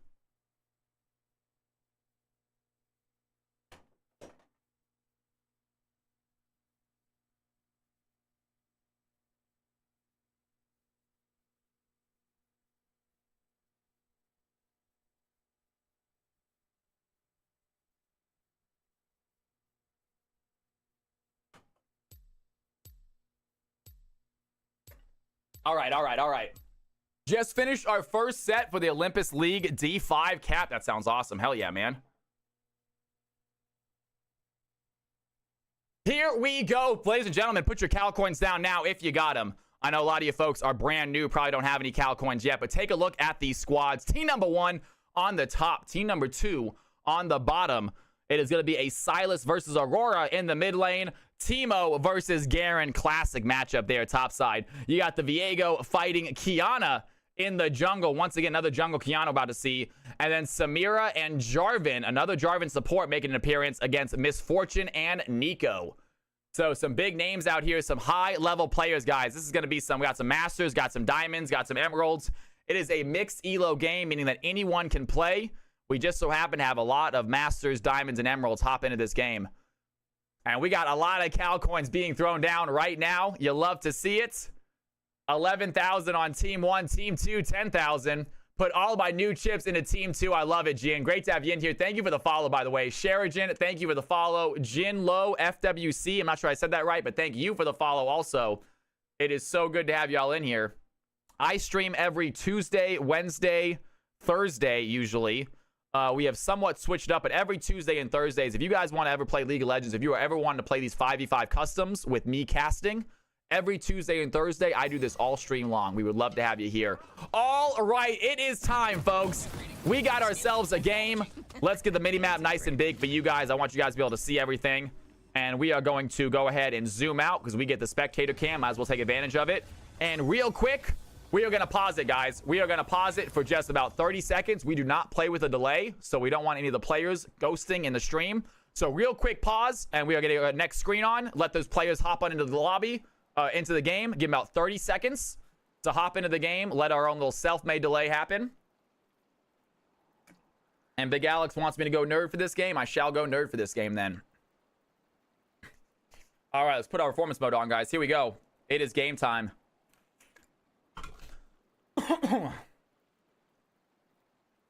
S1: All right. Just finished our first set for the Olympus League D5 cap. That sounds awesome. Hell yeah, man. Here we go. Ladies and gentlemen, put your Cal coins down now if you got them. I know a lot of you folks are brand new, probably don't have any Cal coins yet, but take a look at these squads. Team number 1 on the top. Team number 2 on the bottom. It is going to be a Silas versus Aurora in the mid lane. Timo versus Garen. Classic matchup there, top side. You got the Viego fighting Kiana in the jungle. Once again, another jungle Kiana about to see. And then Samira and Jarvan, another Jarvan support making an appearance against Misfortune and Nico. So some big names out here, some high-level players, guys. This is going to be some, we got some Masters, got some Diamonds, got some Emeralds. It is a mixed elo game, meaning that anyone can play. We just so happen to have a lot of Masters, Diamonds, and Emeralds hop into this game. And we got a lot of Cal coins being thrown down right now. You love to see it. 11,000 on team 1, team 2, 10,000. Put all my new chips into team 2. I love it, Gian. Great to have you in here. Thank you for the follow, by the way. Sheridan, thank you for the follow. Jin Low FWC, I'm not sure I said that right, but thank you for the follow also. It is so good to have y'all in here. I stream every Tuesday, Wednesday, Thursday, usually. We have somewhat switched up, but every Tuesday and Thursdays, if you guys want to ever play League of Legends, if you are ever wanting to play these 5v5 customs with me casting, every Tuesday and Thursday, I do this all stream long. We would love to have you here. All right, it is time, folks. We got ourselves a game. Let's get the mini-map nice and big for you guys. I want you guys to be able to see everything. And we are going to go ahead and zoom out because we get the spectator cam. Might as well take advantage of it. And real quick, we are going to pause it, guys. We are going to pause it for just about 30 seconds. We do not play with a delay, so we don't want any of the players ghosting in the stream. So real quick pause, and we are going to get our next screen on. Let those players hop on into the lobby. Into the game. Give them about 30 seconds to hop into the game. Let our own little self-made delay happen. And Big Alex wants me to go nerd for this game. I shall go nerd for this game then. All right, let's put our performance mode on, guys. Here we go. It is game time.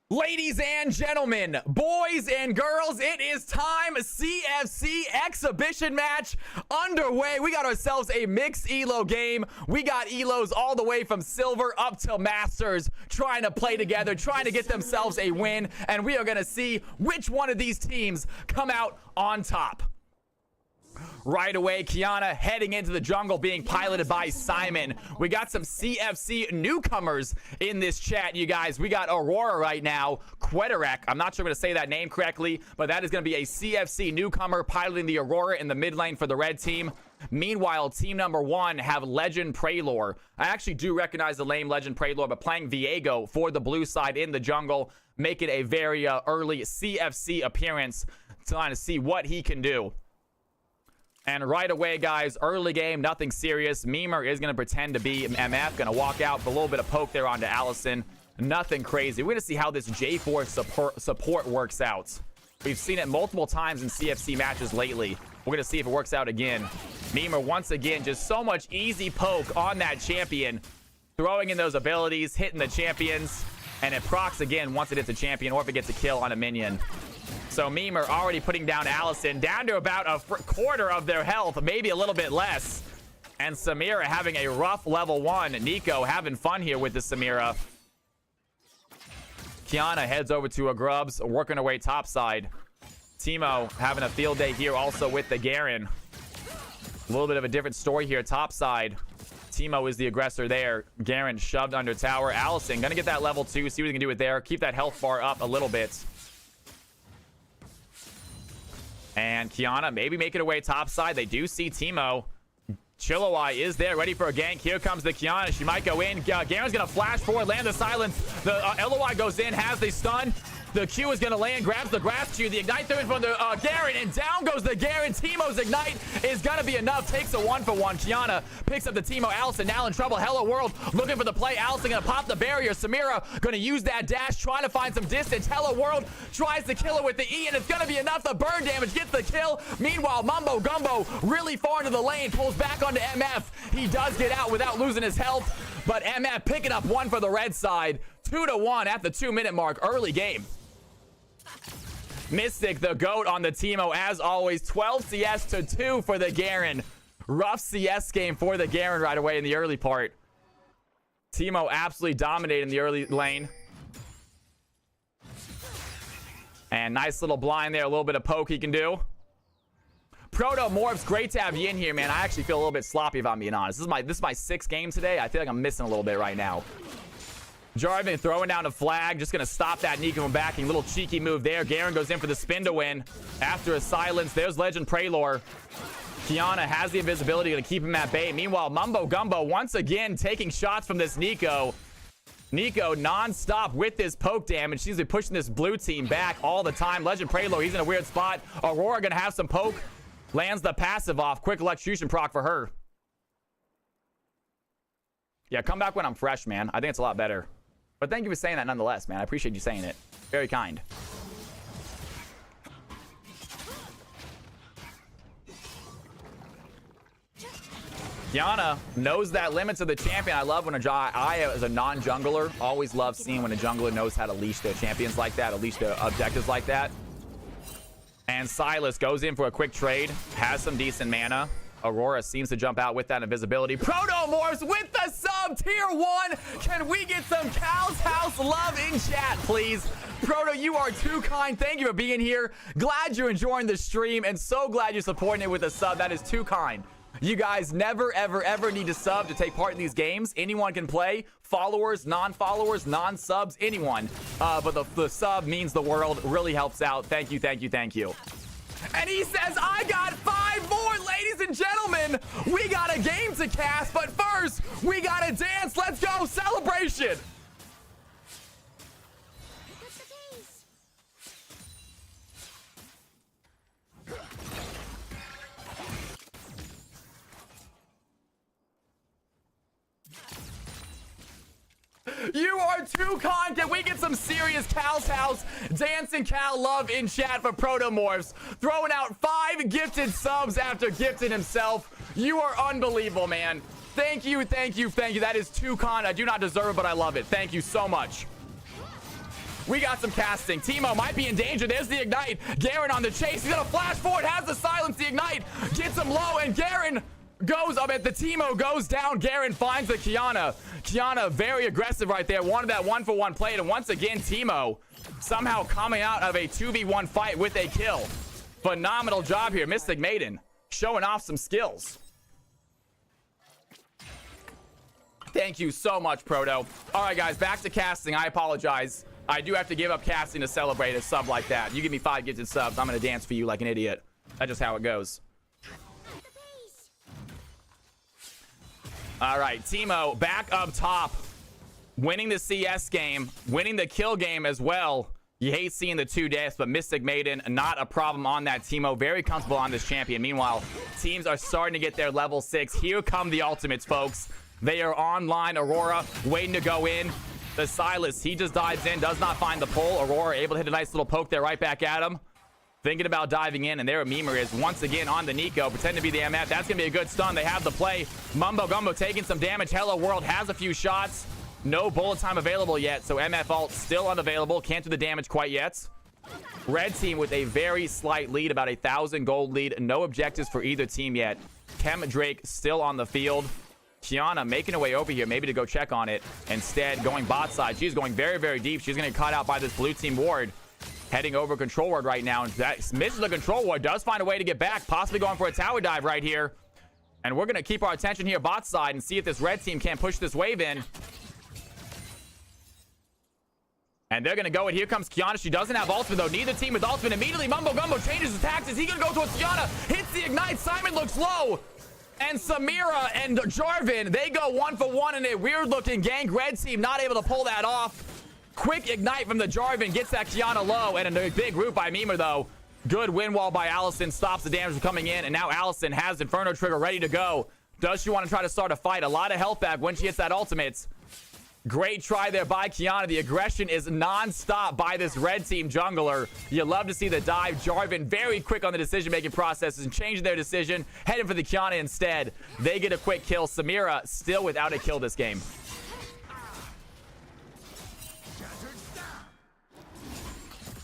S1: Ladies and gentlemen, boys and girls, it is time. CFC exhibition match underway. We got ourselves a mixed elo game. We got elos all the way from silver up to masters trying to play together, trying to get themselves a win. And we are going to see which one of these teams come out on top. Right away, Kiana heading into the jungle, being piloted by Simon. We got some CFC newcomers in this chat, you guys. We got Aurora right now, Queterek. I'm not sure I'm going to say that name correctly, but that is going to be a CFC newcomer piloting the Aurora in the mid lane for the red team. Meanwhile, team number 1 have Legend Praylor. I actually do recognize the name Legend Praylor, but playing Viego for the blue side in the jungle, make it a very early CFC appearance, trying to see what he can do. And right away, guys, early game, nothing serious. Memer is going to pretend to be MF, going to walk out for a little bit of poke there onto Allison. Nothing crazy. We're going to see how this J4 support works out. We've seen it multiple times in CFC matches lately. We're going to see if it works out again. Memer, once again, just so much easy poke on that champion. Throwing in those abilities, hitting the champions. And it procs again once it hits a champion or if it gets a kill on a minion. So Memer already putting down Allison, down to about a quarter of their health, maybe a little bit less. And Samira having a rough level 1. Nico having fun here with the Samira. Kiana heads over to a Grubs, working her way topside. Timo having a field day here also with the Garen. A little bit of a different story here topside. Timo is the aggressor there. Garen shoved under tower. Allison gonna get that level 2, see what he can do with there. Keep that health bar up a little bit. And Kiana maybe making her way topside. They do see Timo. Chilowai is there, ready for a gank. Here comes the Kiana. She might go in. Garen's going to flash forward, land the silence. The LOI goes in, has the stun. The Q is going to land, grabs the grass Q. The Ignite through from the Garen, and down goes the Garen. Timo's Ignite is going to be enough. Takes a 1-for-1. Kiana picks up the Timo. Allison now in trouble. Hello World looking for the play. Allison going to pop the barrier. Samira going to use that dash, trying to find some distance. Hello World tries to kill her with the E, and it's going to be enough. The burn damage gets the kill. Meanwhile, Mumbo Gumbo really far into the lane, pulls back onto MF. He does get out without losing his health, but MF picking up 1 for the red side. 2-1 at the 2-minute mark. Early game. Mystic, the GOAT on the Timo, as always. 12 CS to 2 for the Garen. Rough CS game for the Garen right away in the early part. Timo absolutely dominating the early lane. And nice little blind there. A little bit of poke he can do. Protomorphs, great to have you in here, man. I actually feel a little bit sloppy if I'm being honest. This is my 6th game today. I feel like I'm missing a little bit right now. Jarvan throwing down a flag, just gonna stop that Nico from backing. Little cheeky move there. Garen goes in for the spin to win. After a silence, there's Legend Praylor. Kiana has the invisibility, gonna keep him at bay. Meanwhile, Mumbo Gumbo once again taking shots from this Nico. Nico non-stop with this poke damage. She's been pushing this blue team back all the time. Legend Praylor, he's in a weird spot. Aurora gonna have some poke. Lands the passive off. Quick electrocution proc for her. Yeah, come back when I'm fresh, man. I think it's a lot better. But thank you for saying that nonetheless, man. I appreciate you saying it. Very kind. Kiana knows that limits of the champion. I love when I, as a non-jungler, always love seeing when a jungler knows how to leash their champions like that, leash their objectives like that. And Silas goes in for a quick trade, has some decent mana. Aurora seems to jump out with that invisibility. Protomorphs with the sub, tier 1. Can we get some Cal's House love in chat, please? Proto, you are too kind. Thank you for being here. Glad you're enjoying the stream and so glad you're supporting it with a sub. That is too kind. You guys never, ever, ever need to sub to take part in these games. Anyone can play. Followers, non-followers, non-subs, anyone. But the sub means the world. Really helps out. Thank you, thank you, thank you. And he says, I got 5 more, ladies and gentlemen. We got a game to cast, but first, we got to dance. Let's go. Celebration. You are too kind. Can we get some serious Cal's House dancing Cal love in chat for Protomorphs? Throwing out 5 gifted subs after gifting himself. You are unbelievable, man. Thank you, thank you, thank you. That is too kind. I do not deserve it, but I love it. Thank you so much. We got some casting. Teemo might be in danger. There's the Ignite. Garen on the chase. He's going to flash forward. Has the silence. The Ignite gets him low, and Garen goes up at the Teemo goes down. Garen finds the Kiana. Kiana very aggressive right there. Wanted that 1-for-1 play. And once again, Teemo somehow coming out of a 2v1 fight with a kill. Phenomenal job here. Mystic Maiden showing off some skills. Thank you so much, Proto. All right, guys, back to casting. I apologize. I do have to give up casting to celebrate a sub like that. You give me 5 gifted subs, I'm going to dance for you like an idiot. That's just how it goes. All right, Teemo back up top, winning the CS game, winning the kill game as well. You hate seeing the 2 deaths, but Mystic Maiden, not a problem on that. Teemo very comfortable on this champion. Meanwhile, teams are starting to get their level 6. Here come the ultimates, folks. They are online. Aurora waiting to go in. The Silas, he just dives in, does not find the pull. Aurora able to hit a nice little poke there right back at him. Thinking about diving in, and there Mimer is once again on the Nico, pretending to be the MF. That's going to be a good stun. They have the play. Mumbo Gumbo taking some damage. Hello World has a few shots. No bullet time available yet, so MF ult still unavailable. Can't do the damage quite yet. Red team with a very slight lead, about 1,000 gold lead. No objectives for either team yet. Chem Drake still on the field. Kiana making her way over here, maybe to go check on it. Instead, going bot side. She's going very, very deep. She's going to get caught out by this blue team ward. Heading over control ward right now. That misses the control ward. Does find a way to get back. Possibly going for a tower dive right here. And we're going to keep our attention here bot side and see if this red team can't push this wave in. And they're going to go. And here comes Kiana. She doesn't have ultimate, though. Neither team with ultimate. Immediately, Mumbo Gumbo changes his tactics. He's going to go towards Kiana. Hits the Ignite. Simon looks low. And Samira and Jarvan, they go 1-for-1 in a weird-looking gank. Red team not able to pull that off. Quick Ignite from the Jarvan. Gets that Kiana low. And a big root by Mimer, though. Good wind wall by Allison. Stops the damage from coming in. And now Allison has Inferno Trigger ready to go. Does she want to try to start a fight? A lot of health back when she hits that ultimate. Great try there by Kiana. The aggression is non-stop by this red team jungler. You love to see the dive. Jarvan very quick on the decision-making processes and changing their decision. Heading for the Kiana instead. They get a quick kill. Samira still without a kill this game.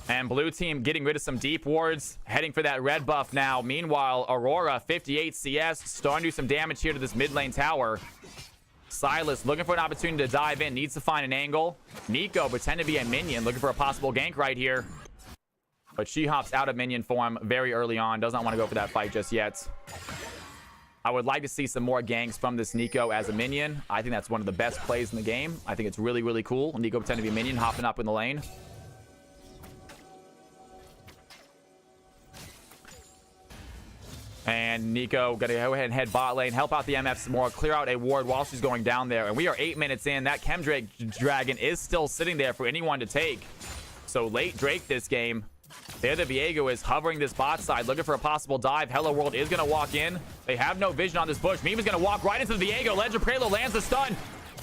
S1: And blue team getting rid of some deep wards. Heading for that red buff now. Meanwhile, Aurora, 58 CS. Starting to do some damage here to this mid lane tower. Silas looking for an opportunity to dive in. Needs to find an angle. Nico pretend to be a minion. Looking for a possible gank right here. But she hops out of minion form very early on. Does not want to go for that fight just yet. I would like to see some more ganks from this Nico as a minion. I think that's one of the best plays in the game. I think it's really, really cool. Nico pretend to be a minion. Hopping up in the lane. And Nico gonna go ahead and head bot lane, help out the MF some more, clear out a ward while she's going down there. And we are 8 minutes in. That Chem Drake Dragon is still sitting there for anyone to take. So late Drake this game. There the Viego is hovering this bot side, looking for a possible dive. Hello World is gonna walk in. They have no vision on this bush. Mima's gonna walk right into the Viego. Legend Prelude lands the stun.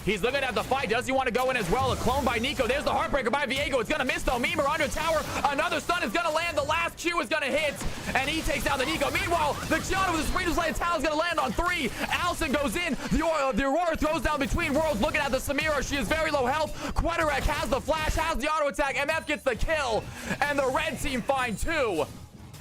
S1: He's looking at the fight. Does he want to go in as well? A clone by Nico. There's the Heartbreaker by Viego. It's going to miss, though. Mimer under tower. Another stun is going to land. The last Q is going to hit, and he takes down the Nico. Meanwhile, the Kiana with the Spring Slayer Talon is going to land on 3. Allison goes in. The Aurora throws down between worlds, looking at the Samira. She is very low health. Queterek has the flash, has the auto attack. MF gets the kill, and the red team find 2.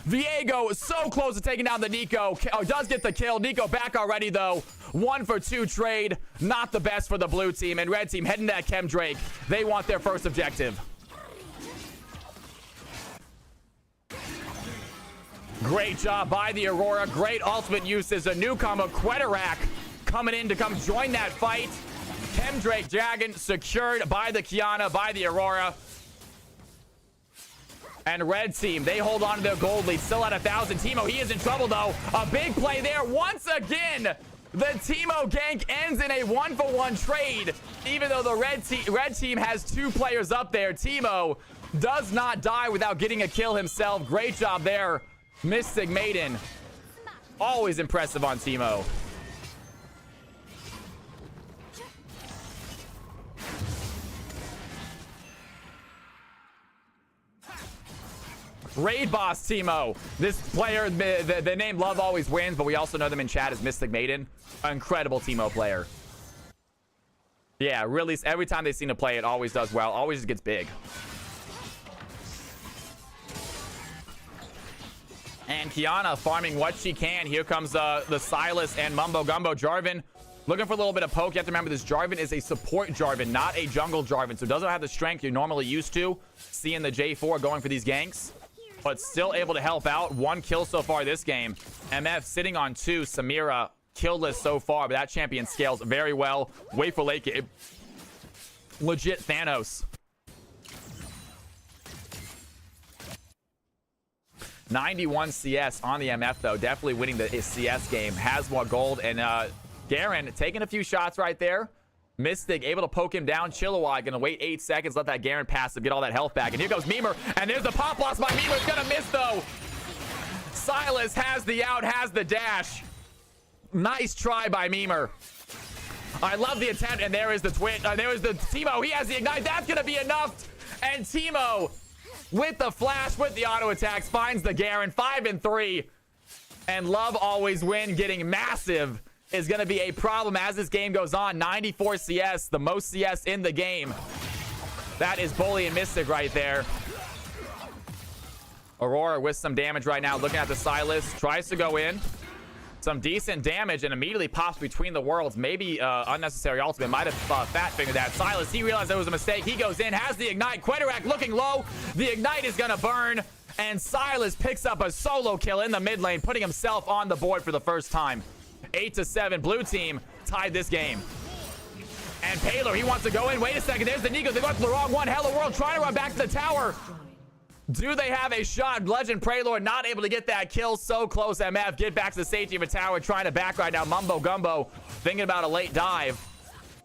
S1: Viego is so close to taking down the Nico. Does get the kill. Nico back already, though. 1 for 2 trade. Not the best for the blue team. And red team heading to that Chem Drake. They want their first objective. Great job by the Aurora. Great ultimate use as a new combo. Queterek coming in to come join that fight. Chem Drake Dragon secured by the Kiana, by the Aurora. And red team, they hold on to their gold lead. Still at 1,000. Teemo, he is in trouble, though. A big play there. Once again, the Teemo gank ends in a 1-for-1 trade. Even though the red team has 2 players up there, Teemo does not die without getting a kill himself. Great job there, Mystic Maiden. Always impressive on Teemo. Raid boss Teemo. This player, the name Love always wins, but we also know them in chat as Mystic Maiden. Incredible Teemo player. Yeah, really, every time they seem to play, it always does well. Always just gets big. And Kiana farming what she can. Here comes the Silas and Mumbo Gumbo. Jarvan looking for a little bit of poke. You have to remember this Jarvan is a support Jarvan, not a jungle Jarvan. So it doesn't have the strength you're normally used to seeing the J4 going for these ganks. But still able to help out. 1 kill so far this game. MF sitting on 2. Samira killless so far, but that champion scales very well. Wait for late game. Legit Thanos. 91 CS on the MF, though. Definitely winning the CS game. Has more gold. And Garen taking a few shots right there. Mystic able to poke him down. Chilliwack gonna wait 8 seconds, let that Garen pass him, get all that health back. And here goes Mimer, and there's the pop loss by Mimer. It's gonna miss, though. Silas has the out, has the dash. Nice try by Mimer. I love the attempt, and there is the twin. There is the Teemo. He has the ignite. That's gonna be enough. And Teemo, with the flash, with the auto attacks, finds the Garen. 5 and 3. And Love always win, getting massive. Is going to be a problem as this game goes on. 94 CS, the most CS in the game. That is Bully and Mystic right there. Aurora with some damage right now. Looking at the Silas. Tries to go in. Some decent damage and immediately pops between the worlds. Maybe unnecessary ultimate. Might have fat fingered that. Silas, he realized it was a mistake. He goes in, has the ignite. Queterek looking low. The ignite is going to burn. And Silas picks up a solo kill in the mid lane, putting himself on the board for the first time. 8-7. Blue team tied this game. And Paler, he wants to go in. Wait a second. There's the Nico. They went for the wrong one. Hello World trying to run back to the tower. Do they have a shot? Legend Praylord not able to get that kill. So close. MF get back to the safety of a tower. Trying to back right now. Mumbo Gumbo thinking about a late dive.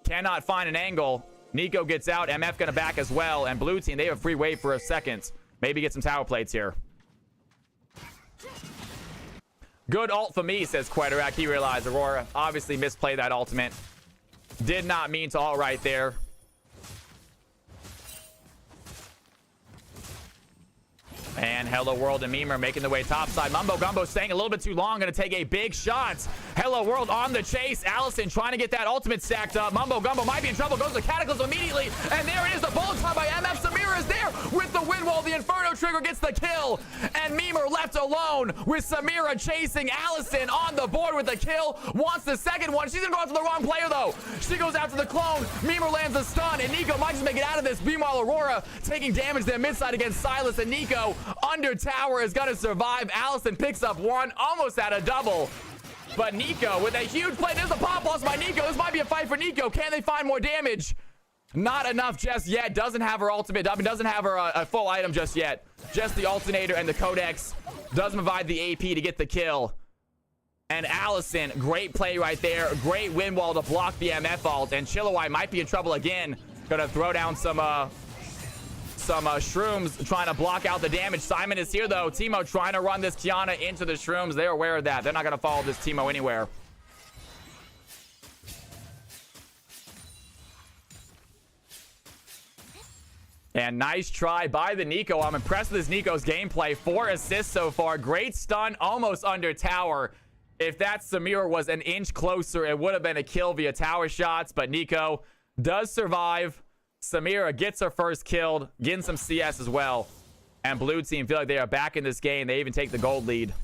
S1: Cannot find an angle. Nico gets out. MF gonna back as well. And blue team, they have a free wave for a second. Maybe get some tower plates here. Good ult for me, says Queterek. He realized Aurora obviously misplayed that ultimate. Did not mean to ult right there. And Hello World and Mimer making the way topside. Mumbo Gumbo staying a little bit too long. Going to take a big shot. Hello World on the chase. Allison trying to get that ultimate stacked up. Mumbo Gumbo might be in trouble. Goes to Cataclysm immediately. And there it is. The bullet time by MF. Samira is there with the wind wall. The Inferno trigger gets the kill. And Mimer left alone with Samira chasing Allison on the board with the kill. Wants the second one. She's going to go after the wrong player, though. She goes after the clone. Mimer lands a stun. And Nico might just make it out of this. Meanwhile, Aurora taking damage there mid side against Silas. And Nico under tower is gonna survive. Allison picks up 1, almost at a double. But Nico with a huge play. There's a pop loss by Nico. This might be a fight for Nico. Can they find more damage? Not enough just yet. Doesn't have her ultimate. Doesn't have her a full item just yet. Just the alternator and the codex. Doesn't provide the AP to get the kill. And Allison, great play right there. Great wind wall to block the MF ult. And Chilliwack might be in trouble again. Gonna throw down some shrooms trying to block out the damage. Simon is here, though. Teemo trying to run this Kiana into the shrooms. They're aware of that. They're not going to follow this Teemo anywhere. And nice try by the Nico. I'm impressed with this Nico's gameplay. 4 assists so far. Great stun, almost under tower. If that Samira was an inch closer, it would have been a kill via tower shots. But Nico does survive. Samira gets her first kill, getting some CS as well. And blue team feel like they are back in this game. They even take the gold lead.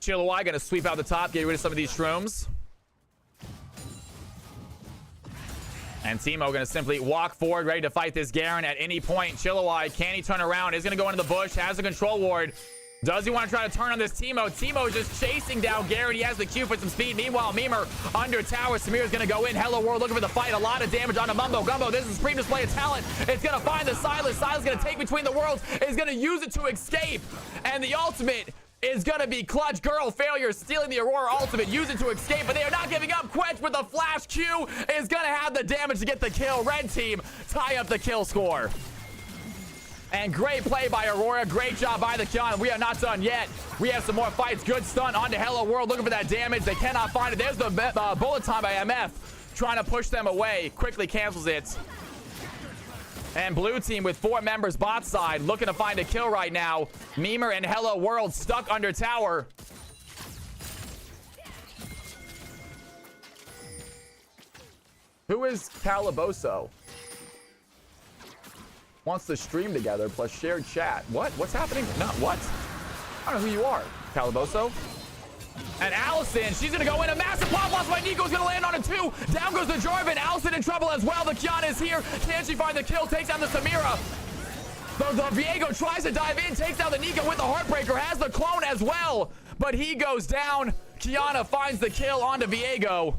S1: Chilliwack gonna sweep out the top, get rid of some of these shrooms. And Teemo gonna simply walk forward, ready to fight this Garen at any point. Chilliwack, can he turn around? Is gonna go into the bush, has the control ward. Does he want to try to turn on this Teemo? Teemo is just chasing down Garen. He has the Q for some speed. Meanwhile, Mimer under tower. Samira's going to go in. Hello World looking for the fight. A lot of damage onto Mumbo Gumbo. This is supreme display of talent. It's going to find the Silas. Silas going to take between the worlds. Is going to use it to escape. And the ultimate is going to be clutch. Girl failure, stealing the Aurora ultimate. Use it to escape, but they are not giving up. Quench with the flash Q is going to have the damage to get the kill. Red team tie up the kill score. And great play by Aurora. Great job by the Kiana. We are not done yet. We have some more fights. Good stun onto Hello World. Looking for that damage. They cannot find it. There's the bullet time by MF. Trying to push them away. Quickly cancels it. And blue team with 4 members bot side. Looking to find a kill right now. Mimer and Hello World stuck under tower. Who is Calaboso? Wants to stream together plus shared chat. What? What's happening? No, what? I don't know who you are, Calaboso. And Allison, she's gonna go in. A massive pop loss by Nico's gonna land on a 2. Down goes the Jorvin. Allison in trouble as well. The Kiana is here. Can she find the kill? Takes down the Samira. The Viego tries to dive in, takes down the Nico with the Heartbreaker. Has the clone as well, but he goes down. Kiana finds the kill onto Viego,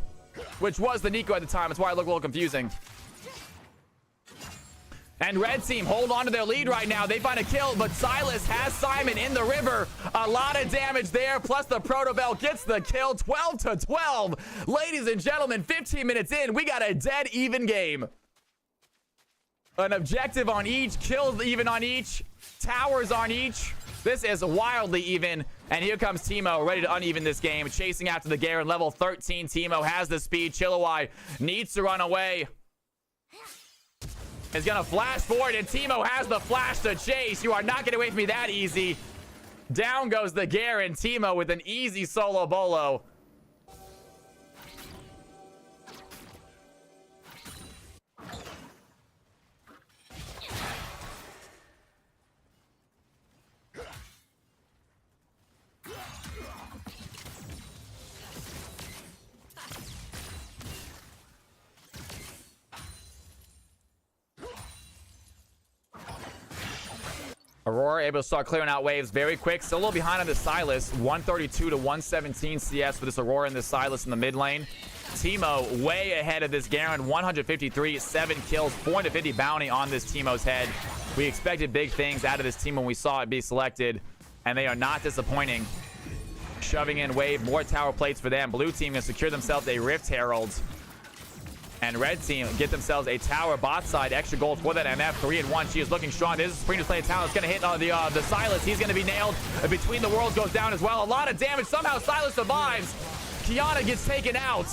S1: which was the Nico at the time. That's why it looked a little confusing. And red team hold on to their lead right now. They find a kill, but Silas has Simon in the river. A lot of damage there, plus the Protobell gets the kill. 12-12. Ladies and gentlemen, 15 minutes in, we got a dead even game. An objective on each, kills even on each, towers on each. This is wildly even. And here comes Teemo, ready to uneven this game. Chasing after the Garen. Level 13, Teemo has the speed. Chilliwack needs to run away. Is gonna flash forward, and Teemo has the flash to chase. You are not getting away from me that easy. Down goes the Garen. Teemo with an easy solo bolo. Aurora able to start clearing out waves very quick. Still a little behind on the Silas. 132 to 117 CS for this Aurora and this Silas in the mid lane. Teemo way ahead of this Garen. 153, 7 kills, 450 bounty on this Teemo's head. We expected big things out of this team when we saw it be selected, and they are not disappointing. Shoving in wave, more tower plates for them. Blue team gonna secure themselves a Rift Herald. And red team get themselves a tower bot side. Extra gold for that MF. 3-1. She is looking strong. This is Supreme Display of Talent. It's going to hit the Silas. He's going to be nailed. Between the Worlds goes down as well. A lot of damage. Somehow Silas survives. Kiana gets taken out.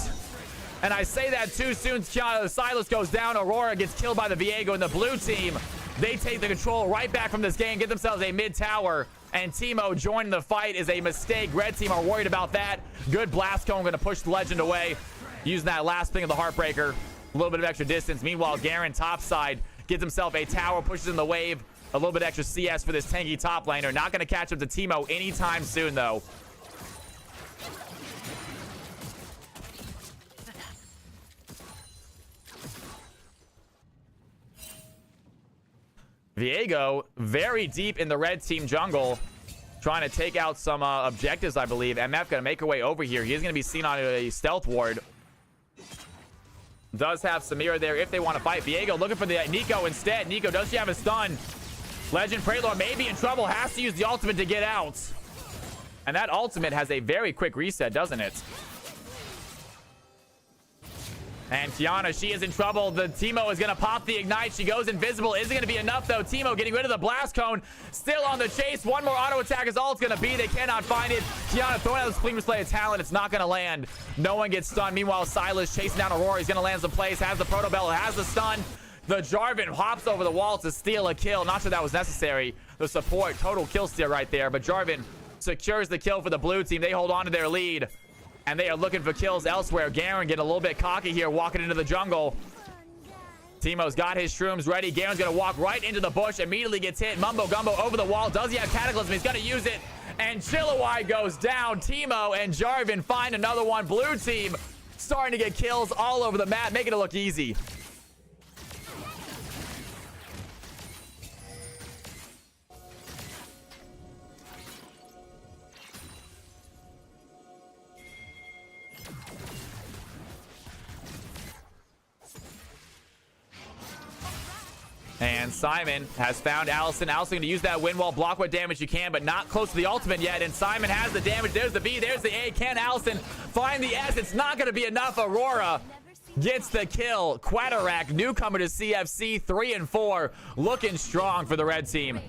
S1: And I say that too soon. Kiana, Silas goes down. Aurora gets killed by the Viego. And the blue team, they take the control right back from this game. Get themselves a mid tower. And Teemo joining the fight is a mistake. Red team are worried about that. Good blast cone. Going to push the Legend away. Using that last thing of the Heartbreaker. A little bit of extra distance. Meanwhile, Garen topside gets himself a tower, pushes in the wave. A little bit extra CS for this tanky top laner. Not going to catch up to Teemo anytime soon, though. Viego very deep in the red team jungle. Trying to take out some objectives, I believe. MF going to make her way over here. He is going to be seen on a stealth ward. Does have Samira there if they want to fight. Viego looking for the Nico instead. Nico, does she have a stun? Legend Prelord may be in trouble. Has to use the ultimate to get out. And that ultimate has a very quick reset, doesn't it? And Kiana, she is in trouble. The Teemo is going to pop the ignite. She goes invisible. Isn't going to be enough, though. Teemo getting rid of the blast cone. Still on the chase. One more auto attack is all it's going to be. They cannot find it. Kiana throwing out the Supreme Display of Talent. It's not going to land. No one gets stunned. Meanwhile, Silas chasing down Aurora. He's going to land some plays. Has the Proto Bell. Has the stun. The Jarvan hops over the wall to steal a kill. Not sure that was necessary. The support, total kill steal right there. But Jarvan secures the kill for the blue team. They hold on to their lead. And they are looking for kills elsewhere. Garen getting a little bit cocky here, walking into the jungle. Teemo's got his shrooms ready. Garen's going to walk right into the bush, immediately gets hit. Mumbo Gumbo over the wall. Does he have Cataclysm? He's going to use it. And Chillawai goes down. Teemo and Jarvan find another one. Blue team starting to get kills all over the map, making it look easy. And Simon has found Allison. Allison going to use that wind wall, block what damage you can, but not close to the ultimate yet. And Simon has the damage. There's the B. There's the A. Can Allison find the S? It's not going to be enough. Aurora gets the kill. Quadrack, newcomer to CFC, 3 and 4. Looking strong for the red team.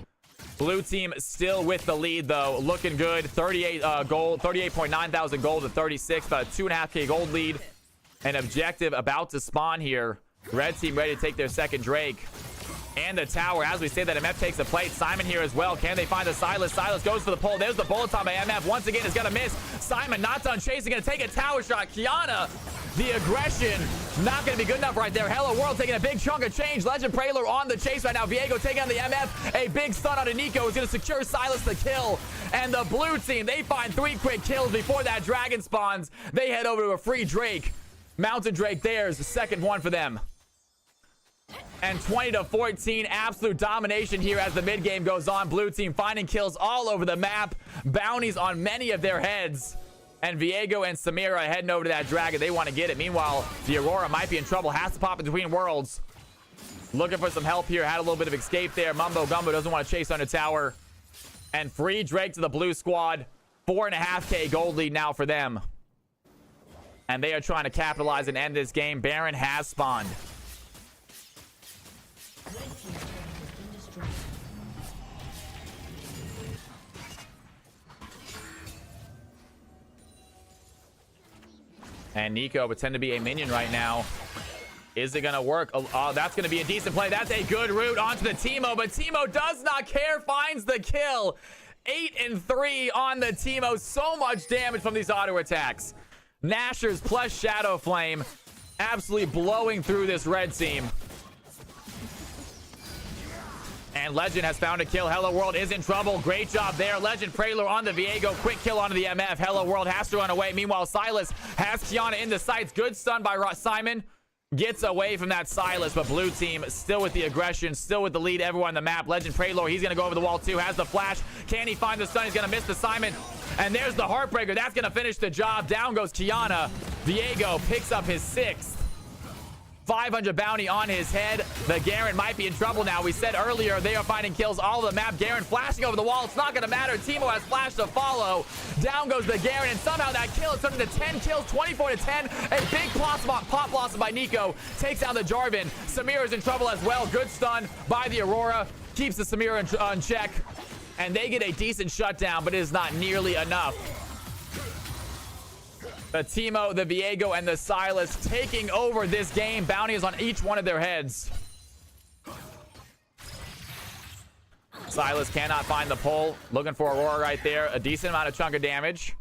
S1: Blue team still with the lead, though. Looking good. 38 gold, 38.9 thousand gold to 36. About a 2.5K gold lead. An objective about to spawn here. Red team ready to take their second Drake. And the tower, as we say that, MF takes the plate. Simon here as well. Can they find the Silas? Silas goes for the pull. There's the bullet time by MF. Once again, is going to miss. Simon not done chasing. Going to take a tower shot. Kiana, the aggression, not going to be good enough right there. Hello World taking a big chunk of change. Legend Praetor on the chase right now. Viego taking on the MF. A big stun on Nico is going to secure Silas the kill. And the blue team, they find 3 quick kills before that dragon spawns. They head over to a free Drake. Mountain Drake there's the second one for them. And 20-14, absolute domination here as the mid game goes on. Blue team finding kills all over the map, bounties on many of their heads. And Viego and Samira heading over to that dragon. They want to get it. Meanwhile, the Aurora might be in trouble. Has to pop in between worlds. Looking for some help here. Had a little bit of escape there. Mumbo Gumbo doesn't want to chase under tower. And free Drake to the blue squad. 4.5K gold lead now for them. And they are trying to capitalize and end this game. Baron has spawned. And Nico pretend to be a minion right now. Is it gonna work? Oh, that's gonna be a decent play. That's a good route onto the Teemo, but Teemo does not care, finds the kill. 8 and 3 on the Teemo. So much damage from these auto attacks. Nashers plus Shadow Flame absolutely blowing through this red team. And Legend has found a kill. Hello World is in trouble. Great job there. Legend Praetor on the Viego. Quick kill onto the MF. Hello World has to run away. Meanwhile, Silas has Kiana in the sights. Good stun by Simon. Gets away from that Silas, but blue team still with the aggression, still with the lead everywhere on the map. Legend Praetor, he's going to go over the wall too. Has the flash. Can he find the stun? He's going to miss the Simon. And there's the Heartbreaker. That's going to finish the job. Down goes Kiana. Viego picks up his 6th. 500 bounty on his head. The Garen might be in trouble now. We said earlier they are finding kills all over the map. Garen flashing over the wall. It's not going to matter. Teemo has flash to follow. Down goes the Garen, and somehow that kill is turned into 10 kills, 24-10. A big pop blossom by Nico. Takes out the Jarvan. Samira is in trouble as well. Good stun by the Aurora. Keeps the Samira on check. And they get a decent shutdown, but it is not nearly enough. The Teemo, the Viego, and the Silas taking over this game. Bounty is on each one of their heads. Silas cannot find the pull. Looking for Aurora right there. A decent amount of chunk of damage.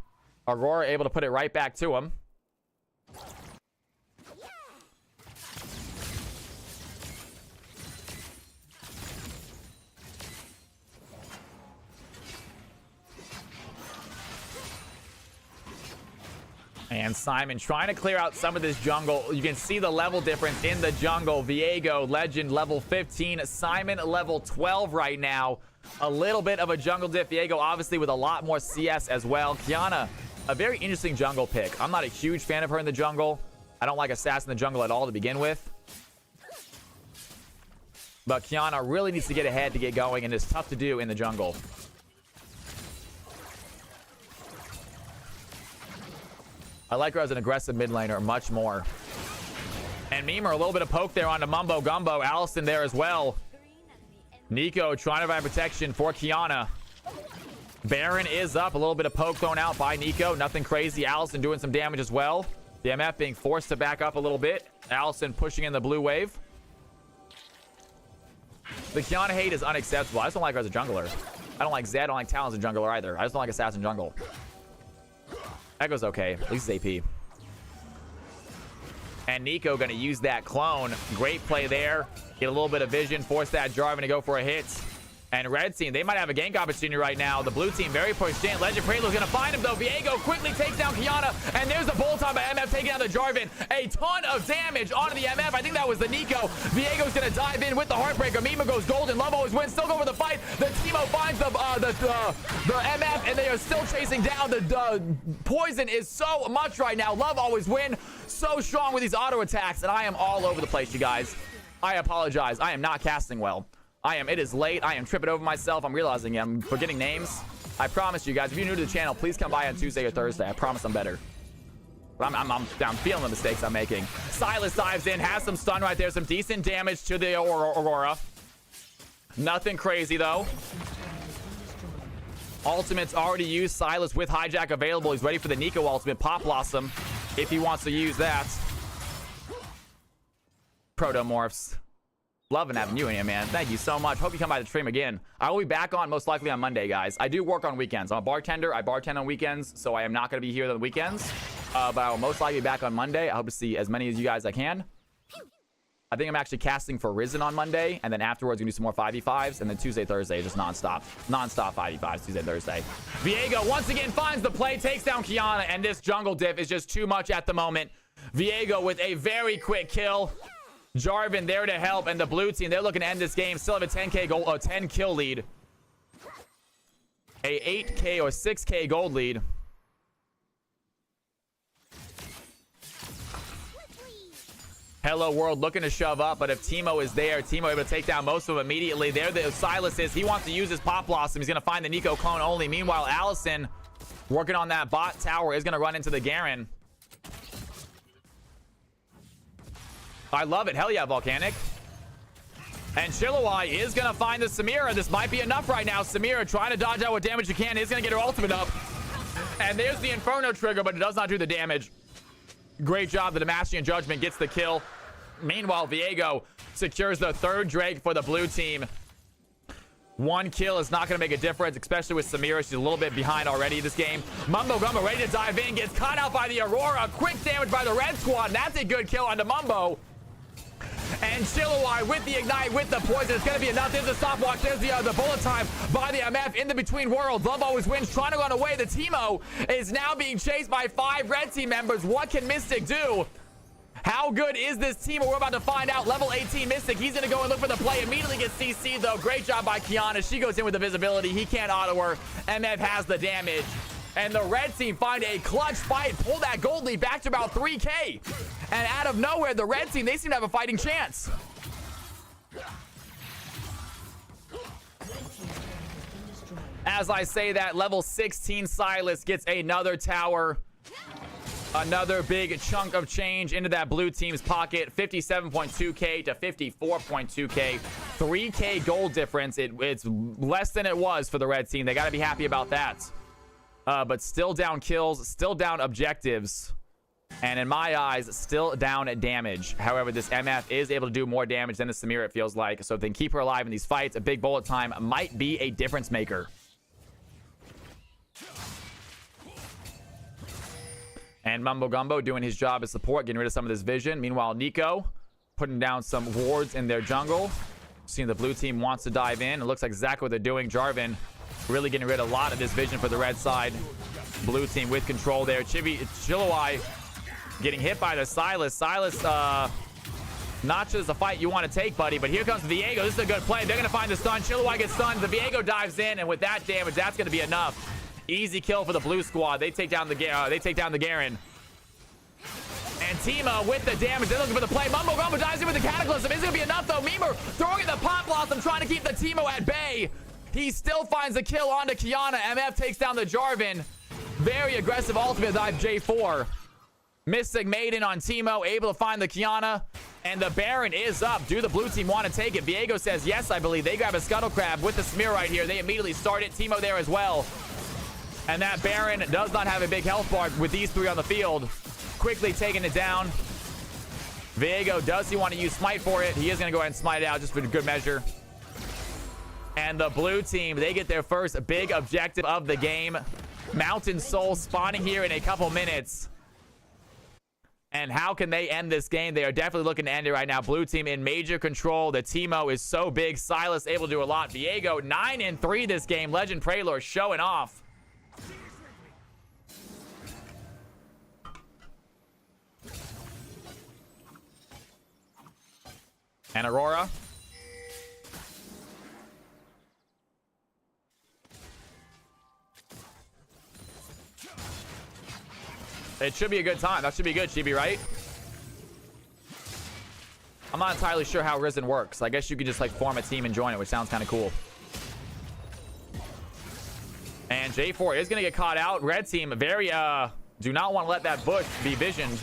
S1: Aurora able to put it right back to him. And Simon trying to clear out some of this jungle. You can see the level difference in the jungle. Viego, Legend, level 15. Simon, level 12 right now. A little bit of a jungle diff. Viego, obviously, with a lot more CS as well. Kiana, a very interesting jungle pick. I'm not a huge fan of her in the jungle. I don't like Assassin in the jungle at all to begin with. But Kiana really needs to get ahead to get going, and it's tough to do in the jungle. I like her as an aggressive mid laner much more. And Memer, a little bit of poke there onto Mumbo Gumbo. Allison there as well. Nico trying to provide protection for Kiana. Baron is up. A little bit of poke thrown out by Nico. Nothing crazy. Allison doing some damage as well. The MF being forced to back up a little bit. Allison pushing in the blue wave. The Kiana hate is unacceptable. I just don't like her as a jungler. I don't like Zed. I don't like Talon as a jungler either. I just don't like Assassin jungle. Echo's okay. At least it's AP. And Nico going to use that clone. Great play there. Get a little bit of vision. Force that Jarvan to go for a hit. And red team, they might have a gank opportunity right now. The blue team very pushed in. Legend Prelude's going to find him, though. Viego quickly takes down Kiana. And there's the bolt on by MF taking down the Jarvan. A ton of damage onto the MF. I think that was the Nico. Viego's going to dive in with the Heartbreaker. Mima goes golden. Love always wins. Still go for the fight. The Teemo finds the MF, and they are still chasing down. The poison is so much right now. Love always win. So strong with these auto attacks. And I am all over the place, you guys. I apologize. I am not casting well. It is late. I am tripping over myself. I'm realizing I'm forgetting names. I promise you guys, if you're new to the channel, please come by on Tuesday or Thursday. I promise I'm better. But I'm feeling the mistakes I'm making. Silas dives in, has some stun right there. Some decent damage to the Aurora. Nothing crazy, though. Ultimate's already used. Silas with hijack available. He's ready for the Nico ultimate. Pop Blossom, if he wants to use that. Protomorphs. Loving having you in here, man. Thank you so much. Hope you come by the stream again. I will be back on most likely on Monday, guys. I do work on weekends. I'm a bartender. I bartend on weekends, so I am not going to be here on the weekends. But I will most likely be back on Monday. I hope to see as many as you guys I can. I think I'm actually casting for Risen on Monday, and then afterwards, we're going to do some more 5v5s, and then Tuesday, Thursday, just nonstop. Nonstop 5v5s, Tuesday, Thursday. Viego once again finds the play, takes down Kiana, and this jungle diff is just too much at the moment. Viego with a very quick kill. Jarvan there to help, and the blue team, they're looking to end this game. Still have a 10k goal, a 10 kill lead. A 8k or 6k gold lead. Hello World looking to shove up, but if Teemo is there, Teemo able to take down most of them immediately. There the Silas is. He wants to use his Pop Blossom. He's going to find the Nico clone only. Meanwhile, Allison working on that bot tower is going to run into the Garen. I love it. Hell yeah, Volcanic. And Chilawai is going to find the Samira. This might be enough right now. Samira trying to dodge out what damage she can. Is going to get her ultimate up. And there's the Inferno trigger, but it does not do the damage. Great job. The Demacian Judgment gets the kill. Meanwhile, Viego secures the third Drake for the blue team. One kill is not going to make a difference, especially with Samira. She's a little bit behind already this game. Mumbo Gumbo ready to dive in. Gets caught out by the Aurora. Quick damage by the red squad. And that's a good kill onto Mumbo. And Chilawai with the ignite, with the poison. It's going to be enough. There's a stopwatch. There's the bullet time by the MF in the between worlds. Love always wins. Trying to run away. The Teemo is now being chased by 5 red team members. What can Mystic do? How good is this team? We're about to find out. Level 18 Mystic. He's going to go and look for the play. Immediately gets CC'd, though. Great job by Kiana. She goes in with the visibility. He can't auto her. MF has the damage. And the red team find a clutch fight. Pull that gold lead back to about 3k. And out of nowhere, the red team, they seem to have a fighting chance. As I say that, level 16 Silas gets another tower. Another big chunk of change into that blue team's pocket. 57.2k to 54.2k. 3k gold difference. It's less than it was for the red team. They got to be happy about that. But still down kills, still down objectives. And in my eyes, still down at damage. However, this MF is able to do more damage than the Samira, it feels like. So if they can keep her alive in these fights, a big bullet time might be a difference maker. And Mumbo Gumbo doing his job as support, getting rid of some of this vision. Meanwhile, Nico putting down some wards in their jungle. Seeing the blue team wants to dive in. It looks like exactly what they're doing. Jarvan really getting rid of a lot of this vision for the red side. Blue team with control there. Chilawai getting hit by the Silas. Silas, not just a fight you want to take, buddy, but here comes Viego. This is a good play. They're going to find the stun. Chilawai gets stunned. The Viego dives in, and with that damage, that's going to be enough. Easy kill for the blue squad. They take down the Garen. And Teemo with the damage. They're looking for the play. Mumbo Gumbo dives in with the Cataclysm. Is it going to be enough, though? Memer throwing in the Pop Blossom, trying to keep the Teemo at bay. He still finds the kill onto Kiana. MF takes down the Jarvan. Very aggressive ultimate dive J4. Mystic Maiden on Teemo, able to find the Kiana. And the Baron is up. Do the blue team want to take it? Viego says yes, I believe. They grab a Scuttle Crab with the smear right here. They immediately start it. Teemo there as well. And that Baron does not have a big health bar with these three on the field. Quickly taking it down. Viego, does he want to use Smite for it? He is going to go ahead and smite it out just for good measure. And the blue team, they get their first big objective of the game. Mountain Soul spawning here in a couple minutes. And how can they end this game? They are definitely looking to end it right now. Blue team in major control. The Teemo is so big. Silas able to do a lot. Viego 9-3 this game. Legend Praylor showing off. And Aurora. It should be a good time. That should be good, Chibi, right? I'm not entirely sure how Risen works. I guess you could just like form a team and join it, which sounds kind of cool. And J4 is going to get caught out. Red team very do not want to let that bush be visioned.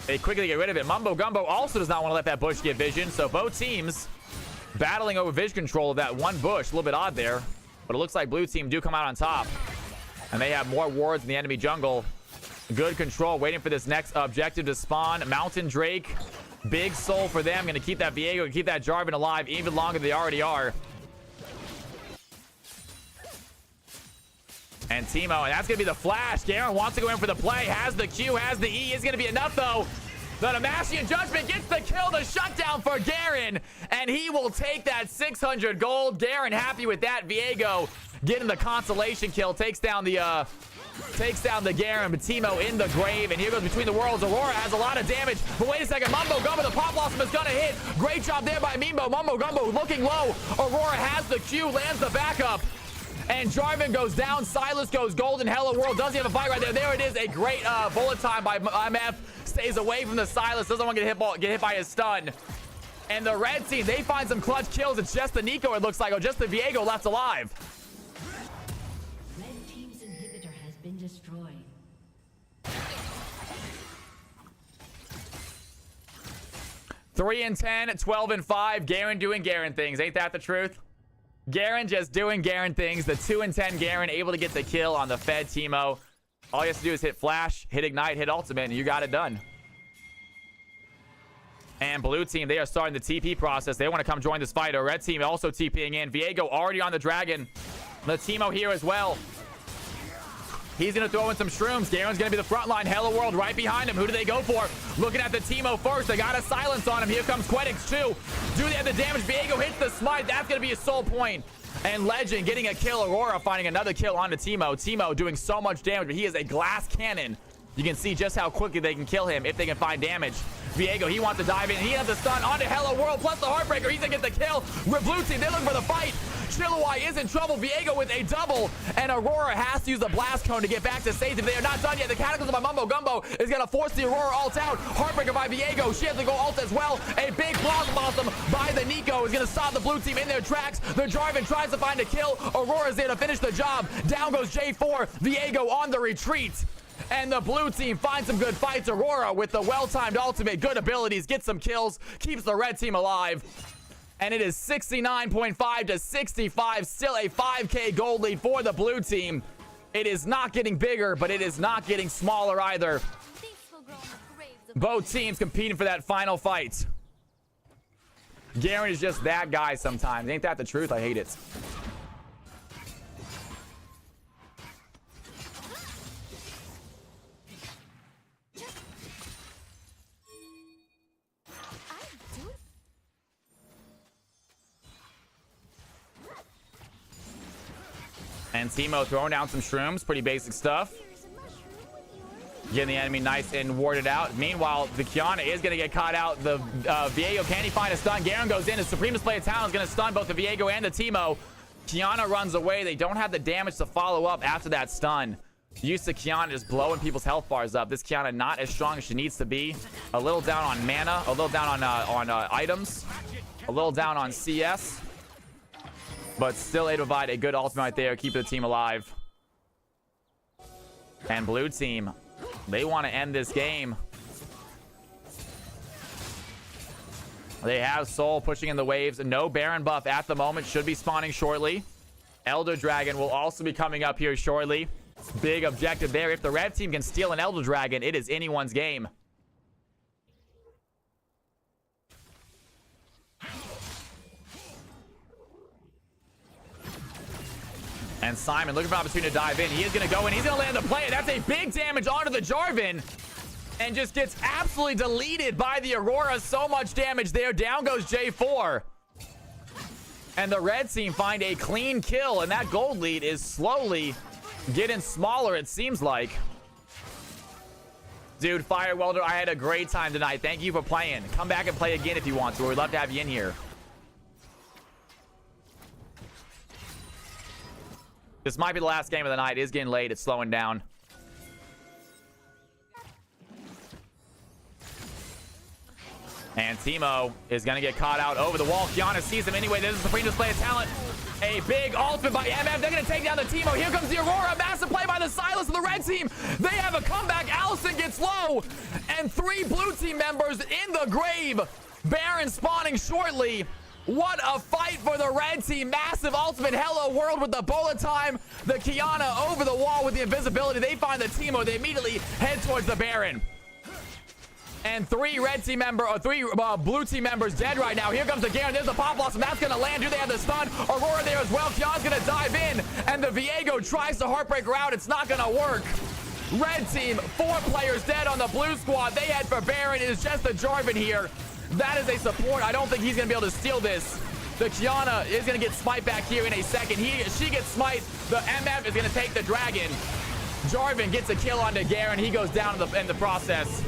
S1: They quickly get rid of it. Mumbo Gumbo also does not want to let that bush get visioned. So both teams battling over vision control of that one bush. A little bit odd there. But it looks like blue team do come out on top. And they have more wards in the enemy jungle. Good control, waiting for this next objective to spawn. Mountain Drake, big soul for them. Gonna keep that Viego, keep that Jarvan alive even longer than they already are. And Teemo, and that's gonna be the flash. Garen wants to go in for the play, has the Q, has the E. Is gonna be enough though. The Demacian Judgment gets the kill, the shutdown for Garen, and he will take that 600 gold. Garen happy with that. Viego getting the consolation kill, takes down the Garen, but Teemo in the grave, and here goes Between the Worlds. Aurora has a lot of damage, but wait a second, Mumbo Gumbo, the Pop Blossom is gonna hit. Great job there by Mimbo. Mumbo Gumbo looking low. Aurora has the Q, lands the backup, and Jarvan goes down. Silas goes golden. Hello World does he have a fight right there. There it is, a great bullet time by MF. Stays away from the Silas, doesn't want to get hit by his stun. And the red team, they find some clutch kills. It's just the Nico, it looks like, or just the Viego left alive.
S3: Been destroyed.
S1: 3-10, 12-5. Garen doing Garen things. Ain't that the truth? Garen just doing Garen things. The 2-10 Garen able to get the kill on the Fed Teemo. All he has to do is hit Flash, hit Ignite, hit Ultimate, and you got it done. And blue team, they are starting the TP process. They want to come join this fight. A red team also TPing in. Viego already on the Dragon. The Teemo here as well. He's going to throw in some shrooms. Garen's going to be the front line. Hello World right behind him. Who do they go for? Looking at the Teemo first. They got a silence on him. Here comes Quedix too. Do they have the damage? Viego hits the smite. That's going to be a soul point. And Legend getting a kill. Aurora finding another kill onto Teemo. Teemo doing so much damage, but he is a glass cannon. You can see just how quickly they can kill him if they can find damage. Viego, he wants to dive in. He has the stun onto Hello World plus the Heartbreaker. He's going to get the kill. Blue team, they're looking for the fight. Chilliwai is in trouble. Viego with a double, and Aurora has to use the blast cone to get back to safety. They are not done yet. The Cataclysm by Mumbo Gumbo is going to force the Aurora ult out. Heartbreaker by Viego. She has to go ult as well. A big blossom by the Nico is going to stop the blue team in their tracks. The Jarvan tries to find a kill. Aurora's there to finish the job. Down goes J4. Viego on the retreat. And the blue team finds some good fights. Aurora with the well-timed ultimate, good abilities, gets some kills, keeps the red team alive. And it is 69.5 to 65. Still a 5K gold lead for the blue team. It is not getting bigger, but it is not getting smaller either. Both teams competing for that final fight. Garen is just that guy sometimes. Ain't that the truth? I hate it. And Teemo throwing down some shrooms. Pretty basic stuff. Getting the enemy nice and warded out. Meanwhile, the Kiana is going to get caught out. The Viego, can he find a stun? Garen goes in. His Supreme Display of Talent is going to stun both the Viego and the Teemo. Kiana runs away. They don't have the damage to follow up after that stun. Used to Kiana just blowing people's health bars up. This Kiana not as strong as she needs to be. A little down on mana. A little down on items. A little down on CS. But still able to provide a good ultimate right there. Keep the team alive. And blue team, they want to end this game. They have Soul pushing in the waves. No Baron buff at the moment. Should be spawning shortly. Elder Dragon will also be coming up here shortly. Big objective there. If the red team can steal an Elder Dragon, it is anyone's game. And Simon looking for an opportunity to dive in. He is going to go in. He's going to land the play. That's a big damage onto the Jarvan. And just gets absolutely deleted by the Aurora. So much damage there. Down goes J4. And the red team find a clean kill. And that gold lead is slowly getting smaller, it seems like. Dude, Fire Welder, I had a great time tonight. Thank you for playing. Come back and play again if you want to. We'd love to have you in here. This might be the last game of the night. It is getting late. It's slowing down. And Teemo is going to get caught out over the wall. Kiana sees him anyway. This is a supreme display of talent. A big ultimate by MF. They're going to take down the Teemo. Here comes the Aurora. Massive play by the Silas of the red team. They have a comeback. Allison gets low. And 3 blue team members in the grave. Baron spawning shortly. What a fight for the red team. Massive ultimate. Hello world with the bullet time. The Kiana over the wall with the invisibility. They find the Teemo. They immediately head towards the Baron. And 3 red team member or 3 blue team members dead right now. Here comes the Garen. There's the Pop Blossom. That's going to land. Do they have the stun? Aurora there as well. Kiana's going to dive in. And the Viego tries to Heartbreaker out. It's not going to work. Red team, 4 players dead on the blue squad. They head for Baron. It is just the Jarvan here. That is a support. I don't think he's going to be able to steal this. The Kiana is going to get smite back here in a second. She gets smite. The MF is going to take the dragon. Jarvan gets a kill onto Garen. He goes down in the process.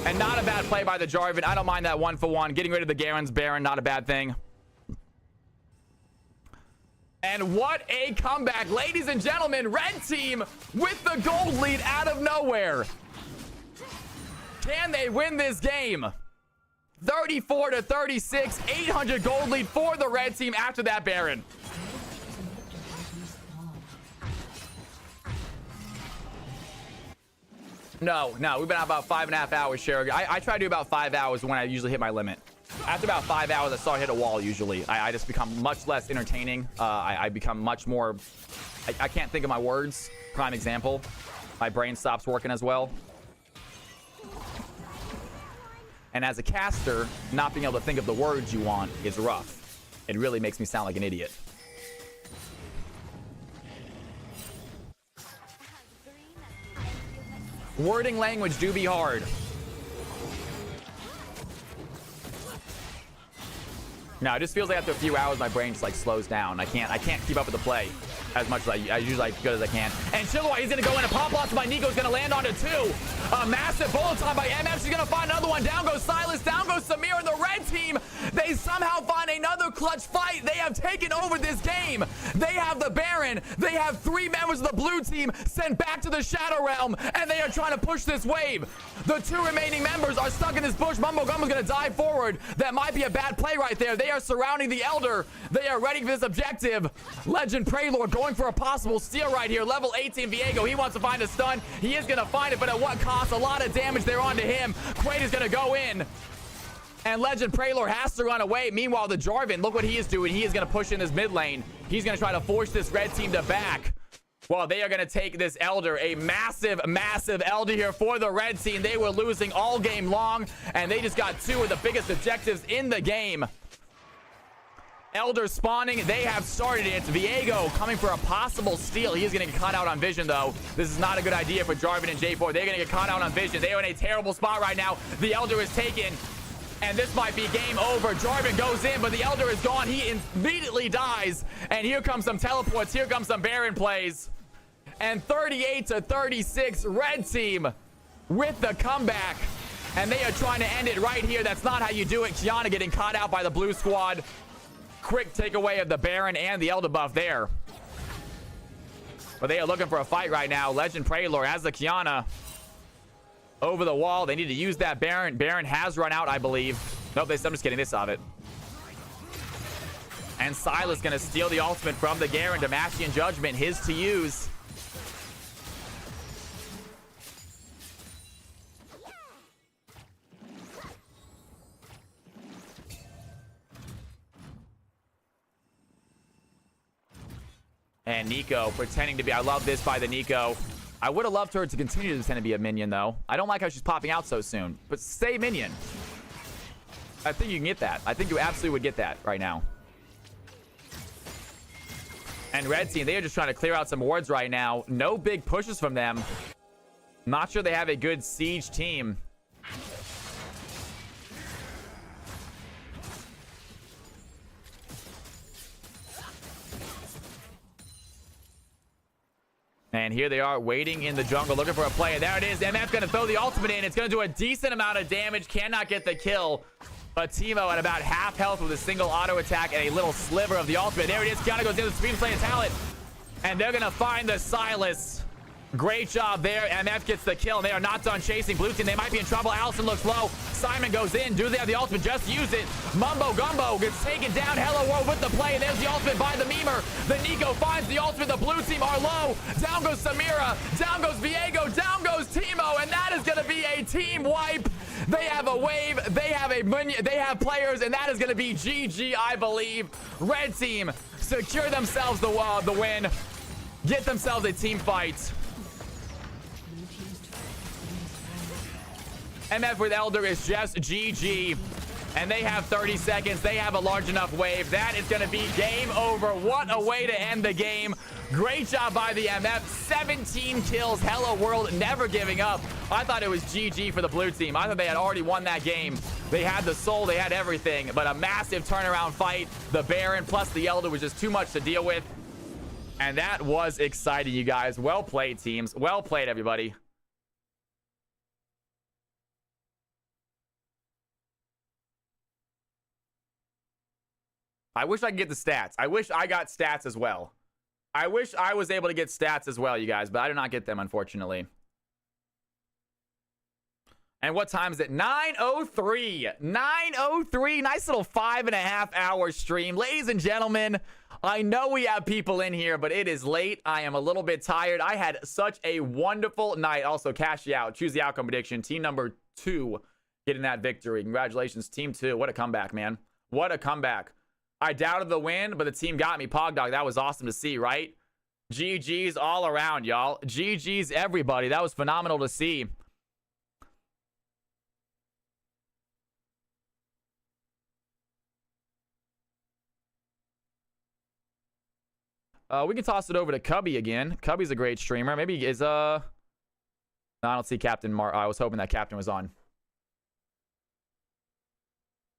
S1: And not a bad play by the Jarvan. I don't mind that 1-for-1. Getting rid of the Garen's Baron, not a bad thing. And what a comeback. Ladies and gentlemen, red team with the gold lead out of nowhere. Can they win this game? 34-36, 800 gold lead for the red team after that Baron. No, we've been out about 5.5 hours, Sherry. I try to do about 5 hours when I usually hit my limit. After about 5 hours, I start to hit a wall usually. I just become much less entertaining. I become much more... I can't think of my words. Prime example. My brain stops working as well. And as a caster, not being able to think of the words you want is rough. It really makes me sound like an idiot. Wording language do be hard. No, it just feels like after a few hours, my brain just like slows down. I can't keep up with the play as much as I usually like good as I can. And Chilwell, he's gonna go in and pop blocks by Nico's gonna land onto 2. A massive bullet time by MF. She's gonna find another one. Down goes Silas. Down goes Samir. And the red team, they somehow find another clutch fight. They have taken over this game. They have the Baron. They have 3 members of the blue team sent back to the Shadow Realm, and they are trying to push this wave. The 2 remaining members are stuck in this bush. Mumbo Gumbo's gonna dive forward. That might be a bad play right there. They are surrounding the Elder. They are ready for this objective. Legend Praylord going for a possible steal right here. Level 18 Viego. He wants to find a stun. He is going to find it, but at what cost? A lot of damage there onto him. Quaid is going to go in. And Legend Praylord has to run away. Meanwhile, the Jarvan, look what he is doing. He is going to push in this mid lane. He's going to try to force this red team to back. Well, they are going to take this Elder. A massive, massive Elder here for the red team. They were losing all game long, and they just got 2 of the biggest objectives in the game. Elder spawning. They have started it. Viego coming for a possible steal. He is going to get caught out on vision, though. This is not a good idea for Jarvan and J4. They're going to get caught out on vision. They are in a terrible spot right now. The Elder is taken, and this might be game over. Jarvan goes in, but the Elder is gone. He immediately dies, and here comes some teleports. Here comes some Baron plays. And 38-36, red team with the comeback, and they are trying to end it right here. That's not how you do it. Kiana getting caught out by the blue squad. Quick takeaway of the Baron and the Elder buff there. But they are looking for a fight right now. Legend Praylord has the Kiana over the wall. They need to use that Baron. Baron has run out, I believe. Nope, I'm just kidding. They saw it. And Silas going to steal the ultimate from the Garen. Demacian Judgment, his to use. And Nico pretending to be... I love this by the Nico. I would have loved her to continue to pretend to be a minion, though. I don't like how she's popping out so soon. But stay minion. I think you can get that. I think you absolutely would get that right now. And red team, they are just trying to clear out some wards right now. No big pushes from them. Not sure they have a good siege team. And here they are waiting in the jungle, looking for a play. And there it is. MF's going to throw the ultimate in. It's going to do a decent amount of damage. Cannot get the kill. But Teemo at about half health with a single auto attack and a little sliver of the ultimate. There it is. Kiana goes in with speed play and talent. And they're going to find the Silas. Great job there. MF gets the kill. And they are not done chasing blue team. They might be in trouble. Allison looks low. Simon goes in. Do they have the ultimate? Just use it. Mumbo Gumbo gets taken down. Hello World with the play. And there's the ultimate by the Memer. The Nico finds the ultimate. The blue team are low. Down goes Samira. Down goes Viego. Down goes Teemo. And that is going to be a team wipe. They have a wave. They have a minion. They have players. And that is going to be GG, I believe. Red team secure themselves the win. Get themselves a team fight. MF with Elder is just GG. And they have 30 seconds. They have a large enough wave. That is going to be game over. What a way to end the game. Great job by the MF. 17 kills. Hello World never giving up. I thought it was GG for the blue team. I thought they had already won that game. They had the soul. They had everything. But a massive turnaround fight. The Baron plus the Elder was just too much to deal with. And that was exciting, you guys. Well played, teams. Well played, everybody. I wish I could get the stats. I wish I got stats as well. I wish I was able to get stats as well, you guys, but I do not get them, unfortunately. And what time is it? 9:03. 9:03. Nice little 5.5 hour stream. Ladies and gentlemen, I know we have people in here, but it is late. I am a little bit tired. I had such a wonderful night. Also, cash you out. Choose the outcome prediction. Team number 2 getting that victory. Congratulations, team 2. What a comeback, man. What a comeback. I doubted the win, but the team got me. Pogdog, that was awesome to see, right? GG's all around, y'all. GG's everybody. That was phenomenal to see. We can toss it over to Cubby again. Cubby's a great streamer. Maybe is no, I don't see Captain Mar. I was hoping that Captain was on.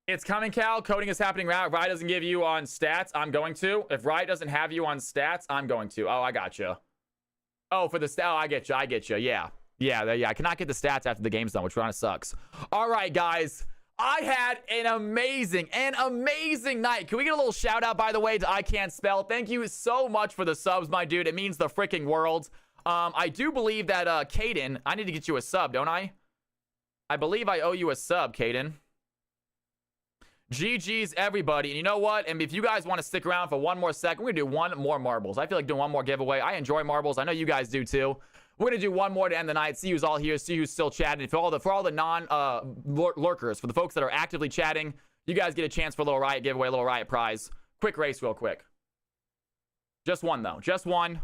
S1: It's coming, Cal. Coding is happening now. If Riot doesn't give you on stats, I'm going to. If Riot doesn't have you on stats, I'm going to. Oh, I got you. Oh, for the stat. Oh, I get you. I get you. Yeah. Yeah. I cannot get the stats after the game's done, which kind of sucks. All right, guys. I had an amazing night. Can we get a little shout out, by the way, to I Can't Spell? Thank you so much for the subs, my dude. It means the freaking world. I do believe that, Caden, I need to get you a sub, don't I? I believe I owe you a sub, Caden. GG's, everybody. And you know what? And if you guys want to stick around for one more second, we're going to do one more marbles. I feel like doing one more giveaway. I enjoy marbles. I know you guys do too. We're going to do one more to end the night. See who's all here. See who's still chatting. For all the non-lurkers, for the folks that are actively chatting, you guys get a chance for a little Riot giveaway, a little Riot prize. Quick race real quick. Just one, though. Just one.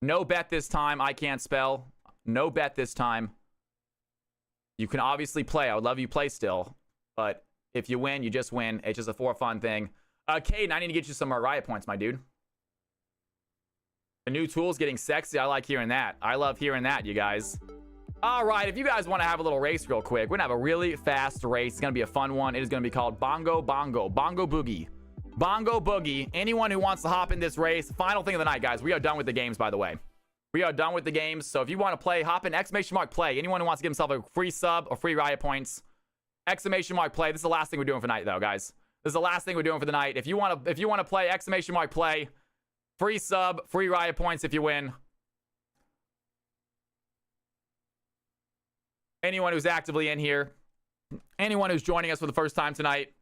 S1: No bet this time. I Can't Spell. No bet this time. You can obviously play. I would love you play still. But if you win, you just win. It's just a for fun thing. Caden, I need to get you some more Riot points, my dude. The new tool's getting sexy. I like hearing that. I love hearing that, you guys. All right, if you guys want to have a little race real quick, we're going to have a really fast race. It's going to be a fun one. It is going to be called Bongo Bongo. Bongo Boogie. Bongo Boogie. Anyone who wants to hop in this race, final thing of the night, guys. We are done with the games, by the way. We are done with the games. So if you want to play, hop in, ! play. Anyone who wants to give himself a free sub or free Riot points, ! play. This is the last thing we're doing for night, though, guys. This is the last thing we're doing for the night. If you want to play, ! play. Free sub, free Riot points if you win. Anyone who's actively in here, anyone who's joining us for the first time tonight.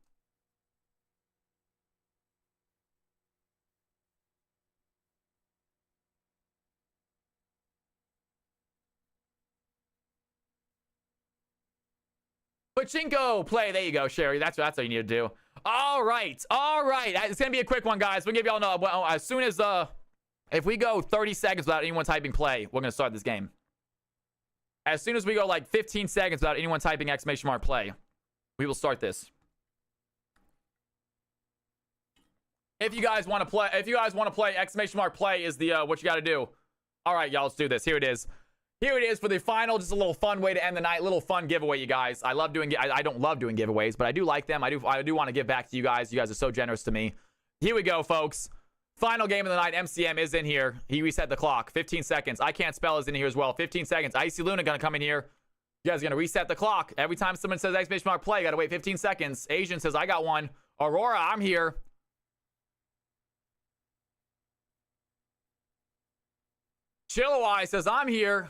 S1: Pachinko play. There you go, Sherry. That's what you need to do. All right. It's gonna be a quick one, guys. We'll give y'all know. Well, as soon as if we go 30 seconds without anyone typing play, we're gonna start this game. As soon as we go like 15 seconds without anyone typing !! play, we will start this. If you guys want to play, ! play is the what you got to do. All right, y'all, let's do this. Here it is. Here it is for the final, just a little fun way to end the night, little fun giveaway, you guys. I love doing, I don't love doing giveaways, but I do like them. I do want to give back to you guys. You guys are so generous to me. Here we go, folks. Final game of the night. MCM is in here. He reset the clock. 15 seconds. I Can't Spell is in here as well. 15 seconds. Icy Luna gonna come in here. You guys are gonna reset the clock. Every time someone says ! play, you gotta wait 15 seconds. Asian says, I got one. Aurora, I'm here. Chillawai says, I'm here.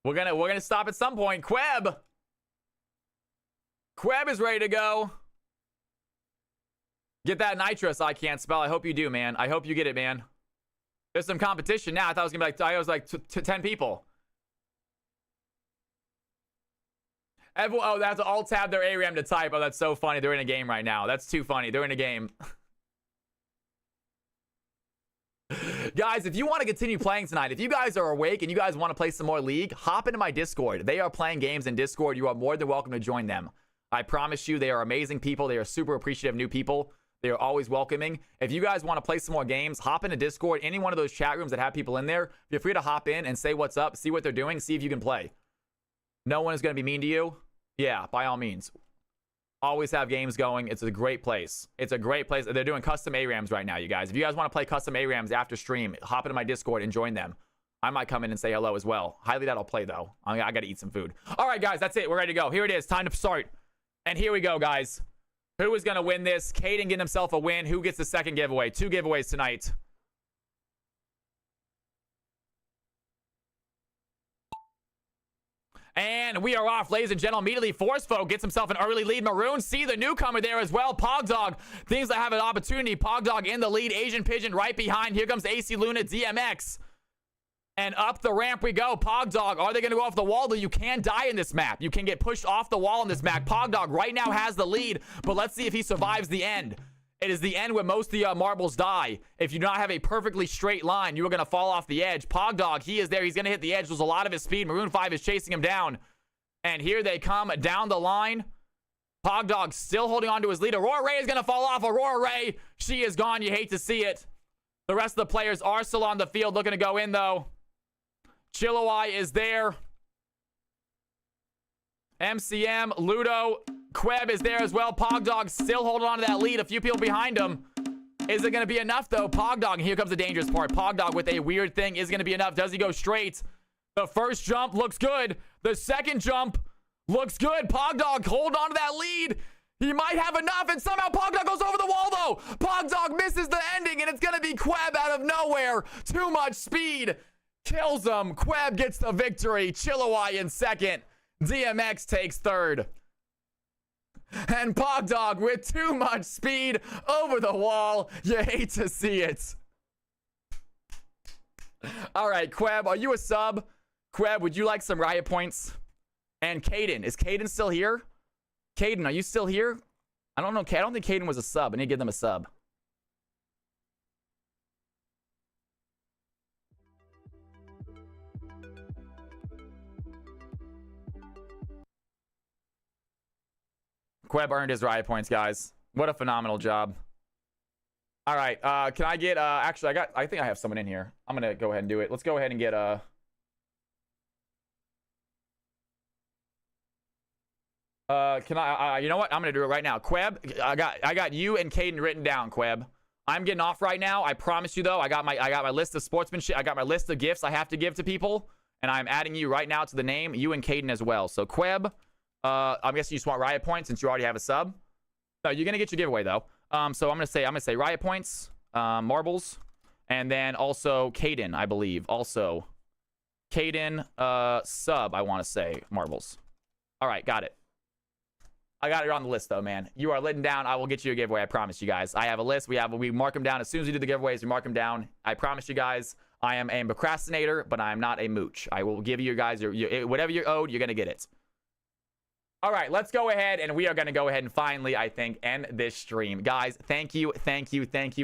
S1: We're gonna stop at some point. Queb is ready to go. Get that nitrous. I Can't Spell. I hope you do, man. I hope you get it, man. There's some competition now. I thought it was gonna be like, I was like 10 people. Everyone, oh, they have to alt tab their ARAM to type. Oh, that's so funny. They're in a game right now. That's too funny. They're in a game. Guys, if you want to continue playing tonight, if you guys are awake and you guys want to play some more League, hop into my Discord. They are playing games in Discord. You are more than welcome to join them. I promise you, they are amazing people. They are super appreciative new people. They are always welcoming. If you guys want to play some more games, hop into Discord. Any one of those chat rooms that have people in there, feel free to hop in and say what's up, see what they're doing, see if you can play. No one is going to be mean to you. Yeah, by all means. Always have games going. It's a great place. It's a great place. They're doing custom ARAMs right now, you guys. If you guys want to play custom ARAMs after stream, hop into my Discord and join them. I might come in and say hello as well. Highly doubt I'll play, though. I got to eat some food. All right, guys, that's it. We're ready to go. Here it is. Time to start. And here we go, guys. Who is going to win this? Caden getting himself a win. Who gets the second giveaway? 2 giveaways tonight. And we are off, ladies and gentlemen. Immediately, Forcefolk gets himself an early lead. Maroon C, the newcomer there as well. Pogdog thinks I have an opportunity. Pogdog in the lead. Asian Pigeon right behind. Here comes AC Luna, DMX. And up the ramp we go. Pogdog, are they going to go off the wall? Though you can die in this map. You can get pushed off the wall in this map. Pogdog right now has the lead, but let's see if he survives the end. It is the end where most of the marbles die. If you do not have a perfectly straight line, you are going to fall off the edge. Pogdog, he is there. He's going to hit the edge. There's a lot of his speed. Maroon 5 is chasing him down. And here they come down the line. Pogdog still holding on to his lead. Aurora Ray is going to fall off. Aurora Ray, she is gone. You hate to see it. The rest of the players are still on the field looking to go in, though. Chillawai is there. MCM, Ludo, Queb is there as well. Pogdog still holding on to that lead. A few people behind him. Is it going to be enough, though? Pogdog, and here comes the dangerous part. Pogdog with a weird thing is going to be enough. Does he go straight? The first jump looks good. The second jump looks good. Pogdog, hold on to that lead. He might have enough, and somehow Pogdog goes over the wall, though. Pogdog misses the ending, and it's going to be Queb out of nowhere. Too much speed. Kills him. Queb gets the victory. Chillawai in second. DMX takes third. And Pogdog with too much speed over the wall. You hate to see it. All right, Queb, are you a sub? Queb, would you like some riot points? And Caden. Is Caden still here? Caden, are you still here? I don't know. I don't think Caden was a sub. I need to give them a sub. Queb earned his riot points, guys. What a phenomenal job. All right, can I get actually I think I have someone in here. I'm gonna go ahead and do it. Let's go ahead and get can I you know what? I'm gonna do it right now. Queb, I got you and Caden written down, Queb. I'm getting off right now. I promise you though, I got my list of sportsmanship, I got my list of gifts I have to give to people, and I'm adding you right now to the name, you and Caden as well. So Queb, I'm guessing you just want riot points since you already have a sub. No, you're gonna get your giveaway though. So I'm gonna say riot points, marbles, and then also Caden, I believe. Also, Caden, sub. I want to say marbles. All right, got it. I got it on the list though, man. You are letting down. I will get you a giveaway. I promise you guys. I have a list. We mark them down as soon as we do the giveaways. We mark them down. I promise you guys. I am a procrastinator, but I am not a mooch. I will give you guys your whatever you're owed. You're gonna get it. All right, let's go ahead, and we are going to go ahead and finally, I think, end this stream. Guys, thank you.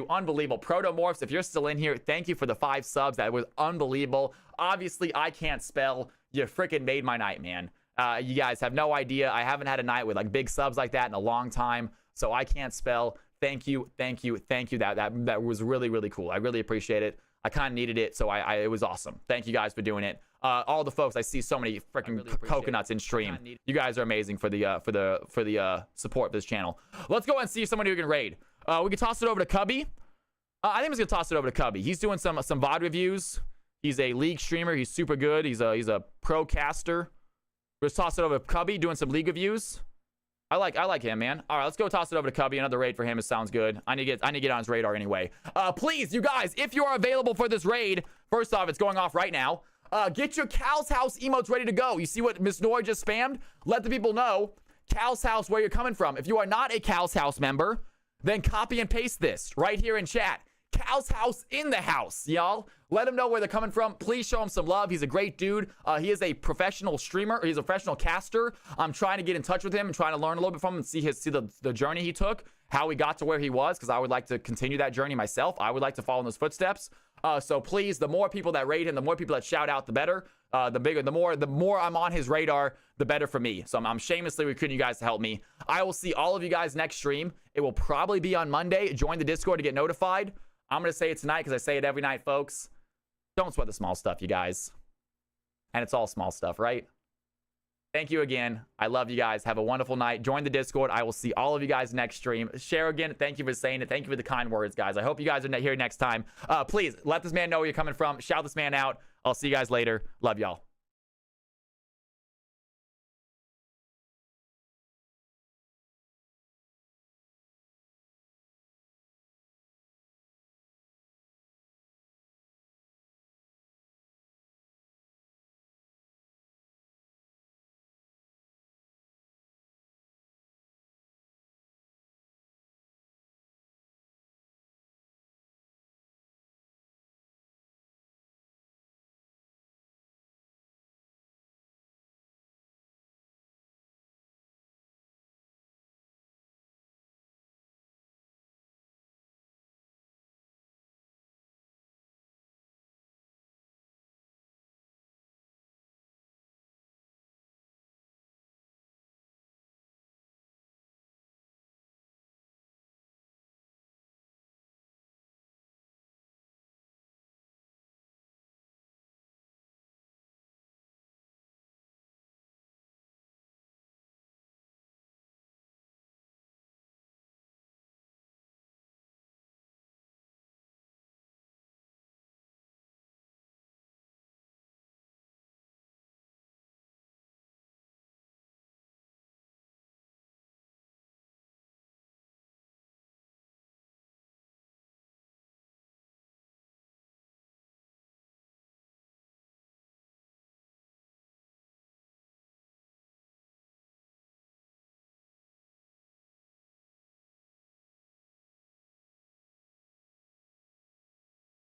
S1: Unbelievable. Protomorphs, if you're still in here, thank you for the 5 subs. That was unbelievable. Obviously, I can't spell. You freaking made my night, man. You guys have no idea. I haven't had a night with like big subs like that in a long time, so I can't spell. Thank you. That was really, really cool. I really appreciate it. I kind of needed it, so it was awesome. Thank you guys for doing it. All the folks, I see so many freaking really coconuts in stream. You guys are amazing for the support of this channel. Let's go and see somebody who can raid. We can toss it over to Cubby. I think I'm just gonna toss it over to Cubby. He's doing some VOD reviews. He's a league streamer. He's super good. He's a pro caster. Let's toss it over to Cubby doing some league reviews. I like him, man. All right, let's go toss it over to Cubby. Another raid for him. It sounds good. I need to get on his radar anyway. Please, you guys, if you are available for this raid, first off, it's going off right now. Get your Cal's House emotes ready to go. You see what Miss Nora just spammed? Let the people know Cal's House where you're coming from. If you are not a Cal's House member, then copy and paste this right here in chat. Cal's House in the house, y'all. Let him know where they're coming from. Please show him some love. He's a great dude. He is a professional streamer. He's a professional caster. I'm trying to get in touch with him and trying to learn a little bit from him and see the journey he took, how he got to where he was, because I would like to continue that journey myself. I would like to follow in those footsteps. So please, the more people that rate him, the more people that shout out, the better. The more I'm on his radar, the better for me. So I'm shamelessly recruiting you guys to help me. I will see all of you guys next stream. It will probably be on Monday. Join the Discord to get notified. I'm going to say it tonight because I say it every night, folks. Don't sweat the small stuff, you guys. And it's all small stuff, right? Thank you again. I love you guys. Have a wonderful night. Join the Discord. I will see all of you guys next stream. Share again. Thank you for saying it. Thank you for the kind words, guys. I hope you guys are here next time. Please let this man know where you're coming from. Shout this man out. I'll see you guys later. Love y'all.